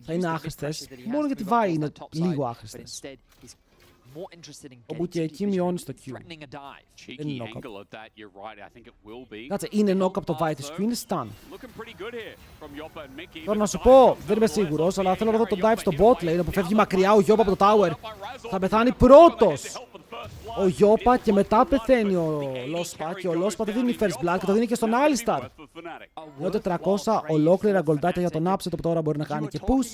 θα είναι άχρηστες. Μόνο γιατί βάει είναι λίγο άχρηστες. Όπου και εκεί μειώνει το Q. Δεν είναι knock-up. Κάτσε, είναι knock-up το βάει της Q, είναι stun. Τώρα να σου πω, δεν είμαι σίγουρος, αλλά θέλω να δω το dive στο bot lane που φεύγει μακριά ο Yoppa από το tower. Θα πεθάνει πρώτος ο Yoppa και μετά πεθαίνει ο Lospa και ο Lospa δεν δίνει first blood και το δίνει και στον Alistar. Νιώτε 400 ολόκληρα γκολντάκια για τον Upset που τώρα μπορεί να κάνει και push.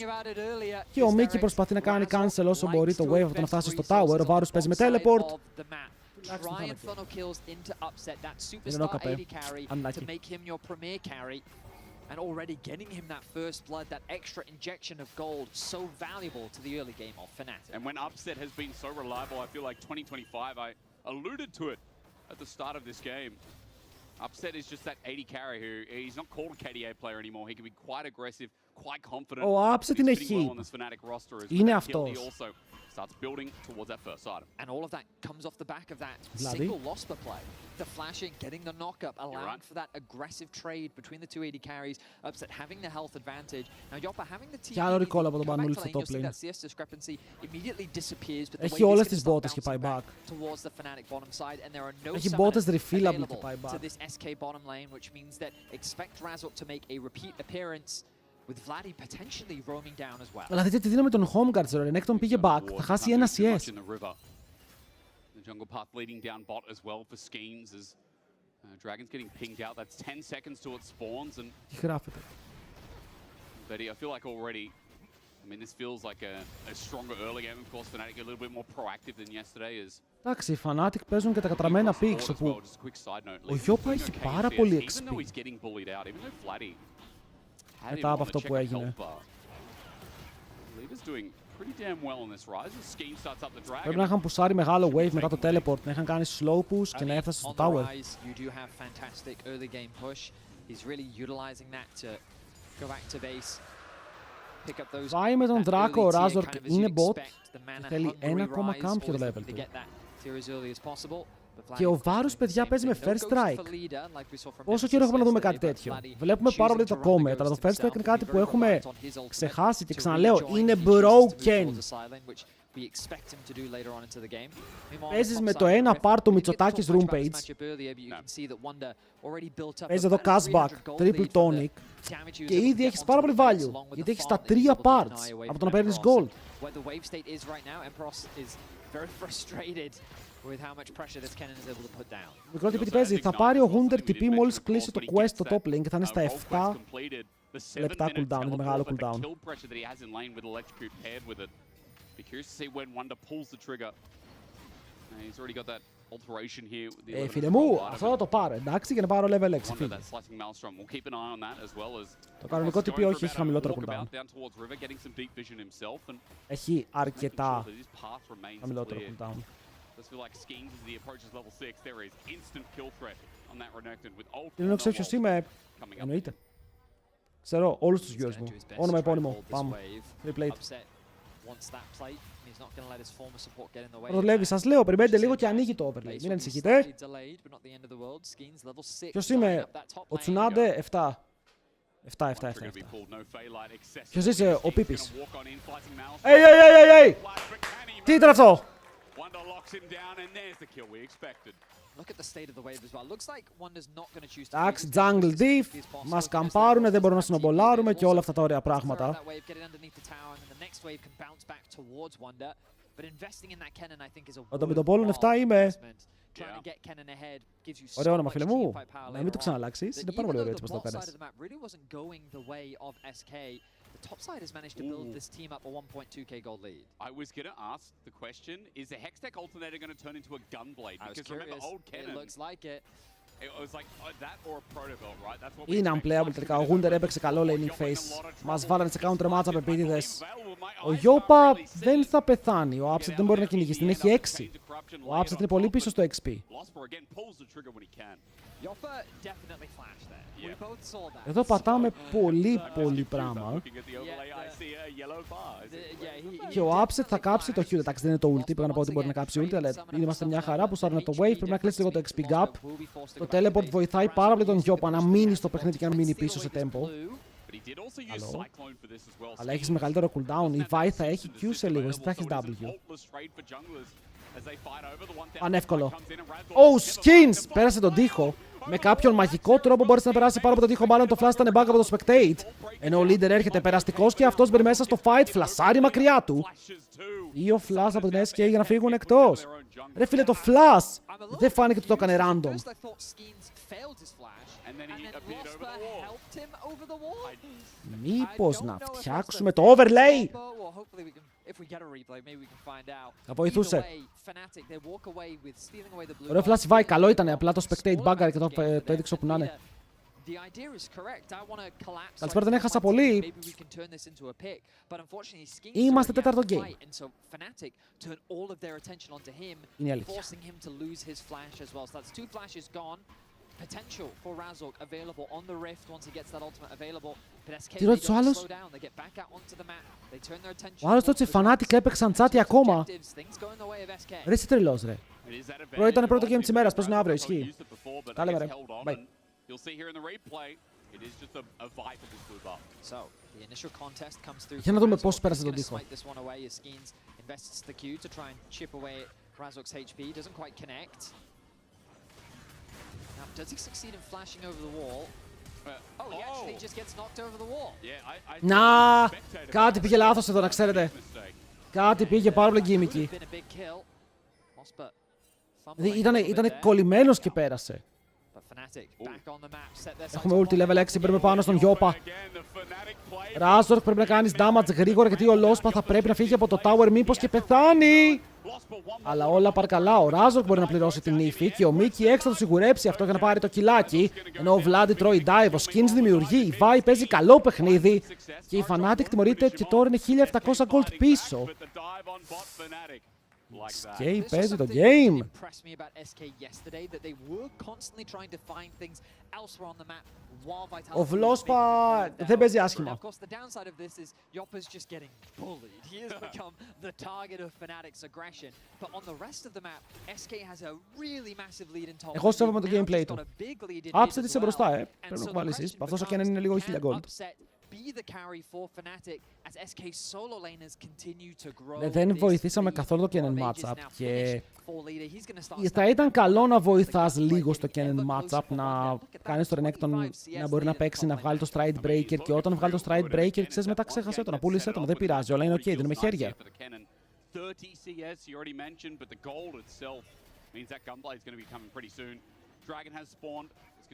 Και ο Mickey προσπαθεί να κάνει cancel όσο μπορεί το wave από το να φτάσει στο tower. Ο Varus παίζει με teleport. Είναι knock-up, unlucky. And already getting him that first blood, that extra injection of gold, so valuable to the early game of Fnatic. And when Upset has been so reliable, I feel like 2025, I alluded to it at the start of this game. Upset is just that 80 carry who, he's not called a KDA player anymore, he can be quite aggressive, quite confident. Ο Upset είναι well on this Fnatic roster as είναι αυτός. Starts building towards that first item. And all of that comes off the back of that single Lospa play. The flashing, getting the knock-up, allowing for that aggressive trade between the two AD carries. Upset having the health advantage. Now Yoppa having the team. Κι άλλο recall από τον Πανούλη στο top lane. That CS discrepancy immediately disappears. But έχει όλες τις μπότες και πάει back. Towards the Fnatic bottom side, and there are no έχει μπότες refillable και πάει to back. this SK bottom lane, which means that expect Razork to make a repeat appearance. With Vladdy potentially roaming down as well. Αλλά δείτε τη δύναμη των Homeguards, ο Renekton πήγε back, θα χάσει ένα CS. The jungle path leading down bot as well for Schemes as Dragon's getting pinged out. That's 10 seconds till it spawns and Τι γράφεται. Betty, I feel like already, I mean this feels like a stronger early game. Of course, Fnatic a little bit more proactive than yesterday as Εντάξει, οι Fnatic παίζουν και τα καταραμένα picks, όπου ο Yoppa έχει πάρα πολύ XP. Μετά από αυτό που έγινε. Πρέπει να είχαν πουσάρει μεγάλο wave μετά το teleport, να είχαν κάνει slow push και να έφτασε στο tower. Πάει με τον Draco, ο Razork είναι bot και θέλει ένα ακόμα campion level του. Και ο Varus, παιδιά, παίζει με first strike. Πόσο καιρό έχουμε να δούμε κάτι τέτοιο. Βλέπουμε πάρα πολύ το comment, αλλά το first strike είναι κάτι που έχουμε ξεχάσει και ξαναλέω, είναι broken. Παίζεις με το ένα part του Μητσοτάκης room page. Παίζεις εδώ cashback, triple tonic και ήδη έχεις πάρα πολύ value, γιατί έχεις τα 3 parts από το να παίρνεις gold. Μικρό TP τι παίζει, θα πάρει ο Hunter TP μόλις κλείσει το quest στο top lane και θα είναι στα 7 λεπτά cooldown, είναι μεγάλο cooldown. Φίλε μου, αυτό θα το πάρω, εντάξει, για να πάρω level 6, φίλε. Το κανονικό TP όχι, έχει χαμηλότερο cooldown. Έχει αρκετά χαμηλότερο cooldown. Δεν ξέρω ποιος είμαι, εννοείται. Ξέρω όλους τους viewers μου, όνομα επώνυμο, πάμε, replay. Προλεύει, σας λέω, περιμένετε λίγο και ανοίγει το overlay. Μην ανησυχείτε. Ποιος είμαι? Ο Τσουνάντε 7. 7. Ποιος είσαι? Ο Πίπης. Hey! Τι ήταν αυτό? Εντάξει, jungle diff, μας καμπάρουνε, δεν μπορούμε να συνομπολάρουμε και όλα αυτά τα ωραία πράγματα. Όταν με τον πόλον 7 είμαι. Ωραίο όνομα, φίλε μου. Να μην το ξαναλλάξεις. Είναι πάρα πολύ ωραίο έτσι πως το κάνεις. The top side has managed to build this team up a 1.2k gold lead. I was going to ask the question, is the Hextech alternator going to turn into a gunblade? Because remember old Kennen, it looks like it. It was like that or a protobelt, right? That's what είναι unplayable τελικά. Ο Wunder έπαιξε καλό laning phase. Μας βάλανε σε counter matchup επίτηδες. Ο Γιώπα δεν θα πεθάνει. Ο Upset δεν μπορεί να κυνηγήσει. Την έχει 6. Ο Upset είναι πολύ πίσω στο XP. Εδώ πατάμε πολύ πράγμα. Και ο Upset θα κάψει το Q. Εντάξει, δεν είναι το ulti. Πρέπει να πω ότι μπορεί να κάψει ulti, αλλά είμαστε μια χαρά που στάρνει το wave. Πρέπει να κλείσει λίγο το XP gap. Το teleport βοηθάει πάρα πολύ τον Γιώπα να μείνει στο παιχνίδι και να μείνει πίσω σε tempo. Άλλο. Αλλά έχεις μεγαλύτερο cooldown. Η Vi θα έχει Q σε λίγο, εσύ θα έχεις W. Ανεύκολο. Oh, Skins! Πέρασε τον τοίχο. Με κάποιον μαγικό τρόπο μπόρεσε να περάσει πάνω από τον τοίχο. Μάλλον το flash ήταν bug από το spectate. Ενώ ο leader έρχεται περαστικός και αυτός μπαίνει μέσα στο fight. Φλασάρει μακριά του. Ή ο flash από την SK για να φύγουν εκτός. Ρε φίλε, το flash δεν φάνηκε ότι το έκανε random. Μήπως να φτιάξουμε το overlay? Θα βοηθούσε. Ωραίο flash vai, καλό ήταν, απλά το spectate bugger και το έδειξε όπου να είναι. Καλησπέρα, δεν έχασα πολύ. Είμαστε τέταρτο game. Είναι η αλήθεια. Τι ρώτησε ο άλλος? Ο άλλος ρώτησε Fnatic έπαιξαν τσάτι ακόμα. Ρε είσαι τρελός ρε. Ήταν πρώτο game της ημέρας, παίζουν αύριο, ισχύει. Τα λέμε ρε. Bye. Για να δούμε πώς πέρασε τον τοίχο. Does he succeed in flashing over the wall? Oh, he actually just gets knocked over the wall. Να, κάτι πήγε λάθος εδώ, να ξέρετε. Κάτι πήγε πάρα πολύ γκίμικι. Ήτανε κολλημένος και πέρασε. Έχουμε ulti level 6, παίρνουμε πάνω στον Γιώπα. Razork, πρέπει να κάνεις damage γρήγορα γιατί ο Lospa θα πρέπει να φύγει από το tower μήπως και πεθάνει. Αλλά όλα παρκαλά, ο Razork μπορεί να πληρώσει την ύφη και ο Mickey έξω θα το σιγουρέψει αυτό για να πάρει το κιλάκι. Ενώ ο Vladi τρώει dive, ο Skins δημιουργεί, η Vi παίζει καλό παιχνίδι και η Fnatic τιμωρείται και τώρα είναι 1700 gold πίσω. SK παίζει το game. Ο Βλόσπα δεν παίζει άσχημα. Εγώ σέβομαι το gameplay του. Upset είσαι μπροστά, πρέπει να το βάλεις εσείς. Αυτός ο Kennen είναι λίγο 1000 gold. Δεν βοηθήσαμε καθόλου το Kennen matchup και θα ήταν καλό να βοηθάς λίγο στο Kennen matchup, να κάνεις το Renekton να μπορεί να παίξει, να βγάλει το Stride Breaker και όταν βγάλει το Stride Breaker ξέρεις μετά ξέχασε το, να πούλησε το, δεν πειράζει, όλα είναι ok, δίνουμε χέρια.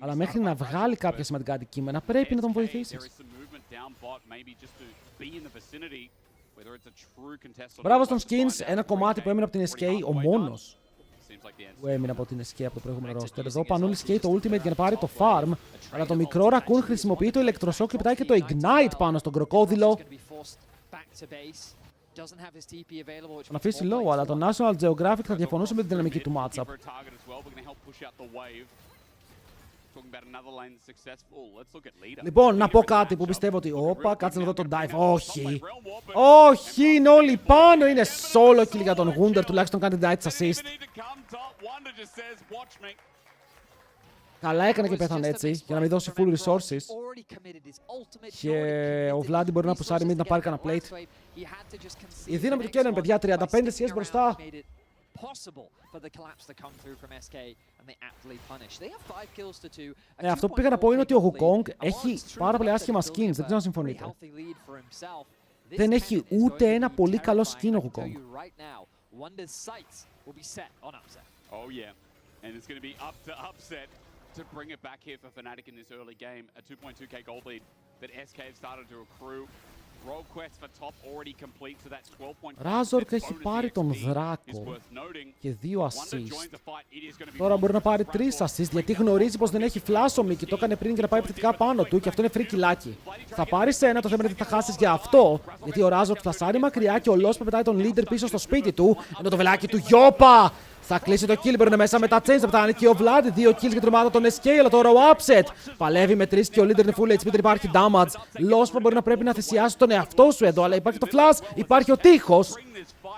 Αλλά μέχρι να βγάλει κάποια σημαντικά αντικείμενα πρέπει να τον βοηθήσεις. Μπράβο στον Skins, ένα κομμάτι που έμεινε από την SK, ο μόνος που έμεινε από την SK από το προηγούμενο roster. Εδώ πανούλη SK το ultimate για να πάρει το farm, αλλά το μικρό raccoon χρησιμοποιεί το ηλεκτροσόκ και πετάει και το ignite πάνω στον κροκόδιλο. Τον αφήσει low, αλλά το National Geographic θα διαφωνούσε με την δυναμική του matchup. Λοιπόν, να πω κάτι που πιστεύω ότι. Όπα, κάτσε να δω τον dive. Όχι. Όχι, είναι όλοι πάνω. Είναι solo kill για τον Wunder. Τουλάχιστον κάνει dive assist. Καλά έκανε και πέθανε έτσι, για να μην δώσει full resources. Και ο Βλάντι μπορεί να πουσάρει mid να πάρει κανένα plate. Η δύναμη του Kennen, παιδιά, 35 CS μπροστά. Αυτό που πήγα να πω είναι ότι ο Wukong έχει πάρα πολύ άσχημα skins, δεν ξέρω αν συμφωνείτε. Δεν έχει ούτε ένα πολύ καλό skin ο Wukong. To bring it back here for Fnatic in this early game. A 2.2k gold lead that SK have started to accrue. Roll quest for top already complete, so that's 12.5. Razork έχει πάρει τον Δράκο και 2 assist. Τώρα μπορεί να πάρει 3 assist γιατί γνωρίζει πως δεν έχει flash ο Mickey. Το έκανε πριν και να πάει επιθετικά πάνω του και αυτό είναι free κιλάκι. Θα πάρει ένα, το θέμα είναι ότι θα χάσεις για αυτό. Γιατί ο Razork φλασάρει μακριά και ο Lost πετάει τον leader πίσω στο σπίτι του. Ενώ το βελάκι του Γιόπα θα κλείσει το kill, μπορεί να μέσα με τα chains, θα πετάνε και ο Vlad, 2 kills για την ομάδα των SK, αλλά τώρα ο Upset παλεύει με 3 και ο leader είναι full HP, δεν υπάρχει damage. Lost μπορεί να πρέπει να θυσιάσει τον εαυτό σου εδώ, αλλά υπάρχει το flash, υπάρχει ο τείχος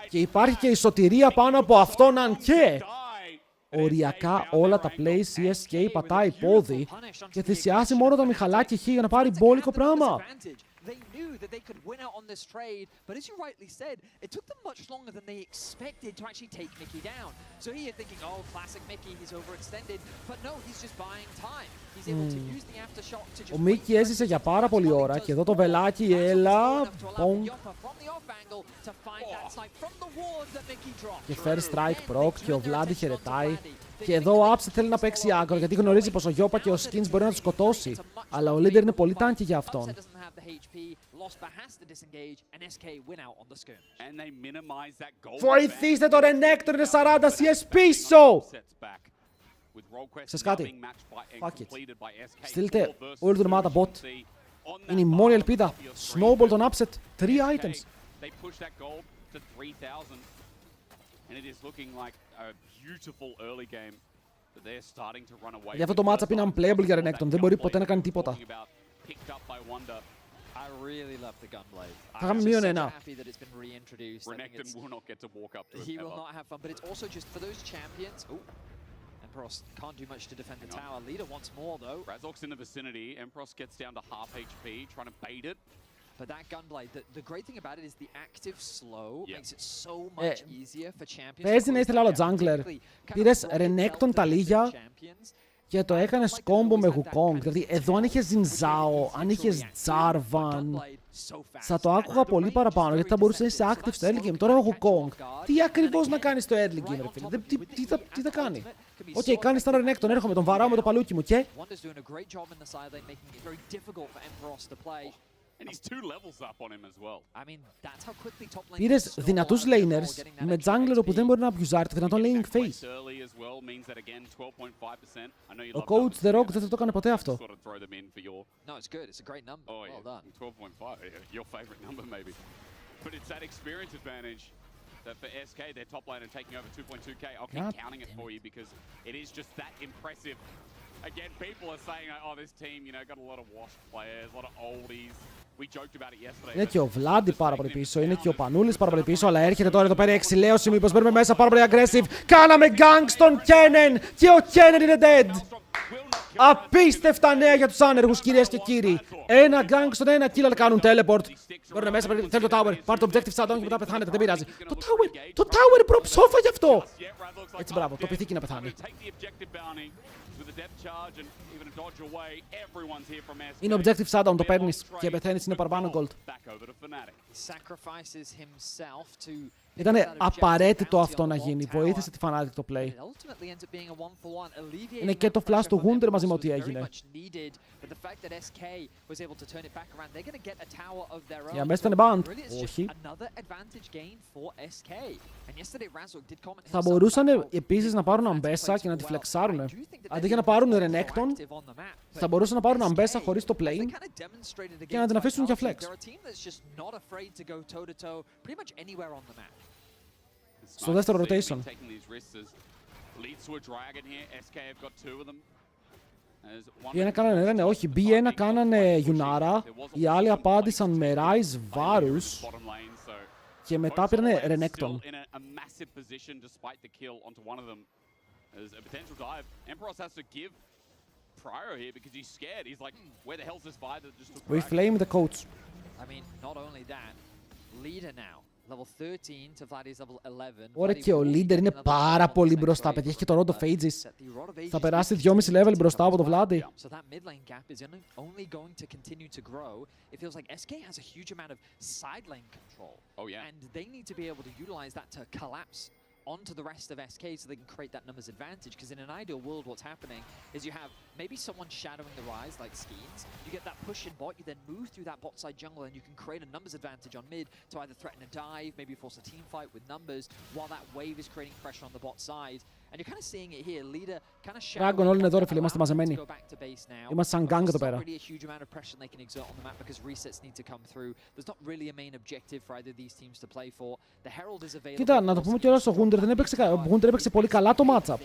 και υπάρχει και η σωτηρία πάνω από αυτόν, αν και οριακά όλα τα plays CSK πατάει πόδι και θυσιάσει μόνο το Μιχαλάκι Χ για να πάρει μπόλικο πράγμα. They knew that they could win out on this trade, but as you rightly said, it took them much longer than they expected to actually take Mickey down. So here you're thinking, oh, classic Mickey, he's overextended, but no, he's just buying time. He's able to use the aftershock to just... Ο Mickey έζησε για πάρα πολλή ώρα και εδώ το βελάκι, έλα, πονγκ. Και first strike proc και ο Vlad χαιρετάει. Και εδώ ο Upset θέλει να παίξει άκρο γιατί γνωρίζει πως ο Γιόπα και ο Skins μπορεί να του σκοτώσει. Αλλά ο leader είναι πολύ tanky για αυτόν. Βοηθήστε το Renekton, είναι 40 CS πίσω! Ξέρεις κάτι? Fuck it. Στείλτε όλη την ομάδα bot. Είναι η μόνη ελπίδα. Snowball τον Upset. 3 items. Γι' αυτό το matchup είναι unplayable για Renekton. Δεν μπορεί ποτέ να κάνει τίποτα. Θα είχαμε μείον ένα. Emperos can't do much to defend the tower. Leader wants more though. Razork's in the vicinity. Emperos gets down to half HP, trying to bait it. But that gunblade, the great thing about it is the active slow makes it so much easier for champions. Παίζει να ήθελε άλλο jungler. Πήρες Renekton τα λίγια και το έκανες κόμπο με Wukong. Δηλαδή εδώ αν είχες Zinzao, αν είχες Jarvan, θα το άκουγα πολύ παραπάνω γιατί θα μπορούσε να είσαι active στο early game. Τώρα ο Wukong, τι ακριβώς να κάνει στο early game, ρε φίλε, τι θα κάνει. Οκ, κάνεις τον Renekton, έρχομαι, τον βαράω με το παλούκι μου και... Πήρες δυνατούς laners με jungler που δεν μπορεί να abusart τη δυνατόν laning phase. Ο coach The Rock δεν θα το έκανε ποτέ αυτό. That for SK, their top laner taking over 2.2k. I'll keep counting it for you because it is just that impressive. Again, people are saying, oh, this team, you know, got a lot of washed players, a lot of oldies. We joked about it yesterday. Είναι και ο Βλάντι πάρα πολύ πίσω, είναι και ο Πανούλης πάρα πολύ πίσω, αλλά έρχεται τώρα εδώ πέρα η εξηλαίωση, μήπως μπαίνουμε μέσα πάρα πολύ aggressive. Κάναμε gang στον Kennen και ο Kennen είναι dead. Απίστευτα νέα για τους άνεργους, κυρίες και κύριοι. Ένα gang στον ένα kill, αλλά κάνουν teleport. Μπαίνουν μέσα, θέλει το tower, πάρει το objective shutdown και μετά πεθάνετε, δεν πειράζει. Το tower bro, ψόφα γι' αυτό. Έτσι μπράβο, το πηθήκη να πεθάνει. Είναι objective shutdown, το παίρνεις και πεθαίνεις, είναι παραπάνω gold. Ήταν απαραίτητο αυτό να γίνει, βοήθησε τη Fnatic το play. Είναι και το flash του Wunder μαζί με ό,τι έγινε. Για μέσα ήταν banned. Όχι. Θα μπορούσαν επίσης να πάρουν αμπέσα και να τη flexάρουν. Αντί για να πάρουν Renekton, θα μπορούσαν να πάρουν αμπέσα χωρίς το plane και να την αφήσουν για flex. Στο δεύτερο rotation. B1 κάνανε, ναι, όχι, B1 κάνανε Yunara, οι άλλοι απάντησαν με Ryze, Varus και μετά πήρανε Renekton. We flame the coach. I mean, not only that, leader now. Level 13 to Vladdy's level 11. Ωραία, και ο leader είναι πάρα πολύ μπροστά, παιδιά. Έχει και το Rod of Ages. Θα περάσει 2,5 level μπροστά από το Vladdy. So that mid lane gap is only going to continue to grow. It feels like SK has a huge amount of side lane control. Oh yeah. And they need to be able to utilize that to collapse onto the rest of SK so they can create that numbers advantage. Because in an ideal world, what's happening is you have maybe someone shadowing the Rise like Skeens. You get that push in bot, you then move through that bot side jungle and you can create a numbers advantage on mid to either threaten a dive, maybe force a team fight with numbers while that wave is creating pressure on the bot side. And you're kind of seeing it here. Leader kind of shadowing. Dragon όλοι είναι εδώ, ρε φίλε, είμαστε μαζεμένοι. Είμαστε σαν gang εδώ πέρα. Κοίτα, να το πούμε κιόλας, ο Wunder έπαιξε πολύ καλά το matchup.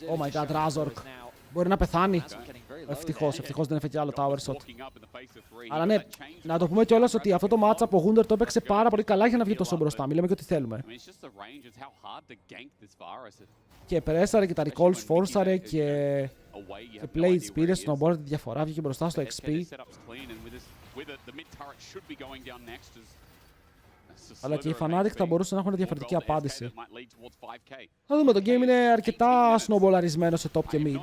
Oh my god, Razork. Μπορεί να πεθάνει. Ευτυχώς δεν έφεγε άλλο tower shot. Αλλά ναι, να το πούμε κιόλας ότι αυτό το matchup ο Wunder το έπαιξε πάρα πολύ καλά για να βγει τόσο μπροστά. Μιλάμε και ό,τι θέλουμε. Και πρέσαρε και τα recalls forceαρε και play πήρε, snowboard τη διαφορά, βγήκε μπροστά στο XP. Αλλά και οι Fnatic θα μπορούσαν να έχουν διαφορετική απάντηση. Θα δούμε, το game είναι αρκετά snowballaρισμένο σε top και mid.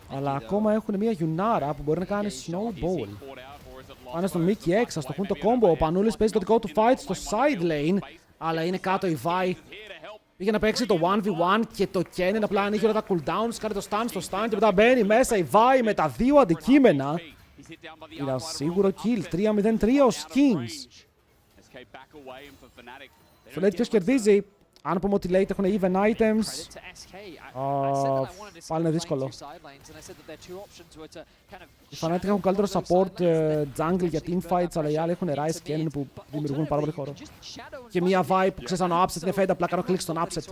Αλλά ακόμα έχουν μια Yunara που μπορεί να κάνει snowball. Πάνε στον Mickey X, ας το έχουν το combo. Ο Πανούλης παίζει το δικό του fight στο side lane, αλλά είναι κάτω η Vi. Πήγε να παίξει το 1v1 και το Kennen απλά ανοίγει όλα τα cooldowns, κάνει το stun στο stun και μετά μπαίνει μέσα η Vi με τα δύο αντικείμενα. Είναι σίγουρο kill, 3-0-3 ο Skins. Στο late ποιος κερδίζει. Αν πούμε ότι late έχουν even items, πάλι είναι δύσκολο. Οι Fnatic έχουν καλύτερο support jungle για teamfights, αλλά οι άλλοι έχουν Ryze και Kennen που δημιουργούν πάρα πολύ χώρο. Και μια vibe που ξέρεις αν ο upset είναι fade, απλά κάνω κλικ στον upset.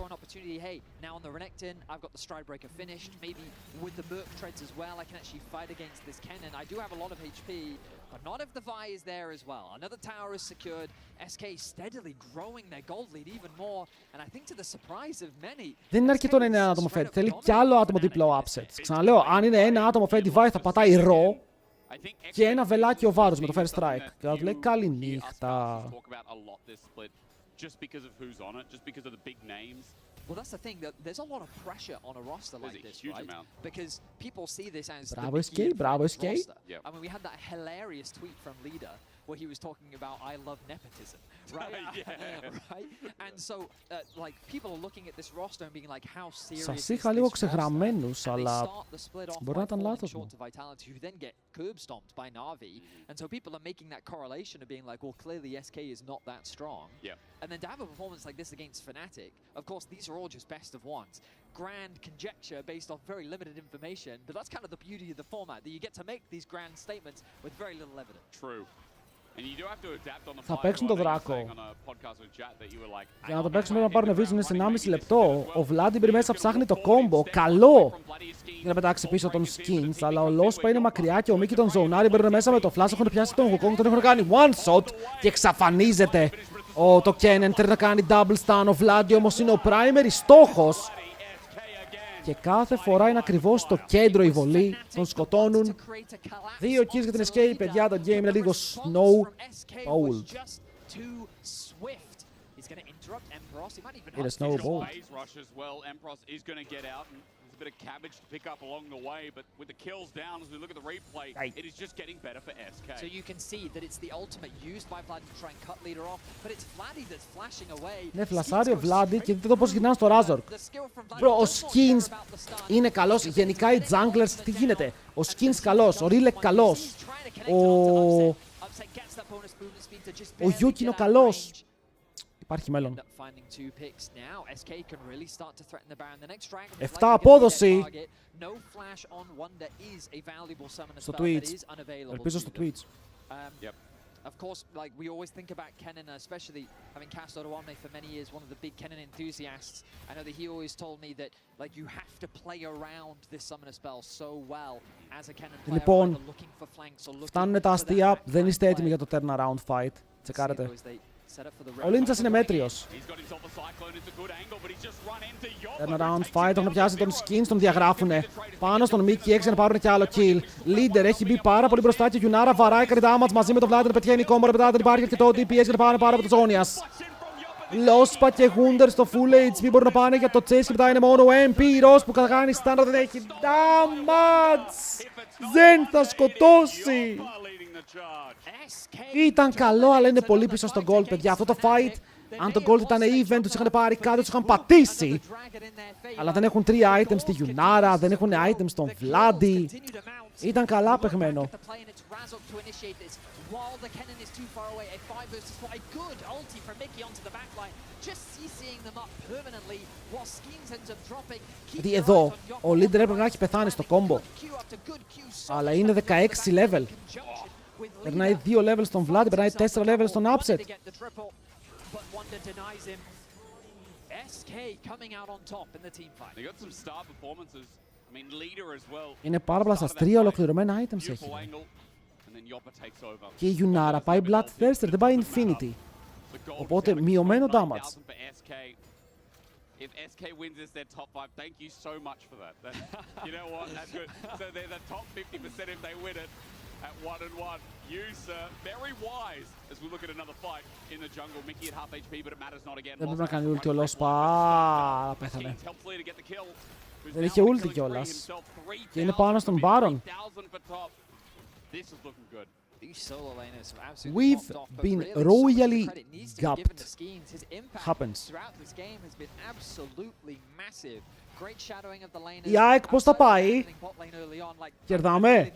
But not if the Vi is there as well. Another tower is secured. SK steadily growing their gold lead even more. And I think to the surprise of many... Δεν είναι αρκετό να είναι ένα άτομο fade. Θέλει κι άλλο άτομο διπλό upset. Ξαναλέω, αν είναι ένα άτομο fade, η Vi θα πατάει raw και ένα βελάκι ο Varus με το first strike. Και θα του λέει καλή νύχτα. Well, that's the thing. There's a lot of pressure on a roster like this, right? Because people see this as Bravo SK, Bravo SK. I mean, we had that hilarious tweet from Leader where he was talking about I love nepotism, right? Right? And so, like, people are looking at this roster and being like, how serious Σας είχα λίγο ξεγραμμένους, αλλά μπορεί να ήταν λάθος μου. Who then get curb stomped by Na'Vi, and so people are making that correlation of being like, well, clearly SK is not that strong. And then to have a performance like this against Fnatic, of course, these are all just best of ones. Grand conjecture based off very limited information, but that's kind of the beauty of the format, that you get to make these grand statements with very little evidence. True. Θα παίξουν το δράκο. Για να το παίξουν πρέπει να πάρουν vision σε 1,5 λεπτό. Ο Vladimir μέσα ψάχνει το combo. Καλό για να πετάξει πίσω τον Skins. Αλλά ο Lospa είναι μακριά και ο Mickey τον Zonari μπαίνουν μέσα με το flash. Έχουν πιάσει τον Wukong, τον έχουν κάνει one shot και εξαφανίζεται. Το Kennen θέλει να κάνει double stun. Ο Vladi όμως είναι ο primary στόχος. Και κάθε φορά είναι ακριβώς στο κέντρο η βολή. Τον σκοτώνουν. 2 kills για την SK. Παιδιά, το game είναι λίγο snowballed. Είναι snowballed. A bit of cabbage to pick up along the way, but with the kills down, as we look at the replay, it is just getting better for SK. So you can see that it's the ultimate used by Vladdy to try and cut leader off, but it's Vladdy that's flashing away. Ναι, φλασάρει ο Vladdy και δείτε το πώς γυρνάνε στο Razork. Bro, ο Skins είναι καλός. Γενικά οι junglers, τι γίνεται. Ο Skins καλός, ο Rilek καλός. Ο Yuki είναι καλός. Υπάρχει μέλλον. 7 απόδοση στο Twitch. Ελπίζω στο Twitch. Of course, like we always think about Kennen, especially having cast Oruame for many years, one of the big Kennen enthusiasts. I know that he always told me that like you have to play around this summoner spell so well as a Kennen player, Λοιπόν, looking for flanks or looking φτάνουν τα αστεία, δεν είστε έτοιμοι για το turnaround fight. Τσεκάρετε. Ο Λίντσας είναι μέτριος. Turnaround fight, έχουν πιάσει τον skins, τον διαγράφουνε. Πάνω στον Mickey 6 για να πάρουν και άλλο kill. Leader έχει μπει πάρα πολύ μπροστά και Yunara βαράει κάτι damage μαζί με τον Vlad, πετυχαίνει κόμπο, μετά δεν υπάρχει αρκετό DPS για να πάνε πάρα από το Zonias. Lospa και Wunder στο full HP μπορούν να πάνε για το chase και μετά είναι μόνο ο MP. Ross που κάνει standard δεν έχει damage. Δεν θα σκοτώσει. Ήταν καλό, αλλά είναι πολύ πίσω στο gold, παιδιά. Αυτό το fight, αν το gold ήταν event, τους είχαν πάρει κάτω, τους είχαν πατήσει. Αλλά δεν έχουν 3 items στη Yunara, δεν έχουν items στον Vladi. Ήταν καλά παιγμένο. Γιατί εδώ, ο leader έπρεπε να έχει πεθάνει στο combo. Αλλά είναι 16 level. Περνάει 2 levels στον Vlad, περνάει 4 levels στον Upset. Είναι πάρα πολλά στα 3 ολοκληρωμένα items έχει. Και η Yunara πάει Bloodthirster, δεν πάει Infinity. Οπότε μειωμένο damage. If SK wins this, their top 5. Thank you so much for that. You know what? That's good. So they're the top 50% if they win it at 1-1. You, sir, very wise as we look at another fight in the jungle. Mickey at half HP, but it matters not again. Δεν πρέπει να κάνει ulti ο Lospa. Πέθανε. Δεν είχε ulti κιόλας. Και είναι πάνω στον Baron. We've been royally gapped. Happens. Η ΑΕΚ πώς θα πάει? Κερδάμε.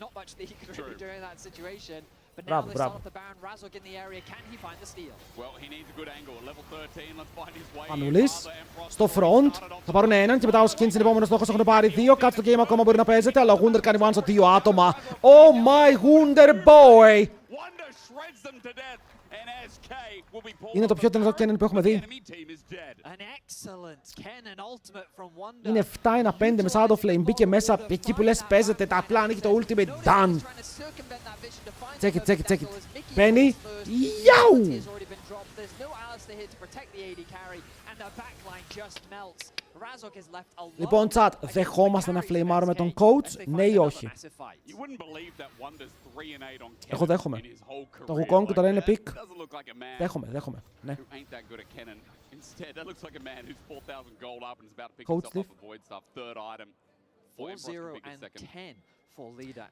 Μπράβο, μπράβο. Μανούλης, στο front, θα πάρουν έναν και μετά ο Skins είναι επόμενος στόχος, έχουν πάρει 2, κάτι στο game ακόμα μπορεί να παίζεται, αλλά ο Wunder κάνει one shot 2 άτομα. Oh my Wunder boy! Είναι το πιο δυνατό Kennen που έχουμε δει. Είναι 7-1-5 με Shadow Flame, μπήκε μέσα εκεί που λες παίζεται, τα απλά ανοίγει το ultimate, done! Check it, check it, check it. Penny, yow! Λοιπόν, chat, δεχόμαστε να φλεϊμάρουμε τον coach, ναι ή όχι? Εγώ δέχομαι. Το Wukong του τώρα είναι pick. Δέχομαι, ναι. Coach Steve.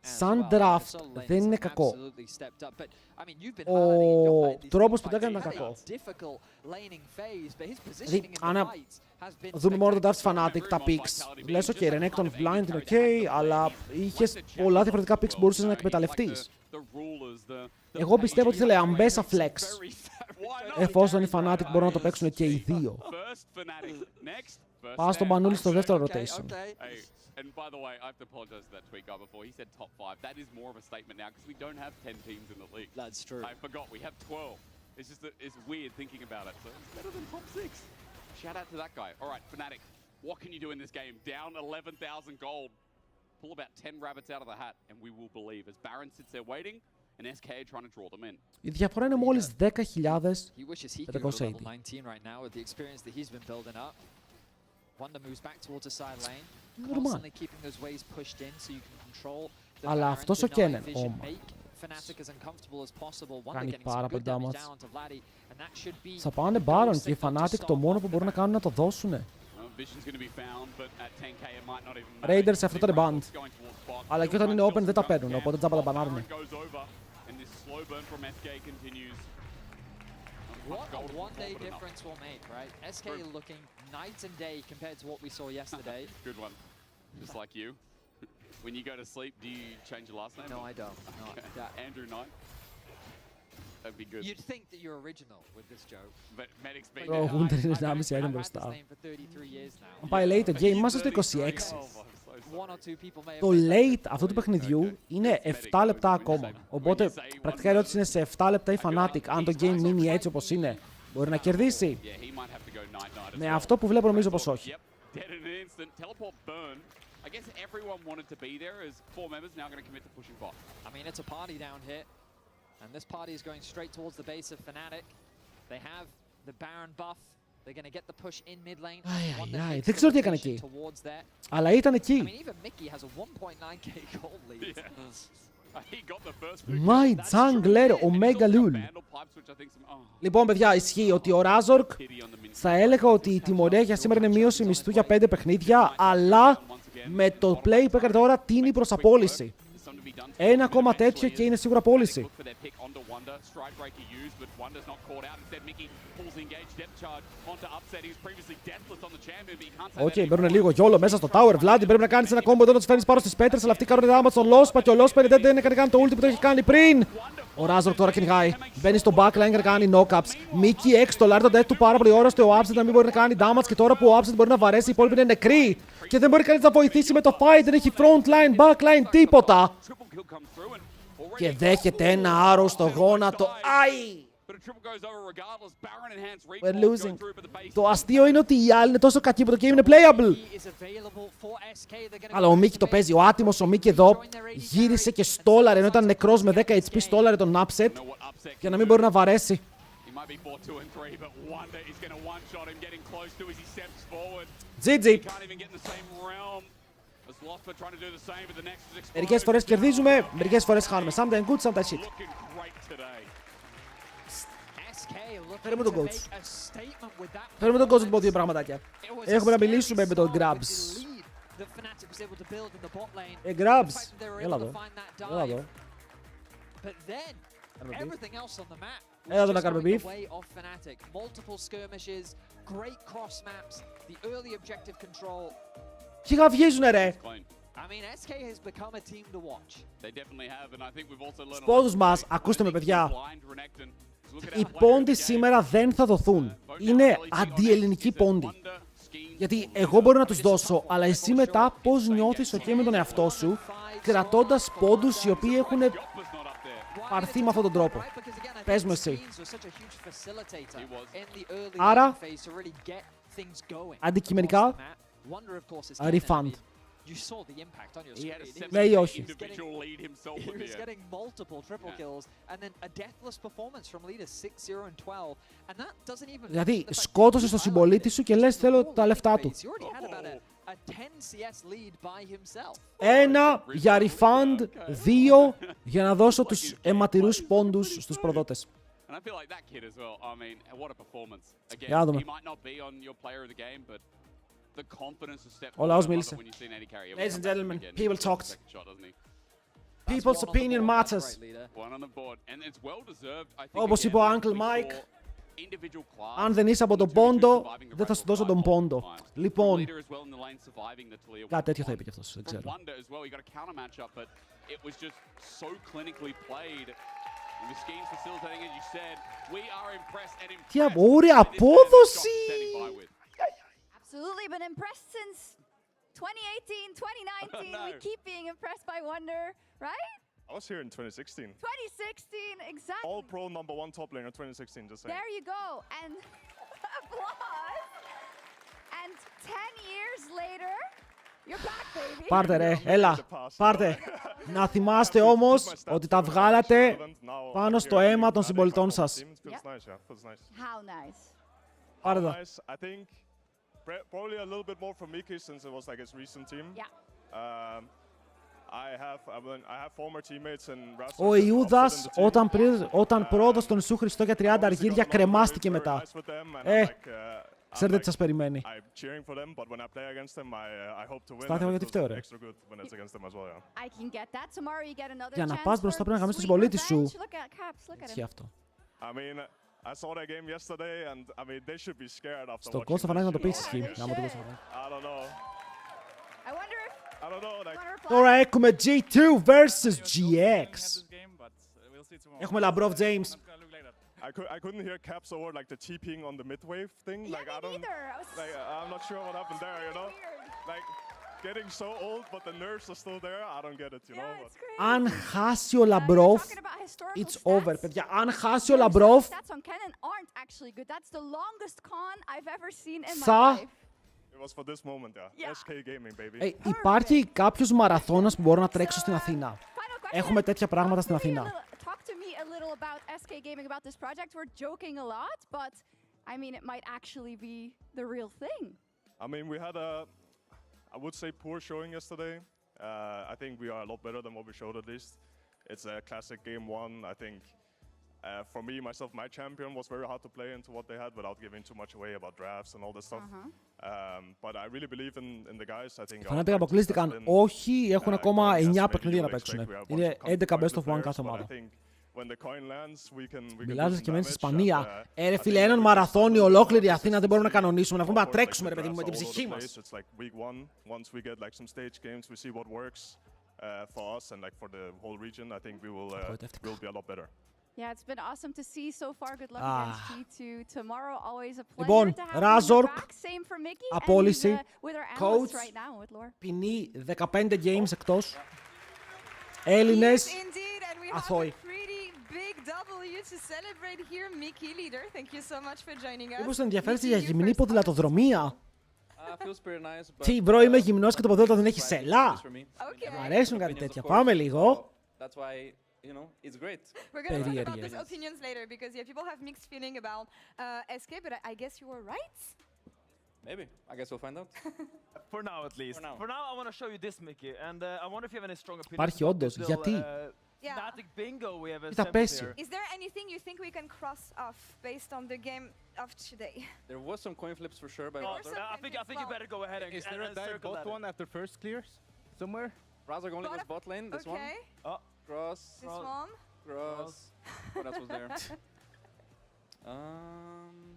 Σαν draft δεν είναι κακό. Ο τρόπος που το έκανε ήταν κακό. Δηλαδή, αν δούμε μόνο το draft Fnatic, τα picks, λες ok, Renekton Blind είναι ok, αλλά είχες πολλά διαφορετικά picks που μπορούσες να εκμεταλλευτείς. Εγώ πιστεύω ότι ήθελε αμπέσα flex. Εφόσον οι Fnatic μπορούν να το παίξουν και οι δύο. Πάω στον Πανούλη στο δεύτερο rotation. And by the way, I have to apologize to that tweet guy before. He said top 5. That is more of a statement now because we don't have 10 teams in the league. That's true. I forgot. We have 12. It's just it's weird thinking about it. So it's better than top 6. Shout out to that guy. All right, Fnatic, what can you do in this game? Down 11,000 gold. Pull about 10 rabbits out of the hat and we will believe. As Baron sits there waiting and SK trying to draw them in. Η διαφορά είναι μόλις 10.500. Constantly keeping those waves pushed in so you can control the αλλά αυτός ο Kennen κάνει πάρα πολύ damage. Θα πάνε Baron και οι Fnatic το μόνο που μπορούν να κάνουν είναι να το δώσουνε. Raiders σε αυτό το rebound. Αλλά και όταν είναι open δεν τα παίρνουν, οπότε τζάμπα τα μπανάρουνε. What a one-day difference will make, right? SK looking night and day compared to what we saw yesterday. Good one. Just like you. When you go to sleep, do you change your last name? No, I don't. No, Andrew Knight. That'd be good. You'd think that you're original with this joke. But Medic's been Ο Gunter είναι 1,5 item μπροστά. Αν πάει late το game, είμαστε στο 26. Το late αυτού του παιχνιδιού είναι 7 λεπτά ακόμα. Οπότε πρακτικά η ερώτηση είναι σε 7 λεπτά η Fnatic. Αν το game μείνει έτσι όπως είναι, μπορεί να κερδίσει. Με αυτό που βλέπω νομίζω πως όχι. I guess everyone wanted to be there as 4 members now going to commit to pushing bot. I mean, it's a party down here, and this party is going straight towards the base of Fnatic. They have the Baron buff. They're going to get the push in mid lane. Δεν ξέρω τι έκανε εκεί. Αλλά ήταν εκεί. I mean, even Mickey has a 1.9k gold lead. My jungler Omega Lul. Λοιπόν, παιδιά, ισχύει ότι ο Razork θα έλεγα ότι η τιμωρία για σήμερα είναι μείωση μισθού για 5 παιχνίδια, αλλά με το play που έκανε τώρα τίνει προς απόλυση. Ένα ακόμα τέτοιο και είναι σίγουρα απόλυση. Οκ, μπαίνουν λίγο γιόλο μέσα στο tower. Βλάντι πρέπει να κάνει ένα κόμπο εδώ να του φέρνει πάνω στις πέτρες, αλλά αυτοί κάνουν damage στον Λόσπα και ο Λόσπα δεν έκανε καν το ulti που το έχει κάνει πριν. Ο Razork τώρα κυνηγάει. Μπαίνει στο backline και κάνει knockups. Μίκη 6 το λάρι, το death του πάρα πολύ ώρα ώστε ο Absent να μην μπορεί να κάνει damage και τώρα που ο Absent μπορεί να βαρέσει, οι υπόλοιποι είναι νεκροί. Και δεν μπορεί κανείς να βοηθήσει με το fight, δεν έχει frontline, backline, τίποτα. Και δέχεται ένα arrow στο γόνατο. Άι! We're losing. Το αστείο είναι ότι οι άλλοι είναι τόσο κακοί που το game είναι playable. Αλλά ο Μίκη το παίζει. Ο άτιμος ο Μίκη εδώ γύρισε και στόλαρε ενώ ήταν νεκρός με 10 HP. Στόλαρε τον Upset για να μην μπορεί να βαρέσει. GG. Μερικές φορές κερδίζουμε, μερικές φορές χάνουμε. Sometimes good, sometimes shit. Φέρουμε τον coach. Φέρουμε τον coach να πω δύο πραγματάκια. Έχουμε να μιλήσουμε με τον Grabs. Grabs. Έλα εδώ. Έλα εδώ. Έλα εδώ να κάνουμε beef. Τι γαβγίζουνε ρε. Στους πόντους μας, ακούστε με παιδιά. Οι πόντοι σήμερα δεν θα δοθούν. Είναι αντιελληνικοί πόντοι. Γιατί εγώ μπορώ να τους δώσω, αλλά εσύ μετά πώς νιώθεις ok με τον εαυτό σου, κρατώντας πόντους οι οποίοι έχουν πάρθει με αυτόν τον τρόπο. Πες μου εσύ. Άρα, αντικειμενικά, refund. Λέει όχι. Δηλαδή σκότωσε τον συμπολίτη σου και λες θέλω τα λεφτά του. Ένα για refund, δύο για να δώσω τους αιματηρούς πόντους στους προδότες. Για να δούμε. Ο λαός μίλησε. Ladies and gentlemen, people talked. People's opinion matters. Όπως είπε ο Uncle Mike, αν δεν είσαι από τον πόντο, δεν θα σου δώσω τον πόντο. Λοιπόν, κάτι τέτοιο θα είπε και αυτός, δεν ξέρω. Τι ωραία απόδοση! Absolutely been impressed since 2018, 2019. We keep being impressed by Wonder, right? I was here in 2016. 2016, exactly. All pro #1 top laner 2016, just saying. There you go. And applause. And 10 years later, you're back, baby. Πάρτε ρε, έλα, πάρτε. Να θυμάστε όμως ότι τα βγάλατε πάνω στο αίμα των συμπολιτών σας. How nice. Πάρτε τα. I think probably a little bit more for Miki since it was like his recent team. Yeah. I have former teammates in Razork. Ο Ιούδας όταν πρόδωσε τον Ιησού Χριστό για 30 αργύρια κρεμάστηκε μετά. Ξέρετε τι σας περιμένει. Στάθηκα γιατί φταίω ρε. Για να πας μπροστά πρέπει να γαμίσεις τον συμπολίτη σου. Ισχύει αυτό. Στον Κώστα Φανάκη να το πεις ισχύει. Τώρα έχουμε G2 vs GX. Έχουμε Λαμπρόβ James. I couldn't hear caps over like the TPing on the mid wave thing. Yeah, like me I don't. neither. Like I'm not sure what happened there. You know, like getting so old, but the nerves are still there. I don't get it. You know. Αν χάσει ο Λαμπρόφ, it's over, παιδιά. Αν χάσει ο Λαμπρόφ, θα... It was for this moment, yeah. SK Gaming, baby. Υπάρχει κάποιος μαραθώνας που μπορώ να τρέξω στην Αθήνα. Έχουμε τέτοια πράγματα στην Αθήνα. Talk to me a little about SK Gaming, about this project. We're joking a lot, but I mean, it might actually be the real thing. I mean, we had I would say poor showing yesterday. I think we are a lot better than what we showed at least. It's a classic game one. I think for me, myself, my champion was very hard to play into what they had without giving too much away about drafts and all this stuff. But I really believe in the guys. I think Fnatic αποκλείστηκαν. Όχι, έχουν ακόμα 9 παιχνίδια να παίξουν. Είναι 11 best of one κάθε ομάδα. Μιλάζεις και μένεις στην Ισπανία. Ρε φίλε, έναν μαραθώνιο ολόκληρη Αθήνα δεν μπορούμε να κανονίσουμε. Να βγούμε να τρέξουμε, ρε παιδί μου, με την ψυχή μας. For us and like for the whole region, I think we will be a lot better. Yeah, it's been awesome to see so far. Good luck against G2 tomorrow. Always a pleasure Λοιπόν, to have Razork, you back. Same for Mickey απόλυση, and with our analysts right now with Lore. ποινή 15 games εκτός. Έλληνες, αθώοι. Μήπως ενδιαφέρεστε για γυμνή ποδηλατοδρομία? Τι, μπρο, είμαι γυμνός και το ποδήλατο δεν έχει σελά. Μου αρέσουν κάτι τέτοια. Πάμε λίγο. You know, it's great. We're going to talk about those opinions later because yeah, people have mixed feeling about SK, but I guess you were right. Maybe. I guess we'll find out. For now, at least. For now, I want to show you this, Mickey, and I wonder if you have any strong opinions. Υπάρχει όντως. Γιατί? Fnatic bingo we have Τι θα πέσει? Is there anything you think we can cross off based on the game of today? There was some coin flips for sure by Razork. I think you better go ahead and is there a dive bot one after first clears somewhere? Razork only goes bot lane. This one. Oh. Cross. This one. Cross. What else was there?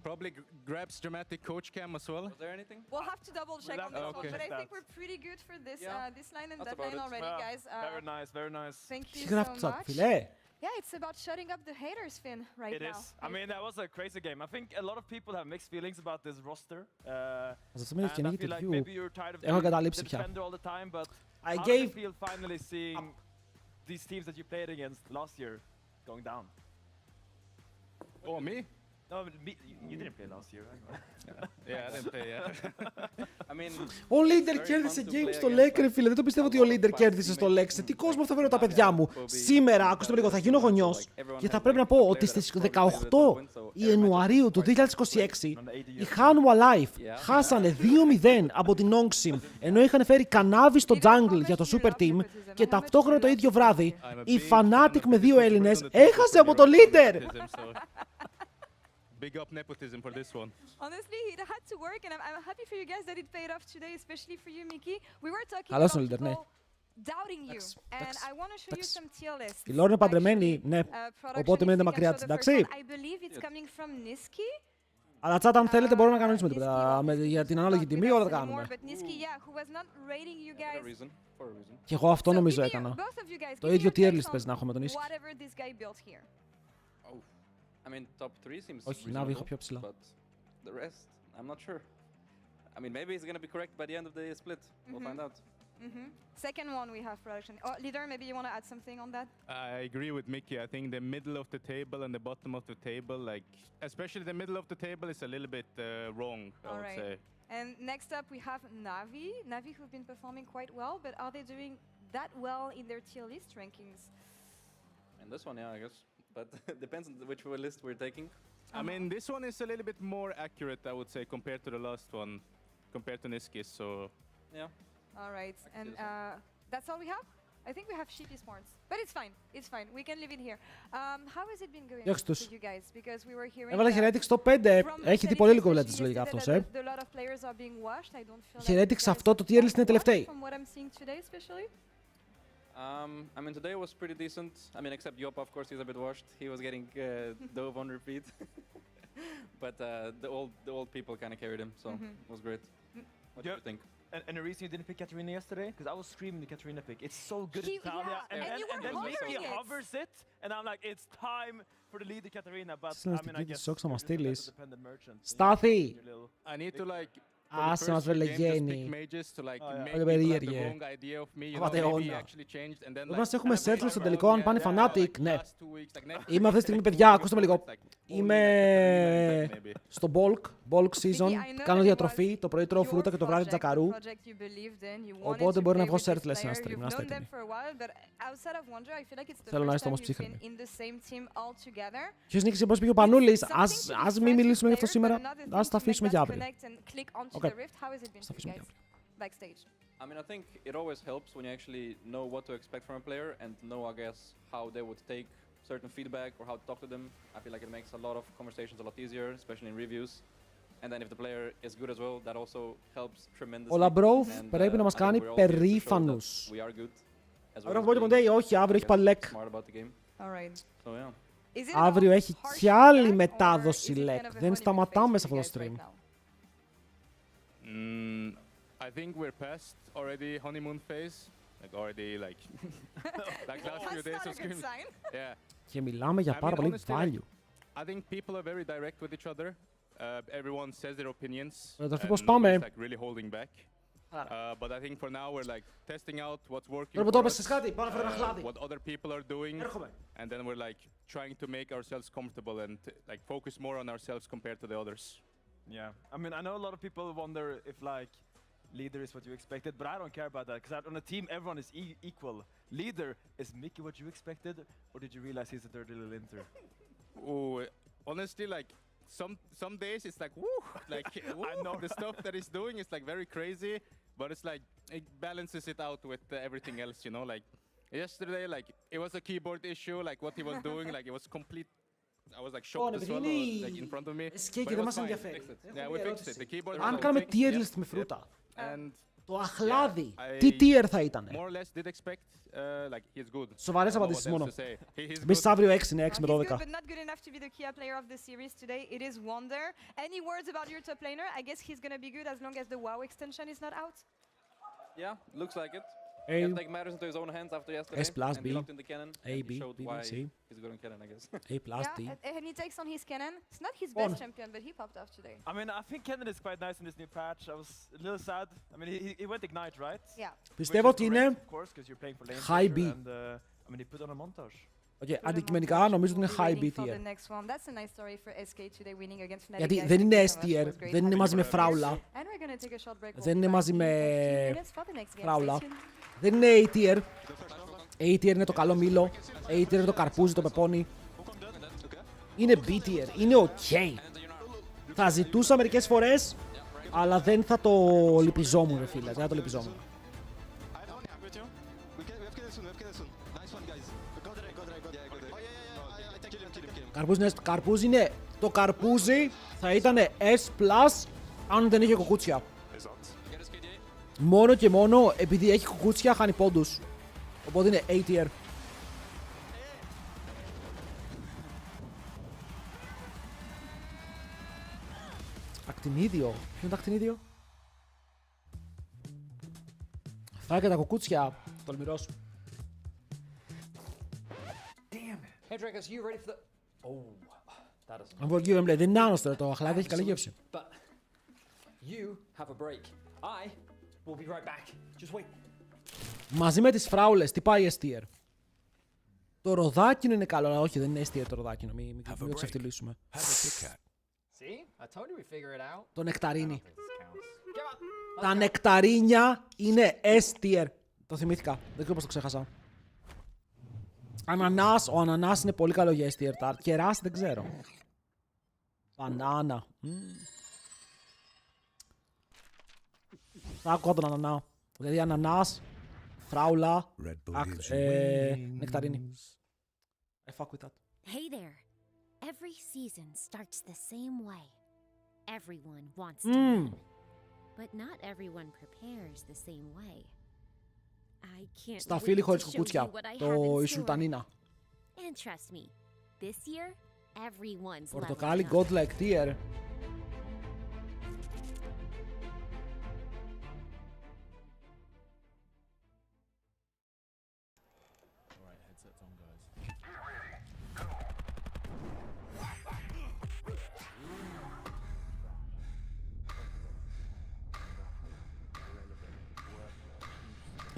Probably grabs dramatic coach cam as well. Was there anything? We'll have to double check on this one, but I think we're pretty good for this this line and that line already, guys. Very nice, very nice. Thank you so much. Yeah, it's about shutting up the haters, Finn, right now. It is. I mean, that was a crazy game. I think a lot of people have mixed feelings about this roster. And I feel like maybe you're tired of the defender all the time, but how do you feel finally seeing these teams that you played against last year going down? Oh, me? No, you didn't play last year, right? Yeah, I didn't play, yeah. I mean... Ο Leader κέρδισε game στο LEC, ρε φίλε. Δεν το πιστεύω ότι ο Leader κέρδισε στο LEC. Σε τι κόσμο θα φέρω τα παιδιά μου? Σήμερα, ακούστε με λίγο, θα γίνω γονιός και θα πρέπει να πω ότι στις 18 Ιανουαρίου του 2026 οι Hanwha Life χάσανε 2-0 από την Ongsim, ενώ είχαν φέρει κανάβι στο jungle για το Super Team και ταυτόχρονα το ίδιο βράδυ η Fnatic με 2 Έλληνες έχασε από το Leader. Big up nepotism for this one. Honestly, it had to work, and I'm happy for you guys that it paid off today, especially for you, Mickey. We were talking about people doubting you, and I want to show you some tier lists. Η Lore είναι παντρεμένη, ναι, οπότε μένετε μακριά της, εντάξει. I believe it's coming from Niski. Αλλά chat, αν θέλετε μπορούμε να κανονίσουμε τίποτα. Για την ανάλογη τιμή όλα τα κάνουμε. Και εγώ αυτό νομίζω έκανα. Το ίδιο tier list παίζει να έχω με τον Niski. I mean, top 3 seems όχι, Navi έχω πιο ψηλά. But the rest, I'm not sure. I mean, maybe he's going to be correct by the end of the split. We'll find out. Second one we have production. Oh, Leader, maybe you want to add something on that? I agree with Mickey. I think the middle of the table and the bottom of the table, like, especially the middle of the table is a little bit wrong, I would say. And next up we have Navi. Navi who've been performing quite well, but are they doing that well in their tier list rankings? In this one, yeah, I guess. But it depends on which list we're taking. I mean, this one is a little bit more accurate, I would say, compared to the last one, compared to Niski's, so... Yeah. All right, and that's all we have? I think we have Sheepy Smarts, but it's fine, it's fine, we can leave it here. How has it been going for you guys? Because we were hearing έβαλε Heretics στο 5, έχει δει πολύ λίγο βλέτες λογικά αυτός, Heretics αυτό το tier list είναι τελευταίοι. I mean, today was pretty decent. I mean, except Yop, of course, he's a bit washed. He was getting dove on repeat. But the old people kind of carried him, so it was great. What do you think? any reason you didn't pick Katarina yesterday? Because I was screaming the Katarina pick. It's so good in Italia. And then Mickey hovers it, and I'm like, it's time for the leader Katarina. But I mean, I guess you're just a dependent merchant. Στάθη! I need to like Άσε μας βρε λεγένει. Όλο περίεργε. Πρέπει να έχουμε Settle στο τελικό αν πάνε Fnatic, ναι. Είμαι αυτή τη στιγμή, παιδιά, ακούστε με λίγο. Είμαι στο bulk season, κάνω διατροφή, το πρωί τρώω φρούτα και το βράδυ τζακαρού. Οπότε μπορεί να βγω Settle σε ένα stream, να είστε έτοιμοι. Θέλω να είστε όμως ψύχρεμοι. Ποιος νίκησε, πώς πήγε ο Πανούλης, ας μην μιλήσουμε γι' αυτό σήμερα, ας τα αφήσουμε για αύριο. Okay. The rift, how has it been for you guys backstage? I mean, I think it always helps when you actually know what to expect from a player and know, I guess, how they would take certain feedback or how to talk to them. I feel like it makes a lot of conversations a lot easier, especially in reviews. And then if the player is good as well, that also helps tremendously. Ο Λαμπρόβ πρέπει να μας κάνει περήφανους. Όχι, αύριο έχει πάλι LEC. Αύριο έχει κι άλλη μετάδοση LEC. Δεν σταματάμε σε αυτό το stream. I think we're past already honeymoon phase. Like already like last few days of screaming. Yeah. Και μιλάμε για πάρα πολύ value. I think people are very direct with each other. Everyone says their opinions. Πώς πάμε? Like really holding back. But I think for now we're like testing out what's working. What other people are doing. And then we're like trying to make ourselves comfortable and like focus more on ourselves compared to the others. Yeah, I mean, I know a lot of people wonder if like leader is what you expected, but I don't care about that because on a team everyone is equal. Leader, is Mickey what you expected, or did you realize he's a dirty little inter? Oh, honestly, like some days it's like woo, like woo, I know the stuff that he's doing is like very crazy, but it's like it balances it out with everything else, you know. Like yesterday, like it was a keyboard issue, like what he was doing, like it was complete. I was like shocked to swallow like in front of me. Και δεν μας ενδιαφέρει. Yeah, we fixed it. The keyboard. Αν κάνουμε tier list με φρούτα. Το αχλάδι. Τι tier θα ήταν? More or less did expect like he's good. Σοβαρές απαντήσεις μόνο. Επίσης αύριο 6 είναι 6 με 12. But not good enough to be the Kia player of the series today. It is Wonder. Any words about your top laner? I guess he's gonna be good as long as the WoW extension is not out. Yeah, looks like it. A, he can take matters into his own hands after yesterday. S plus and B, he locked in the cannon. A, and B, he showed B, why C. he's good on cannon, I guess. A plus D. And he takes on his cannon. It's not his best champion, but he popped off today. I mean, I think cannon is quite nice in this new patch. I was a little sad. I mean, he went Ignite, right? Yeah. Πιστεύω ότι είναι high B. And, I mean, he put on a montage. Okay, αντικειμενικά νομίζω ότι είναι high B tier. Γιατί δεν είναι S tier, δεν είναι μαζί με φράουλα. Δεν είναι μαζί με φράουλα. Δεν είναι A tier. A tier είναι το καλό μήλο. A tier είναι το καρπούζι, το πεπόνι. Είναι B tier, είναι ok. Θα ζητούσα μερικές φορές, αλλά δεν θα το λυπιζόμουν, ρε φίλε. Δεν θα το λυπιζόμουν. Καρπούζι είναι. Το καρπούζι θα ήταν S+, αν δεν είχε κουκούτσια. Μόνο και μόνο επειδή έχει κουκούτσια χάνει πόντους. Οπότε είναι A tier. Ακτινίδιο. Ποιο είναι το ακτινίδιο? Φάει και τα κουκούτσια. Τολμηρός. Αν βγω γύρω δεν είναι άνοστο, το αχλάδι έχει καλή γεύση. Μαζί με τις φράουλες, τι πάει S tier? Το ροδάκινο είναι καλό, αλλά όχι δεν είναι S tier το ροδάκινο, μην το ξεφτυλίσουμε. Το νεκταρίνι. Τα νεκταρίνια είναι S tier. Το θυμήθηκα, δεν ξέρω πώς το ξέχασα. Ανανάς, ο ανανάς είναι πολύ καλό για S tier tart. Κεράσι δεν ξέρω. Μπανάνα. Θα ακούω τον ανανά. Δηλαδή ανανάς, φράουλα, νεκταρίνι. I fuck with that. Hey there. Every season starts the same way. Everyone wants to win. But not everyone prepares the same way. I can't Στα φίλη χωρίς κουκούτσια. Το Ισουλτανίνα. And trust me, this year, everyone's Πορτοκάλι godlike tier.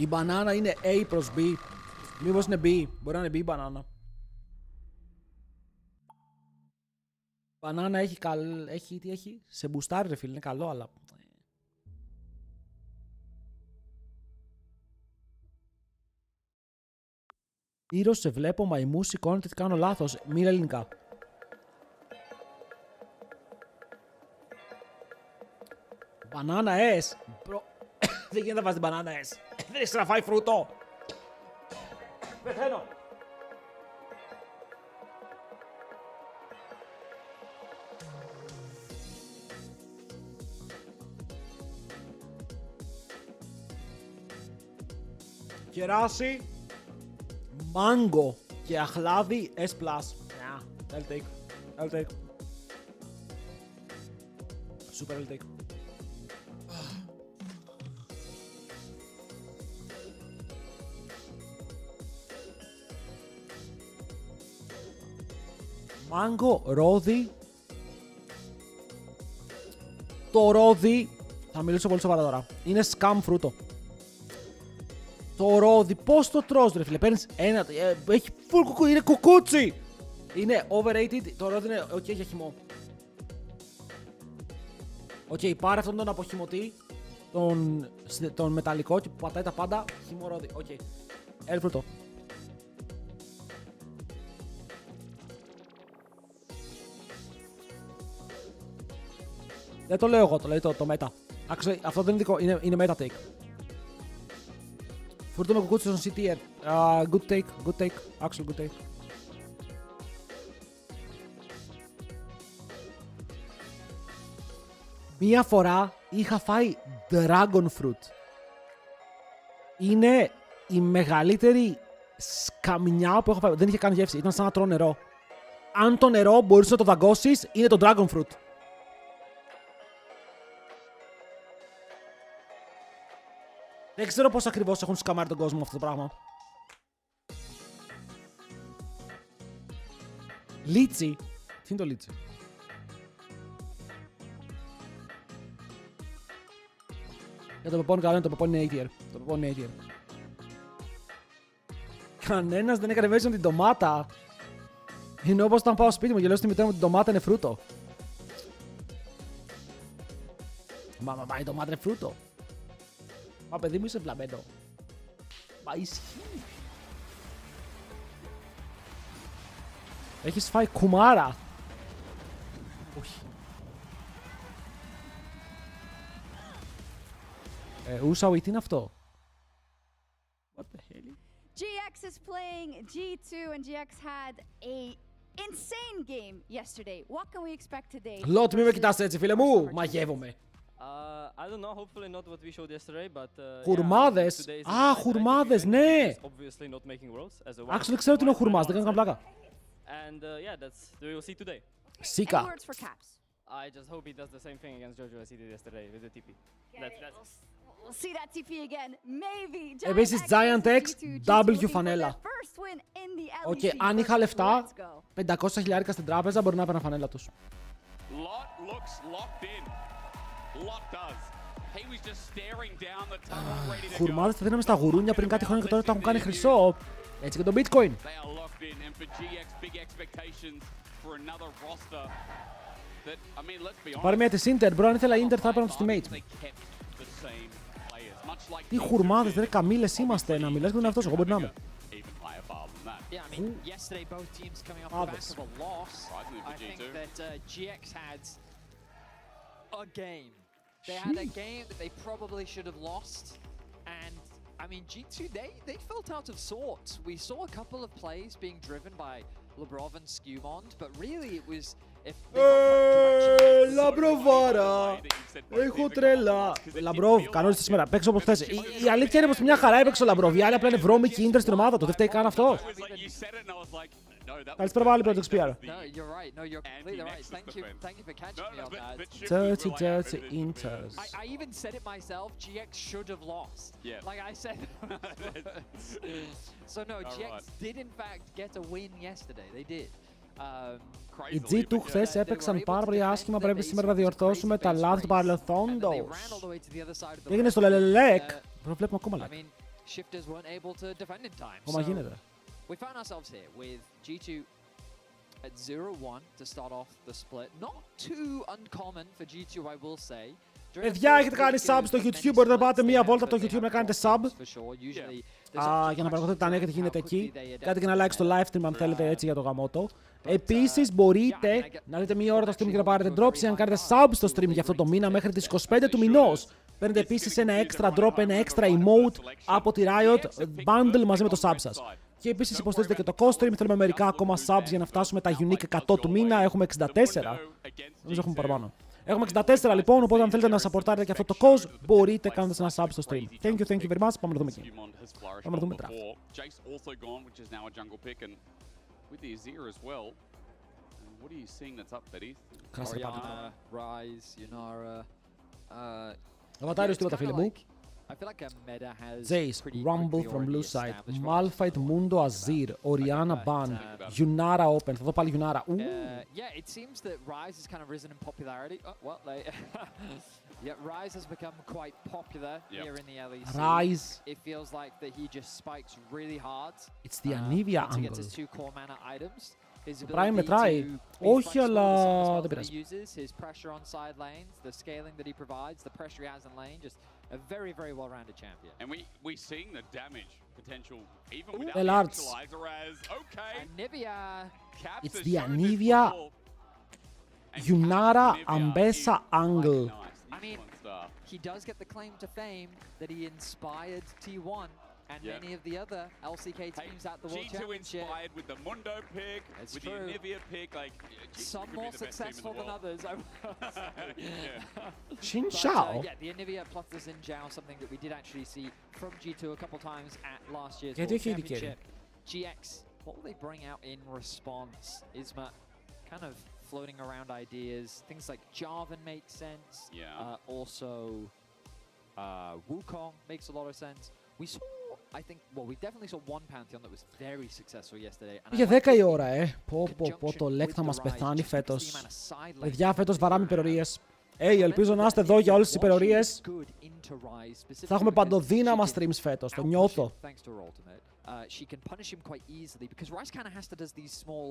Η μπανάνα είναι A προς B. Μήπως είναι B. Μπορεί να είναι B η μπανάνα. Μπανάνα έχει έχει, τι έχει. Σε μπουστάρι ρε φίλε, είναι καλό αλλά... Ήρω σε βλέπω, μαϊμού, σηκώνεται, τι κάνω λάθος. Μίλα ελληνικά. Μπανάνα S. Δεν γίνεται να βάζει την μπανάνα S. Δεν έχεις να φάει φρούτο. Πεθαίνω. Κεράσι, μάγκο και αχλάδι S+. Yeah, I'll take. I'll take. Super I'll take. Μάγκο, ρόδι. Το ρόδι, θα μιλήσω πολύ σοβαρά τώρα, είναι σκάμ φρούτο. Το ρόδι, πώς το τρως ρε φίλε, παίρνεις ένα, έχει full κουκού, είναι κουκούτσι. Είναι overrated, το ρόδι είναι ok για χυμό. Ok, πάρε αυτόν τον αποχυμωτή, τον μεταλλικό και που πατάει τα πάντα, χυμό ρόδι, ok. Έλ φρούτο. Δεν το λέω εγώ, το λέει το Meta. Actually, αυτό δεν είναι δικό, είναι Meta take. Φούρτο με κουκούτσι στον CTR. Good take. Actually, good take. Μία φορά είχα φάει dragon fruit. Είναι η μεγαλύτερη σκαμνιά που έχω φάει. Δεν είχε καν γεύση, ήταν σαν να τρώω νερό. Αν το νερό μπορείς να το δαγκώσεις, είναι το dragon fruit. Δεν ξέρω πώς ακριβώς έχουν σκαμάρει τον κόσμο αυτό το πράγμα. Λίτσι. Τι είναι το λίτσι? Για το πεπόνι καλό είναι, το πεπόνι είναι 8 tier. Κανένας δεν έκανε mention την ντομάτα. Είναι όπως όταν πάω σπίτι μου και λέω στη μητέρα μου την ντομάτα είναι φρούτο. Μα η ντομάτα είναι φρούτο. Μα παιδί μου είσαι βλαμμένο. Μα ισχύει. Έχεις φάει κουμάρα. Όχι. Ούσαουι, τι είναι αυτό? What the hell? GX is playing G2 and GX had a insane game yesterday. What can we expect today? Λότ, μη με κοιτάς έτσι φίλε μου, μαγεύομαι. I don't know, hopefully not what we showed yesterday, but χουρμάδες. Α, χουρμάδες, ναι. Actually, ξέρω τι είναι ο χουρμάς, δεν κάνω καν πλάκα. And yeah, that's we will see today. Σίκα. I just hope he does the same thing against Jojo as he did yesterday with the TP. We'll see that TP again. Maybe. Επίσης, Giant X, W φανέλα. Οκ, αν είχα λεφτά, 500.000 στην τράπεζα, μπορεί να έπαιρνα φανέλα τους. Χουρμάδες τα δίναμε στα γουρούνια πριν κάτι χρόνια και τώρα το έχουν κάνει χρυσό. Έτσι και το bitcoin. Πάρε μια της Inter, bro, αν ήθελα Inter θα έπαιρνα τους teammates. Τι χουρμάδες, ρε καμίλες είμαστε, να μιλάς με τον εαυτό σου, εγώ μπορεί να είμαι. Yeah, I mean, yesterday both teams coming off the back of a loss. I think that GX had a game. They had a game that they probably should have lost. And, I mean, G2, they felt out of sorts. We saw a couple of plays being driven by Labrov and Skewmond, but really it was... Λαμπροβάρα, έχω τρέλα. Λαμπρόβ, κανόνιστε σήμερα, παίξω όπως θες. Η αλήθεια είναι πως μια χαρά έπαιξε ο Λαμπρόβ. Οι άλλοι απλά είναι βρώμοι και ίντερ στην ομάδα του, δεν φταίει καν αυτό. Καλησπέρα πάλι, Project Spear. Dirty, dirty inters. I even said it myself, GX should have lost. Like I said. So no, GX did in fact get a win yesterday, they did. Οι G2 χθες έπαιξαν πάρα πολύ άσχημα, πρέπει σήμερα να διορθώσουμε τα λάθη του παρελθόντος. Τι έγινε στο LEC, βλέπουμε ακόμα like. shifters weren't able to defend in time. Ακόμα γίνεται. We found ourselves here with G2 at 0-1 to start off the split. Not too uncommon for G2, I will say. Παιδιά, έχετε κάνει sub στο YouTube, μπορείτε να πάτε μία βόλτα από το YouTube να κάνετε sub. Για να παρακολουθείτε τα νέα τι γίνεται εκεί. Κάντε και ένα like στο live stream αν θέλετε έτσι για το γαμότο. Επίσης μπορείτε να δείτε μία ώρα το stream και να πάρετε drops αν κάνετε sub στο stream για αυτό το μήνα μέχρι τις 25 του μηνός. Παίρνετε επίσης ένα extra drop, ένα extra emote από τη Riot bundle μαζί με το sub σας. Και επίσης υποστηρίζετε και το COSTREAM. Θέλουμε μερικά ακόμα subs για να φτάσουμε τα unique 100 του μήνα. Έχουμε 64. Νομίζω έχουμε παραπάνω. Έχουμε 64 λοιπόν, οπότε αν θέλετε να supportάρετε και αυτό το cause, μπορείτε κάνοντας ένα sub στο stream. Thank you very much. Πάμε να δούμε εκεί. Πάμε να δούμε draft. Κράσε πάντα. Αβατάριος τίποτα φίλε μου. Jace, Rumble from blue side, Malphite, Mundo, Azir, Orianna ban, Yunara open. Θα δω πάλι Yunara. Yeah, it seems that Ryze has kind of risen in popularity. Yeah, Ryze has become quite popular here in the LEC. Ryze. It feels like that he just spikes really hard. It's the Anivia to get angle. his 2 core mana items. His Prime μετράει. Όχι, αλλά δεν πειράζει. His pressure on side lanes, the scaling that he provides, the pressure he has in lane, just a very, very well-rounded champion. And we seeing the damage potential even without the actualizer as okay. Anivia. It's the Anivia Yunara Ambessa angle. I mean, he does get the claim to fame that he inspired T1 and many of the other LCK teams at the World G2 Championship. inspired with the Mundo pick, It's with true. the Anivia pick, like some more successful than others. Xin But, Zhao. yeah, the Anivia plus the Xin Zhao, something that we did actually see from G2 a couple times at last year's Γιατί World έχει ήδη Championship. GX, what will they bring out in response? Isma kind of floating around ideas. Things like Jarvan makes sense. Also, Wukong makes a lot of sense. We saw, I think, well, we definitely saw one Pantheon that was very successful yesterday. Είχε 10 η ώρα, Πω, το LEC θα μας πεθάνει φέτος. Παιδιά, φέτος βαράμε υπερορίες. Ελπίζω να είστε εδώ για όλες τις υπερορίες. Θα έχουμε παντοδύναμα streams φέτος, το νιώθω. She can punish him quite easily because Ryze kind of has to do these small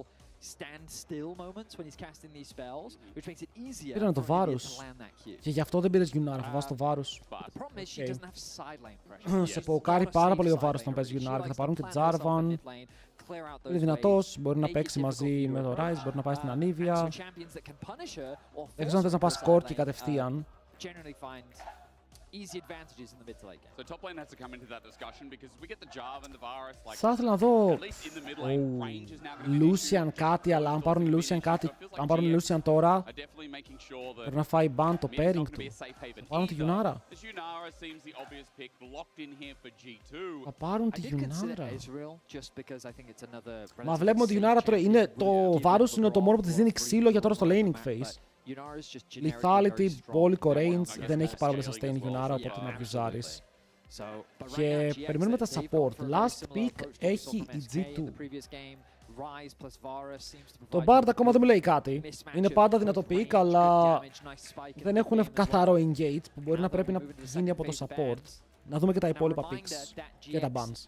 stand still moments when he's casting these spells, which makes it easier Πήραν το for Anivia βάρος. to land that Q. Και γι' αυτό δεν πήρες Yunara, θα βάζει το βάρος. The problem is she doesn't have side lane pressure. Σε ποκάρει πάρα πολύ ο βάρος όταν παίζει Yunara και θα πάρουν και Jarvan. Είναι δυνατός, μπορεί να παίξει μαζί με το Ryze, μπορεί να πάει στην Anivia. Δεν ξέρω αν θες να πας Corki κατευθείαν. Easy advantages in the mid to late game. So top lane has to come into that discussion because we get the Jarvan, the Varus, like Θα ήθελα να δω at least in the mid lane, range is now going to be Lucian κάτι, αλλά αν πάρουν Lucian κάτι, αν πάρουν Lucian τώρα, definitely making sure that πρέπει να φάει ban το pairing to του. be a safe haven. Θα πάρουν τη Yunara. This Yunara seems the obvious pick, locked in here for G2. Θα πάρουν τη I did consider Yunara. Israel just because I think it's another. Μα βλέπουμε ότι η Yunara τώρα είναι, το βάρος είναι το μόνο που της δίνει ξύλο για τώρα στο laning phase. Lethality, μπόλικο range, δεν έχει πάρα πολύ sustain η Yunara, οπότε να βιουζάρεις. Και περιμένουμε τα support. Last pick έχει η G2. Το Bard ακόμα δεν μου λέει κάτι. Είναι πάντα δυνατό pick, αλλά δεν έχουν καθαρό engage που μπορεί να πρέπει να γίνει από το support. Να δούμε και τα υπόλοιπα picks και τα bans.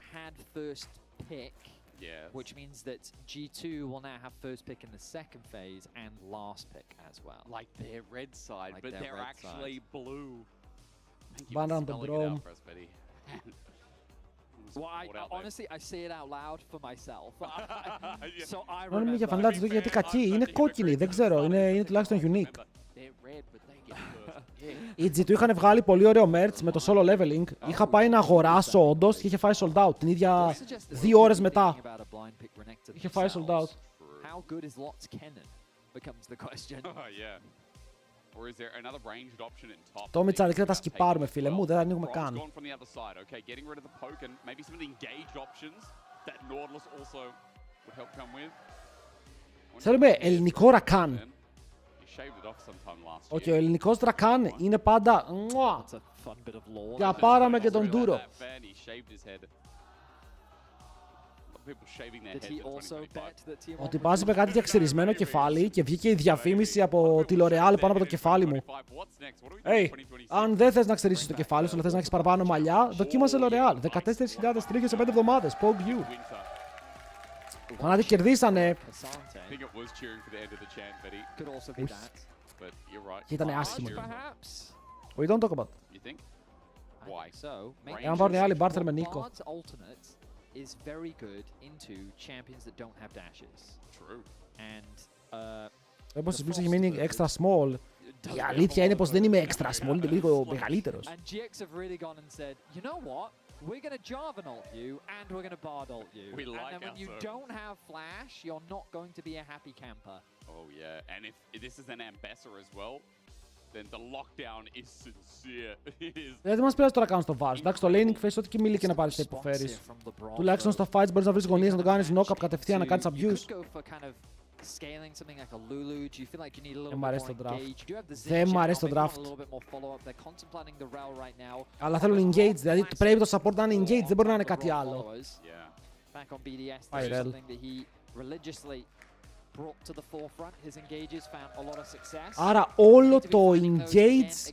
Which means that G2 will now have first pick in the second phase and last pick as well. Like their red side, but they're actually blue. Ban on the Brom. Well, honestly, I say it out loud for myself. So I Μόνο μου για φανελάτη του γιατί κακή. Είναι κόκκινη, δεν ξέρω. Είναι τουλάχιστον unique. Οι G2 είχαν βγάλει πολύ ωραίο merch με το solo leveling. Είχα πάει να αγοράσω όντως και είχε φάει sold out. Την ίδια 2 ώρες μετά. Είχε φάει sold out. How good is Lot's Kennen becomes the question. Or is there another ranged option in top? Το Μιτσάρι θα τα σκυπάρουμε φίλε μου, δεν τα ανοίγουμε καν. Θέλουμε ελληνικό ρακάν. Όχι, ο ελληνικός ρακάν είναι πάντα για πάραμε και τον Ντούρο. people shaving their Did he heads also in 2025. bet that Team Ο τυπάς είπε κάτι για ξυρισμένο κεφάλι και βγήκε η διαφήμιση από τη L'Oreal πάνω από το κεφάλι μου. Hey, αν δεν θες να ξυρίσεις το κεφάλι σου, αλλά θες να έχεις παραπάνω μαλλιά, δοκίμασε L'Oreal. 14.000 τρίχες σε 5 εβδομάδες. Poke you. Φανάτι κερδίσανε. Και ήταν άσχημο. We don't talk about it. Εάν πάρουν οι άλλοι Μπάρ θέλουμε Νίκο. Is very good into champions that don't have dashes. True. And όπως η Blues έχει μείνει extra small, η αλήθεια είναι πως δεν είμαι extra small, είμαι λίγο μεγαλύτερος. And GX have really gone and said, you know what? We're going to Jarvan ult you and we're going to Bard ult you. We like and then when you don't have flash, you're not going to be a happy camper. Oh yeah, and if this is an ambassador as well, then the lockdown is sincere. Δεν μας πειράζει τώρα καν στο βάζ. Εντάξει, στο laning phase, ό,τι και μίλη και να πάρεις θα υποφέρεις. Τουλάχιστον στο fights μπορείς να βρεις γωνίες, να το κάνεις knock-up κατευθείαν, να κάνεις abuse. Scaling something like a Lulu, do you feel like you need a little Δεν bit more engage? Do you have the Δεν μ' αρέσει το a draft. little bit more follow-up? They're contemplating the rel right now. Αλλά θέλουν engage, δηλαδή πρέπει το support να είναι engage, δεν μπορεί να είναι κάτι άλλο. Back on BDS, Πάει, this is Rel. something that he religiously brought to the forefront. His engages found a lot of success. Άρα όλο το engage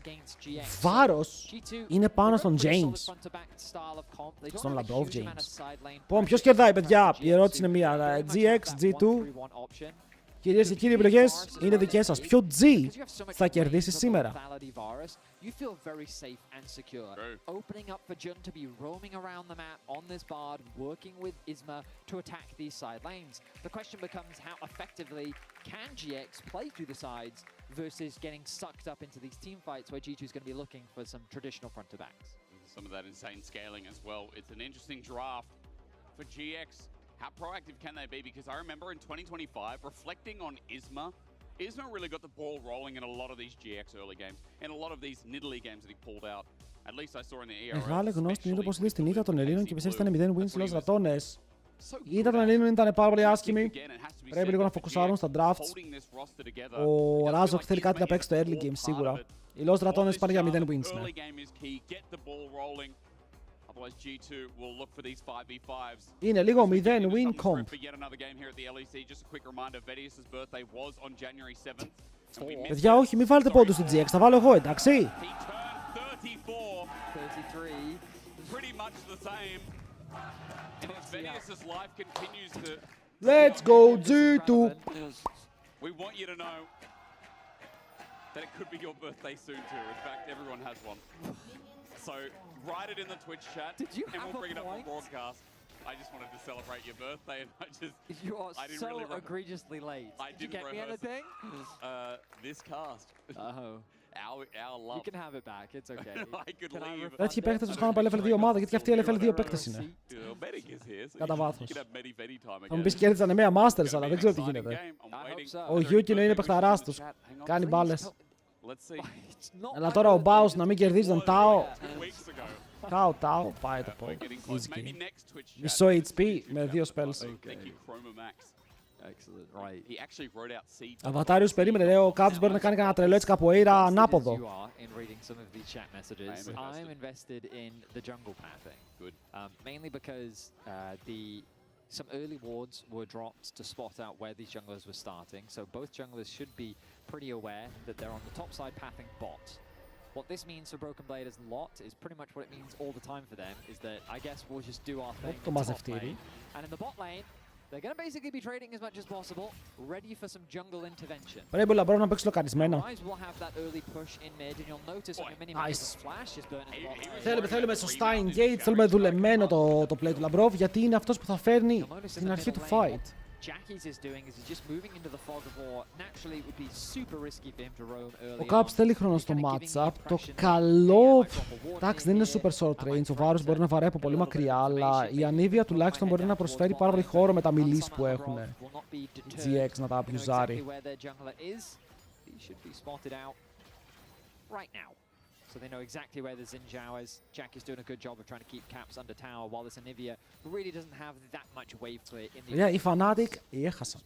βάρος είναι πάνω στον James. Στον LaBrov James. Λοιπόν, ποιος κερδάει, παιδιά? Η ερώτηση είναι μία. GX, G2. Κυρίες και κύριοι, οι επιλογές είναι δικές σας. Ποιο G θα κερδίσει σήμερα? You feel very safe and secure. Opening up for Jun to be roaming around the map on this Bard, working with Isma to attack these side lanes. The question becomes how effectively can GX play through the sides versus getting sucked up into these team fights where G2 is going to be looking for some traditional front to backs. Some of that insane scaling as well. It's an interesting draft for GX. How proactive can they be? Because I remember in 2025, reflecting on Isma really got the ball rolling in a lot of these GX early games, and a lot of these Nidalee games that he pulled out. At least I saw in the ERL. Μεγάλη γνώση την είδα πως είδε στην ήττα των Ελλήνων και πιστεύει ήταν 0 wins λόγω ρατώνες. Η ήττα των Ελλήνων ήταν πάρα πολύ άσχημη. Πρέπει λίγο να φοκουσάρουν στα drafts. Ο Ράζοκ θέλει κάτι να παίξει στο early game σίγουρα. Οι λόγω ρατώνες πάνε για 0 wins. Ναι. G2 will look for these 5v5s. Είναι λίγο 0 win comp. For yet another game here at the LEC. Just a quick reminder, Vedius's birthday was on January 7th. Παιδιά, όχι, μην βάλετε πόντους στην GX, θα βάλω εγώ, εντάξει. 34. 33. Pretty much the same. And as Vedius's life continues to... Let's go G2. We want you to know that it could be your birthday soon too. In fact, everyone has one. So write it in the Twitch chat, and we'll bring it up on broadcast. I just wanted to celebrate your birthday, and You are I didn't so really egregiously late. Did you get me anything? This cast. Our love. You can have it back. It's okay. I could leave. Τέτοιοι παίκτες τους κάνουν από level 2 ομάδα, γιατί αυτοί οι level 2 παίκτες είναι. Κατά βάθος. Θα μου πεις κέρδισαν μία Masters, αλλά δεν ξέρω τι γίνεται. Ο Γιούκινο είναι παιχταράς τους. Κάνει μπάλες. Αλλά τώρα ο Μπάους να μην κερδίζει τον Τάο. Τάο, πάει το πόδι. Easy game. Μισό HP με 2 spells. Αβατάριους περίμενε, λέει ο Caps μπορεί να κάνει κανένα τρελό έτσι καποέιρα ανάποδο. I'm invested in the jungle pathing. Good. Mainly because some early wards were dropped to spot out where these junglers were starting, so both junglers should be pretty aware that they're on the top side pathing bot. What this means for Broken Bladers and Lot is pretty much what it means all the time for them, is that I guess we'll just do our thing in the top lane. And in the bot lane, they're going to basically be trading as much as possible, ready for some jungle intervention. Πρέπει ο LaBrov να παίξει λοκαρισμένα. Θέλουμε σωστά engage, θέλουμε δουλεμένο το play του LaBrov, γιατί είναι αυτός που θα φέρνει στην αρχή του fight. Ο Caps θέλει χρόνο στο matchup. Το καλό. Εντάξει, δεν είναι super short range. Ο Varus μπορεί να βαράει από πολύ μακριά, αλλά η Ανίβια τουλάχιστον μπορεί να προσφέρει πάρα πολύ χώρο με τα μιλής που έχουν. GX να τα απιουζάρει. So they know exactly where the Xin Zhao is. Jack is doing a good job of trying to keep Caps under tower, while this Anivia really doesn't have that much wave play in the... Yeah, οι Fnatic έχασαν.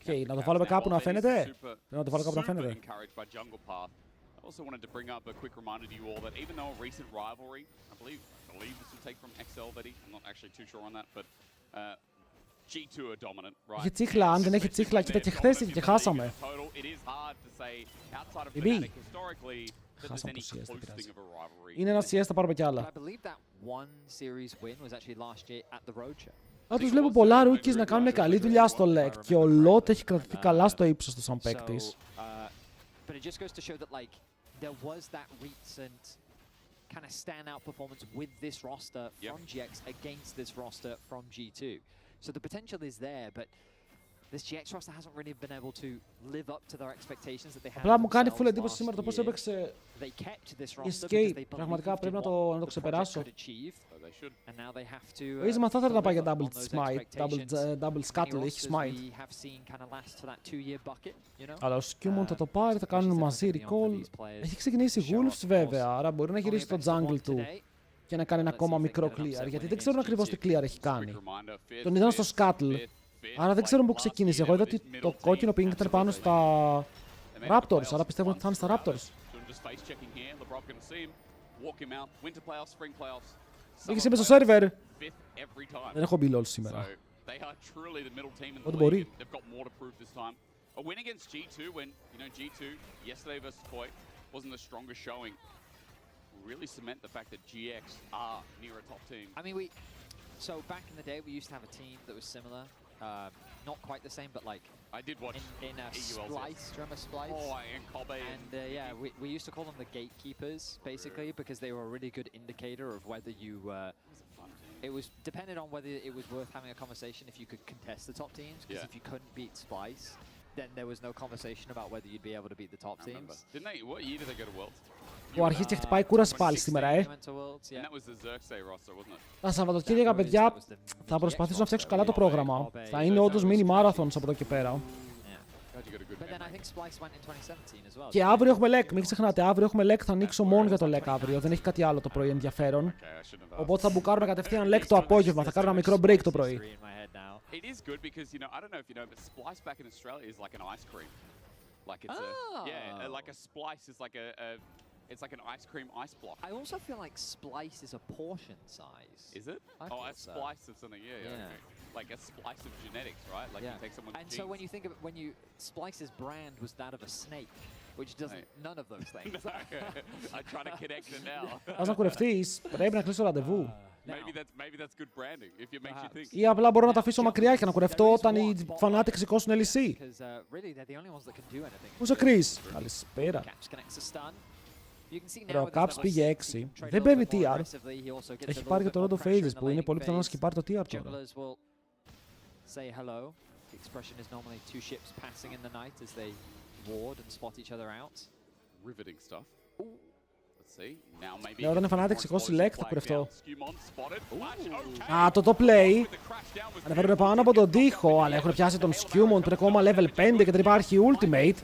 Okay, να το βάλουμε κάπου να φαίνεται. Να το βάλω κάπου να φαίνεται. I also wanted to bring up a quick reminder to you all that even though a recent rivalry, I believe this will take from XL, Betty. I'm not actually too sure on that, but G2 are dominant, right? Είχε τσίχλα, αν δεν έχει τσίχλα, κοίτα και χθες είχε και χάσαμε. Bibi. Χάσαμε το CS, δεν πειράζει. Είναι ένα CS, θα πάρουμε κι άλλα. Να τους βλέπω πολλά rookies να κάνουν καλή δουλειά στο LEC και ο LOT έχει κρατηθεί καλά στο ύψος του σαν παίκτης. But it just goes to show that like there was that recent kind of standout performance with this roster from GX against this roster from G2. So the potential is there, but this GX roster hasn't really been able to live up to their expectations that they had. Απλά μου κάνει full εντύπωση σήμερα το πώς έπαιξε Escape. Πραγματικά πρέπει να το ξεπεράσω. Ο Ισμαν θα ήθελε να πάει για double smite, double scuttle, έχει smite. Αλλά ο Skewmon θα το πάρει, θα κάνουν μαζί recall. Έχει ξεκινήσει Wolves βέβαια, άρα μπορεί να γυρίσει το jungle του και να κάνει ένα ακόμα μικρό clear, γιατί δεν ξέρουν ακριβώς τι clear έχει κάνει. Τον είδαν στο scuttle, άρα δεν ξέρουν πού ξεκίνησε. Εγώ είδα ότι το κόκκινο ping ήταν πάνω στα Raptors, άρα πιστεύω ότι θα είναι στα Raptors. Είχε μέσα στο server. Δεν έχω μπει LOL σήμερα. Ό,τι μπορεί. A win against G2 when, you know, G2 yesterday versus Koi wasn't the strongest showing. Really cement the fact that GX are near a top team. I mean, so back in the day we used to have a team that was similar. Not quite the same, but like I did watch in a Splice, do you remember Splice? Oh, and Kobe. And yeah, we used to call them the gatekeepers, basically, because they were a really good indicator of whether you... it was depended on whether it was worth having a conversation if you could contest the top teams, because if you couldn't beat Splice, then there was no conversation about whether you'd be able to beat the top teams. Didn't they? What year did they go to Worlds? Που αρχίζει και χτυπάει κούραση πάλι σήμερα, Τα Σαββατοκύριακα, παιδιά, θα προσπαθήσω να φτιάξω καλά το πρόγραμμα. Θα είναι όντως mini marathons από εδώ και πέρα. Και αύριο έχουμε LEC, μην ξεχνάτε, αύριο έχουμε LEC, θα ανοίξω μόνο για το LEC αύριο, δεν έχει κάτι άλλο το πρωί ενδιαφέρον. Οπότε θα μπουκάρουμε κατευθείαν LEC το απόγευμα, θα κάνω ένα μικρό break το πρωί. It is good because, you know, I don't know if you know, but Splice back in Australia is like an ice cream. Like it's like a Splice is like it's like an ice cream ice block. I also feel like Splice is a portion size. Is it? A splice of something, okay. Like a splice of genetics, right? Like you take someone's genes. So when you think of it, Splice's brand was that of a snake, which doesn't, none of those things. I try to connect it now. Ας να κουρευτείς, πρέπει να κλείσω ραντεβού. Maybe that's good branding, if it makes you think. Ή απλά μπορώ να τα αφήσω μακριά και να κουρευτώ όταν οι Fnatic σηκώσουν LEC. Πού είσαι Chris? Καλησπέρα. Ο Caps πήγε 6. Δεν παίρνει TR. Έχει πάρει και το Road of Ages που είναι πολύ πιθανό να σκυπάρει το TR τώρα. Λέω όταν είναι Fnatic σηκώσει LEC θα κουρευτώ. Α, το play. Ανεβαίνουν πάνω από τον τοίχο, αλλά έχουν πιάσει τον Skewmon που είναι ακόμα level 5 και δεν υπάρχει ultimate.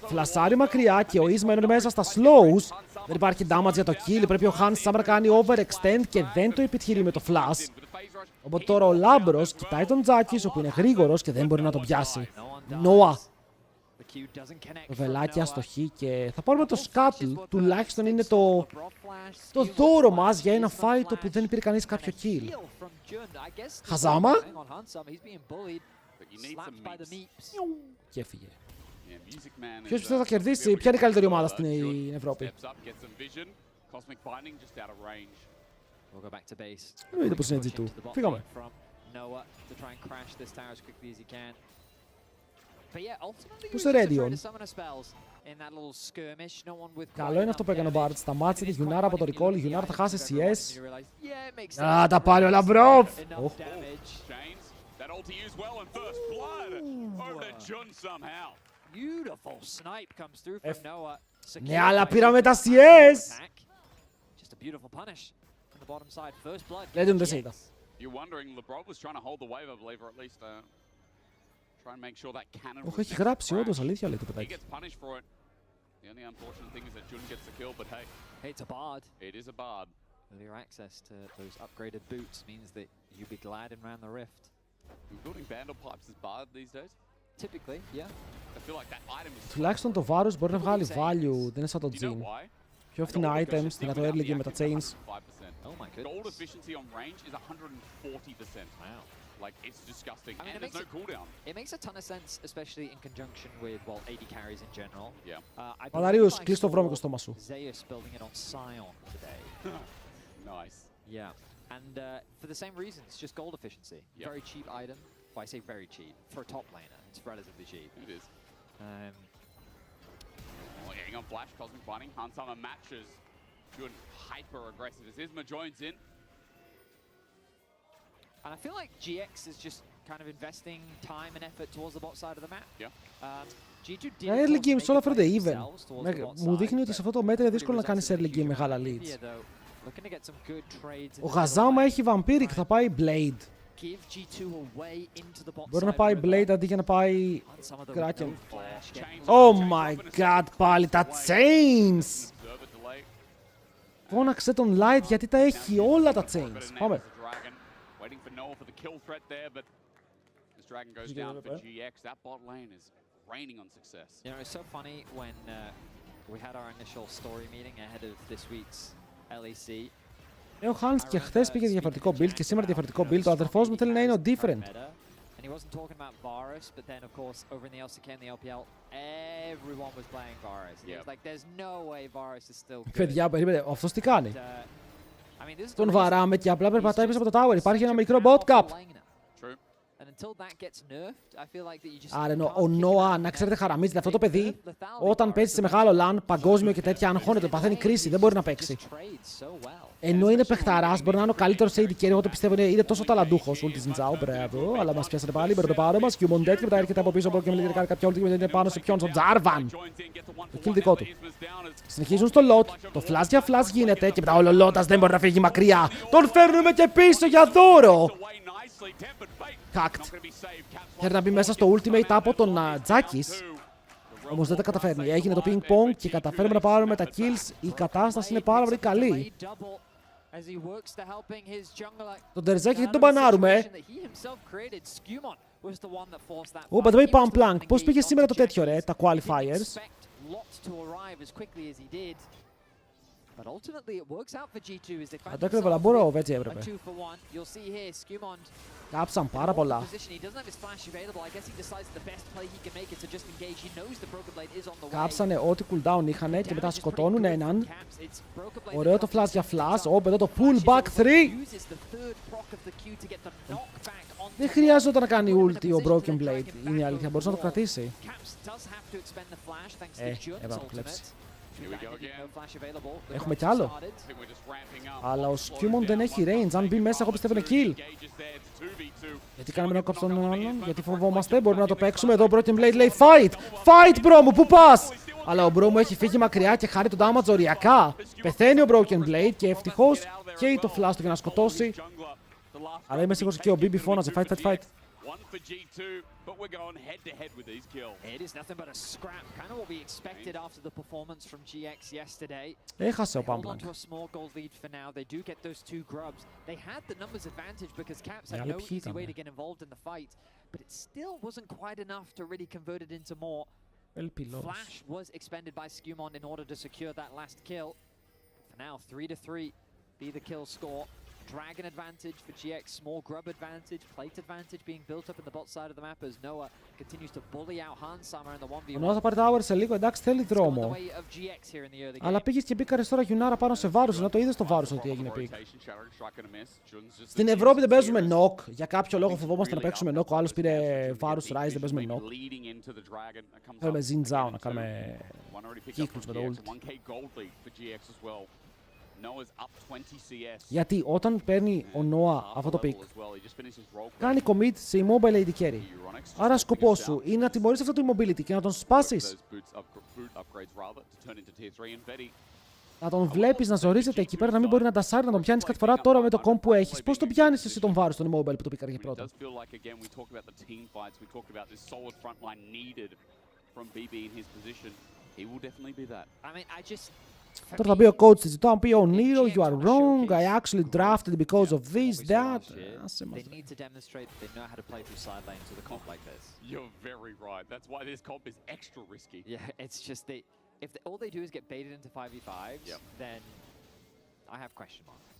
Φλασάρει μακριά και ο Ισμαν είναι μέσα στα slows. Δεν υπάρχει damage για το kill. Πρέπει ο Hans Summer να κάνει overextend και δεν το επιτυχεί με το flash. Οπότε τώρα ο Λάμπρος κοιτάει τον Τζάκης, ο που είναι γρήγορος και δεν μπορεί να τον πιάσει. Noah. Το βελάκι αστοχή και θα πάρουμε το Scuttle. Τουλάχιστον είναι το δώρο μας για ένα fight όπου δεν υπήρχε κανείς κάποιο kill. Χαζάμα. Και έφυγε. Ποιος πιστεύω θα κερδίσει, ποια είναι η καλύτερη ομάδα στην Ευρώπη? Εννοείται πως είναι G2. Φύγαμε. Πού είσαι Radion? Καλό είναι αυτό που έκανε ο Bard. Σταμάτησε τη Γιουνάρα από το recall. Η Γιουνάρα θα χάσει CS. Α, τα πάρει ο Λαμπρόφ! Ναι, αλλά πήραμε τα CS! Legend δεν σε είδα. Όχι, έχει γράψει όντως, αλήθεια λέει το παιδάκι. The only unfortunate thing is that Jun gets the kill, but hey. Hey, it's a bard. It is a bard. Earlier access to those upgraded boots means that you'll be gliding around the rift. We're building bandle pipes as bard these days? Typically, yeah. I feel like that item is... Τουλάχιστον το βάρος μπορεί να βγάλει value, δεν είναι σαν το Jin. Πιο φθηνά items, δυνατό early game με τα chains. Gold efficiency on range is 140%. Wow. Like, it's disgusting. I mean, And there's no cooldown. It makes a ton of sense, especially in conjunction with, well, AD carries in general. Yeah. I Παλαρίος, believe I κλείς το βρώμικο saw στόμα σου. Zeus building it on Sion today. Nice. Yeah, and for the same reasons, just gold efficiency. Very cheap item. Well, I say very cheap. For a top laner, it's relatively cheap. It is. Getting on Flash, Cosmic Binding, Hansama matches. Good, hyper-aggressive as Isma joins in. And I feel like GX is just kind of investing time and effort towards the bot side of the map. G2 did Early games όλα φέρονται even. Μου δείχνει ότι σε αυτό το μέτρο είναι δύσκολο να κάνεις early game μεγάλα leads. Ο Γαζάμα έχει Vampiric, θα πάει Blade. Μπορεί να πάει Blade αντί για να πάει Kraken. Oh my god, πάλι τα chains! Φώναξε τον Light γιατί τα έχει όλα τα chains. Πάμε. Waiting for Noah for the kill threat there, but this Dragon goes down for GX. That bot lane is raining on success. You know, it's so funny when we had our initial story meeting ahead of this week's LEC. Ο Hans και χθες πήγε διαφορετικό build και σήμερα διαφορετικό build. Ο αδερφός μου θέλει να είναι ο different. And he wasn't talking about Varus, but then of course over in the LCK and the LPL, everyone was playing Varus. He was like, there's no way Varus is still good. Παιδιά, περίμενε, αυτός τι κάνει? Τον βαράμε και απλά περπατάει πίσω από το tower. Υπάρχει ένα μικρό bot cap. Άρα ο Νόα, να ξέρετε, χαραμίζεται αυτό το παιδί. Όταν παίζει σε μεγάλο LAN, παγκόσμιο και τέτοια, αγχώνεται, παθαίνει κρίση, δεν μπορεί να παίξει. Ενώ είναι παιχταράς, μπορεί να είναι ο καλύτερος AD carry. Εγώ το πιστεύω είναι τόσο ταλαντούχος. Ούλτις Νιτζάου, μπράβο, αλλά μας πιάσατε πάλι. Μπρε το πάρω μας. Human Dead και μετά έρχεται από πίσω από και μιλήσει κάποια ulti και είναι πάνω σε ποιον, στον Τζάρβαν. Το kill δικό του. Συνεχίζουν στο lot. Το flash για flash γίνεται και μετά ο Λολότας δεν μπορεί να φύγει μακριά. Τον φέρνουμε και πίσω για δώρο. Hacked. Θέλει να μπει μέσα στο ultimate από τον Τζάκης. Όμως δεν τα καταφέρνει. Έγινε το ping pong και καταφέρουμε να πάρουμε τα kills. Η κατάσταση είναι πάρα πολύ καλή. Τον Τερζάκη γιατί τον μπανάρουμε. By the way, Pump Plank, πώς πήγε σήμερα το τέτοιο ρε, τα qualifiers? Αν το έκρεβε λαμπούρο, έτσι έπρεπε. Κάψαν πάρα πολλά. Κάψανε ό,τι cooldown είχανε και μετά σκοτώνουν έναν. Ωραίο το flash για flash. Εδώ το pull back 3. Δεν χρειάζεται να κάνει ulti ο Broken Blade. Είναι η αλήθεια, μπορούσε να το κρατήσει. Έπρεπε να το κλέψει. Έχουμε κι άλλο. Αλλά ο Σκιούμον δεν έχει range. Αν μπει μέσα, εγώ πιστεύω είναι kill. Γιατί κάναμε να κόψουμε τον άλλον? Γιατί φοβόμαστε. Μπορούμε να το παίξουμε. Εδώ ο Broken Blade λέει fight! Fight, bro μου, πού πας? Αλλά ο bro μου έχει φύγει μακριά και χάρη τον damage οριακά. Πεθαίνει ο Broken Blade και ευτυχώς καίει το flash του για να σκοτώσει. Αλλά είμαι σίγουρος και ο BB φώναζε fight. One for G2, but we're going head-to-head with these kills. It is nothing but a scrap, kind of what we expected after the performance from GX yesterday. Έχασε ο Pump Hold on to a small gold lead for now. They do get those two grubs. They had the numbers advantage because Caps had no easy way to get involved in the fight, but it still wasn't quite enough to really convert it into more. Flash was expended by Skewmon in order to secure that last kill. For now, 3-3 be the kill score. Dragon advantage for GX, small grub advantage, plate advantage being built up in the bot side of the map as Noah continues to bully out Hansama in the 1v1. Ο Noah θα πάρει tower σε λίγο, εντάξει θέλει δρόμο. Αλλά πήγες και μπήκαρες τώρα Γιουνάρα πάνω σε βάρους, ενώ το είδες το βάρους ότι έγινε πικ. Στην Ευρώπη δεν παίζουμε knock, για κάποιο λόγο φοβόμαστε να παίξουμε knock, ο άλλος πήρε βάρους Rise, δεν παίζουμε knock. Θέλουμε Zinzao να κάνουμε κύκλους με το ult. Γιατί όταν παίρνει ο Noah αυτό το pick, κάνει commit σε immobile AD carry. Άρα σκοπός σου είναι να τιμωρείς αυτό το immobility και να τον σπάσεις. Να τον βλέπεις να ζορίζεται εκεί πέρα, να μην μπορεί να ντασάρει, να τον πιάνεις κάθε φορά. Τώρα με το comp που έχεις, πώς τον πιάνεις εσύ τον βάρος στον immobile που το πήκαρε πρώτα? Τώρα θα πει ο coach της ζητώ, αν πει ο Nero, you are wrong, I actually drafted because of this, that. They need to demonstrate that they know how to play through side lanes with a comp like this. You're very right. That's why this comp is extra risky. Yeah, it's just if all they do is get baited into 5v5s, then I have question marks.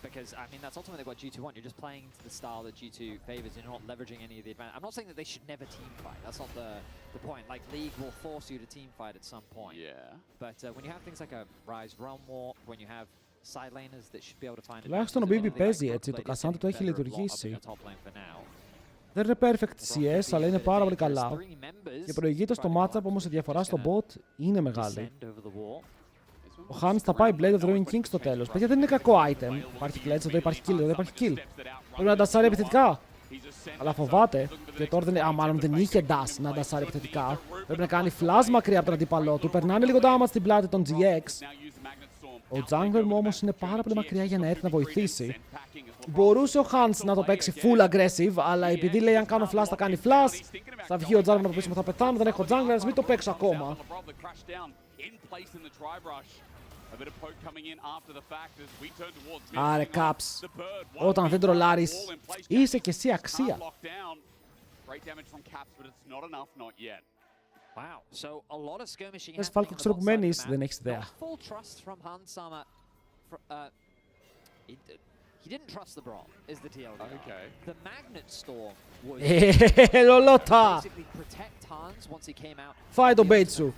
Because, I mean, that's ultimately what G2 want. You're just playing to the style that G2 favors. You're not leveraging any of the advantage. I'm not saying that they should never team fight. That's not the point. Like, League will force you to team fight at some point. Yeah. But when you have things like a Rise Realm Warp, when you have side laners that should be able to find... Τουλάχιστον ο BB παίζει έτσι, το Cassandra του έχει λειτουργήσει. Δεν είναι perfect CS, αλλά είναι πάρα πολύ καλά. Και προηγείται στο matchup, όμως η διαφορά στο bot είναι μεγάλη. Ο Hans θα πάει Blade of the Ruined King στο τέλος. Παιδιά, δεν είναι κακό item. Υπάρχει clutch, εδώ υπάρχει kill, εδώ υπάρχει kill. Πρέπει να ντασάρει επιθετικά. Αλλά φοβάται. Και τώρα δεν, μάλλον δεν είχε dash να ντασάρει επιθετικά. Πρέπει να κάνει flash μακριά από τον αντίπαλό του. Περνάνε λίγο damage στην πλάτη των GX. Ο jungler μου όμως είναι πάρα πολύ μακριά για να έρθει να βοηθήσει. Μπορούσε ο Hans να το παίξει full aggressive, αλλά επειδή λέει αν κάνω flash θα κάνει flash, θα βγει ο jungler από πίσω μου, θα πεθάνω, δεν έχω jungler, μην το παίξω ακόμα. Άρε Caps, όταν δεν τρολάρεις, είσαι και εσύ αξία. Wow, so a lot of skirmishing. Θες Falco, ξέρω που μένεις, δεν έχεις ιδέα. He didn't trust the Brawl, is the TLDR. Okay. The Magnet Storm was Λολότα! basically protect Hans once he came out. Φάει τον bait σου.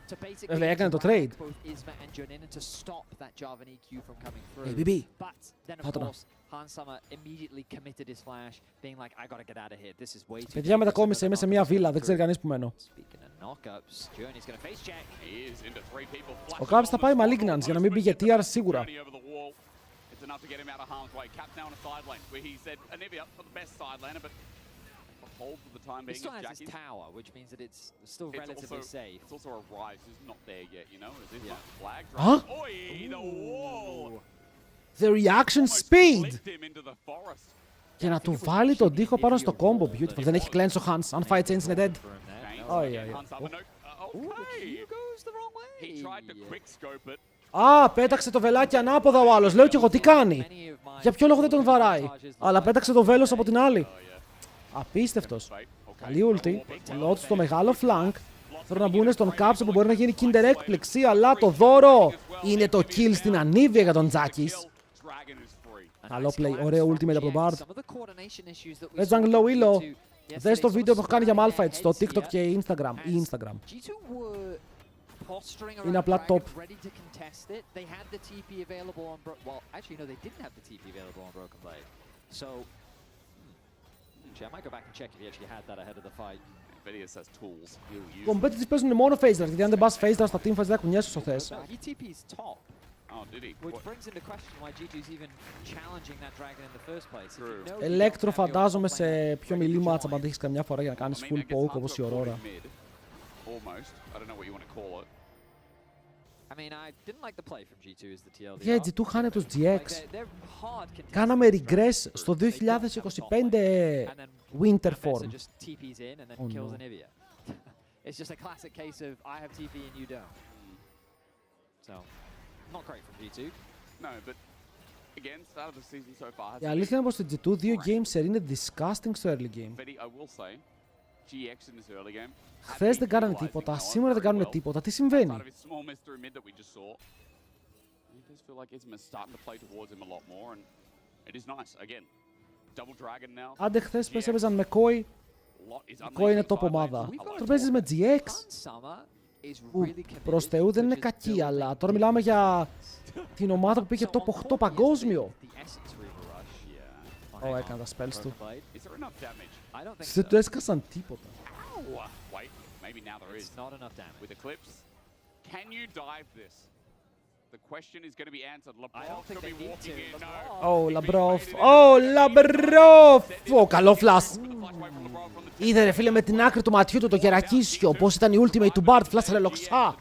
To basically Έκανε το trade. both Isma and Jun in and to stop that Jarvan EQ from coming through. Hey, BB. But then of course, Hans Summer immediately committed his flash, being like, I gotta get out of here. This is way too. Παιδιά, μετακόμισε, είμαι σε μια βίλα, δεν ξέρει κανείς που μένω. Ο Caps θα πάει Malignance για να μην πήγε TR σίγουρα. Enough to get him out of harm's way. Cap's now on a side lane where he said Anivia, not the best side laner, but hold for the time being. He still has his tower, which means that it's still relatively safe. It's also a Rise who's not there yet, you know? Is it flag? Huh? Oi, the wall! The reaction speed! Και να του βάλει τον τοίχο πάνω στο combo. Beautiful. Δεν έχει cleanse ο Hans. Αν φάει Chains είναι dead. Α, πέταξε το βελάκι ανάποδα ο άλλος. Λέω κι εγώ τι κάνει. Για ποιο λόγο δεν τον βαράει. Αλλά πέταξε το βέλος από την άλλη. Απίστευτος. Καλή ούλτη. Λότ στο μεγάλο flank. Θέλω να μπουν στον Caps που μπορεί να γίνει Kinder έκπληξη. Αλλά το δώρο είναι το kill στην Anivia για τον Τζάκης. Καλό play. Ωραίο ultimate από τον Bard. Let's jungle low elo. Δες το βίντεο που έχω κάνει για Malphite στο TikTok και Instagram. Ή Instagram. Είναι απλά top. Competitors παίζουν μόνο phase rush, γιατί αν δεν πας phase rush στα team phase δεν κουνιέσαι όσο θες. Electro φαντάζομαι σε πιο μιλή match αν τύχεις καμιά φορά για να κάνεις full poke όπως η Aurora. Για G2 χάνε τους GX. Κάναμε regress στο 2025 Winter Form. Oh no. It's just a classic case of I have TP and you don't. So, not great from G2. No, but again, start of the season so far. Η αλήθεια είναι πως το G2 δύο games series είναι disgusting στο early game. I will say, GX in this early game. Χθες δεν κάνανε τίποτα, σήμερα δεν κάνουν τίποτα. Τι συμβαίνει? Άντε χθες πες έπαιζαν με Koi. Koi είναι top ομάδα. Τώρα παίζεις με GX. Που προς Θεού δεν είναι κακή, αλλά τώρα μιλάμε για την ομάδα που πήγε top 8 παγκόσμιο. Ω, έκανε τα spells του. Δεν του έσκασαν τίποτα. Maybe now there is. It's not enough damage. With Eclipse, can you dive this? The question is going to be answered. Labrov could be walking in. No. Oh, Labrov. Oh, Labrov. Ω, καλό flash. Είδε ρε φίλε με την άκρη του ματιού του το κερακίσιο. Πώς ήταν η ultimate του Bard. Φλάσαρε λοξά.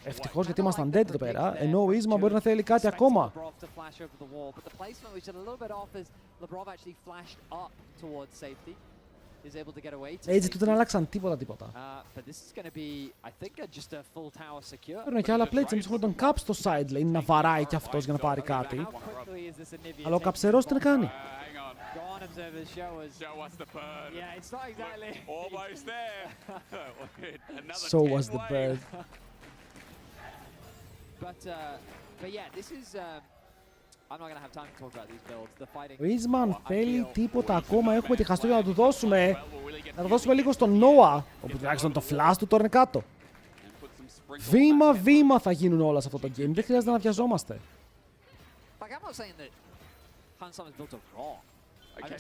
Ευτυχώς γιατί ήμασταν dead εδώ πέρα. Ενώ ο Isma μπορεί να θέλει κάτι ακόμα. Έτσι του δεν αλλάξαν τίποτα. Παίρνουν και άλλα plates, εμείς έχουμε τον Cap στο side lane να βαράει κι αυτός για να πάρει κάτι. Αλλά ο Καψερός τι να κάνει? So was the bird. But yeah, this is Ο Ισμαν θέλει τίποτα ακόμα. Έχουμε τη χαστούγια να του δώσουμε. Να το δώσουμε λίγο στον Νόα. Όπου τουλάχιστον το flash του τώρα είναι κάτω. Βήμα-βήμα θα γίνουν όλα σε αυτό το game. Δεν χρειάζεται να βιαζόμαστε. Okay.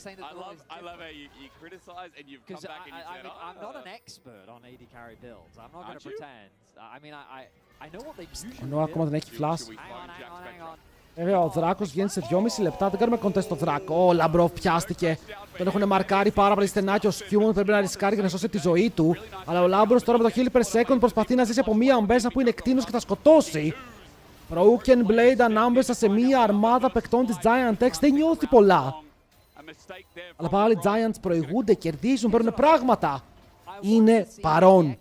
I love how you criticize and you've come back and you said, I'm not an expert on AD carry builds. I'm not going to pretend. I mean, I know what they usually do. Ο Νόα ακόμα δεν έχει flash. Βέβαια, ο Δράκος βγαίνει σε 2,5 λεπτά. Δεν κάνουμε contest στο Δράκο. Ο Λαμπρόφ πιάστηκε. Τον έχουν μαρκάρει πάρα πολύ στενά και ο Σκιούμον πρέπει να ρισκάρει και να σώσει τη ζωή του. Αλλά ο Λάμπρος τώρα με το heal per second προσπαθεί να ζήσει από μία αμπέσα που είναι εκτείνος και θα σκοτώσει. Broken Blade ανάμεσα σε μία αρμάδα παικτών της Giant X δεν νιώθει πολλά. Αλλά πάλι οι Giants προηγούνται, κερδίζουν, παίρνουν πράγματα. Είναι παρόν.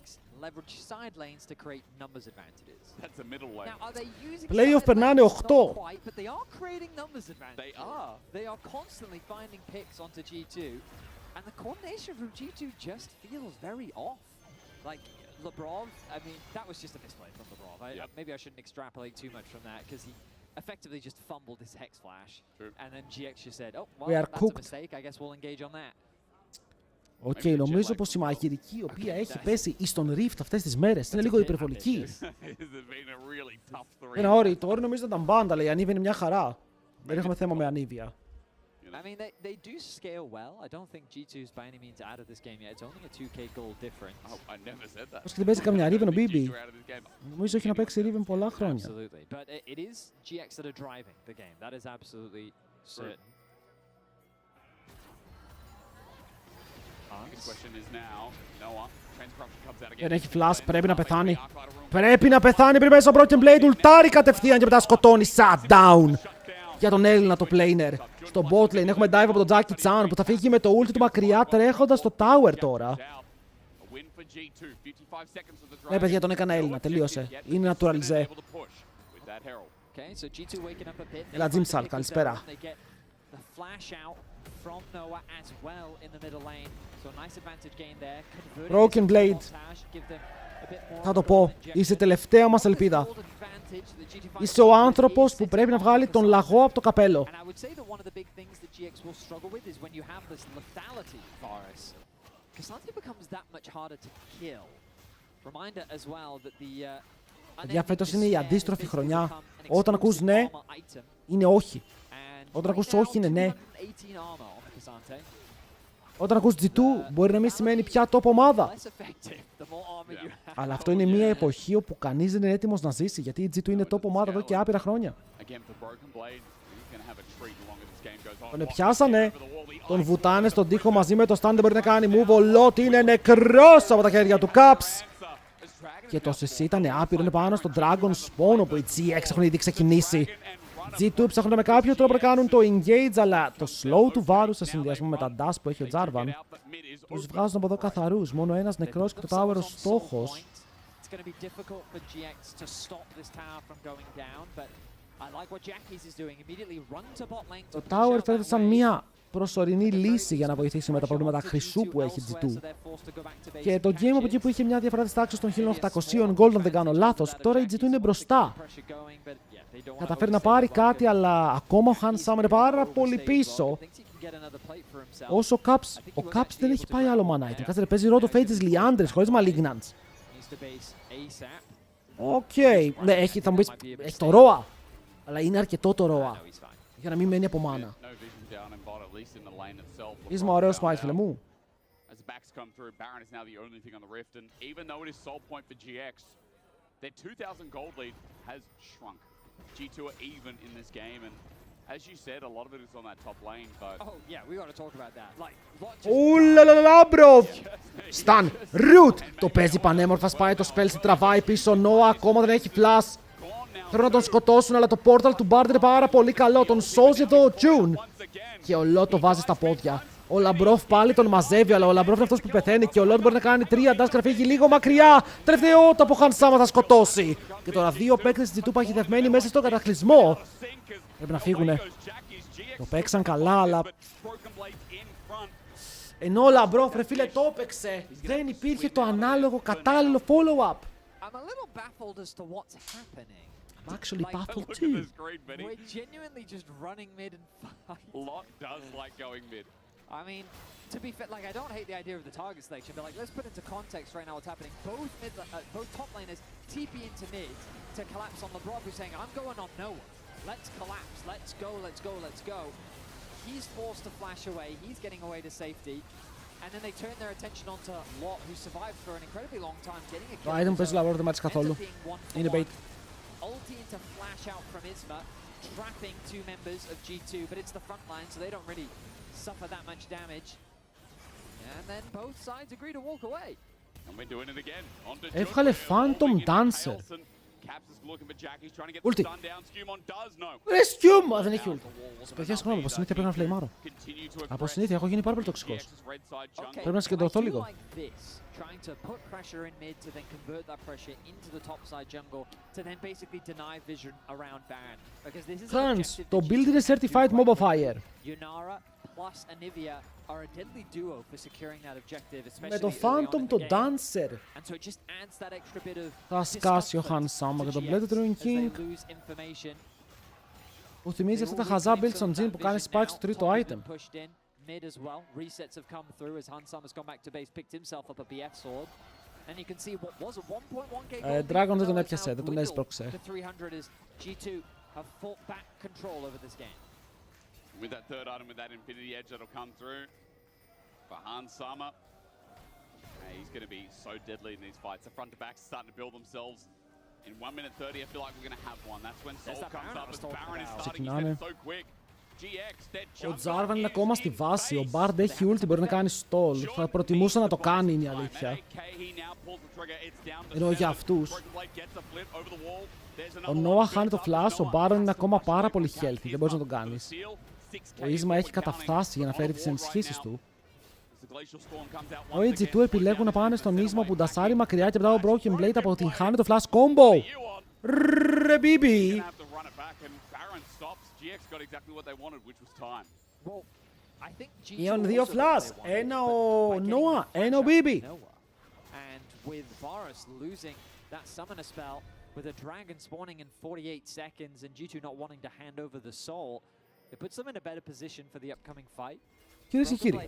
Playoff περνάνε 8. Lebrov, I mean, that was just a misplay from Lebrov. Maybe I shouldn't extrapolate too much from that because he effectively just fumbled his Hex Flash. True. And then GX just said, oh, well, that's a mistake. I guess we'll engage on that. Οκ, νομίζω πως η μαγειρική η οποία έχει πέσει εις τον Rift αυτές τις μέρες είναι λίγο υπερβολική. Ένα όρι, το όρι νομίζω ήταν πάντα, αλλά η Ανίβια είναι μια χαρά. Δεν έχουμε θέμα με Ανίβια. I mean, they do scale well. I don't think G2's by any means out of this game yet. It's only a 2k gold difference. Oh, I never said that. Πώς και δεν παίζει καμιά Riven ο BB. Νομίζω έχει να παίξει Riven πολλά χρόνια. Absolutely. But it is GX that are driving the game. That is absolutely certain. Δεν έχει flash, πρέπει να πεθάνει. Πρέπει να πεθάνει, πρέπει μέσα στο Broken Blade, ουλτάρει κατευθείαν και μετά σκοτώνει. Shutdown για τον Έλληνα το planer. Στο bot lane έχουμε dive από τον Jackie Chan που θα φύγει με το ulti του μακριά τρέχοντας στο tower τώρα. Ναι παιδιά, τον έκανα Έλληνα, τελείωσε. Είναι naturalize. Έλα Jimsal, καλησπέρα. Broken Blade. Θα το πω, είσαι η τελευταία μας ελπίδα. Είσαι ο άνθρωπος που πρέπει να βγάλει τον λαγό από το καπέλο. Για φέτος είναι η αντίστροφη χρονιά. Όταν ακούς ναι, είναι όχι. Όταν ακούς όχι, είναι ναι. Όταν ακούς G2, μπορεί να μην σημαίνει πια top ομάδα. Αλλά αυτό είναι μια εποχή όπου κανείς δεν είναι έτοιμος να ζήσει, γιατί η G2 είναι top ομάδα εδώ και άπειρα χρόνια. Τον πιάσανε, τον βουτάνε στον τοίχο μαζί με το stand, δεν μπορεί να κάνει move, ο Lot είναι νεκρός από τα χέρια του Caps. Και το CC ήταν άπειρο, είναι πάνω στο Dragon Spawn, όπου οι GX έχουν ήδη ξεκινήσει. G2 ψάχνουν με κάποιο τρόπο να κάνουν το engage, αλλά το slow του βάρους σε συνδυασμό με τα dash που έχει ο Jarvan τους βγάζουν από εδώ καθαρούς. Μόνο ένας νεκρός και το tower ο στόχος. Το tower φαίνεται σαν μια προσωρινή λύση για να βοηθήσει με τα προβλήματα χρυσού που έχει G2. Και το game από εκεί που είχε μια διαφορά της τάξης των 1800 gold, αν δεν κάνω λάθος, τώρα η G2 είναι μπροστά. Καταφέρει να πάρει κάτι, αλλά ακόμα ο Hansam είναι πάρα πολύ πίσω. Όσο ο Caps δεν έχει πάει άλλο mana item. Κάτσε, παίζει Road of Ages Liandres χωρίς Malignants. Οκ, ναι, θα μου πεις, έχει το Roa, αλλά είναι αρκετό το Roa για να μην μένει από mana. Είσαι ωραίο smite, φίλε μου. Their 2,000 gold lead has shrunk. G2 are even in this game, and as you said, a lot of it is on that top lane, but... Oh, yeah, we got to talk about that. Like, Ουλαλαλα, bro! Stan, root! Το παίζει πανέμορφα, σπάει το spell, τραβάει πίσω, Noah ακόμα δεν έχει flash. Θέλουν να τον σκοτώσουν, αλλά το portal του Bard είναι πάρα πολύ καλό. Τον σώζει εδώ ο June. Και ο Lot το βάζει στα πόδια. Ο Λαμπρόφ πάλι τον μαζεύει, αλλά ο Λαμπρόφ είναι αυτός που πεθαίνει και ο Lot μπορεί να κάνει 3 dash και να φύγει λίγο μακριά. Τελευταίο το από Hansama θα σκοτώσει. Και τώρα δύο παίκτες της G2 παχυδευμένοι μέσα στον κατακλυσμό. Πρέπει να φύγουνε. Το παίξαν καλά, αλλά... Ενώ ο Λαμπρόφ, ρε φίλε, το έπαιξε. Δεν υπήρχε το ανάλογο κατάλληλο follow-up. I'm actually Like, baffled look at too. this green, Benny. We're genuinely just running mid and fight. Lot does like going mid. I mean, to be fair, like I don't hate the idea of the target selection, but like let's put into context right now what's happening. Both top laners TP into mid to collapse on LeBron, who's saying, I'm going on Noah. Let's collapse. Let's go, let's go, let's go. He's forced to flash away. He's getting away to safety. And then they turn their attention onto Lot, who survived for an incredibly long time, getting a kill. Δεν παίζει λαβρό το μάτς καθόλου. Είναι bait. Ulti into flash out from Isma, trapping two members of G2, but it's the front line, so they don't really suffer that much damage. And then both sides agree to walk away. And we're doing it again. Έβγαλε Phantom Dancer. Ulti. Ρε Σκιούμ! Δεν έχει ulti. Παιδιά, συγγνώμη, από συνήθεια πρέπει να φλεϊμάρω. Από συνήθεια έχω γίνει πάρα πολύ τοξικός. Πρέπει να συγκεντρωθώ λίγο. Trying to put pressure in mid to then convert that pressure into the top side jungle to then basically deny vision around Baron. Because this is Hans, το build είναι certified mob of fire. Yunara plus Anivia are a deadly duo for securing that objective, especially Με το early on Phantom in το the game. Dancer. And so it just adds that extra bit of Θα σκάσει ο Hans Sama και τον Blade Ruin King. Που θυμίζει αυτά τα χαζά builds στον Jhin που κάνει spike στο τρίτο item. Mid as well. Resets have come through as Hansama's gone back to base, picked himself up a BF sword. And you can see what was a 1.1k Dragon δεν τον έπιασε, δεν τον έσπρωξε. to 300 as G2 have fought back control over this game. With that third item, with that Infinity Edge that'll come through for Hansama. He's going to be so deadly in these fights. The front to back starting to build themselves. In 1 minute 30, I feel like we're going to have one. That's when Soul comes up as Baron is starting to get so quick. Ο Jarvan είναι ακόμα στη βάση. Ο Bard έχει ulti, μπορεί να κάνει stall. Θα προτιμούσα να το κάνει, είναι η αλήθεια. Ενώ για αυτούς. Ο Noah χάνει το flash, ο Baron είναι ακόμα πάρα πολύ healthy. Δεν μπορείς να τον κάνεις. Ο Isma έχει καταφτάσει για να φέρει τις ενισχύσεις του. Ο AG2 επιλέγουν να πάνε στον Isma που ντασάρει μακριά και μετά ο Broken Blade αποτυγχάνει το flash combo. Ρε μπίμπι. Ιον δύο flash. Ένα ο Noah, ένα ο μπίμπι. And with Varus losing that summoner spell, with a dragon spawning in 48 seconds and G2 not wanting to hand over the soul, it puts them in a better position for the upcoming fight. Κυρίες και κύριοι,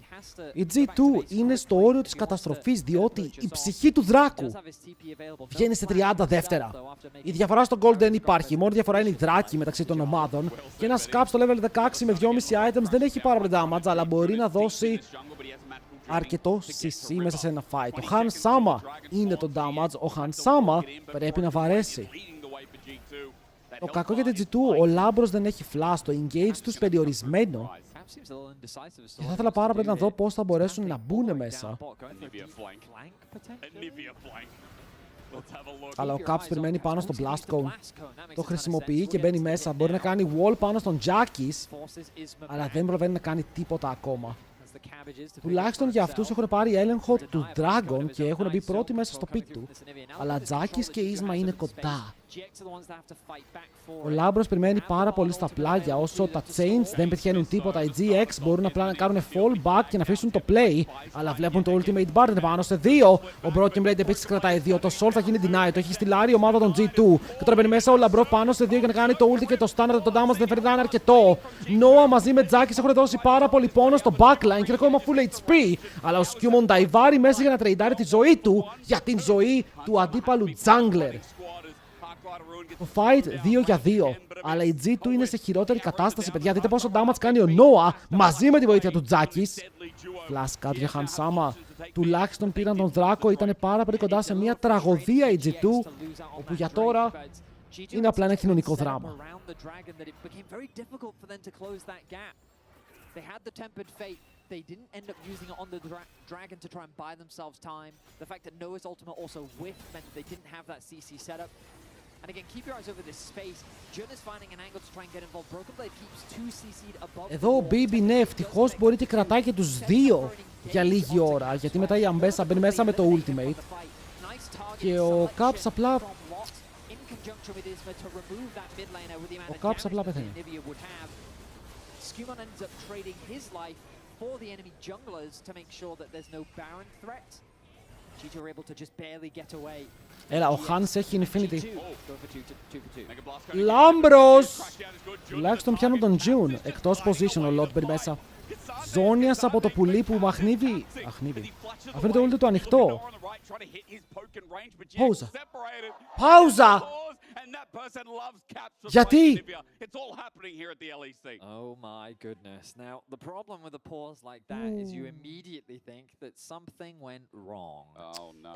η G2 είναι στο όριο της καταστροφής διότι η ψυχή του δράκου βγαίνει σε 30 δεύτερα. Η διαφορά στο Gold δεν υπάρχει, η μόνη διαφορά είναι η δράκη μεταξύ των ομάδων και ένα σκάπ στο level 16 με 2,5 items δεν έχει πάρα πολύ damage, αλλά μπορεί να δώσει αρκετό CC μέσα σε ένα fight. Ο Han Sama είναι το damage, ο Han Sama πρέπει να βαρέσει. Το κακό για την G2, ο Λάμπρος δεν έχει flash, το engage τους περιορισμένο. Και θα ήθελα πάρα πολύ να δω πώς θα μπορέσουν να μπουν μέσα. Αλλά ο Caps περιμένει πάνω στο Blast Cone. Το χρησιμοποιεί και μπαίνει μέσα. Μπορεί να κάνει wall πάνω στον Jackis, αλλά δεν προβαίνει να κάνει τίποτα ακόμα. Τουλάχιστον για αυτούς έχουν πάρει έλεγχο του Dragon και έχουν μπει πρώτοι μέσα στο pick του. Αλλά Jackis και Isma είναι κοντά. Ο Λάμπρος περιμένει πάρα πολύ στα πλάγια, όσο τα Chains δεν πετυχαίνουν τίποτα. Οι GX μπορούν απλά να κάνουν fall back και να αφήσουν το play, αλλά βλέπουν το Ultimate Bar, είναι πάνω σε 2. Ο Broken Blade επίσης κρατάει 2. Το Soul θα γίνει deny, το έχει στυλάρει η ομάδα των G2. Και τώρα μπαίνει μέσα ο Λαμπρό πάνω σε 2 για να κάνει το ulti και το standard, το damage δεν φέρει να είναι αρκετό. Noah μαζί με Jackis έχουν δώσει πάρα πολύ πόνο στο backline και ακόμα full HP. Αλλά ο Skewmon νταϊβάρει μέσα για να τρεϊντάρει τη ζωή του για την ζωή του αντίπαλου jungler. Το fight 2 για 2, αλλά η G2 είναι σε χειρότερη κατάσταση, παιδιά. Δείτε πόσο damage κάνει ο Noah μαζί με τη βοήθεια του Jackis. Flash cut για Han Sama. Τουλάχιστον πήραν τον Δράκο, ήταν πάρα πολύ κοντά σε μια τραγωδία η G2, όπου για τώρα είναι απλά ένα κοινωνικό δράμα. They didn't end up using it on the dragon to try and buy themselves time. The fact that Noah's ultimate also whiffed meant they didn't have that CC setup. And again, keep your eyes over this space. Jun is finding an angle to try and get involved. Broken Blade keeps 2 CC'd above. Εδώ ο BB ναι, ευτυχώς μπορεί και κρατάει και τους 2 για λίγη ώρα, γιατί μετά η Ambessa μπαίνει μέσα με το ultimate. Και ο Caps απλά... Ο Caps απλά πεθαίνει. Skewmon ends up trading his life for the enemy junglers to make sure that there's no Baron threat. G2 are able to just barely get away. Έλα, ο Hans έχει Infinity. Λάμπρος! Τουλάχιστον πιάνουν τον June. Εκτός position ο Lotberry μέσα. Ζώνιας από το πουλί που μαχνίβει. Αφήνει το ult του ανοιχτό. Πάουζα. Πάουζα! Γιατί? Oh my goodness. Now, the problem with a pause like that is you immediately think that something went wrong. Oh no.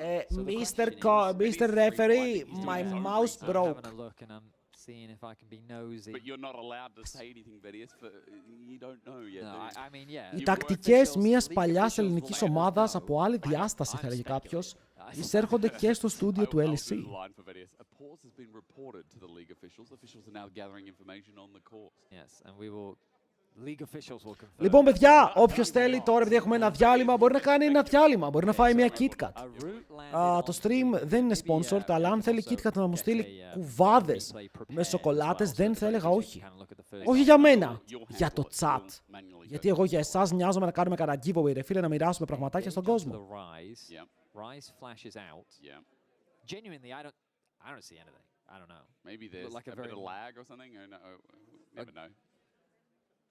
Mr. Referee, my mouse broke. I'm having a look and I'm seeing if I can be nosy. But you're not allowed to say anything, Vedius, for you don't know yet. No, I mean, yeah. Οι τακτικές μιας παλιάς ελληνικής ομάδας από άλλη διάσταση, θα έλεγε κάποιος, εισέρχονται και στο στούντιο του LEC. Λοιπόν, παιδιά, όποιος θέλει τώρα, επειδή έχουμε ένα διάλειμμα, μπορεί να κάνει ένα διάλειμμα. Μπορεί να φάει μια KitKat. Το stream δεν είναι sponsored, αλλά αν θέλει KitKat να μου στείλει κουβάδες με σοκολάτες, δεν θα έλεγα όχι. Όχι για μένα, για το chat. Γιατί εγώ για εσάς νοιάζομαι να κάνουμε κανένα giveaway, ρε φίλε, να μοιράσουμε πραγματάκια στον κόσμο. Rise flashes out. Yeah. Genuinely, I don't see anything. I don't know. Maybe there's like a bit of lag or something. Never know.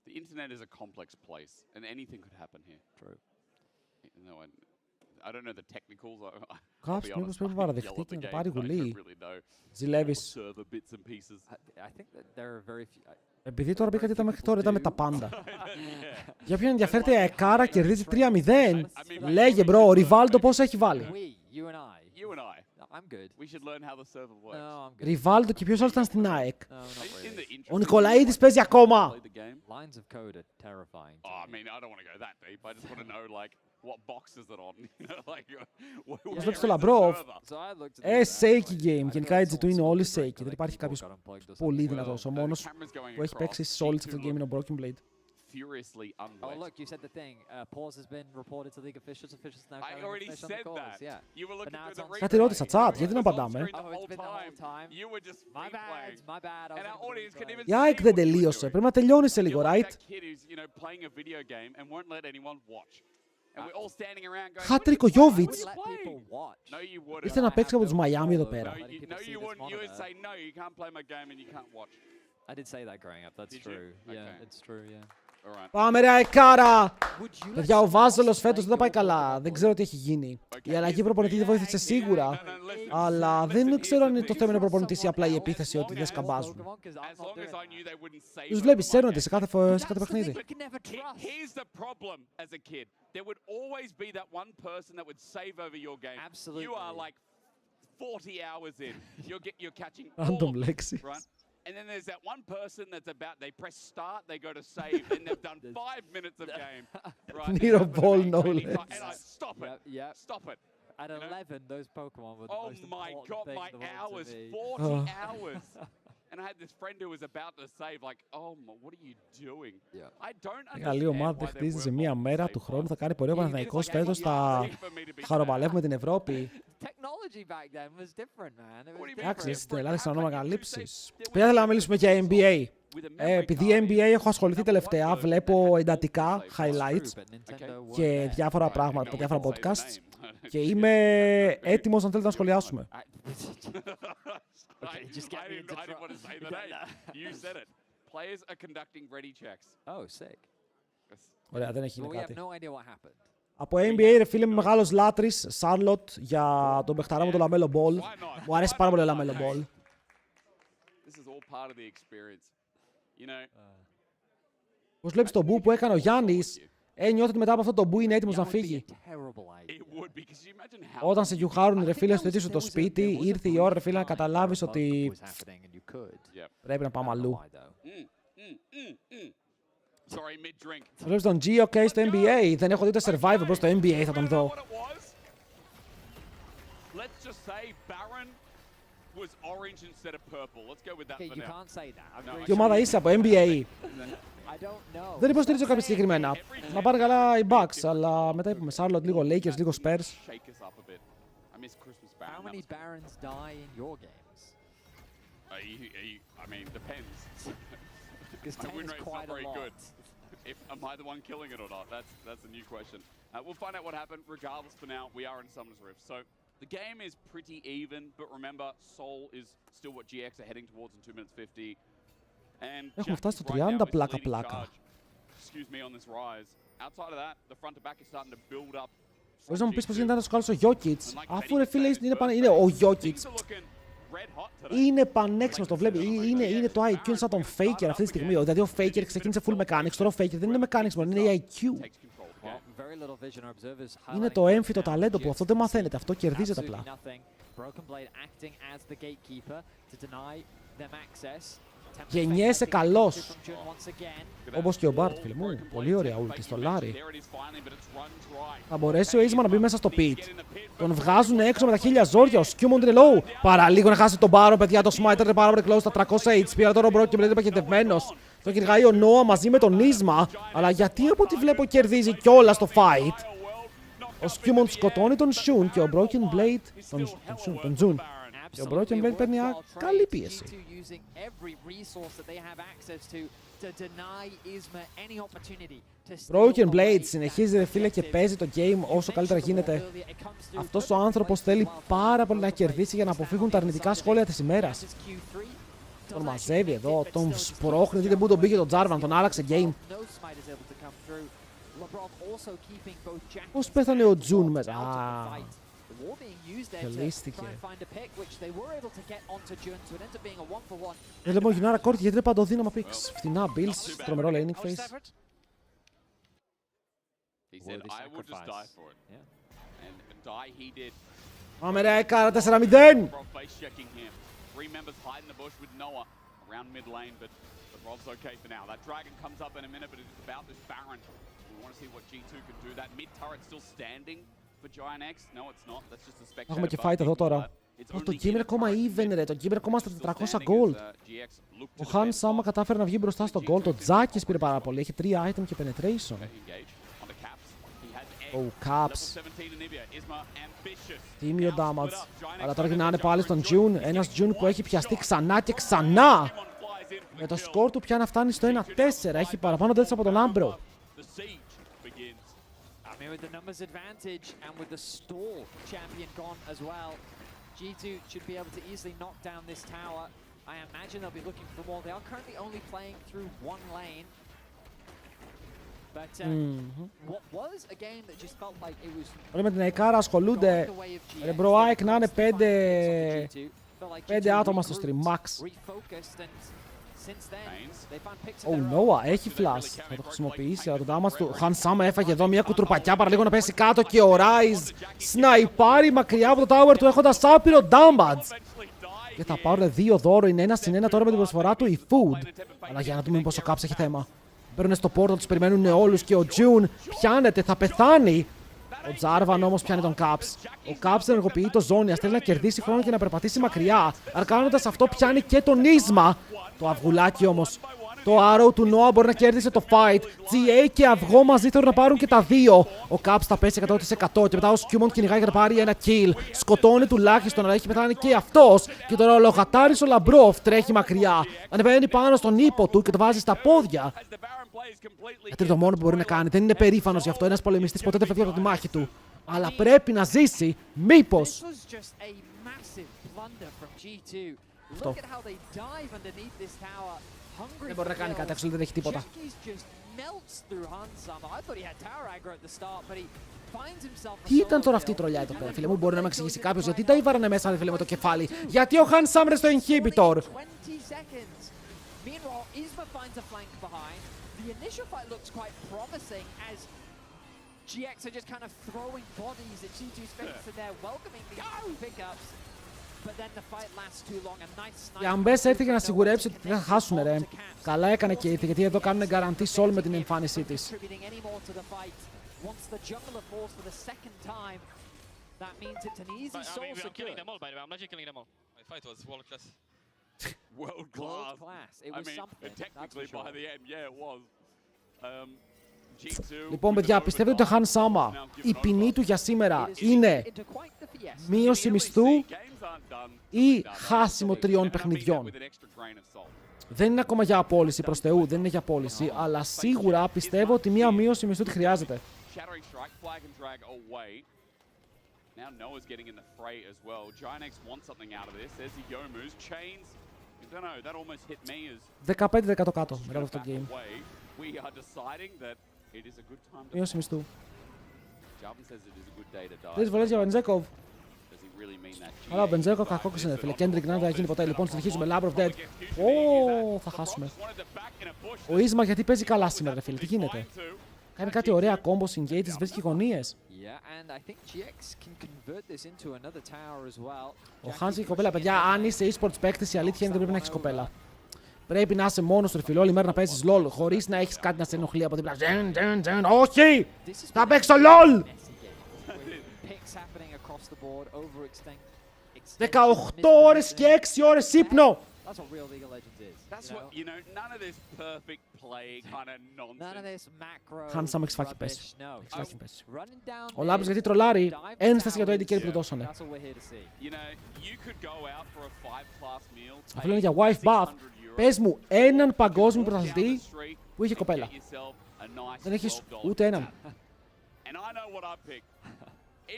The internet is a complex place, and anything could happen here. True. No, I don't know the technicals. Κάποιος μήπως πρέπει να παραδεχτεί και να το πάρει γουλή. Ζηλεύεις. Επειδή τώρα μπήκατε τα μέχρι τώρα, είδαμε τα πάντα. Για ποιον ενδιαφέρεται η Αεκάρα κερδίζει 3-0. Λέγε μπρο, ο Ριβάλντο πόσο έχει βάλει. Ριβάλντο και ποιος άλλος ήταν στην ΑΕΚ. Ο Νικολαίδης παίζει ακόμα. Πώς βλέπεις το Λαμπρόβ. Shaky game. Γενικά έτσι του είναι όλοι shaky. Δεν υπάρχει κάποιος πολύ δυνατός. Ο μόνος που έχει παίξει solid σε αυτό το game είναι ο Broken Blade. Oh, look, you said the thing. Pause has been reported to league officials. Officials now going to fish on the calls. Yeah. You were looking through the replay. Κάτι ρώτησα, chat, γιατί να απαντάμε. Oh, it's been the whole time. You were just my bad. And our audience can even Η ΑΕΚ δεν τελείωσε. Πρέπει να τελειώνει σε λίγο, right? Χάτρικο Γιόβιτς. Ήρθε να παίξει από τους Μαϊάμι εδώ πέρα. I did say that growing up. That's true. Yeah, it's true. Yeah. Πάμε ρε Αεκάρα! Παιδιά, ο Βάζελος φέτος δεν τα πάει καλά. Δεν ξέρω τι έχει γίνει. Η αλλαγή προπονητή δεν βοήθησε σίγουρα. Αλλά δεν ξέρω αν είναι το θέμα είναι προπονητής ή απλά η επίθεση ότι δεν σκαμπάζουν. Τους βλέπεις, σέρνονται σε κάθε παιχνίδι. Random λέξεις. And then there's that one person that's about, they press start, they go to save, and they've done 5 minutes of game. Right? Need a ball knowledge. And I stop it. Yeah. Stop it. At 11, those Pokemon were the most important thing in the world to me. 40 hours. And I had this friend who was about to save, like, oh, what are you doing? I don't understand. Καλή ομάδα χτίζει σε μία μέρα του χρόνου. Θα κάνει πορεία ο Παναθηναϊκός φέτος. Θα χαροπαλεύουμε την Ευρώπη. Εντάξει, στην Ελλάδα ξανά μεγαλύψεις. Παιδιά, θέλω να μιλήσουμε για NBA. Επειδή NBA έχω ασχοληθεί τελευταία, βλέπω εντατικά highlights και διάφορα πράγματα, διάφορα podcasts. Και είμαι έτοιμος αν θέλετε να σχολιάσουμε. I didn't want to say the name. You said it. Players are conducting ready checks. Oh, sick. Ωραία, δεν έχει γίνει We κάτι. have no idea what happened. Από NBA, ρε φίλε, είμαι μεγάλος λάτρης, Σάρλοτ, για τον παιχταρά μου τον Λαμέλο Μπολ. Μου αρέσει πάρα πολύ ο Λαμέλο Μπολ. This is all part of the experience. You know. Πώς βλέπεις τον μπου που έκανε ο Γιάννης, νιώθω ότι μετά από αυτό το μπου είναι έτοιμος να φύγει. Όταν σε γιουχάρουν, ρε φίλε, στο ίδιο σου το σπίτι, ήρθε η ώρα, ρε φίλε, να καταλάβεις ότι πρέπει να πάμε αλλού. Βλέπεις τον G, στο NBA. Δεν έχω δει το Survivor, μπρος στο NBA θα τον δω. Τι ομάδα είσαι από NBA? Δεν υποστηρίζω κάποια συγκεκριμένα. Να πάνε καλά οι Bucks, αλλά μετά είπαμε Charlotte, λίγο Lakers, λίγο Spurs. How many Barons die in your games? I mean, depends. Because 10 is quite a lot. Am I the one killing it or not? That's a new question. We'll find out what happened. Regardless, for now, we are in Summoner's Rift. So The game is pretty even, but remember, Soul is still what GX are heading towards in 2 minutes 50. And Έχουμε φτάσει στο 30 πλάκα. Excuse me on this rise. Outside of that, the front to back is starting to build up. Μπορείς να μου πεις πως γίνεται να το σκάλω στο Jokic, αφού ρε φίλε είναι ο Jokic. Είναι πανέξυπνος, το βλέπει. Είναι το IQ, είναι σαν τον Faker αυτή τη στιγμή. Δηλαδή ο Faker ξεκίνησε full mechanics, τώρα ο Faker δεν είναι mechanics μόνο, είναι η IQ. Είναι το έμφυτο ταλέντο που αυτό δεν μαθαίνεται, αυτό κερδίζεται απλά. Γεννιέσαι καλός. Όπως και ο Bart, φίλε μου. Πολύ ωραία ulti στο Larry. Θα μπορέσει ο Isma να μπει μέσα στο pit. Τον βγάζουν έξω με τα 1000 ζόρια. Ο Skewmont είναι low. Παραλίγο να χάσει τον Baron, παιδιά. Το Smiter είναι πάρα πολύ close στα 300 HP. Αλλά τώρα ο Broken Blade είναι παχυντευμένος. Το κυνηγάει ο Noah μαζί με τον Isma. Αλλά γιατί από ό,τι βλέπω κερδίζει κιόλας το fight. Ο Skewmont σκοτώνει τον Shun και ο Broken Blade. Τον Jun. Και ο Broken Blade παίρνει καλή πίεση. Broken Blade συνεχίζει ρε φίλε και παίζει το game όσο καλύτερα γίνεται. Αυτός ο άνθρωπος θέλει πάρα πολύ να κερδίσει για να αποφύγουν τα αρνητικά σχόλια της ημέρας. Τον μαζεύει εδώ, τον σπρώχνει, δείτε που τον πήγε τον Jarvan, τον άλλαξε game. Πώς πέθανε ο Jun μέσα. Τελίστηκε. Δεν λέμε ο Γιουνάρα Κόρτη γιατί είναι παντοδύναμα πίξ. Φτηνά builds, τρομερό laning phase. Πάμε ρε, έκαρα 4-0! Έχουμε και fight εδώ τώρα. Το game είναι ακόμα even ρε, το game είναι ακόμα στα 400 gold. Ο Han Sama κατάφερε να βγει μπροστά στο gold, το Jackis πήρε πάρα πολύ, έχει 3 item και penetration. Oh, Caps. Τίμιο damage. Αλλά τώρα γυρνάνε πάλι στον June, ένας June που έχει πιαστεί ξανά και ξανά. Με το score του πια να φτάνει στο 1-4, έχει παραπάνω deaths από τον Ambro. With the numbers advantage and with the stall champion gone as well, G2 should be able to easily knock down this tower. I imagine they'll be looking for more. They are currently only playing through one lane. But what was a game that just felt like it was... Όλοι με την Εκάρα ασχολούνται. Ρε μπρο, ΑΕΚ να είναι 5 άτομα στο stream, max. Oh, Noah έχει flash. Θα το χρησιμοποιήσει, αλλά το damage του Han Sama έφαγε εδώ μια κουτρουπακιά παραλίγο να πέσει κάτω και ο Rise σναϊπάρει μακριά από το tower του έχοντας άπειρο damage. Και θα πάρουν 2 δώρο, είναι 1-1 τώρα με την προσφορά του η Food. Αλλά για να δούμε πόσο Caps έχει θέμα. Παίρνουν στο portal, τους περιμένουν όλους και ο June πιάνεται, θα πεθάνει. Ο Jarvan όμως πιάνει τον Caps. Ο Caps ενεργοποιεί το Zonias, θέλει να κερδίσει χρόνο και να περπατήσει μακριά. Αλλά κάνοντας αυτό πιάνει και τον Isma. Το αυγουλάκι όμως. Το arrow του Noah μπορεί να κέρδισε το fight. GA και αυγό μαζί θέλουν να πάρουν και τα δύο. Ο Caps θα πέσει 100% και μετά ο Skewmont κυνηγάει για να πάρει ένα kill. Σκοτώνει τουλάχιστον, αλλά έχει πεθάνει και αυτός. Και τώρα ο λογατάρης ο Λαμπρόφ τρέχει μακριά. Ανεβαίνει πάνω στον ύπο του και το βάζει στα πόδια. Γιατί είναι το μόνο που μπορεί να κάνει. Δεν είναι περήφανος γι' αυτό. Ένας πολεμιστής ποτέ δεν φεύγει από τη μάχη του. Αλλά πρέπει να ζήσει. Μήπως. Αυτό. Δεν μπορεί να κάνει κάτι, actually δεν έχει τίποτα. Τι ήταν τώρα αυτή η τρολιά εδώ πέρα, φίλε μου, μπορεί να με εξηγήσει κάποιος γιατί τα ήβαρανε μέσα, φίλε, με το κεφάλι. Γιατί ο Han Sama στο inhibitor. Η Ambess έρθει για να σιγουρέψει ότι δεν θα χάσουν ρε. Καλά έκανε και ήρθε, γιατί εδώ κάνουν guarantee soul με την εμφάνισή της. World class. I mean, technically by the end, yeah, it was. Λοιπόν, παιδιά, πιστεύετε ότι ο Han Sama, η ποινή του για σήμερα είναι μείωση μισθού ή χάσιμο 3 παιχνιδιών? Δεν είναι ακόμα για απόλυση, προς Θεού, δεν είναι για απόλυση, αλλά σίγουρα πιστεύω ότι μία μείωση μισθού τη χρειάζεται. Now Noah's getting in the fray as well. Gianx wants something out of this. There's the Yomu's. Chains. I don't know, that almost hit me as 15% κάτω μετά από αυτό το game. we are deciding that it is a good time to Μείωση μισθού. Jarvan says it is a good day to die. Τρεις βολές για Μπεντζέκοβ. Does he really mean that? Αλλά ο Μπεντζέκοβ κακόκος είναι φίλε. Kendrick δεν θα γίνει ποτέ. Λοιπόν, συνεχίζουμε. Lab of Dead. Ω, θα χάσουμε. Ο Ισμαρ γιατί παίζει καλά σήμερα, φίλε. Τι γίνεται. Κάνει κάτι ωραία κόμπο, engages, βρίσκει γωνίες. Ο Hans και η κοπέλα, παιδιά, αν είσαι e-sports παίκτης, η αλήθεια είναι δεν πρέπει να έχεις κοπέλα. Πρέπει να είσαι μόνος του, φίλε, όλη μέρα να παίζεις LOL, χωρίς να έχεις κάτι να σε ενοχλεί από δίπλα. Όχι! Θα παίξω LOL! 18 ώρες και 6 ώρες ύπνο! That's what real League of Legends is. That's what, you know, none of this perfect play kind of nonsense. None of this macro Handsome έχεις φάκι πέσει. No. Έχεις πέσει. Running down Ο Λάμπης γιατί τρολάρει, ένσταση για το AD carry που του δώσανε. That's what we're here to see. You know, you could go out for a 5-class meal. Αυτό λένε για wife buff. Πες μου έναν παγκόσμιο πρωταθλητή που είχε κοπέλα. Δεν έχεις ούτε έναν. And I know what I picked.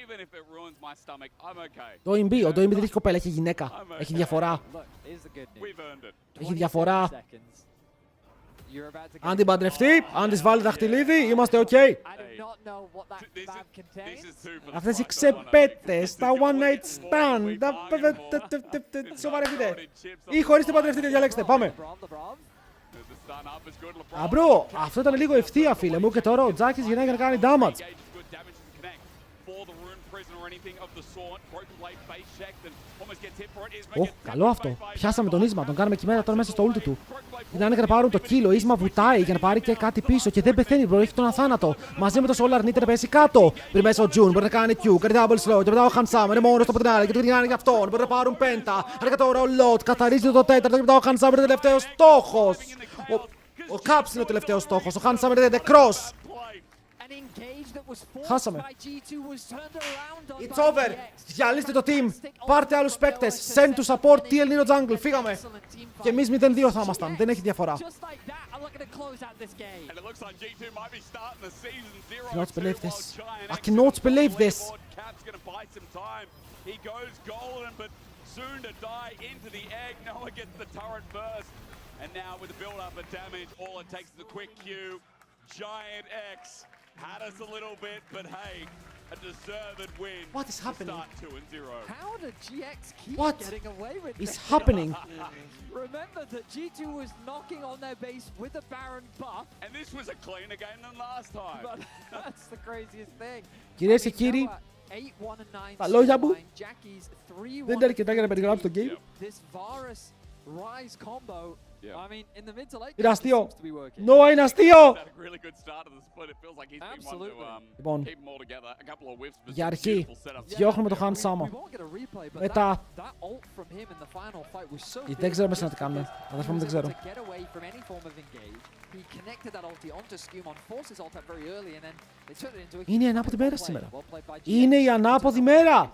Even if it ruins my stomach, I'm okay. Το OMB, ο OMB δεν έχει κοπέλα, έχει γυναίκα. Έχει διαφορά. Έχει διαφορά. Αν την παντρευτεί, αν της βάλει δαχτυλίδι, είμαστε ok. Αυτές οι ξεπέτες, τα one night stand, σοβαρευτείτε. Ή χωρίς την παντρευτείτε, διαλέξτε, πάμε. Αμπρό, αυτό ήταν λίγο ευθεία φίλε μου και τώρα ο Τζάκης γυρνάει για να κάνει damage. Καλό αυτό. Πιάσαμε τον Ίσμα, τον κάνουμε κυμέρα τώρα μέσα στο ulti του. Ήταν για να πάρουν το kill, ο Ίσμα βουτάει για να πάρει και κάτι πίσω και δεν πεθαίνει, bro, έχει τον αθάνατο. Μαζί με το Soul αρνείται να πέσει κάτω. Πριν μέσα ο June, μπορεί να κάνει Q, κάνει double slow και μετά ο Hansam είναι μόνος του από την άλλη και το κάνει για αυτόν. Μπορεί να πάρουν πέντα. Άρα τώρα ο Lot καθαρίζει το τέταρτο και μετά ο Hansam είναι ο τελευταίος στόχος. Ο Caps είναι ο τελευταίος στόχος, ο Hansam είναι νεκρός. Χάσαμε. It's over. Διαλύστε το team. Πάρτε άλλους παίκτες. Send to support TL Nino Jungle. Φύγαμε. Και εμείς 0-2 θα ήμασταν. Δεν έχει διαφορά. I cannot believe this. I cannot believe this. He goes golden, but soon to die into the egg. Noah gets the turret first. And now with the build up of damage, all it takes is a quick Q. Giant X had us a little bit, but hey, a deserved win. What is happening? To start 2-0. How did GX keep What getting away with is this? happening? Remember that G2 was knocking on their base with a Baron buff. And this was a cleaner game than last time. But that's the craziest thing. Κυρίες και κύριοι, τα λόγια μου δεν ήταν αρκετά για να περιγράψω το game. This Varus Rise combo. I mean, in the mid to late Είναι αστείο. seems to be working. Νόα είναι αστείο. Λοιπόν, για αρχή, διώχνουμε το Hans Sama. Μετά, δεν ξέρω μέσα να τι κάνουμε. Αδερφέ μου δεν ξέρω. Είναι η ανάποδη μέρα σήμερα. Είναι η ανάποδη μέρα.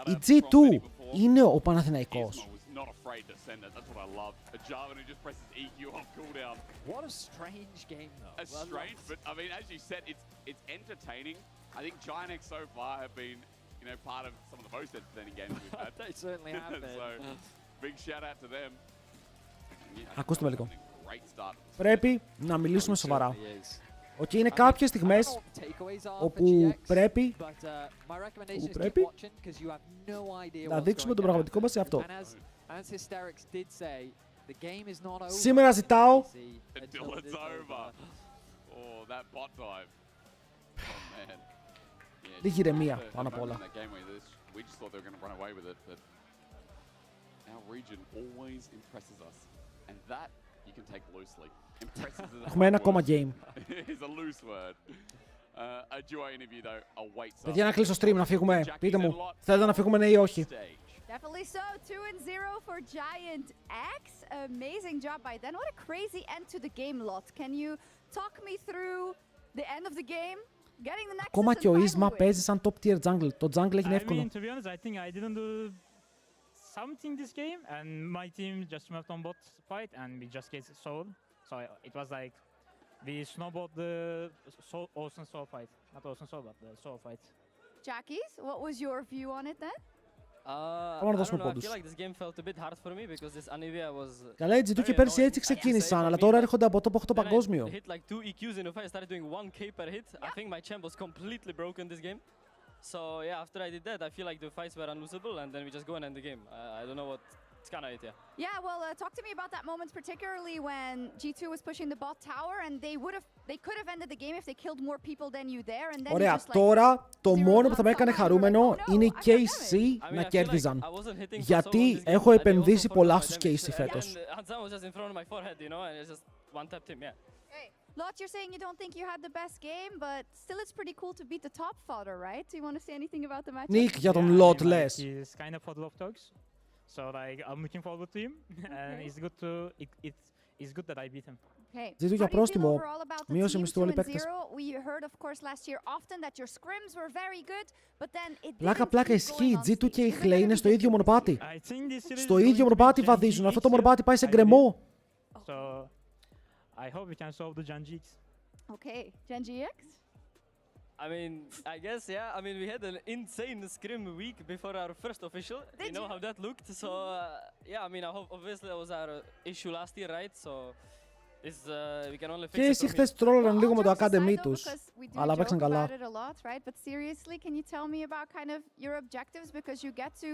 Η G2 είναι ο Παναθηναϊκός. What a strange game, though. A strange, but I mean, as you said, it's entertaining. I think Gianx so far have been, you know, part of some of the most entertaining games we've had. They certainly have been. So, big shout out to them. Ακούστε με λίγο. Πρέπει να μιλήσουμε σοβαρά. Okay, είναι κάποιες στιγμές όπου πρέπει να δείξουμε τον πραγματικό μας εαυτό. Σήμερα ζητάω λίγη ηρεμία πάνω απ' όλα. Έχουμε ένα ακόμα game. Παιδιά, να κλείσω stream, να φύγουμε. Πείτε μου, θέλετε να φύγουμε ναι ή όχι. Definitely so. 2-0 for Giant X. Amazing job by them. What a crazy end to the game, Lot. Can you talk me through the end of the game? Getting the next. Ακόμα και ο Ίσμα παίζει σαν top tier jungle. Το jungle έγινε εύκολο. I mean, to be honest, I think I didn't do something this game, and my team just moved on bot fight, and we just get sold. So it was like We snowballed the Ocean Soul fight. Not Ocean Soul, but the Soul fight. Jackies, what was your view on it then? I don't know, I feel like this game felt a bit hard for me because this Anivia was... Καλά, η G2 και πέρσι έτσι ξεκίνησαν, αλλά τώρα έρχονται από top 8 παγκόσμιο. I hit like 2 EQs in a fight, I started doing 1k per hit. I think my champ was completely broken this game. So yeah, after I did that, I feel like the fights were unlosable and then we just go and end the game. I don't know what... It's kind of it, yeah. Yeah, well, talk to me about that moment, particularly when G2 was pushing the bot tower and they could have ended the game if they killed more people than you there and then Ωραία, just, like, τώρα το μόνο που θα με έκανε χαρούμενο είναι οι KC να κέρδιζαν. Γιατί έχω επενδύσει πολλά στους KC φέτος. Lot, you're saying you don't think you had the best game, but still it's pretty cool to beat the top fodder, right? Do you want to say anything about the match? Nick, για τον Lot λες. He's kind of full of talks. So like I'm looking forward to him, and it's good to it's good that I beat him. Okay. Ζήτω για πρόστιμο. Μείωσε μισθού όλοι οι παίκτες. We heard of course last year often that your scrims were very good, but then it Πλάκα ισχύει. G2 και η Χλέ είναι στο ίδιο μονοπάτι. Στο ίδιο μονοπάτι βαδίζουν. Αυτό το μονοπάτι πάει σε γκρεμό. So I hope we can solve the Gen GX. Okay, Gen GX? I mean, I guess, yeah. I mean, we had an insane scrim week before our first official. You know how that looked. So, yeah, I mean, obviously that was our issue last year, right? So, we can only fix it. Και εσύ χθες τρόλαραν λίγο με το Academy τους, αλλά παίξαν καλά. But seriously, can you tell me about kind of your objectives? Because you get to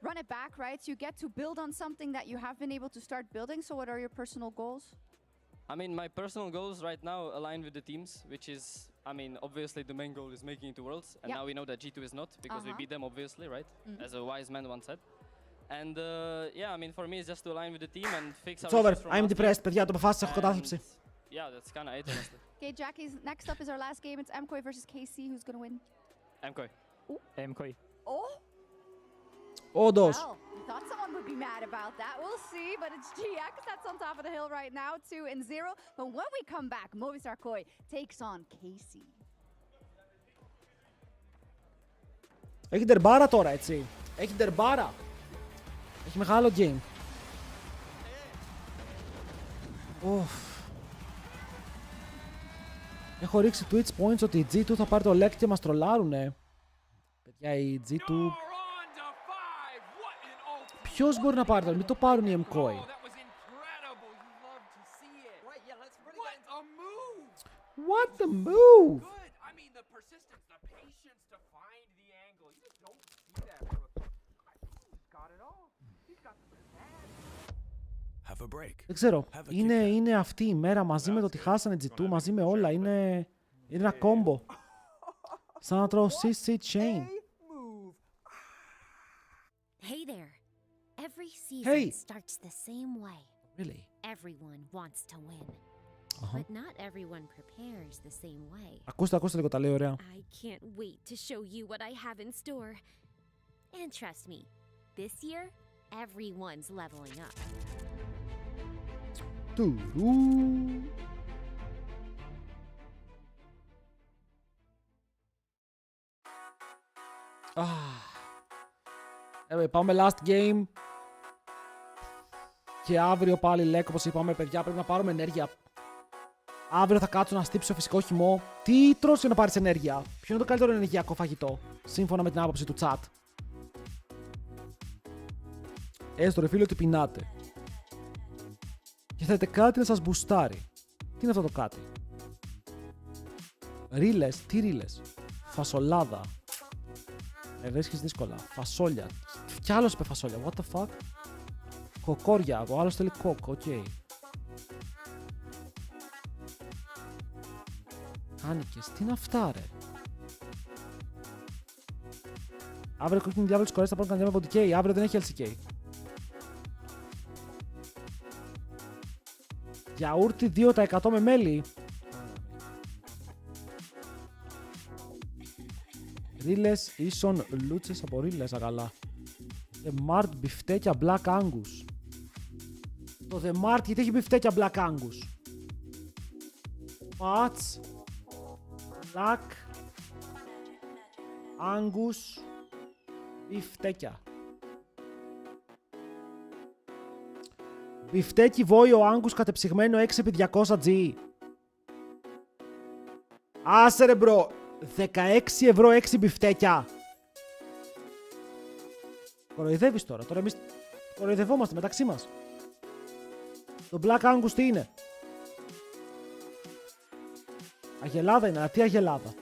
run it back, right? You get to build on something that you have been able to start building. So what are your personal goals? I mean, my personal goals right now align with the teams, which is, I mean, obviously the main goal is making it to Worlds, and now we know that G2 is not, because we beat them, obviously, right? As a wise man once said. And yeah, I mean, for me, it's just to align with the team and fix our issues from last year. I'm depressed, παιδιά, το αποφάσισα, έχω κατάθλιψη. Yeah, that's kind of it, honestly. Okay, Jackie's next up is our last game. It's MKOI versus KC. Who's going to win? MKOI. MKOI. Oh? Όντως. Well, we thought someone would be mad about that. We'll see, but it's GX that's on top of the hill right now, 2-0. But when we come back, Movistar Koi takes on KC. Έχει ντερμπάρα τώρα, έτσι. Έχει ντερμπάρα. Έχει μεγάλο game. Έχω ρίξει Twitch points ότι η G2 θα πάρει το LEC και μας τρολάρουνε. Παιδιά, η G2... Ποιος μπορεί να πάρει το, μην το πάρουν οι MKOI. What the move? Δεν ξέρω, είναι αυτή η μέρα μαζί με το ότι χάσανε G2, μαζί με όλα, είναι ένα κόμπο. Σαν να τρώω CC chain. Hey there. Every season starts the same way. Really? Everyone wants to win. But not everyone prepares the same way. Ακούστε λίγο, τα λέει ωραία. I can't wait to show you what I have in store. And trust me, this year, everyone's leveling up. Τουρού. Πάμε last game. Και αύριο πάλι LEC, όπως είπαμε, παιδιά, πρέπει να πάρουμε ενέργεια. Αύριο θα κάτσω να στύψω φυσικό χυμό. Τι τρως για να πάρεις ενέργεια? Ποιο είναι το καλύτερο ενεργειακό φαγητό, σύμφωνα με την άποψη του chat? Έστω ρε φίλε ότι πεινάτε. Και θέλετε κάτι να σας μπουστάρει. Τι είναι αυτό το κάτι? Ρίλες, τι ρίλες? Φασολάδα. Βρίσκεις δύσκολα. Φασόλια. Κι άλλος είπε φασόλια. What the fuck? Κοκόρια. Ο άλλος θέλει κόκ. Οκ. Κάνικες. Τι είναι αυτά ρε? Αύριο κόκκινη διάβολη κορές θα πάρουν κανένα από DK. Αύριο δεν έχει LCK. Γιαούρτι 2% με μέλι. Ρίλες ίσον λούτσες από ρίλες αγαλά. The Mart μπιφτέκια Black Angus. Το The Mart γιατί έχει μπιφτέκια Black Angus? Patch Black Angus μπιφτέκια. Μπιφτέκι βόηο Angus κατεψυγμένο 6x200G. Άσε ρε μπρο. 16 ευρώ 6 μπιφτέκια. Κοροϊδεύεις τώρα. Τώρα εμείς κοροϊδευόμαστε μεταξύ μας. Το Black Angus τι είναι? Αγελάδα είναι, αλλά τι αγελάδα?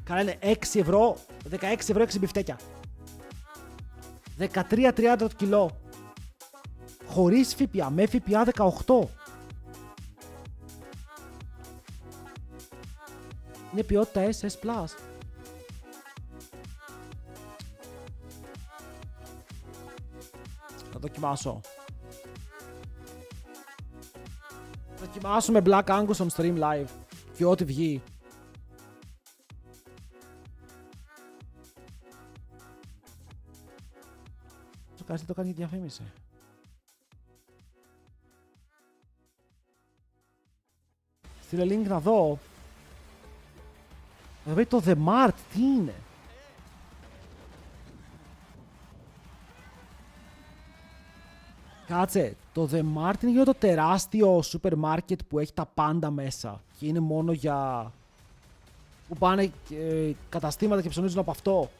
Καλά είναι 6 ευρώ, 16 ευρώ 6 μπιφτέκια. 13,30 το κιλό. Χωρίς ΦΠΑ, με ΦΠΑ 18. Είναι ποιότητα SS+. Θα δοκιμάσω. Θα δοκιμάσουμε Black Angus on stream live. Και ό,τι βγει. Κάτι το κάνει για διαφήμιση. Στείλε link να δω. Βέβαια το The Mart τι είναι? Κάτσε, το The Mart είναι για το τεράστιο σούπερ μάρκετ που έχει τα πάντα μέσα και είναι μόνο για... που πάνε καταστήματα και ψωνίζουν από αυτό.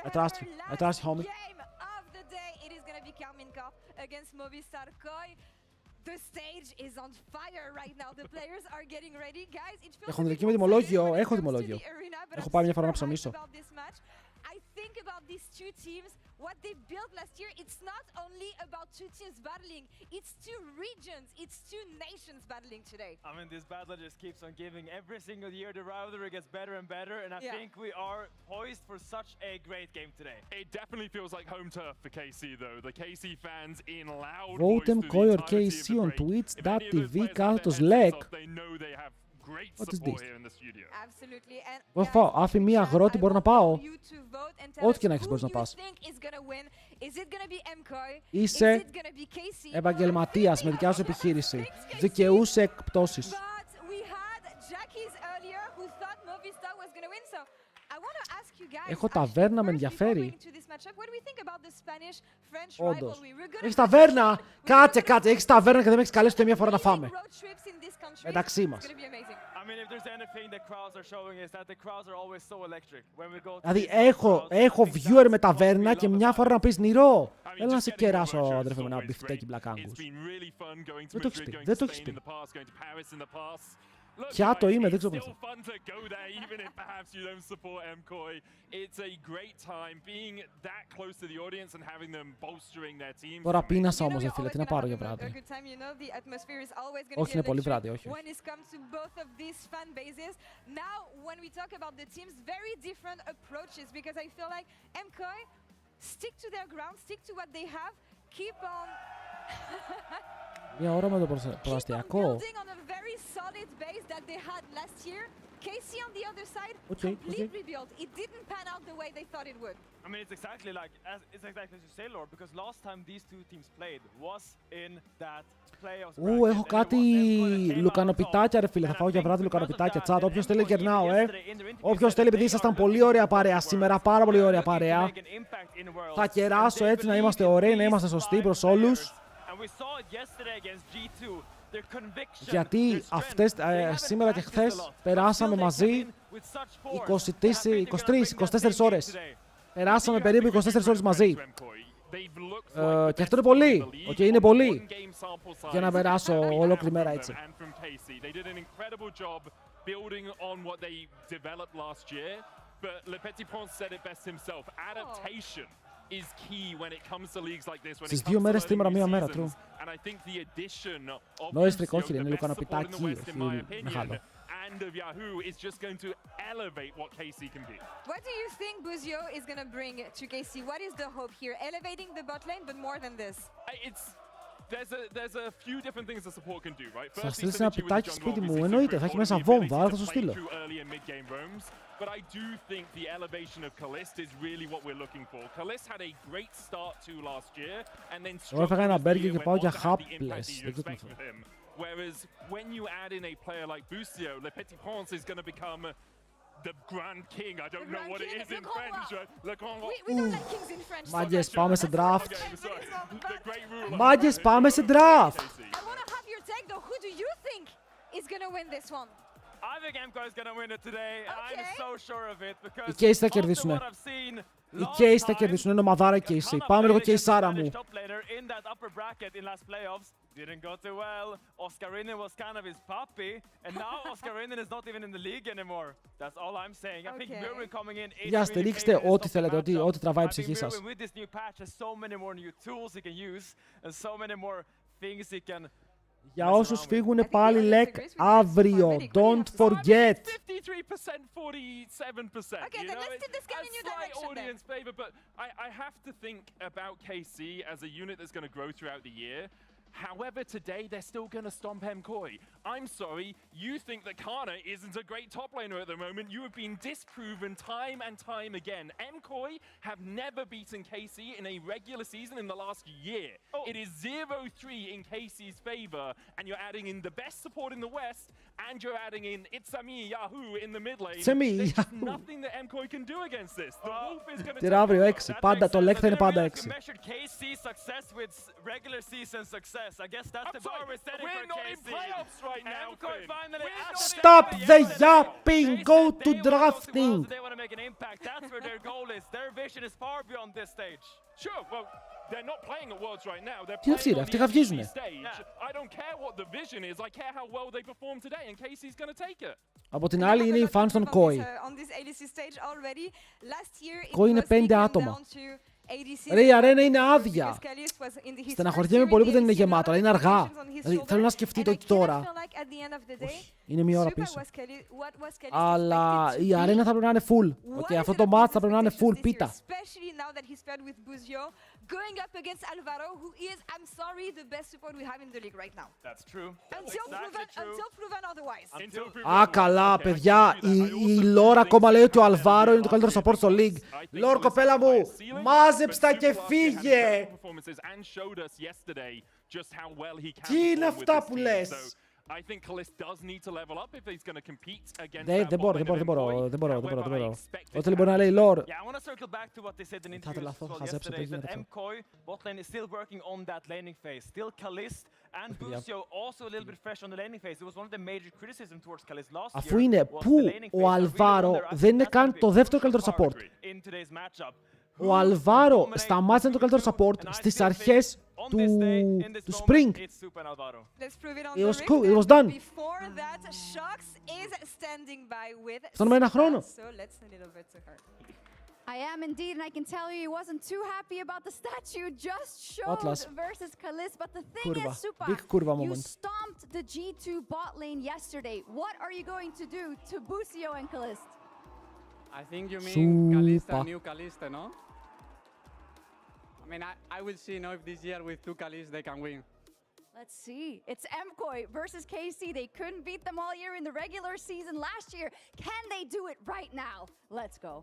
I trust you. I trust you, homie. Έχω δική μου τιμολόγιο. Έχω τιμολόγιο. Έχω πάει μια φορά να ψωνίσω. I think about these two teams, what they built last year, it's not only about two teams battling, it's two regions, it's two nations battling today. I mean, this battle just keeps on giving. Every single year the rivalry gets better and better, and I think we are poised for such a great game today. It definitely feels like home turf for KC though. The KC fans in loud Vote them Koyor KC on Twitch.tv κάθετος LEC. What is this? Εγώ πάω. Άφη μία αγρότη μπορώ να πάω. Ό,τι και να έχεις μπορείς να πας. Είσαι επαγγελματίας με δικιά σου επιχείρηση. Δικαιούσε εκπτώσεις. Έχω ταβέρνα, με ενδιαφέρει. Όντως. Έχεις ταβέρνα! Κάτσε, έχεις ταβέρνα και δεν με έχεις καλέσει ούτε μία φορά να φάμε. Μεταξύ μας. Δηλαδή έχω viewer με ταβέρνα και μια φορά να πεις νηρό. Έλα να σε κεράσω, αδερφέ μου, ένα μπιφτέκι Black Angus. Δεν το έχεις πει, δεν το έχεις πει. Ποια το είμαι, δεν ξέρω πώς. Τώρα πίνασα όμως, φίλε, τι να πάρω για βράδυ. Όχι, είναι πολύ βράδυ, όχι. Μια ώρα με το προαστιακό. KC on the other side, complete rebuild. It didn't pan out the way they thought it would. I mean, it's exactly as you say, Lord, because last time these two teams played was in that playoffs. Έχω κάτι λουκανοπιτάκια, ρε φίλε. Θα φάω για βράδυ λουκανοπιτάκια. Τσάτ, όποιος θέλει κερνάω, Όποιος θέλει, επειδή ήσασταν πολύ ωραία παρέα σήμερα, πάρα πολύ ωραία παρέα. Θα κεράσω έτσι να είμαστε ωραίοι, να είμαστε σωστοί προς όλους. Γιατί σήμερα και χθες περάσαμε μαζί 23-24 ώρες. Περάσαμε περίπου 24 ώρες μαζί. Και αυτό είναι πολύ. Είναι πολύ. Για να περάσω ολόκληρη μέρα έτσι. Στις 2 μέρες σήμερα, μία μέρα, true. Νόηστρικ, όχι, είναι λουκανοπιτάκι, όχι μεγάλο. What do you think Buzio is going to bring to KC? What is the hope here? Elevating the bot lane, but more than this? There's a few different things the support can do, right? Θα στείλεις ένα πιτάκι σπίτι μου, εννοείται, θα έχει μέσα βόμβα, αλλά θα σου στείλω. But I do think the elevation of Kalist is really what we're looking for. Kalist had a great start to last year and then struggled έφαγα ένα μπέργκερ και πάω για χάπλες. Whereas when you add in a player like Buzio, Le Petit Prince is going to become the Grand King. I don't know what it is in French. Le Grand We don't like kings in French. Μάγκες, πάμε σε draft. Μάγκες, πάμε σε draft. I want to have your take though. Who do you think is gonna win this one? I think MK is gonna win it today. I'm so sure of it because Οι Case θα κερδίσουνε. Οι Case θα κερδίσουνε. Είναι ομαδάρα οι Case. Πάμε λίγο Caseάρα μου. Didn't go too well. Oscarinen was kind of his puppy, and now Oscarinen is not even in the league anymore. That's all I'm saying. I think Mirwin coming in is Για στηρίξτε ό,τι θέλετε, ό,τι τραβάει η ψυχή σας. With this new patch has so many more new tools he can use and so many more things he can. Για όσους φύγουνε πάλι LEC αύριο, don't forget. 53%, 47%. Okay, then let's see this game in new direction audience favor, but I have to think about KC as a unit that's going to grow throughout the year. However, today they're still going to stomp MKOI. I'm sorry, you think that Kana isn't a great top laner at the moment. You have been disproven time and time again. MKOI have never beaten KC in a regular season in the last year. It is 0-3 in KC's favor, and you're adding in the best support in the West, and you're adding in It's-a-me Yahoo in the mid lane. There's just nothing that MKOI can do against this. The Wolf is going to take αύριο 6. Πάντα το LEC θα είναι πάντα 6. KC success with regular season success. I guess that's the bar we're setting for KC. We're not in playoffs right now, Stop the yapping! Go to drafting! They want to make an impact. That's where their goal is. Their vision is far beyond this stage. Sure, well, they're not playing at Worlds right now. They're Τι είναι αυτή, αυτοί χαυγίζουνε. I don't care what the vision is. I care how well they perform today, and KC's going to take it. Από την άλλη είναι οι fans των KOI. KOI είναι 5 άτομα. Ρε, η αρένα είναι άδεια. Στεναχωριέμαι πολύ που δεν είναι γεμάτο, αλλά είναι αργά. Δηλαδή, θέλω να σκεφτείτε ότι τώρα. Όχι, είναι μία ώρα πίσω. Αλλά η αρένα θα πρέπει να είναι full. Okay, αυτό το match θα πρέπει να είναι full πίτα. Going up against Alvaro, who is, I'm sorry, the best support we have in the league right now. That's true. Until proven otherwise. Α, καλά, παιδιά. Η Λόρα ακόμα λέει ότι ο Αλβάρο είναι το καλύτερο support στο league. Λόρ, κοπέλα μου, μάζεψτα και φύγε. Τι είναι αυτά που λες? I think Kalist does need to level up if he's going to compete against Δεν μπορώ. Ό,τι μπορεί να λέει Λόρ. Yeah, I want to circle back to what they said in interviews as well yesterday, that MKOI bot lane is still working on that laning phase. Still Kalist and Busio also a little bit fresh on the laning phase. It was one of the major criticism towards Kalist last year. Αφού είναι που ο Αλβάρο δεν είναι καν το δεύτερο καλύτερο support. In today's matchup. Ο Αλβάρο σταμάτησε το καλύτερο support στις αρχές του Spring. It was done. Φτάνουμε ένα χρόνο. I am indeed, and I can tell you he wasn't too happy about the statue just showed versus Kalist. But the thing is, Supa, you stomped the G2 bot lane yesterday. What are you going to do to Busio and Kalist? I think you mean Kalista, new Kalista, no? I mean, I will see, if this year with 2 Kalis they can win. Let's see. It's MKOI versus KC. They couldn't beat them all year in the regular season last year. Can they do it right now? Let's go.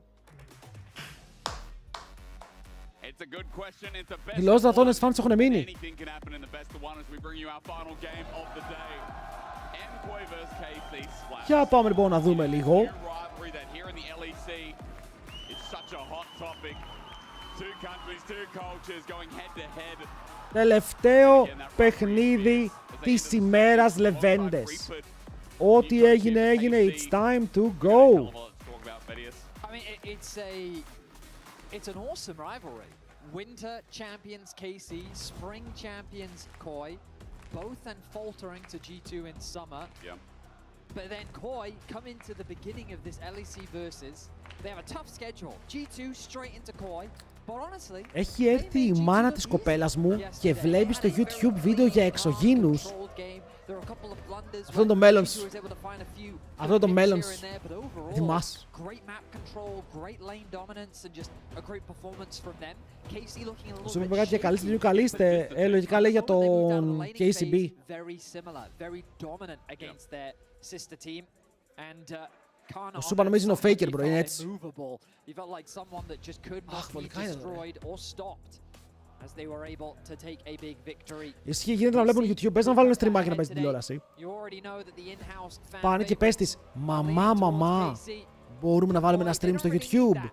It's a good question. It's a best. Οι λόζατώνες fans έχουν μείνει. Anything can happen in the best of one as we bring you our final game of the day. MKOI versus KC Splash. Για πάμε λοιπόν να δούμε λίγο. Rivalry that here in the LEC is such a hot topic. Two countries, two cultures going head to head. Τελευταίο παιχνίδι της ημέρας Λεβέντες. Ό,τι έγινε, έγινε. It's time to go. I mean, it's an awesome rivalry. Winter champions KC, spring champions KOI, both then faltering to G2 in summer. Yeah. But then KOI come into the beginning of this LEC versus. They have a tough schedule. G2 straight into KOI. Έχει έρθει η μάνα της κοπέλας μου και βλέπει στο YouTube βίντεο για εξωγήινους. Αυτό είναι το μέλλον σου. Αυτό είναι το μέλλον σου. Ετοιμάσου. Σου είπε κάτι για καλύστε, καλύστε. Λογικά λέει για τον KCB. Ο Σούπα νομίζει είναι ο Faker, bro, είναι έτσι. Αχ, βολικά είναι, Ισχύει, γίνεται να βλέπουν YouTube, πες να βάλουν streamάκι να παίζει τηλεόραση. Πάνε και πες της, μαμά, μπορούμε να βάλουμε ένα stream στο YouTube.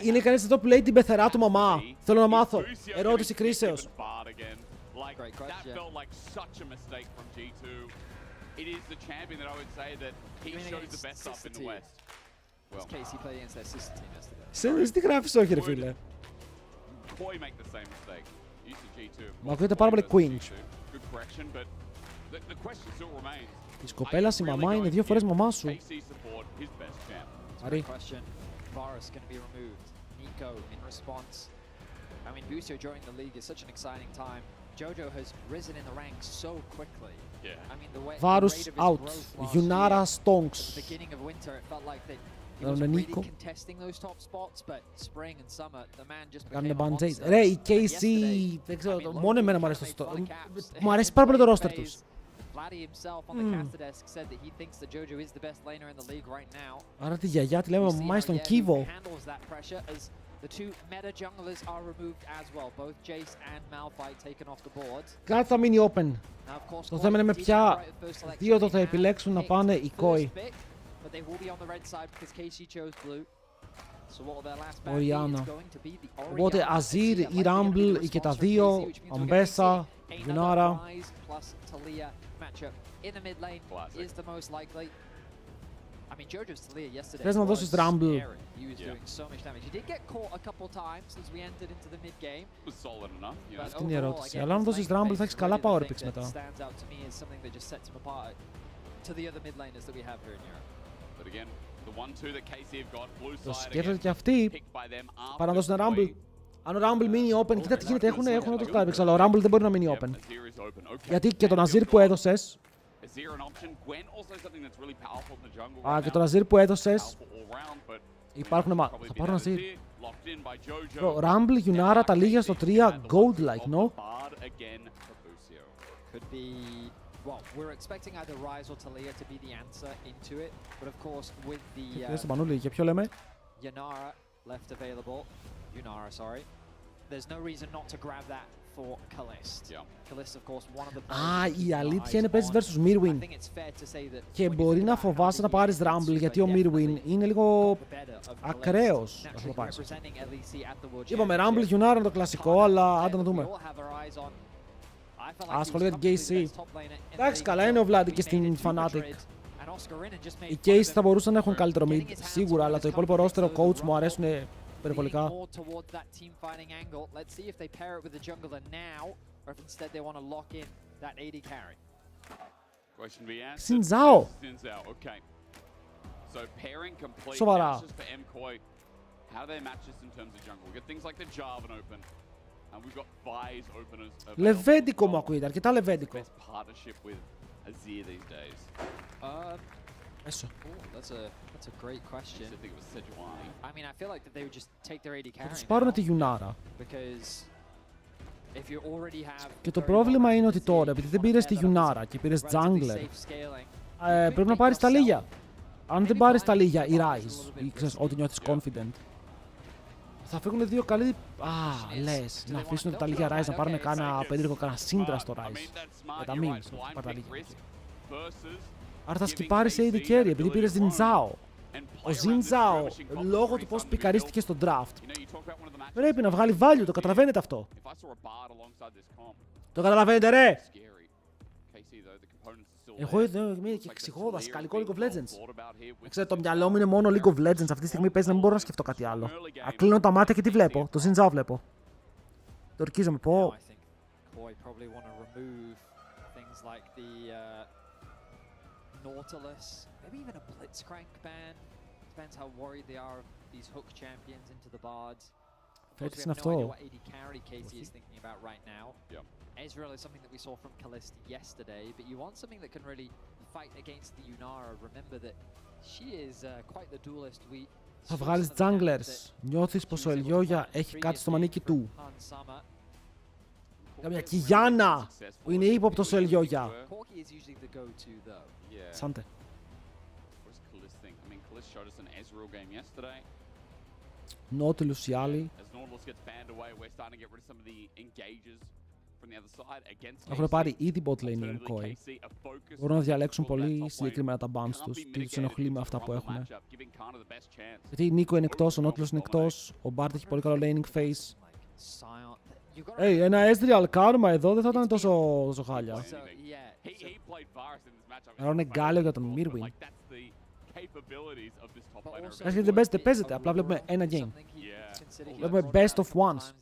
Είναι κανείς εδώ που λέει την πεθερά του μαμά. Θέλω να μάθω. Ερώτηση κρίσεως. Like, that felt like such a mistake from G2. It is the champion that I would say that he shows the best up in the West. Well, Casey played against their sister team yesterday. Σε τι γράφεις όχι ρε φίλε. Koi make the same mistake. Used to G2. Μα ακούγεται πάρα πολύ cringe. Good correction, but the question still remains. Της κοπέλας η μαμά είναι 2 φορές μαμά σου. Αρή. Varus going to be removed. Nico in response. I mean, Busio joining the league is such an exciting time. Jojo has risen in the ranks so quickly. Yeah. I mean, the way Varus the rate of his out. growth last Yunara year, stonks. at the beginning of winter, it felt like he Κάνουν wasn't Nico. really contesting those top spots, but spring and summer, the man just Κάνουν became a ban monster. Ρε, η Casey, δεν ξέρω, μόνο εμένα μου αρέσει το μου αρέσει πάρα πολύ το roster τους. Vladdy himself on the caster desk said that he thinks that Jojo is the best laner in the league right now. Άρα τη γιαγιά τη λέμε μαμά στον Kivo. Handles that pressure as the two meta junglers are removed as well. Both Jace and Malphite taken off the board. Κάτι θα μείνει open. Το θέμα είναι με ποια δύο το θα επιλέξουν να πάνε οι Koi. But they will be on the red side because KC chose blue. So what will their last Ο ban be? Ιάννα. It's going to be the Οπότε Azir ή Rumble ή και τα δύο, Αμπέσα, Yunara. Plus Talia matchup in the mid lane is the most likely. I mean, Jojo's Talia yesterday. Θες να δώσεις Rumble. He was doing so much damage. He did get caught a couple times as we entered into the mid game. Was solid enough. Αυτή είναι η ερώτηση. Αλλά αν δώσεις Rumble θα έχεις καλά power picks μετά. Stands out to me as something that just sets him apart to the other mid laners that we have here in Europe. But again, the 1-2 that KC have got, blue Το side σκέφτεται again, και αυτοί. picked by them Παρά να δώσουν after Rumble. Αν ο Rumble μείνει open, κοίτα τι γίνεται, έχουν το Skypex, αλλά ο Rumble δεν μπορεί να μείνει open. Γιατί και τον Azir που έδωσες. Α, και τον Azir που έδωσες. Υπάρχουν θα πάρουν Azir. Rumble, Yunara, τα λίγα στο 3, gold-like, no? Could be, well, we're expecting either Ryze or Talia to be the answer into it, but of course with the Στο Μανούλη, για ποιο λέμε? Yunara left available, sorry, there's no reason not to grab that for Kalist. Kalist, of course, one of the Α, η αλήθεια είναι παίζεις versus Mirwin. Και μπορεί να φοβάσαι να πάρεις Rumble, γιατί ο Mirwin είναι λίγο ακραίος. Ας το πάρεις. Είπαμε Rumble, Yunara είναι το κλασικό, αλλά άντε να δούμε. Ασχολεί για την KC. Εντάξει, καλά είναι ο Vladdy και στην Fnatic. Οι KC θα μπορούσαν να έχουν καλύτερο mid, σίγουρα, αλλά το υπόλοιπο roster, ο coach μου αρέσουν περιβολικά. Σινζάο! Σοβαρά. Λεβέντικο μου ακούγεται, αρκετά λεβέντικο. Έσω. That's a great question. I mean, I feel like that they would just take their AD carry. Θα τους πάρουν τη Yunara. Because if you already have. Και το πρόβλημα είναι ότι τώρα, επειδή δεν πήρες τη Yunara και πήρες Jungler, πρέπει να πάρεις τα Λίγια. Αν δεν πάρεις τα Λίγια, η Ryze, ή ξέρεις, ό,τι νιώθεις confident, θα φύγουν δύο καλοί. Α, λες, να αφήσουν τα Λίγια Ryze να πάρουν κάνα περίεργο, κάνα σύντρα στο Ryze. Για τα memes, πάρ' τα Λίγια. Άρα θα σκυπάρεις AD carry, επειδή πήρες την Zhao. Ο Zhao, λόγω του πώς πικαρίστηκε στο draft, πρέπει να βγάλει value, το καταλαβαίνετε αυτό. Το καταλαβαίνετε ρε! Εγώ είμαι και εξηγώ δασκαλικό League of Legends. Ξέρετε, το μυαλό μου είναι μόνο League of Legends. Αυτή τη στιγμή παίζει να μην μπορώ να σκεφτώ κάτι άλλο. Κλείνω τα μάτια και τι βλέπω, το Zhao βλέπω. Το ορκίζομαι, πω. Nautilus, maybe even a Blitzcrank ban. Depends how worried they are of these hook champions into the bards. Φέτης We είναι have no idea αυτό. what AD carry Casey is thinking about right now. Ezreal is something that we saw from Kalist yesterday, but you want something that can really fight against the Yunara. Remember that she is quite the duelist. Θα βγάλεις junglers. Νιώθεις πως ο Ελιόγια έχει κάτι στο μανίκι του. Καμιά Κιγιάννα που είναι ύποπτος ο Ελιόγια. Σάντε. Nautilus οι άλλοι. Έχουν πάρει ήδη bot lane οι MKOI. Μπορούν να διαλέξουν πολύ συγκεκριμένα τα bans τους, τι τους ενοχλεί με αυτά που έχουν. Γιατί η Nico είναι εκτός, ο Nautilus είναι εκτός, ο Bard έχει πολύ καλό laning phase. Ένα Ezreal Karma εδώ δεν θα ήταν τόσο χάλια. Άρα είναι γκάλιο για τον Mirwin. Άσχετα δεν παίζετε, απλά βλέπουμε ένα game. Βλέπουμε best of ones.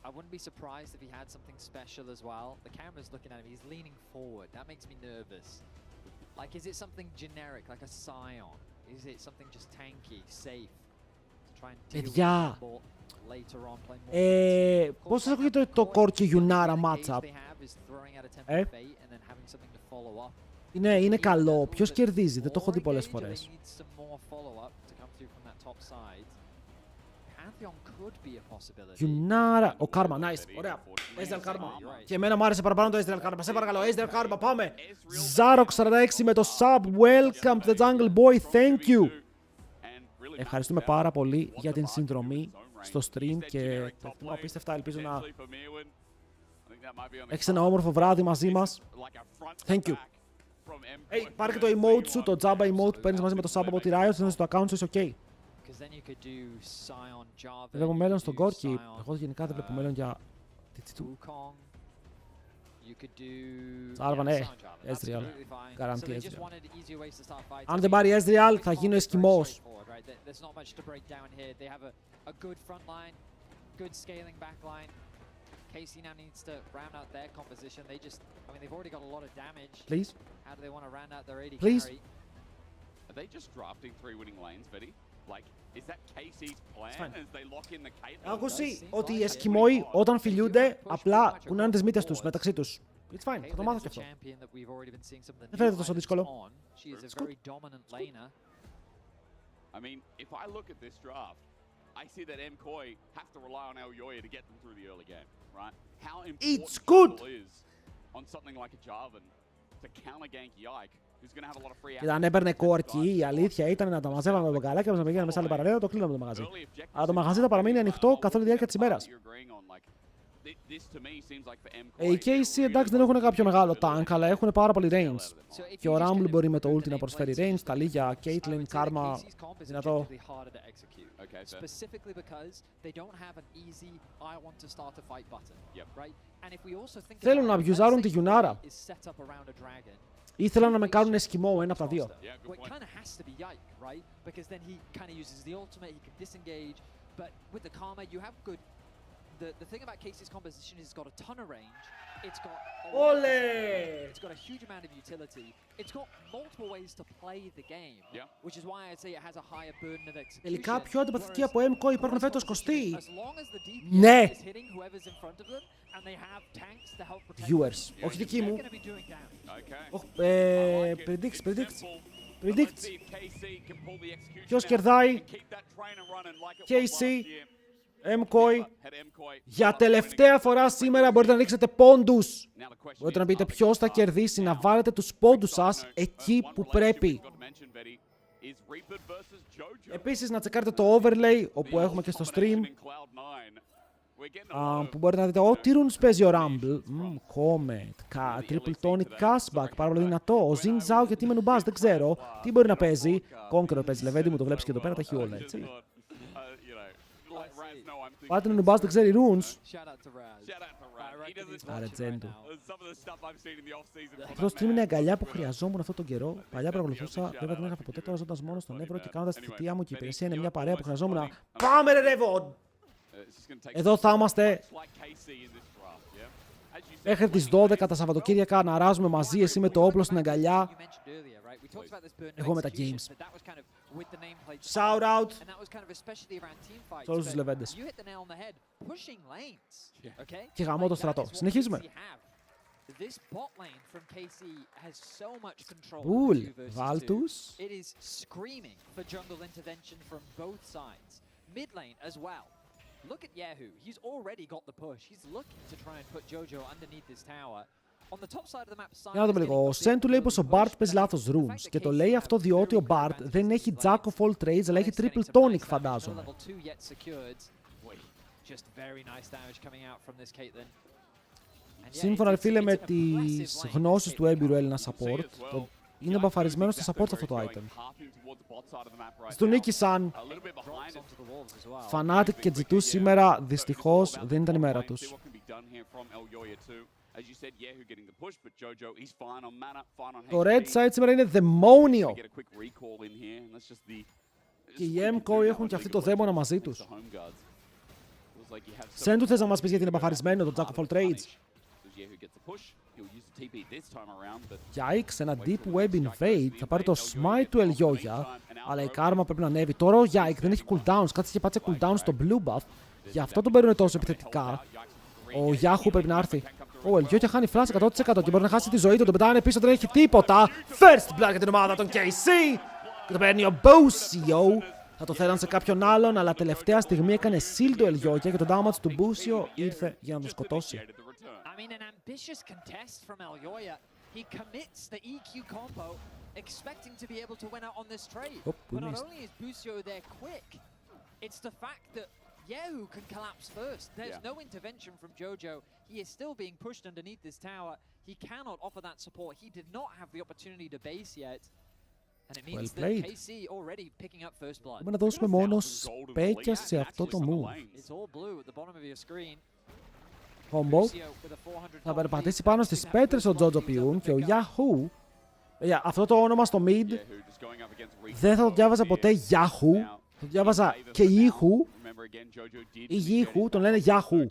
I wouldn't be surprised if he had something special as well. The camera's looking at him, he's leaning forward. That makes me nervous. Like, is it something generic, like a Scion? Is it something just tanky, safe? To try and deal with the ball later on, play more. Πώς σας ακούγεται το Corki Yunara matchup? Είναι καλό. Ποιος κερδίζει? Δεν το έχω δει πολλές φορές. Yunara. Ο Karma, nice. Ωραία. Ezreal Karma. Και εμένα μου άρεσε παραπάνω το Ezreal Karma. Σε παρακαλώ, Ezreal Karma, πάμε. Zarok 46 με το sub. Welcome to the Jungle Boy. Thank you. Ευχαριστούμε πάρα πολύ για την συνδρομή στο stream και το εκτιμώ απίστευτα. Ελπίζω να έχεις ένα όμορφο βράδυ μαζί μας. Thank you. Hey, πάρε και το emote σου, το Jabba emote που παίρνεις μαζί με το sub από τη Riot, στο account σου είσαι ok. Δεν βλέπω μέλλον στον Corki. Εγώ γενικά δεν βλέπω μέλλον για... Σάρβα, ναι. Ezreal. Καραντή Ezreal. Αν δεν πάρει Ezreal θα γίνω Εσκιμός. KC now needs to round out their composition. They just, I mean, they've already got a lot of damage. Please. How do they want to round out their AD Please. carry? Are they just drafting 3 winning lanes, Betty? Like, is that KC's plan as they lock in the Caitlyn? Άκουsi ότι οι Εσκιμόοι όταν φιλιούνται απλά κουνάνε τις μύτες τους μεταξύ τους. It's fine, θα το μάθω κι αυτό. Δεν φαίνεται τόσο δύσκολο. I mean, if I look at this draft, I see that MKOI have to rely on Elyoya to get them through the early game, right? How important it is on something like a Jarvan to counter gank Yike, who's going to have a lot of free. Και αν έπαιρνε Corki, η αλήθεια ήταν να τα μαζεύαμε με τον καλάκι και να πηγαίναμε σε άλλη παραλία, το κλείναμε το μαγαζί. Αλλά το μαγαζί θα παραμείνει ανοιχτό καθ' όλη τη διάρκεια της ημέρας. Οι KC εντάξει δεν έχουν κάποιο μεγάλο tank, αλλά έχουν πάρα πολύ range. Και ο Rumble μπορεί με το ulti να προσφέρει range, τα λίγια, Caitlyn, Karma, δυνατό. Specifically because they don't have an easy I want to start a fight button, right? And if we also think Θέλουν να abusarουν τη Yunara. is set up around a dragon. Ήθελαν να με κάνουν Εσκιμό, ένα από τα δύο. Well, it kind of has to be Yike, right? Because then he kind of uses the ultimate, he can disengage, but with the Karma you have good. The thing about Casey's composition is it's got a ton of range. It's got it's got a huge amount of utility. It's got multiple ways to play the game, which is why I'd say it has a higher burden of execution. Τελικά πιο αντιπαθητικοί από MKOI υπάρχουν φέτος κοστί. Ναι! Viewers, όχι δική μου. Predict. Ποιος κερδάει? KC. MKOI. Για τελευταία φορά σήμερα μπορείτε να ρίξετε πόντους. Μπορείτε να πείτε ποιος θα κερδίσει, να βάλετε τους πόντους σας εκεί που πρέπει. Επίσης να τσεκάρετε το overlay όπου έχουμε και στο stream. Που μπορείτε να δείτε, τι runes παίζει ο Rumble. Comet, Triple Tonic, Cashback, πάρα πολύ δυνατό. Ο Zing Zhao και τι με νουμπάς, δεν ξέρω. Τι μπορεί να παίζει. Conqueror παίζει, Λεβέντη μου, το βλέπεις και εδώ πέρα, τα έχει όλα, έτσι. Πάτε να νουμπάς, δεν ξέρει runes. Άρα Τζέντου. Αυτό το stream είναι η αγκαλιά που χρειαζόμουν αυτόν τον καιρό. Παλιά παρακολουθούσα, βέβαια δεν είχα ποτέ, τώρα ζώντας μόνο στον Εύρο και κάνοντας τη θητεία μου και η υπηρεσία είναι μια παρέα που χρειαζόμουν. Πάμε ρε Ρεβόν! Εδώ θα είμαστε μέχρι τις 12 τα Σαββατοκύριακα να αράζουμε μαζί, εσύ με το όπλο στην αγκαλιά, εγώ με τα games. Shout out σε όλους τους λεβέντες. Και γαμώ το στρατό. Συνεχίζουμε. Μπουλ, Βάλτους. Look at Yahoo. He's already got the push. He's looking to try and put Jojo underneath this tower. On the top side of the map, Για να δούμε λίγο. Ο Σεν του λέει πως ο Bart παίζει λάθος runes και το λέει αυτό διότι ο Bart δεν έχει Jack of all trades αλλά έχει Triple Tonic, φαντάζομαι. Σύμφωνα φίλε με τις γνώσεις του έμπειρου Έλληνα support, Είναι μπαφαρισμένο στο support αυτό το item. Στον νίκησαν. Fnatic και G2 σήμερα δυστυχώς δεν ήταν η μέρα τους. Το red side σήμερα είναι δαιμόνιο. Και οι MCO έχουν και αυτοί το δαίμονα μαζί τους. Σεν του θες να μας πεις γιατί είναι μπαφαρισμένο το Jack of all trades. Yikes, ένα deep web invade. Θα πάρει το smite του Elyoya, αλλά η κάρμα πρέπει να ανέβει. Τώρα ο Yike δεν έχει cooldowns. Κάτσε και πάτσε cooldown στο blue buff. Γι' αυτό τον παίρνουν τόσο επιθετικά. Ο Yahoo πρέπει να έρθει. Ο Elyoya χάνει flash 100% και μπορεί να χάσει τη ζωή του. Τον πετάνε πίσω, δεν έχει τίποτα. First blood για την ομάδα των KC. Και το παίρνει ο Busio. Θα το θέλαν σε κάποιον άλλον, αλλά τελευταία στιγμή έκανε seal το Elyoya και το damage του Busio ήρθε για να τον σκοτώσει. I mean, an ambitious contest from Elyoya. He commits the EQ combo, expecting to be able to win out on this trade. But not only is Busio there quick, it's the fact that Yehu can collapse first. There's no intervention from Jojo. He is still being pushed underneath this tower. He cannot offer that support. He did not have the opportunity to base yet. And it means that KC already picking up first blood. Πρέπει να δώσουμε μόνο σπέκια σε αυτό το move. It's all blue at the bottom of your screen. Combo. Θα περπατήσει πάνω στις πέτρες ο Jojo Piun και ο Yahoo. Αυτό το όνομα στο mid δεν θα το διάβαζα ποτέ Yahoo. Θα το διάβαζα και Yihu. Ή Yihu, τον λένε Yahoo.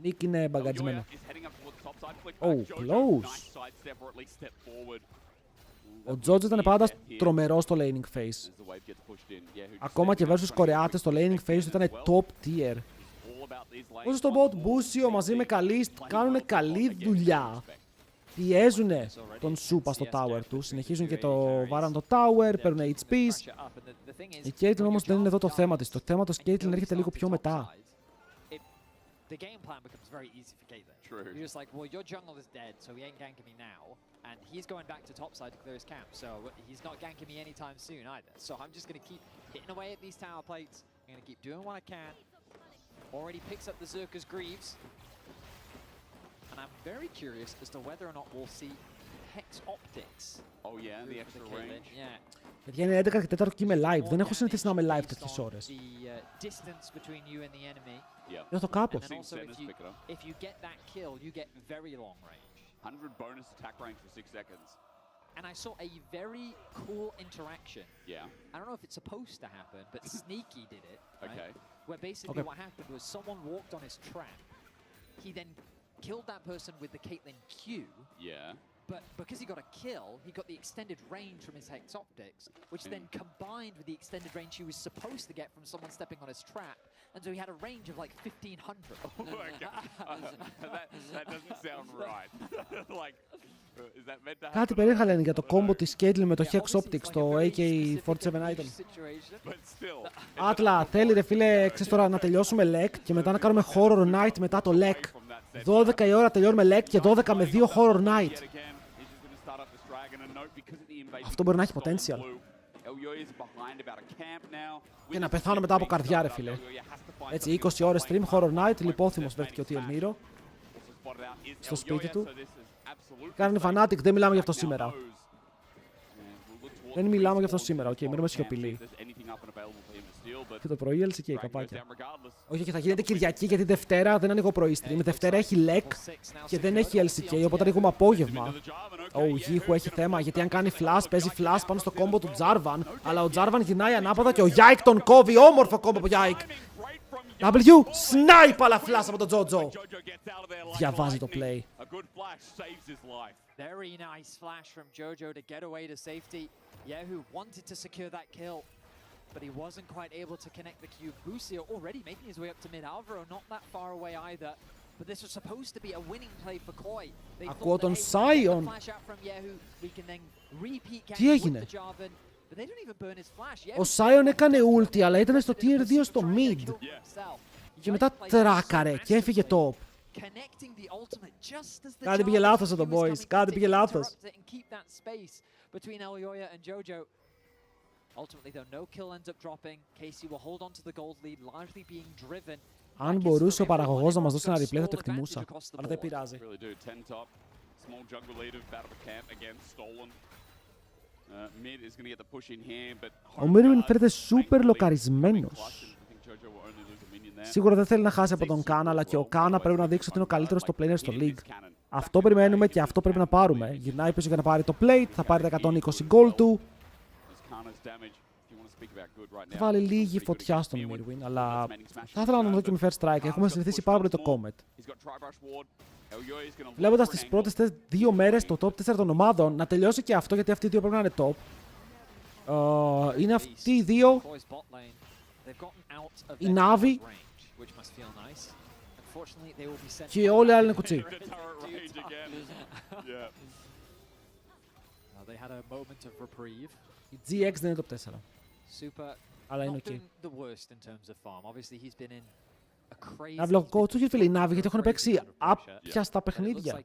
Νίκ είναι μπαγκατζμένο. Oh, close. Ο Jojo ήταν πάντα τρομερός στο laning phase. Ακόμα και versus Κορεάτες στο laning phase ήταν top tier. Όσο στο bot Busio μαζί με Kalist κάνουν καλή δουλειά. Πιέζουν τον Σούπα στο tower του, συνεχίζουν και το βάραν το tower, παίρνουν HPs. Η Caitlyn όμως δεν είναι εδώ το θέμα της. Το θέμα της Caitlyn έρχεται λίγο πιο μετά. The game plan becomes very easy for Caitlyn. True. You're just like, well, your jungle is dead, so he ain't ganking me now. And he's going back to topside to clear his camp, so he's not ganking me anytime soon either. So I'm just going to keep hitting away at these tower plates. I'm going to keep doing what I can. Already picks up the Zerka's Greaves. And I'm very curious as to whether or not we'll see Hex Optics. Oh yeah, the extra range. Yeah. Γιατί είναι 11 και 4 και είμαι live. Δεν έχω συνηθίσει να είμαι live τέτοιες ώρες. Έχω το κάπου. If you get that kill, you get very long range. 100 bonus attack range for 6 seconds. And I saw a very cool interaction. Yeah. I don't know if it's supposed to happen, but Sneaky did it. Right? Okay. Where basically what happened was someone walked on his trap. He then killed that person with the Caitlyn Q. Yeah. But because he got a kill, he got the extended range from his Hex Optics, which then combined with the extended range he was supposed to get from someone stepping on his trap. And so he had a range of like 1,500. Oh my God. that doesn't sound right. Like, is that meant to happen? Κάτι περίεργα λένε για το combo της Caitlyn με το Hex Optics, το AK-47 item. Άτλα, θέλει ρε φίλε, ξέρεις τώρα να τελειώσουμε LEC και μετά να κάνουμε Horror Night μετά το LEC. 12 η ώρα τελειώνουμε LEC και 12 με 2 Horror Night. Αυτό μπορεί να έχει potential. Και να πεθάνω μετά από καρδιά ρε φίλε. Έτσι 20 ώρες stream, Horror Night, λιπόθυμος βρέθηκε ο TL Nero. Στο σπίτι του. Κάνει Fnatic, δεν μιλάμε για αυτό σήμερα. Δεν μιλάμε για αυτό σήμερα, οκ, μένουμε σιωπηλοί. Και το πρωί LCK, καπάκια. Όχι, και θα γίνεται Κυριακή γιατί Δευτέρα δεν ανοίγω πρωί stream. Δευτέρα έχει LEC και δεν έχει LCK, οπότε ανοίγουμε απόγευμα. Ο Yihu έχει θέμα γιατί αν κάνει flash, παίζει flash πάνω στο κόμπο του Jarvan. Αλλά ο Jarvan γυρνάει ανάποδα και ο Yike τον κόβει. Όμορφο κόμπο από Yike. W, snipe αλλά flash από τον Jojo. Διαβάζει το play. Very nice flash from Jojo to get away to safety. Yehu wanted to secure that kill, but he wasn't quite able to connect the cube. Busio already making his way up to mid. Alvaro not that far away either, but this was supposed to be a winning play for Koi. They Ακούω τον thought Sion. flash out from Yehu. We can then repeat Τι έγινε? with the Jarvan, but they don't even burn his flash. Ο Sion έκανε ulti, αλλά ήταν στο tier 2 στο mid. Και μετά τράκαρε και έφυγε top. Κάτι πήγε λάθος εδώ, boys. Κάτι πήγε λάθος. Between Elyoya and Jojo. Ultimately, though, no kill ends up dropping. Casey will hold on to the gold lead, largely being driven. Αν μπορούσε ο παραγωγός να μας δώσει ένα replay θα το εκτιμούσα. Αλλά δεν πειράζει. Small jungle lead of Battle of Camp again stolen. Mid is going to get the push in here, but Ο Μίρουιν φαίνεται σούπερ λοκαρισμένος. Σίγουρα δεν θέλει να χάσει από τον Κάνα, αλλά και ο Κάνα πρέπει να δείξει ότι είναι ο καλύτερος στο player στο League. Αυτό περιμένουμε και αυτό πρέπει να πάρουμε. Γυρνάει πίσω για να πάρει το plate, θα πάρει τα 120 gold του. Θα βάλει λίγη φωτιά στον Μίρουιν, αλλά θα ήθελα να τον δω και με first strike. Έχουμε συνηθίσει πάρα πολύ το Comet. Βλέποντας τις πρώτες 2 μέρες το top 4 των ομάδων, να τελειώσει και αυτό, γιατί αυτοί οι δύο πρέπει να είναι top. Είναι αυτοί οι δύο. Η Navi και όλοι οι άλλοι είναι κουτσί. Η GX δεν είναι top 4. Αλλά είναι ok. Αυλοκό του φίλοι η Navi, γιατί έχουν παίξει άπιαστα παιχνίδια.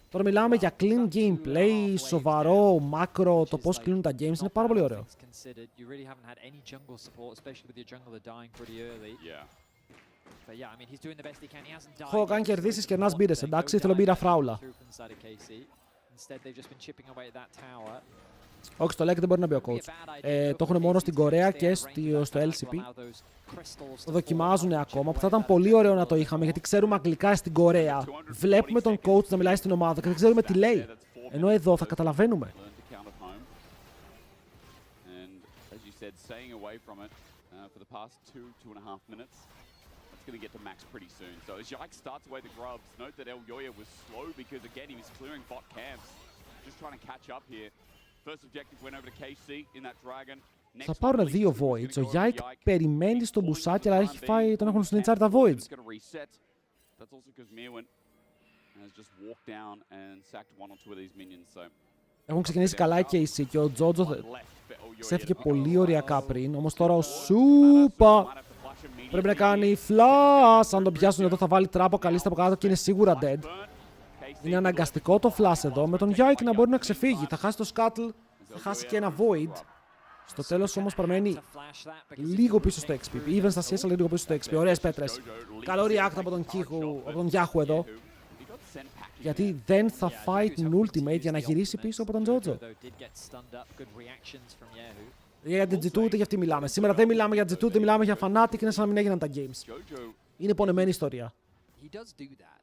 Τώρα μιλάμε για clean gameplay, σοβαρό, μάκρο, το πώς κλείνουν τα games, είναι πάρα πολύ ωραίο. Έχω κάνει κερδίσεις και να σμπήρες, εντάξει, θέλω μπήρα φράουλα. Όχι, στο LEC δεν μπορεί να μπει ο coach. Το έχουν μόνο στην Κορέα και στο LCP. Το δοκιμάζουν ακόμα, που θα ήταν πολύ ωραίο να το είχαμε, γιατί ξέρουμε αγγλικά στην Κορέα. Βλέπουμε τον coach να μιλάει στην ομάδα και δεν ξέρουμε τι λέει. Ενώ εδώ θα καταλαβαίνουμε. Θα πάρουν 2 Voids. Ο Yike περιμένει στον μπουσάκι, αλλά έχει φάει, τον έχουν snitchar τα Voids. Έχουν ξεκινήσει καλά οι KC και ο Τζότζο ξέφυγε πολύ ωριακά πριν, όμως τώρα ο Σούπα πρέπει να κάνει flash. Αν τον πιάσουν εδώ θα βάλει τράπο καλίστα από κάτω και είναι σίγουρα dead. Είναι αναγκαστικό το flash εδώ, με τον Yike να μπορεί να ξεφύγει. Θα χάσει το Scuttle, θα χάσει και ένα Void. Στο τέλος όμως παραμένει λίγο πίσω στο XP. Even στα CS, αλλά λίγο πίσω στο XP. Ωραίες πέτρες. Καλό react από τον Yahoo εδώ. Γιατί δεν θα φάει την ultimate για να γυρίσει πίσω από τον Τζότζο. Για την G2 ούτε για αυτή μιλάμε. Σήμερα δεν μιλάμε για G2, δεν μιλάμε για Fnatic, είναι σαν να μην έγιναν τα games. Είναι πονεμένη ιστορία. He does do that.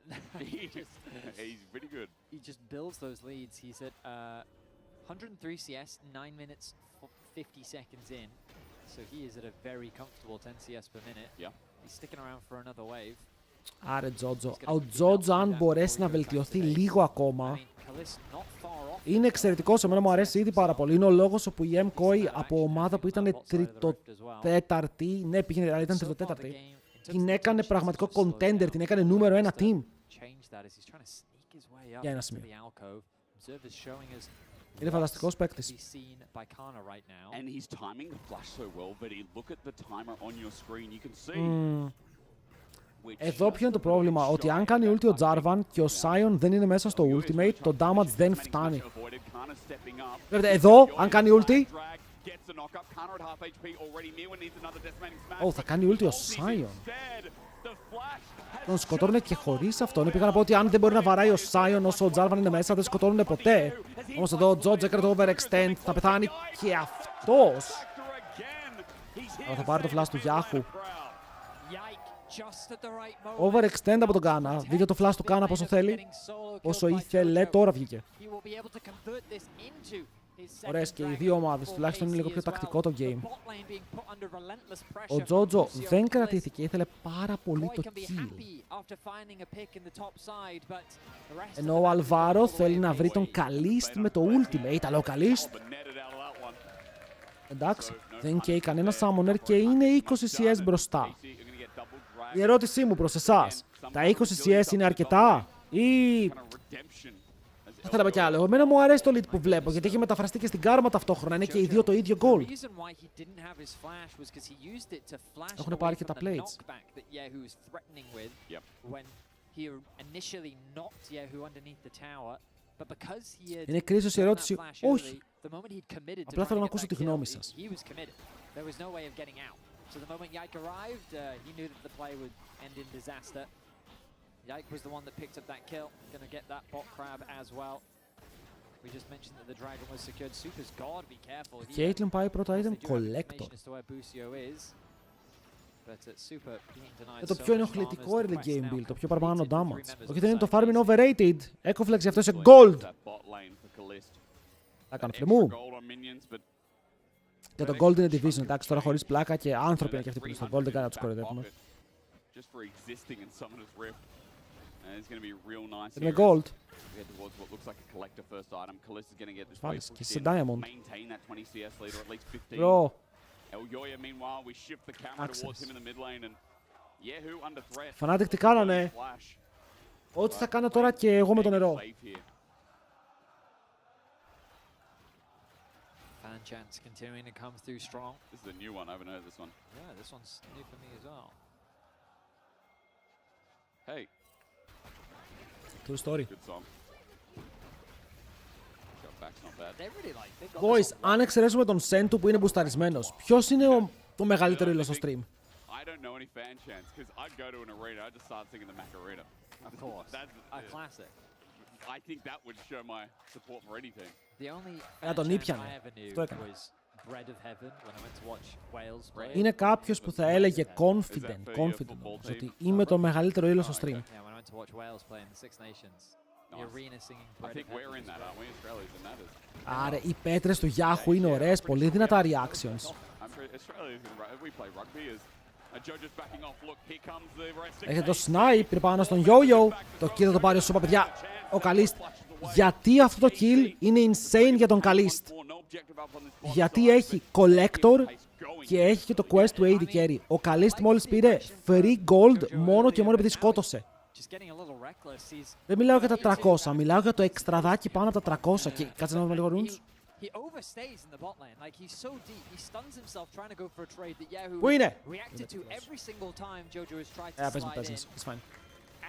He's pretty good. He just builds those leads. He's at 103 CS, 9 minutes, 50 seconds in. So he is at a very comfortable 10 CS per minute. Yeah. He's sticking around for another wave. Άρε Τζότζο. Ο Τζότζο αν μπορέσει να βελτιωθεί λίγο ακόμα, είναι εξαιρετικό. Σε μένα μου αρέσει ήδη πάρα πολύ. Είναι ο λόγος όπου η MKOI από ομάδα που ήταν τριτοτέταρτη, ναι πήγαινε, αλλά ήταν τριτοτέταρτη, την έκανε πραγματικό contender, την έκανε νούμερο 1 team. Για ένα σημείο. Είναι φανταστικός παίκτης. And he's timing the flash so well, but look at the timer on your screen. You can see. Εδώ ποιο είναι το πρόβλημα, ότι αν κάνει ulti ο Jarvan και ο Sion δεν είναι μέσα στο ultimate, το damage δεν φτάνει. Βλέπετε, εδώ, αν κάνει ulti... θα κάνει ulti ο Sion. Τον σκοτώνουν και χωρίς αυτόν. Πήγα να πω ότι αν δεν μπορεί να βαράει ο Sion όσο ο Jarvan είναι μέσα, δεν σκοτώνουν ποτέ. Όμως εδώ ο George έκανε το overextend, θα πεθάνει και αυτός. Αλλά θα πάρει το flash του Yahoo. Overextend από τον Κάνα. Δείτε το flash του Κάνα πόσο θέλει. Όσο ήθελε, τώρα βγήκε. Ωραίες και οι δύο ομάδες, τουλάχιστον είναι λίγο πιο τακτικό το game. Ο Τζότζο δεν κρατήθηκε, ήθελε πάρα πολύ το kill. Ενώ ο Αλβάρο θέλει να βρει τον Kalist με το ultimate, αλλά ο Kalist... Εντάξει, δεν καίει κανένα summoner και είναι 20 CS μπροστά. Η ερώτησή μου προς εσάς, τα 20 CS είναι αρκετά ή... Θα ήθελα κι άλλο. Εμένα μου αρέσει το lead που βλέπω, γιατί έχει μεταφραστεί και στην κάρμα ταυτόχρονα. Είναι και οι δύο το ίδιο goal. Έχουν πάρει και τα plates. Είναι κρίσος η ερώτηση. Όχι. Απλά θέλω να ακούσω τη γνώμη σας. Yike was the one that picked up that kill. Gonna get that bot crab as well. We just mentioned that the dragon was secured. Super's god, be careful. Caitlyn πάει πρώτο item, collector. Το πιο ενοχλητικό early game build, το πιο παραπάνω damage. Όχι, δεν είναι το farming overrated. Έκοφλεξ γι' αυτό σε gold. Θα κάνω φλεμού. Και το gold είναι division, εντάξει, τώρα χωρίς πλάκα και άνθρωποι είναι και αυτοί που είναι στο gold, δεν κάνει να τους κοροϊδεύουμε. Είναι gold. Πάλες και σε diamond. Bro. Fnatic τι κάνανε. Ό,τι θα κάνω τώρα και εγώ με το νερό. Chance continuing to come through strong. This is a new one. I haven't heard this one. Yeah, this one's new for me as well. Hey. True story. Good song. Back's not bad. They really like. They've got Boys, αν εξαιρέσουμε τον Sentu που είναι μπουσταρισμένος, ποιος είναι το μεγαλύτερο ήλιο στο stream? I don't know any fan chants because I'd go to an arena. I just start singing the Macarena. Of course. That's a classic. I think that would show my support for anything. The only τον ήπιανε. Αυτό έκανε. Είναι κάποιος που θα έλεγε confident ότι είμαι το μεγαλύτερο ήλιο στο stream. Άρα οι πέτρες του Yahoo είναι ωραίες, πολύ δυνατά reactions. Έχετε το snipe πάνω στον Yo-Yo. Το kill θα το πάρει ο Σούπα, παιδιά. Ο Kalist. Γιατί αυτό το kill είναι insane για τον Kalist? Γιατί έχει collector και έχει και το quest του AD carry. Ο Kalist μόλις πήρε free gold μόνο και μόνο επειδή σκότωσε. Δεν μιλάω για τα 300, μιλάω για το εξτραδάκι πάνω από τα 300. Και κάτσε να δούμε λίγο runes. Πού είναι? Πες μου, it's fine.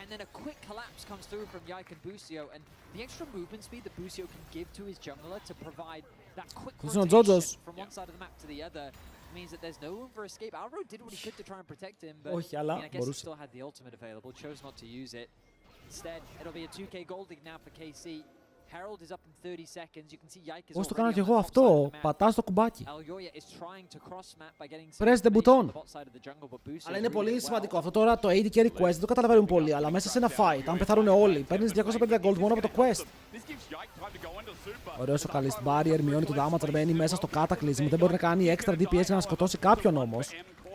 And then a quick collapse comes through from Yike and Busio, and the extra movement speed that Busio can give to his jungler to provide that quick rotation from one side of the map to the other means that there's no room for escape. Alvaro did what he could to try and protect him, but I guess he still had the ultimate available, chose not to use it. Instead, it'll be a 2k gold lead now for KC. Herald is up in 30 seconds. You can see Yike is Πώς το κάνω κι εγώ αυτό? Πατάς το κουμπάκι. Press the button. Αλλά είναι πολύ σημαντικό. Αυτό τώρα το AD carry quest δεν το καταλαβαίνουν πολύ. Αλλά μέσα σε ένα fight, αν πεθάνουν όλοι, παίρνεις 250 gold μόνο από το quest. Ωραίος ο Kalist barrier, μειώνει το damage, μένει μέσα στο cataclysm. Δεν μπορεί να κάνει extra DPS για να σκοτώσει κάποιον όμως.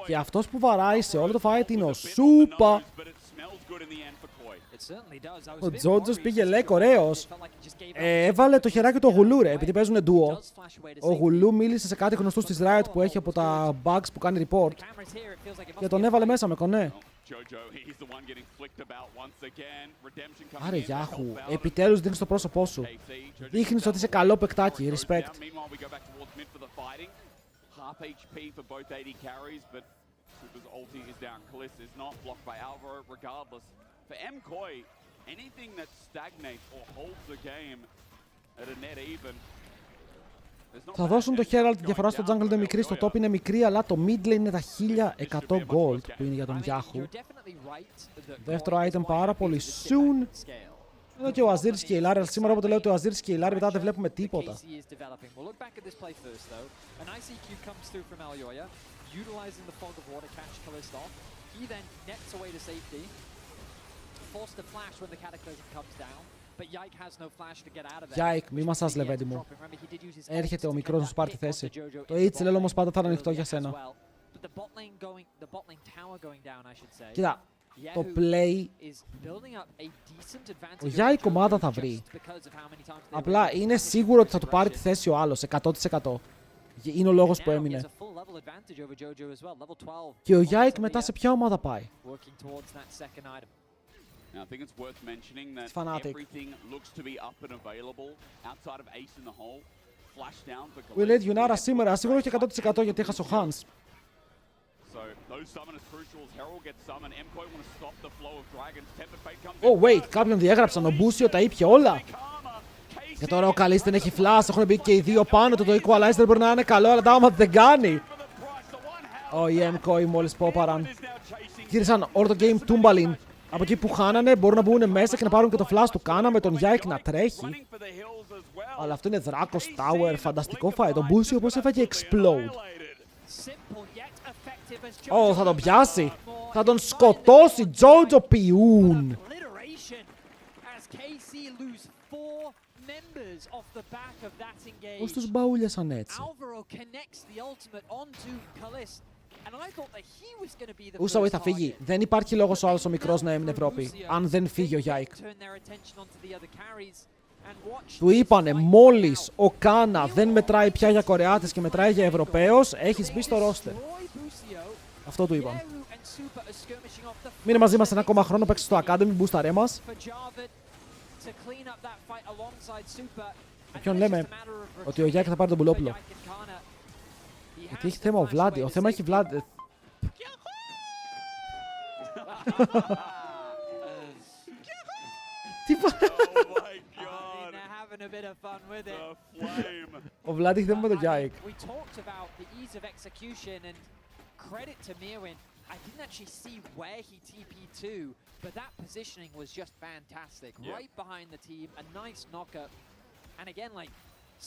Και αυτός που βαράει σε όλο το fight είναι ο Σούπα. Ο Τζότζος πήγε LEC, ωραίος. Έβαλε το χεράκι του Γουλού, ρε, επειδή παίζουν duo. Ο Γουλού μίλησε σε κάτι γνωστό στη Riot που έχει από τα bugs που κάνει report και τον έβαλε μέσα με κονέ. Άρε Yahoo, επιτέλους δείχνεις το πρόσωπό σου. Δείχνεις ότι είσαι καλό παικτάκι, respect. For MKOI, anything that stagnates or holds the game at a net even. Θα δώσουν το Herald, τη διαφορά στο jungle είναι μικρή, στο top είναι μικρή, αλλά το mid lane είναι τα 1100 gold που είναι για τον Yahoo. Δεύτερο item πάρα πολύ soon. Εδώ και ο Azir σκεϊλάρει, αλλά σήμερα όποτε λέω ότι ο Azir σκεϊλάρει μετά δεν βλέπουμε τίποτα. Yike, μη μασάς λεβέντη μου. Έρχεται ο μικρός να σου πάρει τη θέση. Το HLL όμως πάντα θα είναι ανοιχτό για σένα. Κοίτα, το play... Ο Yike ομάδα θα βρει. Απλά είναι σίγουρο ότι θα του πάρει τη θέση ο άλλος, 100%. Είναι ο λόγος που έμεινε. Και ο Yike μετά σε ποια ομάδα πάει? Now, I think it's worth mentioning that Fnatic. everything looks to be up and available outside of Ace in the hole. Flash down for We let Yunara σήμερα, σίγουρα όχι 100% γιατί έχασε ο Hans. So, those summon is crucial as Herald gets summoned. MKOI want to stop the flow of dragons. Temper Fate comes Oh wait, κάποιον διέγραψαν, ο Μπούσιο τα ήπια όλα. Και τώρα ο Kalist δεν έχει flash, έχουν μπει και οι δύο πάνω του, το equalizer μπορεί να είναι καλό, αλλά τα άμα δεν κάνει. Ο MKOI μόλις πόπαραν. Γύρισαν όλο το game Toombalin. Από εκεί που χάνανε μπορούν να μπουν μέσα και να πάρουν και το flash του Κάνα με τον Yike να τρέχει. Αλλά αυτό είναι Δράκος Tower, φανταστικό fight. Ο Μπούσι όπως έφαγε explode. Ω, θα τον πιάσει. Θα τον σκοτώσει. Jojo Πιούν. Πώς τους μπαούλιασαν έτσι. Ούσαουι θα φύγει. Δεν υπάρχει λόγος ο άλλος ο μικρός να έμεινε Ευρώπη. Αν δεν φύγει ο Yike. Του είπανε μόλις ο Κάνα δεν μετράει πια για Κορεάτες και μετράει για Ευρωπαίος, έχεις μπει στο ρόστερ. Αυτό του είπαν. Μείνε μαζί μας ένα ακόμα χρόνο, παίξε στο Academy, μπούσταρέ μας. Ποιον λέμε ότι ο Yike θα πάρει τον Πουλόπουλο. Γιατί έχει θέμα ο Βλάντι. Ο θέμα έχει Βλάντι. Τι Ο Βλάντι έχει θέμα με τον Yike. I didn't actually see where he TP'd to, but that positioning was just fantastic. Yeah. Right behind the team, a nice knockup. And again, like,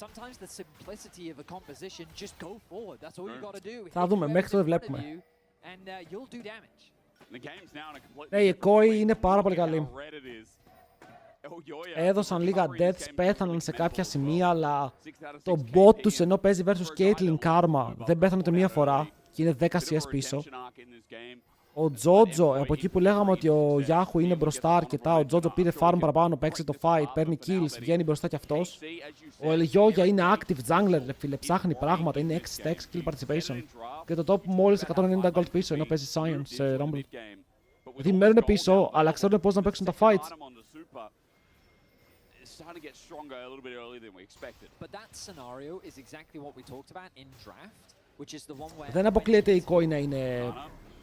sometimes the simplicity of a composition, just go forward. That's all you got to do. Θα δούμε, μέχρι τότε βλέπουμε. And you'll do damage. Ναι, η Koi είναι πάρα πολύ καλή. Έδωσαν λίγα deaths, πέθαναν σε κάποια σημεία, αλλά το bot τους ενώ παίζει versus Caitlyn Karma δεν πέθανε ούτε μία φορά. Και είναι 10 CS πίσω. Ο Τζότζο, από εκεί που λέγαμε ότι ο Yahoo είναι μπροστά αρκετά, ο Τζότζο πήρε farm παραπάνω, παίξει το fight, παίρνει kills, βγαίνει μπροστά κι αυτός. Ο Ελιόγια είναι active jungler, φίλε, ψάχνει πράγματα, είναι 6 stacks kill participation. Και το top μόλις 190 gold πίσω, ενώ παίζει Science σε Rumble. Δηλαδή μένουν πίσω, αλλά ξέρουν πώς να παίξουν τα fights. Δεν αποκλείεται η Koi να είναι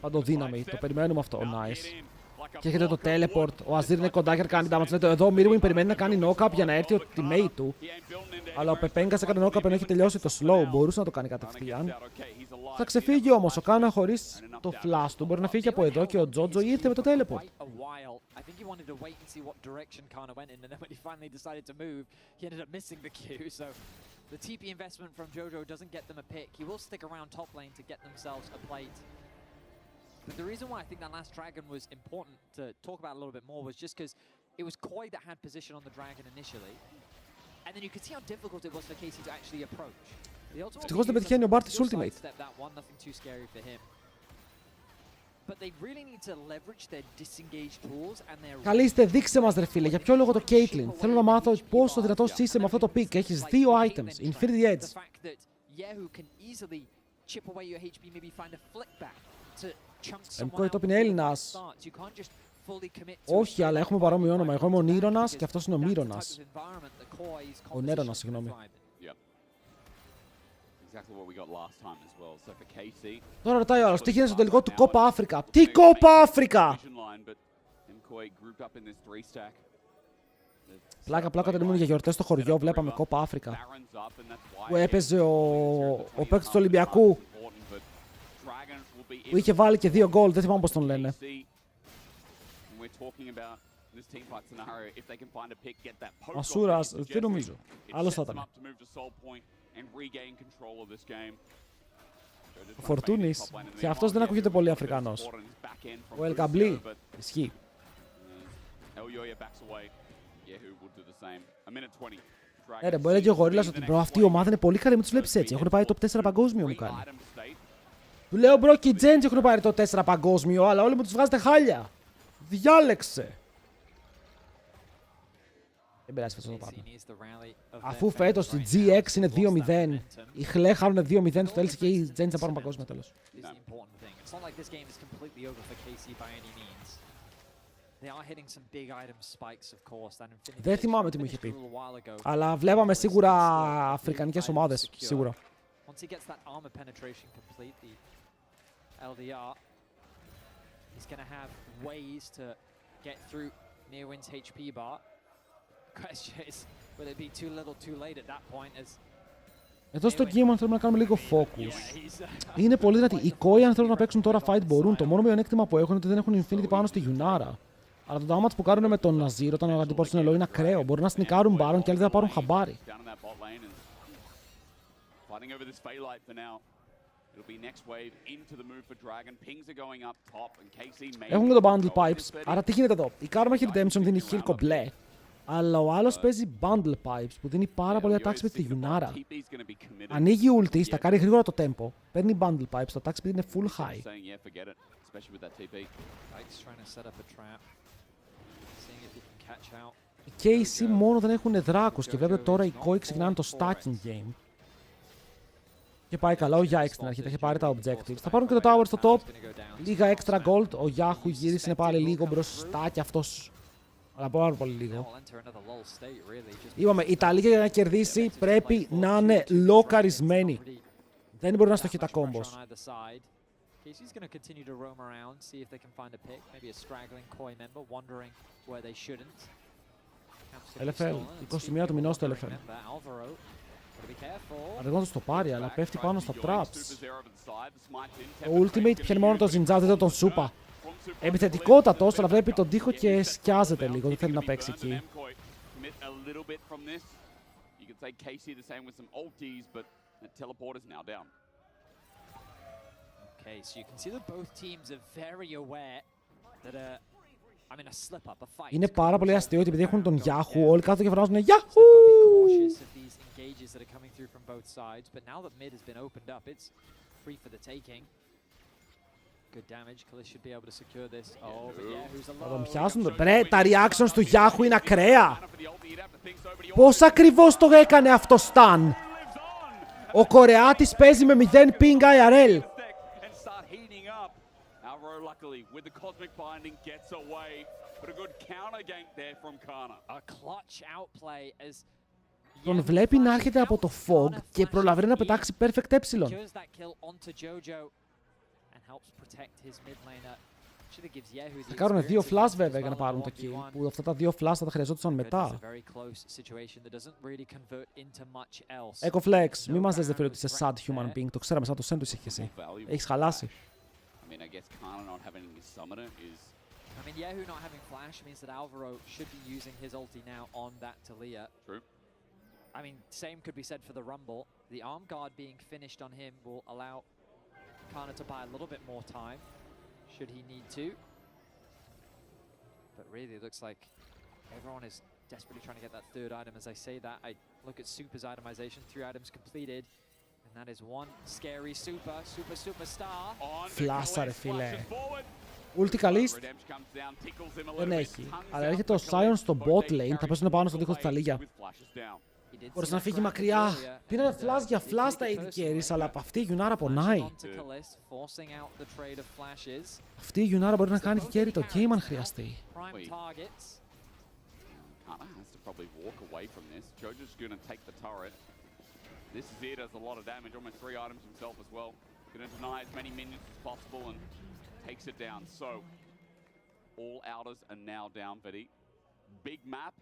παντοδύναμη. Το περιμένουμε αυτό. Nice. Και έχετε το teleport. Ο Azir είναι κοντά και κάνει damage. Λέτε εδώ ο Mirwin περιμένει να κάνει knock-up για να έρθει ο teammate του. Αλλά ο Pepengas έκανε knock-up ενώ έχει τελειώσει το slow. Μπορούσε να το κάνει κατευθείαν. Θα ξεφύγει όμως. Ο Κάνα χωρίς το flash του μπορεί να φύγει από εδώ και ο Jojo ήρθε με το teleport. The TP investment from Jojo doesn't get them a pick. He will stick around top lane to get themselves a plate. But the reason why I think that last dragon was important to talk about a little bit more was just because it was Koi that had position on the dragon initially. And then you could see how difficult it was for Casey to actually approach. Ευτυχώς δεν πετυχαίνει ο Bart της ultimate. Nothing too scary for him. But they really need to leverage their disengaged tools and their... Καλείστε, δείξε μας ρε φίλε, για ποιο λόγο το Caitlyn. Θέλω να μάθω πόσο δυνατός είσαι με αυτό το pick. Έχεις 2 items, Infinity Edge. Εμικό η top είναι Έλληνας. Όχι, αλλά έχουμε παρόμοιο όνομα. Εγώ είμαι ο Νίρονας και αυτός είναι ο Μύρονας. Ο Νέρονας, συγγνώμη. Τώρα ρωτάει ο άλλος, τι γίνεται στο τελικό του Κόπα Αφρικα. Τι Κόπα Αφρικα! Πλάκα δεν ήμουν για γιορτές στο χωριό, βλέπαμε Κόπα Αφρικα. Που έπαιζε ο παίκτης του Ολυμπιακού. Που είχε βάλει και 2 γκολ, δεν θυμάμαι πώς τον λένε. Μασούρας, δεν νομίζω. Άλλος θα ήταν. Ο Φορτούνης, και αυτός δεν ακούγεται πολύ Αφρικανός. Ο Ελκαμπλή, ισχύει. Ρε, μπορεί να λέει και ο Γορίλας ότι μπρο, αυτή η ομάδα είναι πολύ καλή, μην τους βλέπεις έτσι. Έχουν πάρει το 4 παγκόσμιο, μου κάνει. Του λέω μπρο και οι Τζέντζ έχουν πάρει το 4 παγκόσμιο, αλλά όλοι μου τους βγάζετε χάλια. Διάλεξε. Δεν πειράζει φέτος να το πάρουμε. Αφού φέτος η GX είναι 2-0, οι Χλέ χάνουν 2-0 στο τέλος και οι Τζέντζ θα πάρουν παγκόσμιο τέλος. Δεν θυμάμαι τι μου είχε πει. Αλλά βλέπαμε σίγουρα αφρικανικές ομάδες, σίγουρα. Εδώ στο game αν θέλουμε να κάνουμε λίγο focus. Είναι πολύ δυνατή. Οι Koi αν θέλουν να παίξουν τώρα fight μπορούν. Το μόνο μειονέκτημα που έχουν είναι ότι δεν έχουν Infinity πάνω στη Yunara. Αλλά το damage που κάνουν με τον Ναζίρ όταν ο αντίπολος είναι low είναι ακραίο. Μπορεί να σνικάρουν Baron και άλλοι δεν θα πάρουν χαμπάρι. Έχουν και το Bundle Pipes, άρα τι γίνεται εδώ. Η Karma έχει Redemption, δίνει heal κομπλέ. Αλλά ο άλλος παίζει Bundle Pipes που δίνει πάρα πολύ attacks με τη Yunara. Ανοίγει ulti, θα κάνει γρήγορα το tempo. Παίρνει Bundle Pipes, το attack speed είναι full high. Οι KC μόνο δεν έχουν δράκους και βέβαια τώρα οι Koi ξεκινάνε το stacking game. Και πάει καλά ο Yike στην αρχή, θα έχει πάρει τα objectives. Θα πάρουν και το tower στο top. Λίγα extra gold. Ο Yahoo γύρισε, είναι πάλι λίγο μπροστά και αυτός. Αλλά πάρα πολύ λίγο. Είπαμε, η Ιταλία για να κερδίσει πρέπει να είναι λοκαρισμένη. Δεν μπορεί να στοχεί τα combos. LFL, 21 του μηνός στο LFL. Αργότερα το πάρει, αλλά πέφτει πάνω στα traps. Το ultimate πιάνει μόνο το Zinzao, δεν τον Σούπα. Επιθετικότατος, αλλά βλέπει τον τοίχο και σκιάζεται λίγο, δεν θέλει να παίξει εκεί. Είναι πάρα πολύ αστείο ότι επειδή έχουν τον Yahoo, όλοι κάτω και φράζουν Yahoo! Θα τον πιάσουν. Τα reactions του Yahoo είναι ακραία. Πώς ακριβώς το έκανε αυτό Stan. Ο Κορεάτης παίζει με 0 ping IRL. Τον βλέπει να έρχεται από το fog και προλαβαίνει να πετάξει perfect epsilon. Θα κάνουν 2 flash βέβαια για να πάρουν το kill, που αυτά τα 2 flash θα τα χρειαζόντουσαν μετά. Ecoflex, μη μας λες ότι είσαι sad human being, το ξέραμε σαν το Sen του είσαι εσύ. Έχεις χαλάσει. I mean, Yahoo not having flash means that Alvaro should be using his ulti now on that Talia. True. I mean, same could be said for the Rumble. The arm guard being finished on him will allow Kana to buy a little bit more time, should he need to. But really, it looks like everyone is desperately trying to get that third item. As I say that, I look at Super's itemization, 3 items completed. And that is one scary superstar. Φλάσα ρε φίλε. Ulti καλής. Δεν έχει. Αλλά έρχεται ο Sion στο bot lane, θα πέσουν πάνω στο δίχως της Ταλίγια. Μπορείς να φύγει μακριά. Πήραν flash για flash τα AD carries, αλλά από αυτή η Yunara πονάει. Αυτή η Yunara μπορεί να κάνει carry το game αν χρειαστεί. This is it, does a lot of damage, almost 3 items himself as well. Gonna deny as many minions as possible and takes it down. So, all outers are now down, Betty. Big map.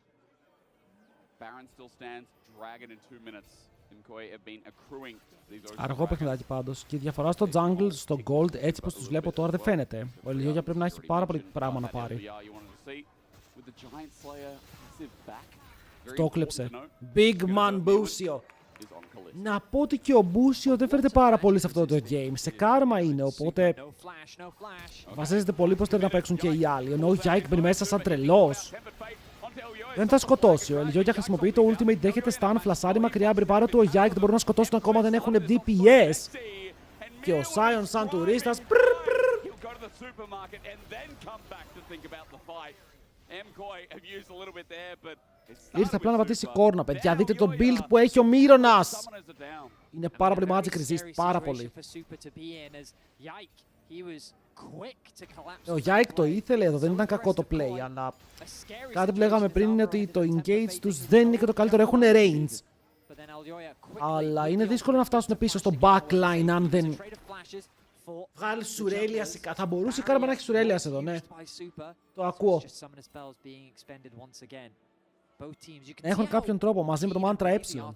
Baron still stands, Dragon in 2 minutes. And Koi have been accruing these. Αργό παιχνιδάκι πάντως. Και η διαφορά στο jungle, στο gold, έτσι πως τους βλέπω τώρα δεν φαίνεται. Ο Ελιόγια πρέπει να έχει πάρα πολύ πράγμα να πάρει. Το κλέψε. Big man Busio. Να πω ότι και ο Μπούσιο δεν φέρεται πάρα πολύ σε αυτό το game. Σε κάρμα είναι, οπότε βασίζεται πολύ πως θέλουν να παίξουν και οι άλλοι. Ενώ ο Yike μπαίνει μέσα σαν τρελός. Δεν θα σκοτώσει. Ο Ελιόγια χρησιμοποιεί το ultimate, δέχεται stun, φλασάρει μακριά, μπριπάρο του ο Yike δεν μπορούν να σκοτώσουν ακόμα, δεν έχουν DPS. Και ο Sion σαν τουρίστας. Ήρθε απλά να πατήσει κόρνα, παιδιά. Δείτε το build που έχει ο Μύρονας. Είναι πάρα πολύ magic resist, πάρα πολύ. Ο Yike το ήθελε εδώ, δεν ήταν κακό το play, αλλά κάτι που λέγαμε πριν είναι ότι το engage τους δεν είναι και το καλύτερο, έχουν range. Αλλά είναι δύσκολο να φτάσουν πίσω στο backline αν δεν βγάλει Σουρέλιας. Θα μπορούσε η Κάρμα να έχει Σουρέλιας εδώ, ναι. Το ακούω. Έχουν κάποιον τρόπο μαζί με το Mantra Epsilon.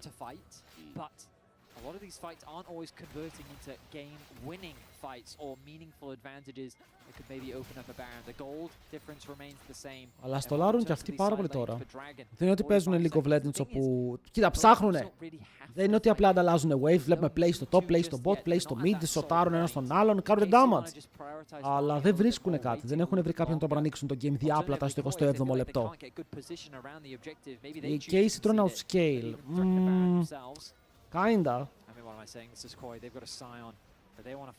A lot of these fights aren't always converting into game-winning fights or meaningful advantages that could maybe open up a Baron. The gold difference remains the same. Αλλά στολάρουν και αυτοί πάρα πολύ τώρα. Δεν είναι ότι παίζουν League of Legends όπου... Κοίτα, ψάχνουνε. Δεν είναι ότι απλά ανταλλάζουν wave, βλέπουμε play στο top, play στο bot, play στο mid, σοτάρουν ένα στον άλλον, κάνουν damage. Αλλά δεν βρίσκουν κάτι, δεν έχουν βρει κάποιον τρόπο να ανοίξουν το game διάπλατα στο 27ο λεπτό. Οι Casey τρώνε outscale. Kinda.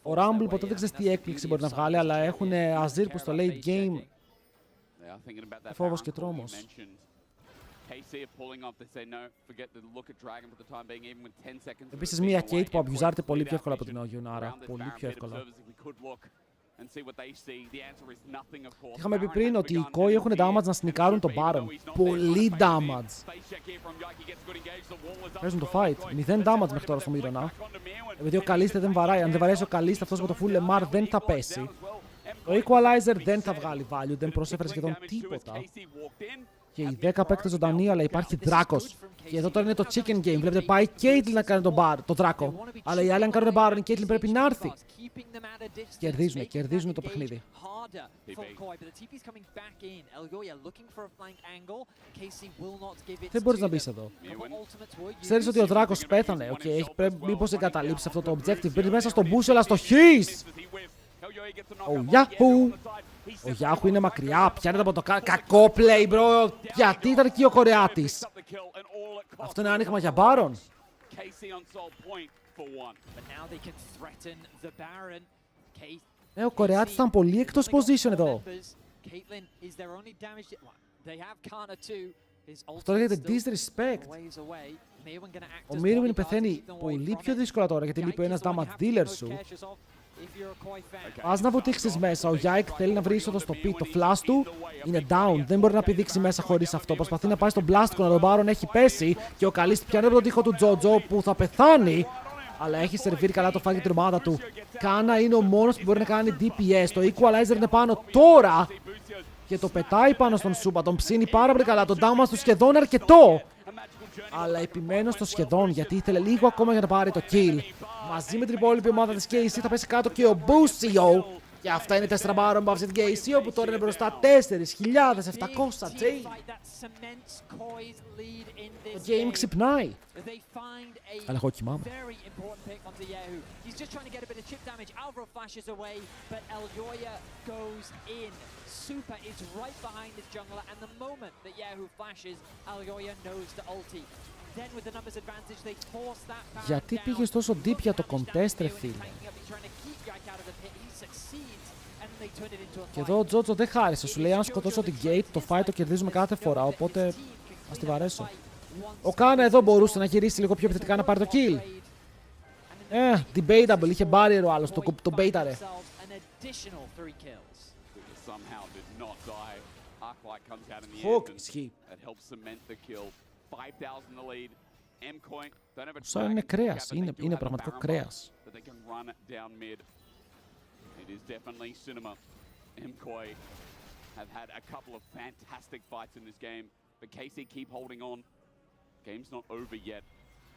Ο Rumble ποτέ δεν ξέρεις τι έκπληξη μπορεί να βγάλει, αλλά έχουν Azir που στο late game. Φόβος και τρόμος. Επίσης μία Kate που αμπιουζάρεται πολύ πιο εύκολα από την Ογιουνάρα. Πολύ πιο εύκολα. Είχαμε πει πριν ότι οι Koi έχουν damage να σνικάρουν τον Baron. Πολύ damage. Παίζουν το fight. 0 damage μέχρι τώρα στο Μύρονα. Επειδή ο Καλίστε δεν βαράει. Αν δεν βαρέσει ο Καλίστε, αυτός με το full MR δεν θα πέσει. Το Equalizer δεν θα βγάλει value. Δεν προσέφερε σχεδόν τίποτα. Και οι 10 παίκτες ζωντανοί, αλλά υπάρχει Δράκος. Και εδώ τώρα είναι το chicken game. Βλέπετε, πάει η Caitlyn να κάνει το Δράκο. Αλλά οι άλλοι αν κάνουν Baron, η Caitlyn πρέπει να έρθει. Κερδίζουν το παιχνίδι. Δεν μπορείς να μπεις εδώ. Ξέρεις ότι ο Δράκος πέθανε. Μήπως εγκαταλείψεις αυτό το objective. Μπαίνεις μέσα στο bush, αλλά στο his. Ο Yahoo! Ο Yahoo είναι μακριά, πιάνεται από το κακό play, bro. Γιατί ήταν εκεί ο Κορεάτης. Αυτό είναι άνοιγμα για Baron. Ο Κορεάτης ήταν πολύ εκτός position εδώ. Αυτό λέγεται disrespect. Ο Mirwin πεθαίνει πολύ πιο δύσκολα τώρα γιατί λείπει ένας damage dealer σου. Πας να βουτήξεις μέσα. Ο Yike θέλει να βρει είσοδο στο pit. Το flash του είναι down. Δεν μπορεί να πηδήξει μέσα χωρίς αυτό. Προσπαθεί να πάει στον blast του, τον Baron έχει πέσει. Και ο Καλίστη πιάνει από τον τοίχο του Jojo που θα πεθάνει. Αλλά έχει σερβίρει καλά το φάκι την ομάδα του. Κάνα είναι ο μόνος που μπορεί να κάνει DPS. Το Equalizer είναι πάνω τώρα. Και το πετάει πάνω στον Σούπα. Τον ψήνει πάρα πολύ καλά. Το damage του σχεδόν αρκετό. Αλλά επιμένω στο σχεδόν γιατί ήθελε λίγο ακόμα για να πάρει το kill. Μαζί με την υπόλοιπη ομάδα της KC θα πέσει κάτω και ο Busio. Και αυτά είναι 4 Baron από αυτή την KC που τώρα είναι μπροστά 4.700 J. Το game ξυπνάει. Αλλά εγώ κοιμάμαι. Γιατί πήγες τόσο deep για το contest, ρε φίλε. Και εδώ ο Jojo δεν χάρισε. Σου λέει αν σκοτώσω την gate, το fight το κερδίζουμε κάθε φορά. Οπότε ας τη βαρέσω. Ο Κάνα εδώ μπορούσε να γυρίσει λίγο πιο επιθετικά να πάρει το kill. Debatable. Είχε barrier ο άλλος. Το baitαρε. Hook. Ισχύει. Όσο είναι κρέας. Είναι πραγματικό κρέας. It is definitely cinema. MKOI have had a couple of fantastic fights in this game, but KC keep holding on. Game's not over yet.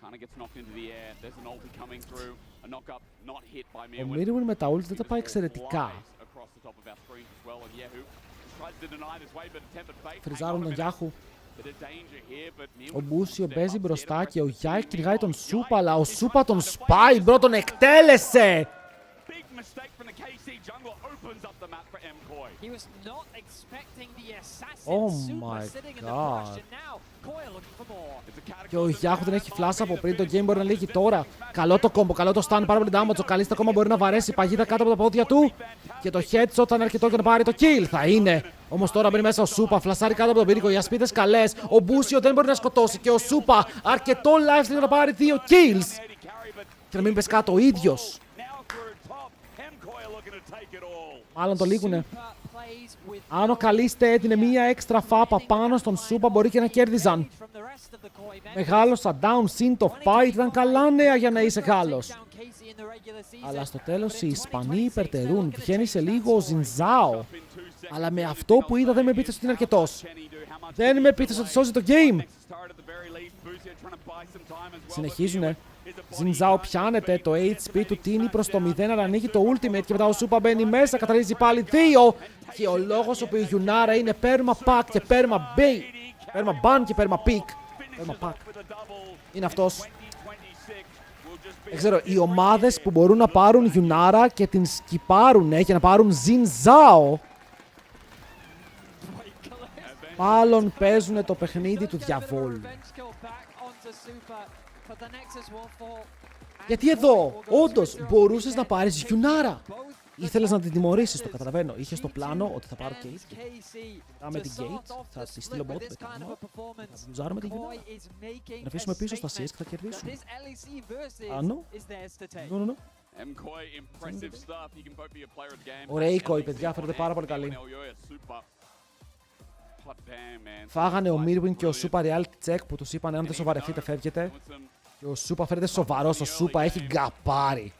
Kind of gets knocked into the air. There's an ulti coming through. A knock up, not hit by Mirwin. Ο Mirwin με τα ulti δεν τα πάει εξαιρετικά. Φριζάρουν τον Yahoo. Ο Μπούσιο παίζει μπροστά και ο Yike κυνηγάει τον Σούπα, αλλά ο Σούπα τον σπάει, μπρο, τον εκτέλεσε! Oh my god. Και ο Yahoo δεν έχει flash από πριν, το game μπορεί να λύγει τώρα. Καλό το combo, καλό το stun, πάρα πολύ damage. Ο Καλίστα ακόμα μπορεί να βαρέσει παγίδα κάτω από τα πόδια του. Και το headshot θα είναι αρκετό για να πάρει το kill. Θα είναι. Όμως τώρα μπαίνει μέσα ο Σούπα, φλασάρει κάτω από τον πύργο. Οι ασπίδες καλές. Ο Μπούσιο δεν μπορεί να σκοτώσει. Και ο Σούπα αρκετό lifesteal για να πάρει 2 kills. Και να μην πες κάτω ο ίδιος. Μάλλον το λύγουνε. Αν ο Καλίστε έδινε μία έξτρα φάπα πάνω στον Σούπα, μπορεί και να κέρδιζαν. Μεγάλωσα down, συν το fight, ήταν καλά νέα για να είσαι Γάλλος. Αλλά στο τέλος οι Ισπανοί υπερτερούν. Βγαίνει σε λίγο ο Ζινζάο. Αλλά με αυτό που είδα δεν με πείθασε ότι είναι αρκετός. Δεν με πείθασε ότι σώζει το game. Συνεχίζουνε. Ζινζάο πιάνεται, το HP του τίνει προς το 0, αλλά ανοίγει το ultimate και μετά ο Σούπα μπαίνει μέσα, καταλήγει πάλι 2. Και ο λόγος όπου η Γιουνάρα είναι πέρμα pack και πέρμα bait. Πέρμα ban και πέρμα pick. Πέρμα pack. Είναι αυτός. Δεν ξέρω, οι ομάδες που μπορούν να πάρουν Γιουνάρα και την σκυπάρουνε για να πάρουν Ζινζάο, μάλλον παίζουν το παιχνίδι του διαβόλου. Γιατί εδώ, όντως, μπορούσες να πάρεις Γιουνάρα. Ήθελες να την τιμωρήσεις, το καταλαβαίνω. Είχες το πλάνο ότι θα πάρω Gate. Πάμε την Gate, θα τη στείλω bot, δεν κάνω. Θα βουζάρουμε την Γιουνάρα. Να αφήσουμε πίσω στα CS και θα κερδίσουμε. Άνω. No. Ωραία η παιδιά, φαίνεται πάρα πολύ καλή. Φάγανε ο Mirwin και ο Σούπα reality check που τους είπαν αν δεν σοβαρευτείτε φεύγετε. Και ο Σούπα φαίνεται σοβαρός, ο Σούπα έχει γκαπάρει.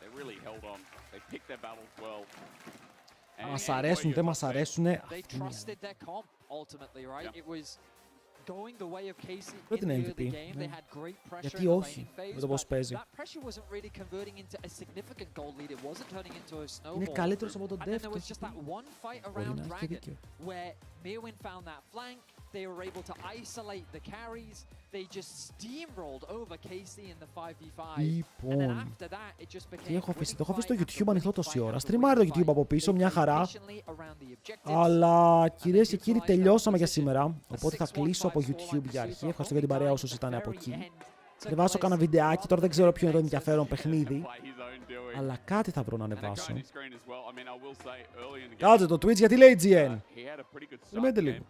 Μας αρέσουν, δεν μας αρέσουνε. Δεν είναι MVP. Γιατί όχι, με το πώς παίζει. Είναι καλύτερος από τον Def. Μπορεί να έχει και δίκιο. They were able to isolate the carries. They just steamrolled over KC in the 5v5. And then after that, it just became. Το έχω αφήσει στο YouTube ανοιχτό τόση ώρα. Στριμάρει το YouTube από πίσω, μια χαρά. Αλλά κυρίες και κύριοι, τελειώσαμε για σήμερα. Οπότε θα κλείσω από YouTube για αρχή. Ευχαριστώ για την παρέα όσους ήταν από εκεί. Ανεβάσω κάνα βιντεάκι, τώρα δεν ξέρω ποιο είναι το ενδιαφέρον παιχνίδι. Αλλά κάτι θα βρω να ανεβάσω. Κάτσε το Twitch γιατί λέει GN. Περιμένετε λίγο.